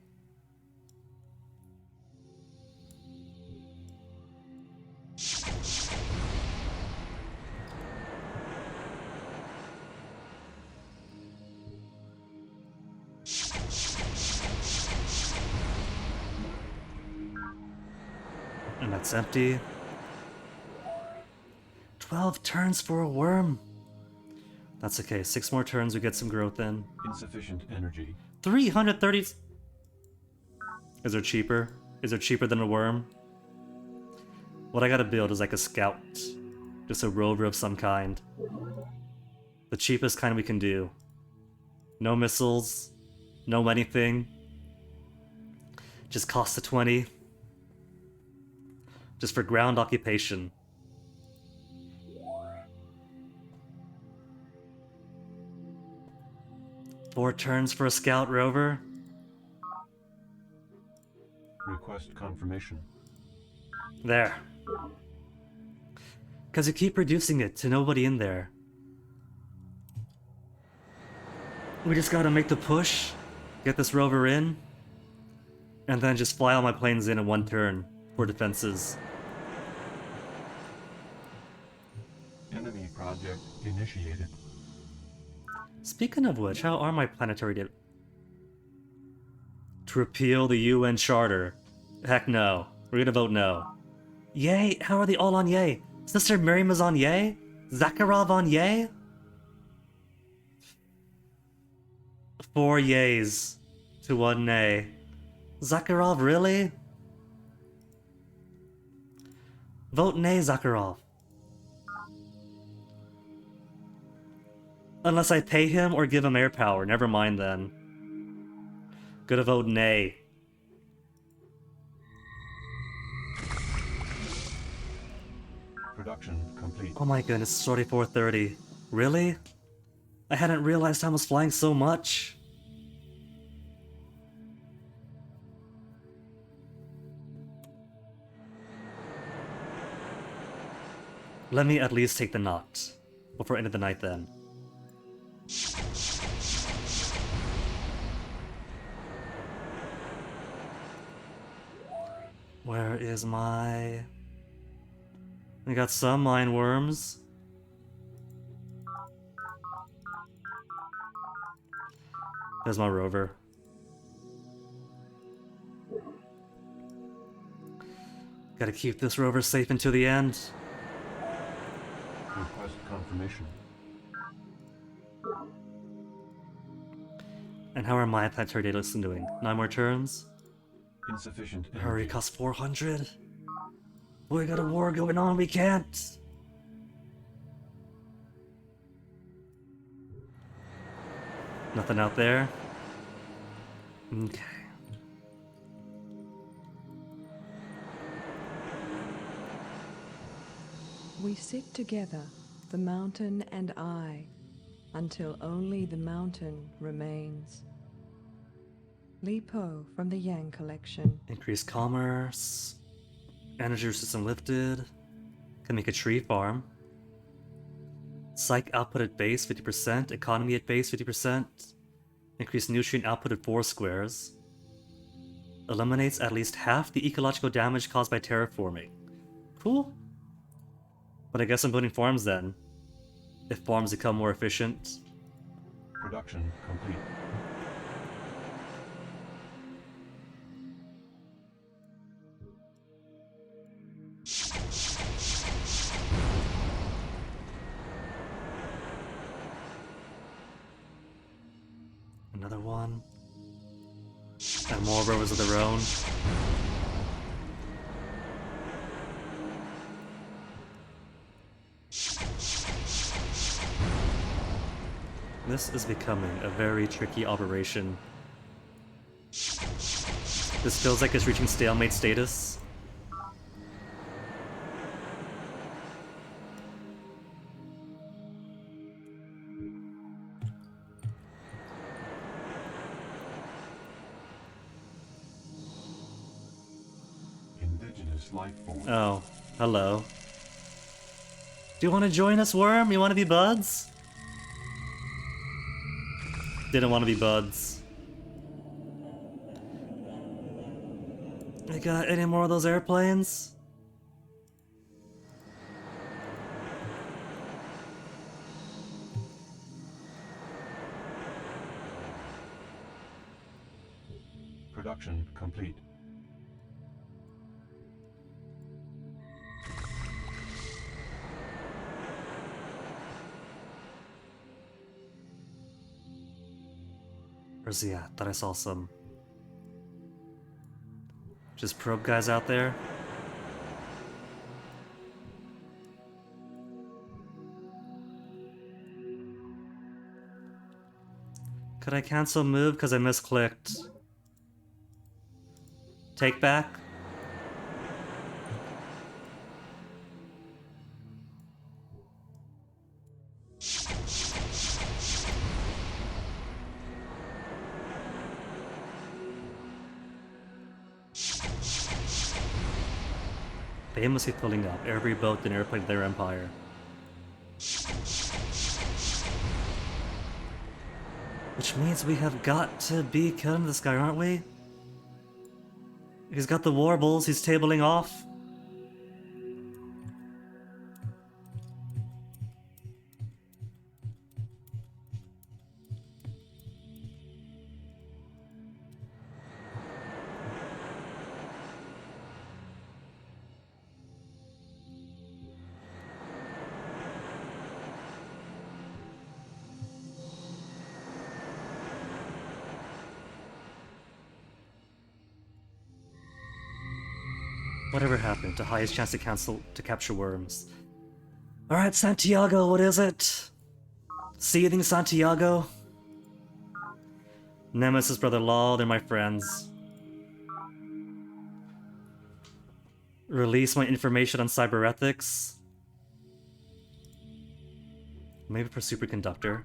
Speaker 1: And that's empty. 12 turns for a worm. That's okay. 6 more turns, we get some growth in.
Speaker 11: Insufficient energy.
Speaker 1: 330. Is there cheaper? Is there cheaper than a worm? What I gotta build is like a scout. Just a rover of some kind. The cheapest kind we can do. No missiles. No anything. Just cost a 20. Just for ground occupation. Four turns for a scout rover.
Speaker 11: Request confirmation.
Speaker 1: There. Because you keep reducing it to nobody in there. We just gotta make the push, get this rover in, and then just fly all my planes in 1 turn for defenses.
Speaker 11: Enemy project initiated.
Speaker 1: Speaking of which, how are my planetary data? To repeal the UN Charter. Heck no. We're gonna vote no. Yay! How are they all on yay? Sister Miriam is on yay? Zakharov on yay? 4 yays to 1 nay. Zakharov, really? Vote nay, Zakharov. Unless I pay him or give him air power. Never mind then. Gonna vote nay.
Speaker 11: Production complete.
Speaker 1: Oh my goodness, it's already 4:30. Really? I hadn't realized I was flying so much. Let me at least take the knot before end of the night then. Where is my... We got some mine worms. There's my rover. Gotta keep this rover safe until the end.
Speaker 11: Request confirmation.
Speaker 1: And how are my planetary data lists doing? 9 more turns?
Speaker 11: Insufficient energy.
Speaker 1: Hurry, cost 400. We got a war going on, we can't. Nothing out there? Okay.
Speaker 2: We sit together, the mountain and I, until only the mountain remains. Li Po from the Yang collection.
Speaker 1: Increased commerce. Energy system lifted. Can make a tree farm. Psych output at base 50%, economy at base 50%. Increase nutrient output at 4 squares. Eliminates at least half the ecological damage caused by terraforming. Cool. But I guess I'm building farms then. If farms become more efficient.
Speaker 11: Production complete.
Speaker 1: Another one. And more rivers of their own. This is becoming a very tricky operation. This feels like it's reaching stalemate status.
Speaker 11: Indigenous life form.
Speaker 1: Oh, hello. Do you want to join us, Worm? You want to be buds? Didn't want to be buds. I got any more of those airplanes?
Speaker 11: Production complete.
Speaker 1: Where's he at? Thought I saw some. Just probe guys out there. Could I cancel move because I misclicked? Take back? They must be filling up every boat and airplane in their empire. Which means we have got to be killing this guy, aren't we? He's got the warbles, he's tabling off. Whatever happened to highest chance to capture worms? Alright, Santiago, what is it? Seething Santiago? Nemesis, Brother Law, they're my friends. Release my information on cyber ethics? Maybe for superconductor.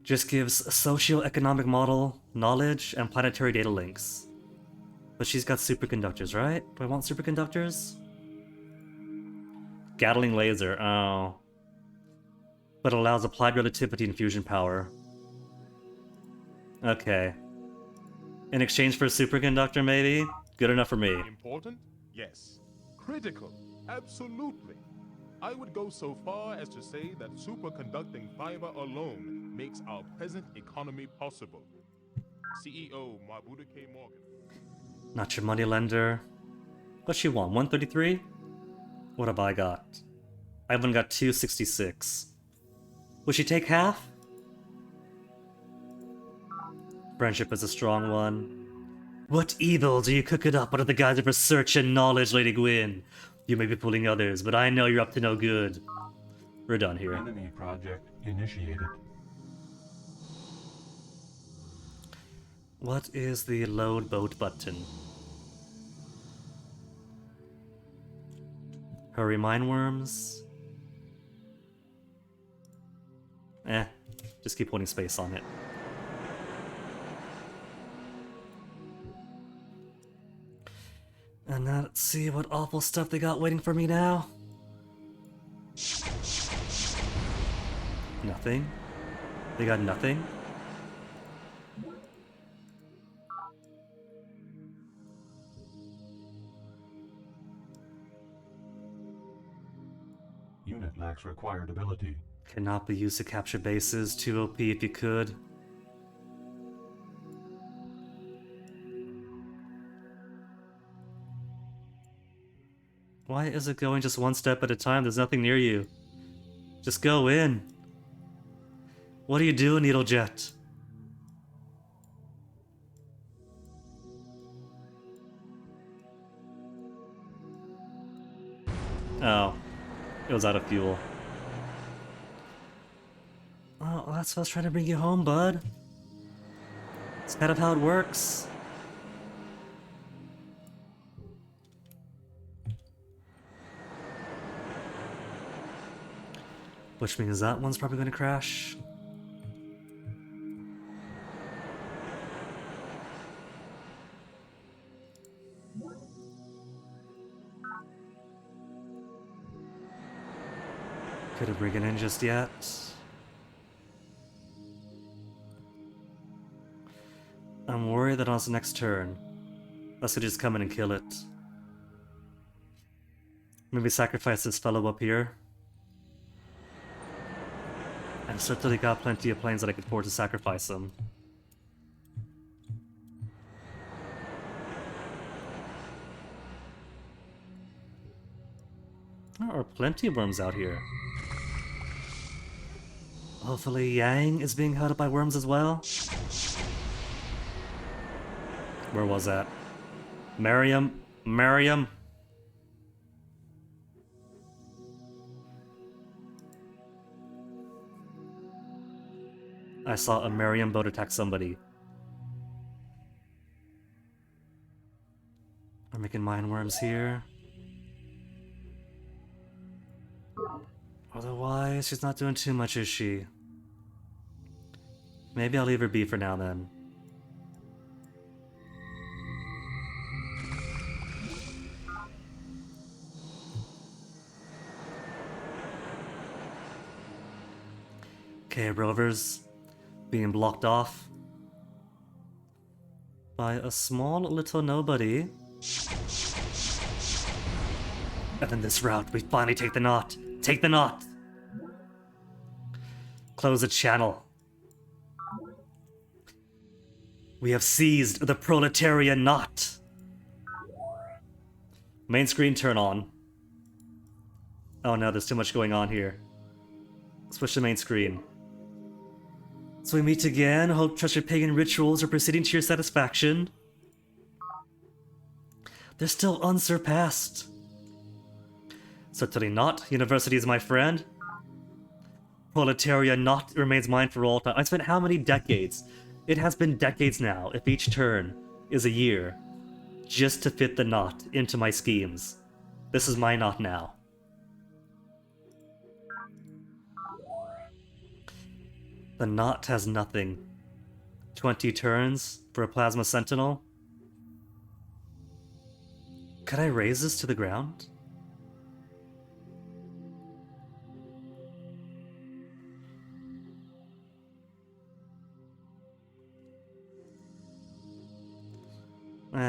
Speaker 1: Just gives socio-economic model, knowledge, and planetary data links. But she's got superconductors, right? Do I want superconductors? Gatling laser, oh. But allows applied relativity and fusion power. Okay. In exchange for a superconductor, maybe? Good enough for me.
Speaker 6: Important? Yes. Critical? Absolutely. I would go so far as to say that superconducting fiber alone makes our present economy possible. CEO Mabuda K. Morgan.
Speaker 1: Not your money lender. What's she want? 133? What have I got? I've only got 266. Would she take half? Friendship is a strong one. What evil do you cook it up under the guise of research and knowledge, Lady Gwyn? You may be fooling others, but I know you're up to no good. We're done here.
Speaker 11: Enemy project initiated.
Speaker 1: What is the load boat button? Hurry mine worms? Just keep holding space on it. And now let's see what awful stuff they got waiting for me now. Nothing. They got nothing.
Speaker 11: Unit lacks required ability.
Speaker 1: Cannot be used to capture bases. Too OP if you could. Why is it going just one step at a time? There's nothing near you. Just go in. What are you doing, Needlejet? Oh. It was out of fuel. Oh, that's what I was trying to bring you home, bud. It's kind of how it works. Which means that one's probably going to crash. Couldn't bring it in just yet. I'm worried that on its next turn, that's gonna just come in and kill it. Maybe sacrifice this fellow up here. I've certainly got plenty of planes that I could afford to sacrifice them. There are plenty of worms out here. Hopefully Yang is being held up by worms as well. Where was that? Mariam? Mariam? I saw a Mariam boat attack somebody. We're making mine worms here. Otherwise, she's not doing too much, is she? Maybe I'll leave her be for now then. Okay, rovers being blocked off by a small little nobody. And then this route, we finally take the knot. Take the knot! Close the channel. We have seized the proletarian knot. Main screen turn on. Oh no, there's too much going on here. Switch to main screen. So we meet again. Hope trust your pagan rituals are proceeding to your satisfaction. They're still unsurpassed. Certainly not. University is my friend. Proletariat not remains mine for all time. I spent how many decades? It has been decades now, if each turn is a year, just to fit the knot into my schemes. This is my knot now. The knot has nothing. 20 turns for a plasma sentinel. Could I raise this to the ground?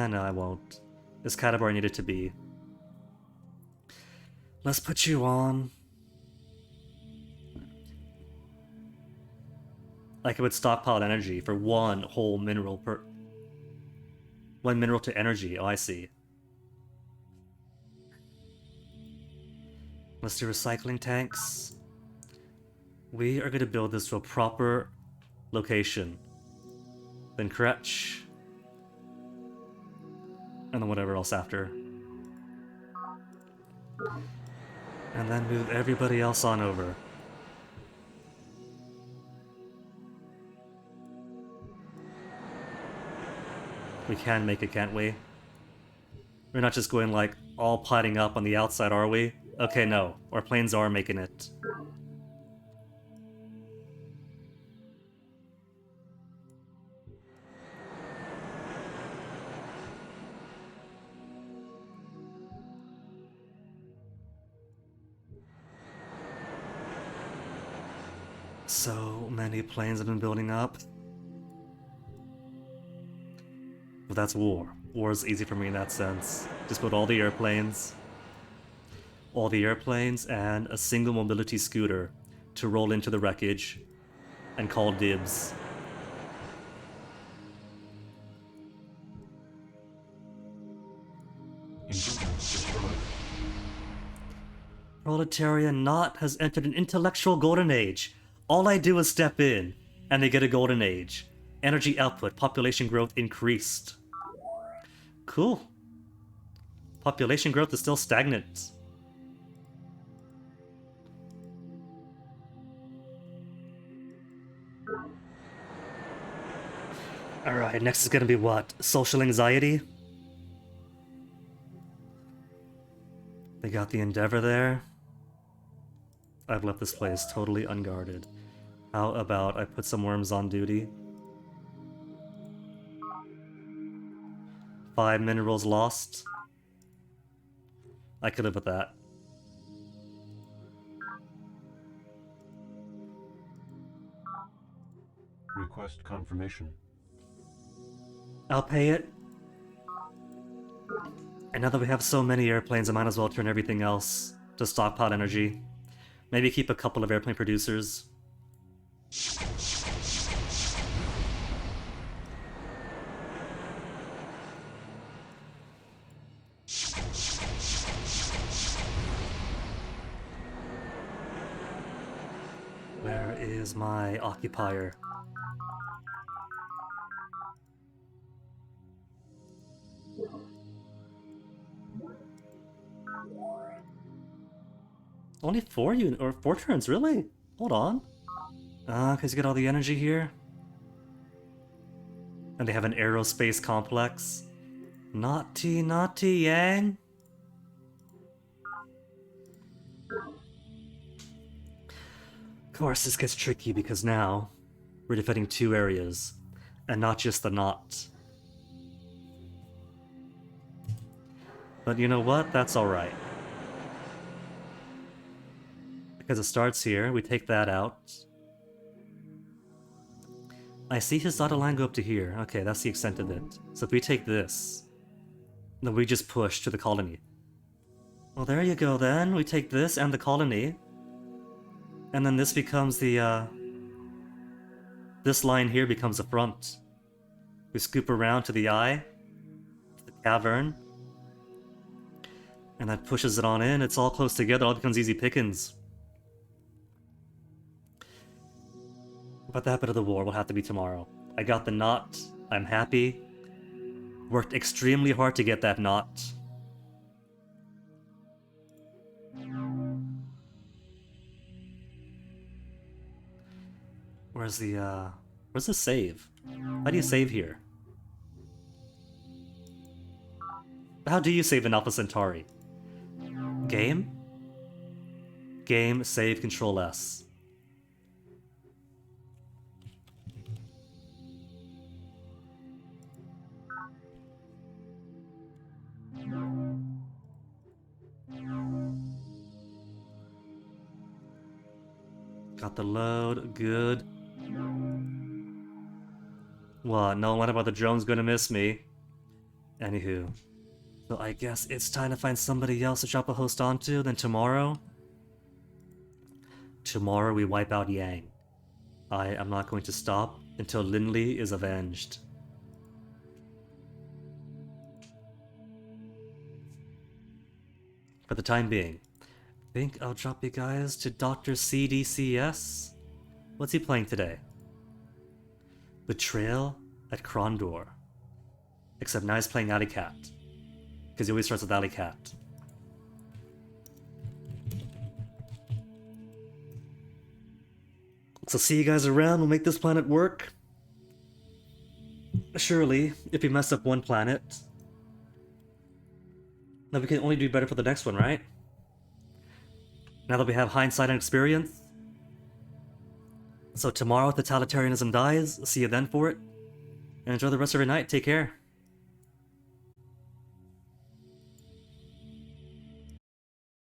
Speaker 1: No, I won't. This catabar needed to be. Let's put you on. Like it would stockpile energy for one whole mineral per... One mineral to energy, oh I see. Let's do recycling tanks. We are going to build this to a proper location. Then Kretch. And then whatever else after. And then move everybody else on over. We can make it, can't we? We're not just going like all piling up on the outside, are we? Okay, no. Our planes are making it. So many planes have been building up. But that's war. War is easy for me in that sense. Just put all the airplanes, and a single mobility scooter to roll into the wreckage and call dibs. Proletarian Knot has entered an intellectual golden age. All I do is step in, and they get a golden age. Energy output, population growth increased. Cool. Population growth is still stagnant. Alright, next is gonna be what? Social anxiety? They got the Endeavor there. I've left this place totally unguarded. How about I put some worms on duty? 5 minerals lost. I could live with that.
Speaker 11: Request confirmation.
Speaker 1: I'll pay it. And now that we have so many airplanes, I might as well turn everything else to stockpile energy. Maybe keep a couple of airplane producers. Where is my occupier? Only 4 turns, really? Hold on. Cause you get all the energy here. And they have an aerospace complex. Naughty, naughty, Yang. Of course, this gets tricky because now we're defending 2 areas, and not just the knot. But you know what? That's alright. Because it starts here, we take that out. I see his dotted line go up to here. Okay, that's the extent of it. So if we take this, then we just push to the colony. Well, there you go then. We take this and the colony. And then this becomes the, this line here becomes the front. We scoop around to the eye, the cavern. And that pushes it on in. It's all close together. It all becomes easy pickings. But the happen of the war will have to be tomorrow. I got the knot. I'm happy. Worked extremely hard to get that knot. Where's the save? How do you save here? How do you save in Alpha Centauri? Game? Game, save, Control S. Got the load, good. What, no one about the drone's gonna miss me? Anywho. So I guess it's time to find somebody else to drop a host onto, then tomorrow? Tomorrow we wipe out Yang. I am not going to stop until Lindley is avenged. For the time being, I think I'll drop you guys to Dr. CDCS. What's he playing today? Betrayal at Krondor. Except now he's playing Alley Cat. Because he always starts with Alley Cat. So see you guys around, we'll make this planet work. Surely, if we mess up one planet, then we can only do better for the next one, right? Now that we have hindsight and experience. So tomorrow, if totalitarianism dies, see you then for it. And enjoy the rest of your night. Take care.